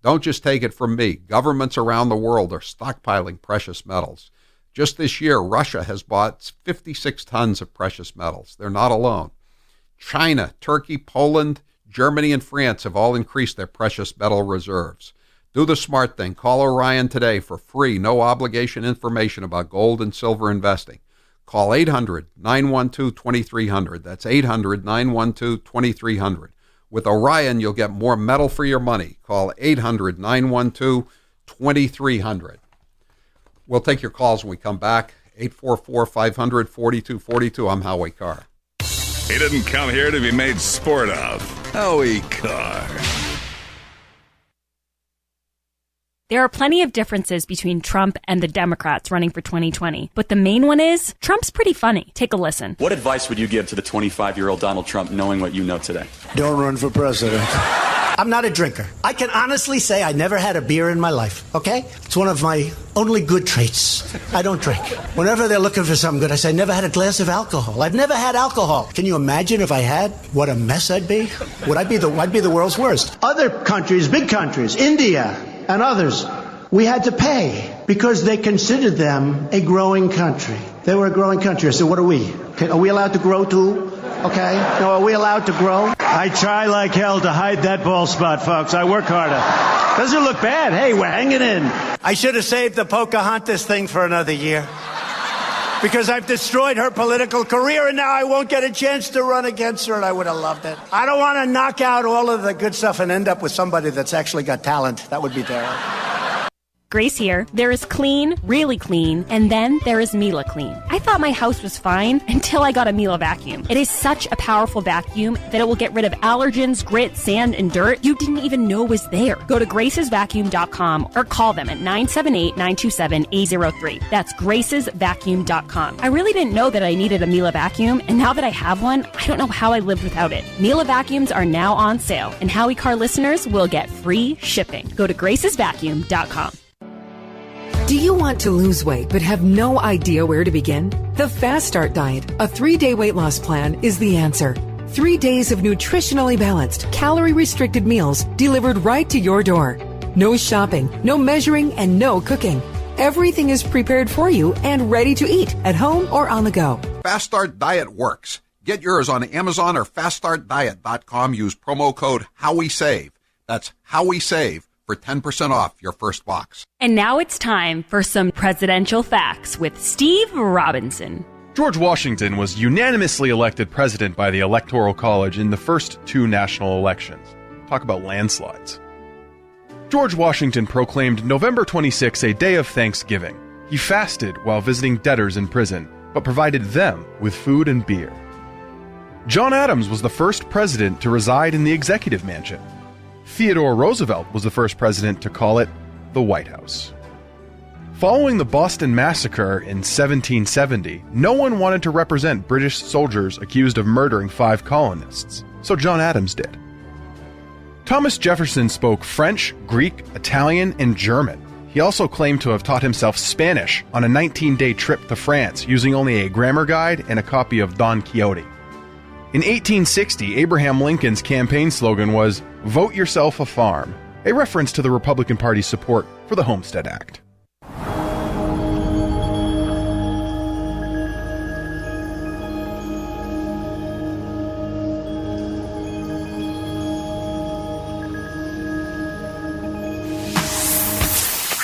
[SPEAKER 8] Don't just take it from me. Governments around the world are stockpiling precious metals. Just this year, Russia has bought 56 tons of precious metals. They're not alone. China, Turkey, Poland, Germany, and France have all increased their precious metal reserves. Do the smart thing. Call Orion today for free, no-obligation information about gold and silver investing. Call 800-912-2300. That's 800-912-2300. With Orion, you'll get more metal for your money. Call 800-912-2300. We'll take your calls when we come back. 844-500-4242. I'm Howie Carr.
[SPEAKER 12] He didn't come here to be made sport of. Howie Carr.
[SPEAKER 24] There are plenty of differences between Trump and the Democrats running for 2020, but the main one is Trump's pretty funny. Take a listen.
[SPEAKER 11] What advice would you give to the 25-year-old Donald Trump knowing what you know today?
[SPEAKER 15] Don't run for president. I'm not a drinker. I can honestly say I never had a beer in my life, okay? It's one of my only good traits. I don't drink. Whenever they're looking for something good, I say, I never had a glass of alcohol. I've never had alcohol. Can you imagine if I had? What a mess I'd be. I'd be the world's worst. Other countries, big countries, India and others, we had to pay because they considered them a growing country. They were a growing country. So what are we? Are we allowed to grow too? Okay. No, are we allowed to grow? I try like hell to hide that bald spot, folks. I work harder. Doesn't look bad. Hey, we're hanging in. I should have saved the Pocahontas thing for another year. Because I've destroyed her political career, and now I won't get a chance to run against her, and I would have loved it. I don't want to knock out all of the good stuff and end up with somebody that's actually got talent. That would be terrible.
[SPEAKER 24] Grace here. There is clean, really clean, and then there is Miele Clean. I thought my house was fine until I got a Miele vacuum. It is such a powerful vacuum that it will get rid of allergens, grit, sand, and dirt you didn't even know was there. Go to gracesvacuum.com or call them at 978-927-803. That's gracesvacuum.com. I really didn't know that I needed a Miele vacuum, and now that I have one, I don't know how I lived without it. Miele vacuums are now on sale, and Howie Carr listeners will get free shipping. Go to gracesvacuum.com.
[SPEAKER 18] Do you want to lose weight but have no idea where to begin? The Fast Start Diet, a 3-day weight loss plan, is the answer. 3 days of nutritionally balanced, calorie-restricted meals delivered right to your door. No shopping, no measuring, and no cooking. Everything is prepared for you and ready to eat at home or on the go.
[SPEAKER 8] Fast Start Diet works. Get yours on Amazon or faststartdiet.com. Use promo code HowieSave. That's HowieSave for 10% off your first box.
[SPEAKER 24] And now it's time for some presidential facts with Steve Robinson.
[SPEAKER 16] George Washington was unanimously elected president by the Electoral College in the first 2 national elections. Talk about landslides. George Washington proclaimed November 26 a day of Thanksgiving. He fasted while visiting debtors in prison, but provided them with food and beer. John Adams was the first president to reside in the Executive Mansion. Theodore Roosevelt was the first president to call it the White House. Following the Boston Massacre in 1770, no one wanted to represent British soldiers accused of murdering 5 colonists, so John Adams did. Thomas Jefferson spoke French, Greek, Italian, and German. He also claimed to have taught himself Spanish on a 19-day trip to France using only a grammar guide and a copy of Don Quixote. In 1860, Abraham Lincoln's campaign slogan was, "Vote yourself a farm," a reference to the Republican Party's support for the Homestead Act.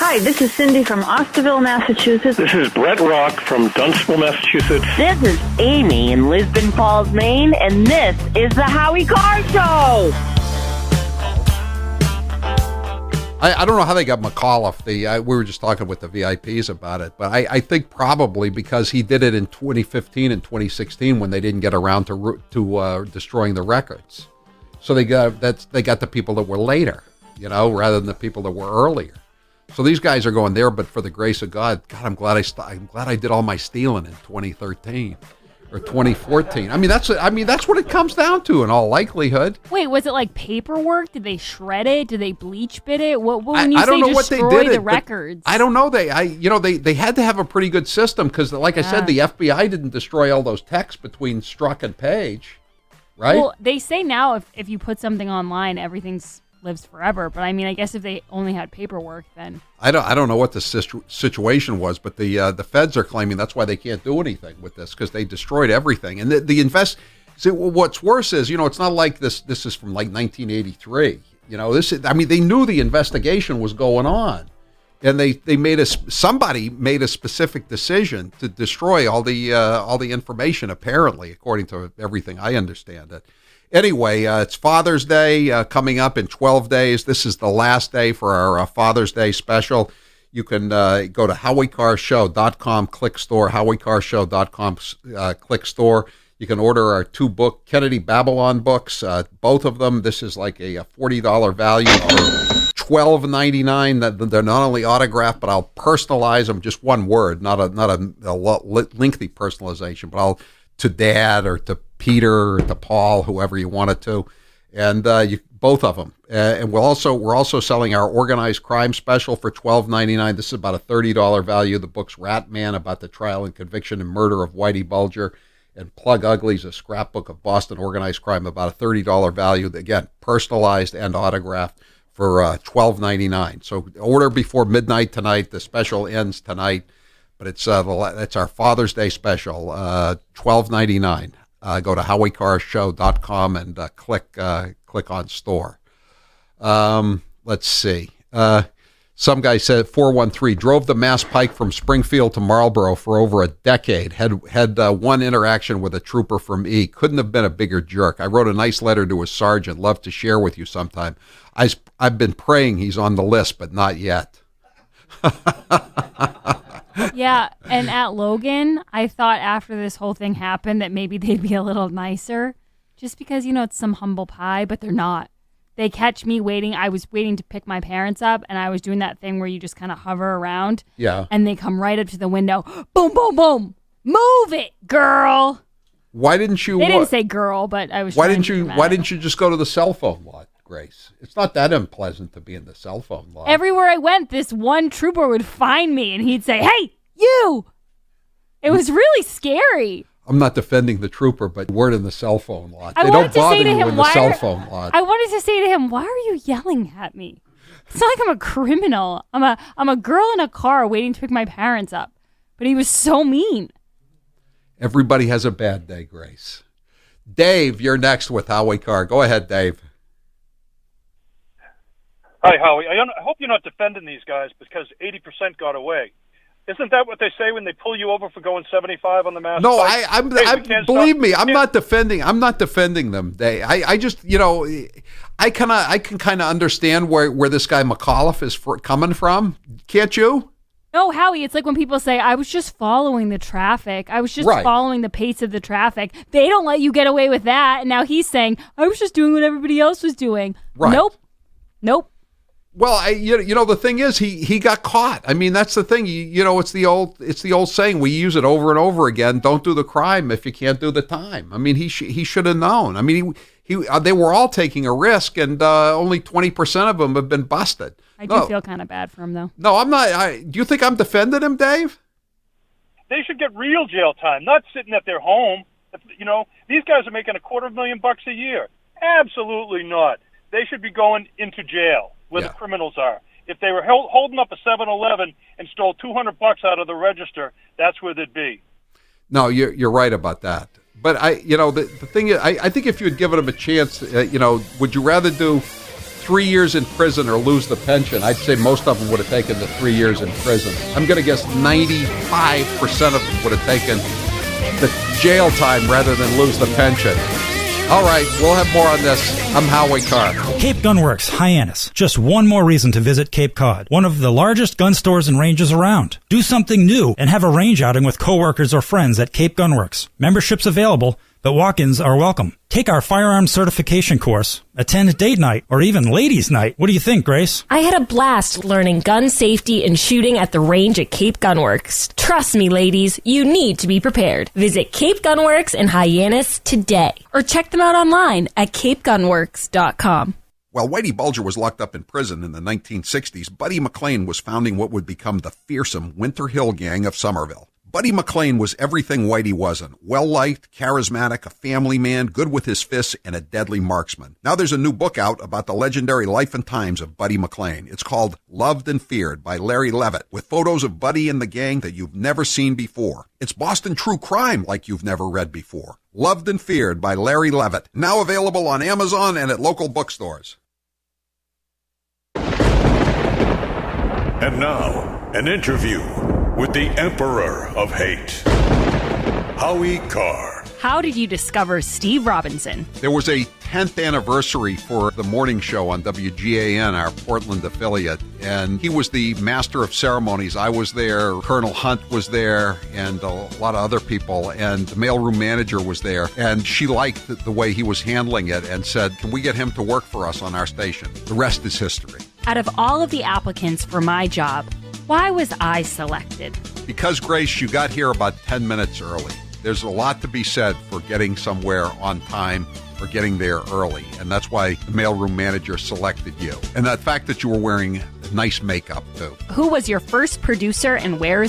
[SPEAKER 30] Hi, this is Cindy from Osterville, Massachusetts.
[SPEAKER 20] This is Brett Rock from Dunstable, Massachusetts.
[SPEAKER 30] This is Amy in Lisbon Falls, Maine, and this is the Howie Carr Show.
[SPEAKER 8] I don't know how they got McAuliffe. We were just talking with the VIPs about it, but I think probably because he did it in 2015 and 2016 when they didn't get around to destroying the records. So they got the people that were later, rather than the people that were earlier. So these guys are going there, but for the grace of God, I'm glad I did all my stealing in 2013. or 2014. I mean, that's what it comes down to in all likelihood.
[SPEAKER 13] Wait, was it like paperwork? Did they shred it? Did they bleach bit it? What when you
[SPEAKER 8] I don't
[SPEAKER 13] say
[SPEAKER 8] know what they
[SPEAKER 13] destroy
[SPEAKER 8] did
[SPEAKER 13] the records?
[SPEAKER 8] I don't know. They had to have a pretty good system because, like I said, the FBI didn't destroy all those texts between Strzok and Page, right?
[SPEAKER 13] Well, they say now if you put something online, everything lives forever. But I mean, I guess if they only had paperwork, then
[SPEAKER 8] I don't know what the situation was, but the feds are claiming that's why they can't do anything with this because they destroyed everything. And see, what's worse is, it's not like this is from like 1983. They knew the investigation was going on, and somebody made a specific decision to destroy all the information, apparently, according to everything I understand it. Anyway, it's Father's Day coming up in 12 days. This is the last day for our Father's Day special. You can go to HowieCarrShow.com, click store, HowieCarrShow.com, click store. You can order our 2 Kennedy Babylon books, both of them. This is like a $40 value for $12.99. They're not only autographed, but I'll personalize them, just one word, not a lengthy personalization, but to Dad or to Peter or to Paul, whoever you want it to, and both of them. And we're also selling our organized crime special for $12.99. This is about a $30 value. The book's Rat Man, about the trial and conviction and murder of Whitey Bulger, and Plug Ugly's a scrapbook of Boston organized crime, about a $30 value. Again, personalized and autographed for $12.99. So order before midnight tonight. The special ends tonight. But it's our Father's Day special, $12.99. Go to HowieCarrShow.com and click on store. Let's see. Some guy said 413 drove the Mass Pike from Springfield to Marlboro for over a decade. Had one interaction with a trooper from E. Couldn't have been a bigger jerk. I wrote a nice letter to his sergeant. Love to share with you sometime. I've been praying he's on the list, but not yet.
[SPEAKER 13] Yeah, and at Logan, I thought after this whole thing happened that maybe they'd be a little nicer, just because, it's some humble pie, but they're not. They catch me waiting. I was waiting to pick my parents up, and I was doing that thing where you just kind of hover around.
[SPEAKER 8] Yeah.
[SPEAKER 13] And they come right up to the window. Boom, boom, boom. Move it, girl.
[SPEAKER 8] Why didn't you?
[SPEAKER 13] They didn't say girl, but I was.
[SPEAKER 8] Why didn't you just go to the cell phone lot, Grace? It's not that unpleasant to be in the cell phone lot.
[SPEAKER 13] Everywhere I went, this one trooper would find me, and he'd say, "Hey, you!" It was really scary.
[SPEAKER 8] I'm not defending the trooper, but we're in the cell phone lot.
[SPEAKER 13] They
[SPEAKER 8] don't bother you in the cell phone lot.
[SPEAKER 13] I wanted to say to him, "Why are you yelling at me? It's not like I'm a criminal. I'm a girl in a car waiting to pick my parents up." But he was so mean.
[SPEAKER 8] Everybody has a bad day, Grace. Dave, you're next with Howie Carr. Go ahead, Dave.
[SPEAKER 20] Hi, Howie. I hope you're not defending these guys because 80% got away. Isn't that what they say when they pull you over for going 75 on the Mass
[SPEAKER 8] No,
[SPEAKER 20] Pike?
[SPEAKER 8] Believe me, I'm not defending them. I just, I can kind of understand where this guy McAuliffe is coming from. Can't you?
[SPEAKER 13] No, Howie, it's like when people say, I was just following the traffic. I was just following the pace of the traffic. They don't let you get away with that. And now he's saying, I was just doing what everybody else was doing.
[SPEAKER 8] Right.
[SPEAKER 13] Nope.
[SPEAKER 8] Well, the thing is, he got caught. I mean, that's the thing. It's the old saying. We use it over and over again. Don't do the crime if you can't do the time. I mean, he should have known. I mean, they were all taking a risk, and only 20% of them have been busted.
[SPEAKER 13] I do feel kind of bad for him, though.
[SPEAKER 8] No, I'm not. Do you think I'm defending him, Dave?
[SPEAKER 20] They should get real jail time, not sitting at their home. These guys are making $250,000 a year. Absolutely not. They should be going into jail where the criminals are. If they were holding up a 7-Eleven and stole $200 out of the register, that's where they'd be.
[SPEAKER 8] No, you're right about that. But the thing is, I think if you had given him a chance, would you rather do 3 years in prison or lose the pension? I'd say most of them would have taken the 3 years in prison. I'm going to guess 95% of them would have taken the jail time rather than lose the pension. All right, we'll have more on this. I'm Howie Carr.
[SPEAKER 1] Cape Gunworks, Hyannis. Just one more reason to visit Cape Cod, one of the largest gun stores and ranges around. Do something new and have a range outing with coworkers or friends at Cape Gunworks. Memberships available. but walk-ins are welcome. Take our firearms certification course, attend date night, or even ladies' night. What do you think, Grace?
[SPEAKER 24] I had a blast learning gun safety and shooting at the range at Cape Gunworks. Trust me, ladies, you need to be prepared. Visit Cape Gunworks in Hyannis today, or check them out online at capegunworks.com.
[SPEAKER 8] While Whitey Bulger was locked up in prison in the 1960s, Buddy McLean was founding what would become the fearsome Winter Hill Gang of Somerville. Buddy McLean was everything Whitey wasn't. Well-liked, charismatic, a family man, good with his fists, and a deadly marksman. Now there's a new book out about the legendary life and times of Buddy McLean. It's called Loved and Feared by Larry Levitt, with photos of Buddy and the gang that you've never seen before. It's Boston true crime like you've never read before. Loved and Feared by Larry Levitt. Now available on Amazon and at local bookstores.
[SPEAKER 12] And now, an interview with the Emperor of Hate, Howie Carr.
[SPEAKER 24] How did you discover Steve Robinson?
[SPEAKER 8] There was a 10th anniversary for the morning show on WGAN, our Portland affiliate, and he was the master of ceremonies. I was there, Colonel Hunt was there, and a lot of other people, and the mailroom manager was there, and she liked the way he was handling it and said, can we get him to work for us on our station? The rest is history.
[SPEAKER 24] Out of all of the applicants for my job, why was I selected?
[SPEAKER 8] Because, Grace, you got here about 10 minutes early. There's a lot to be said for getting somewhere on time or getting there early, and that's why the mailroom manager selected you. And the fact that you were wearing nice makeup, too.
[SPEAKER 24] Who was your first producer and where is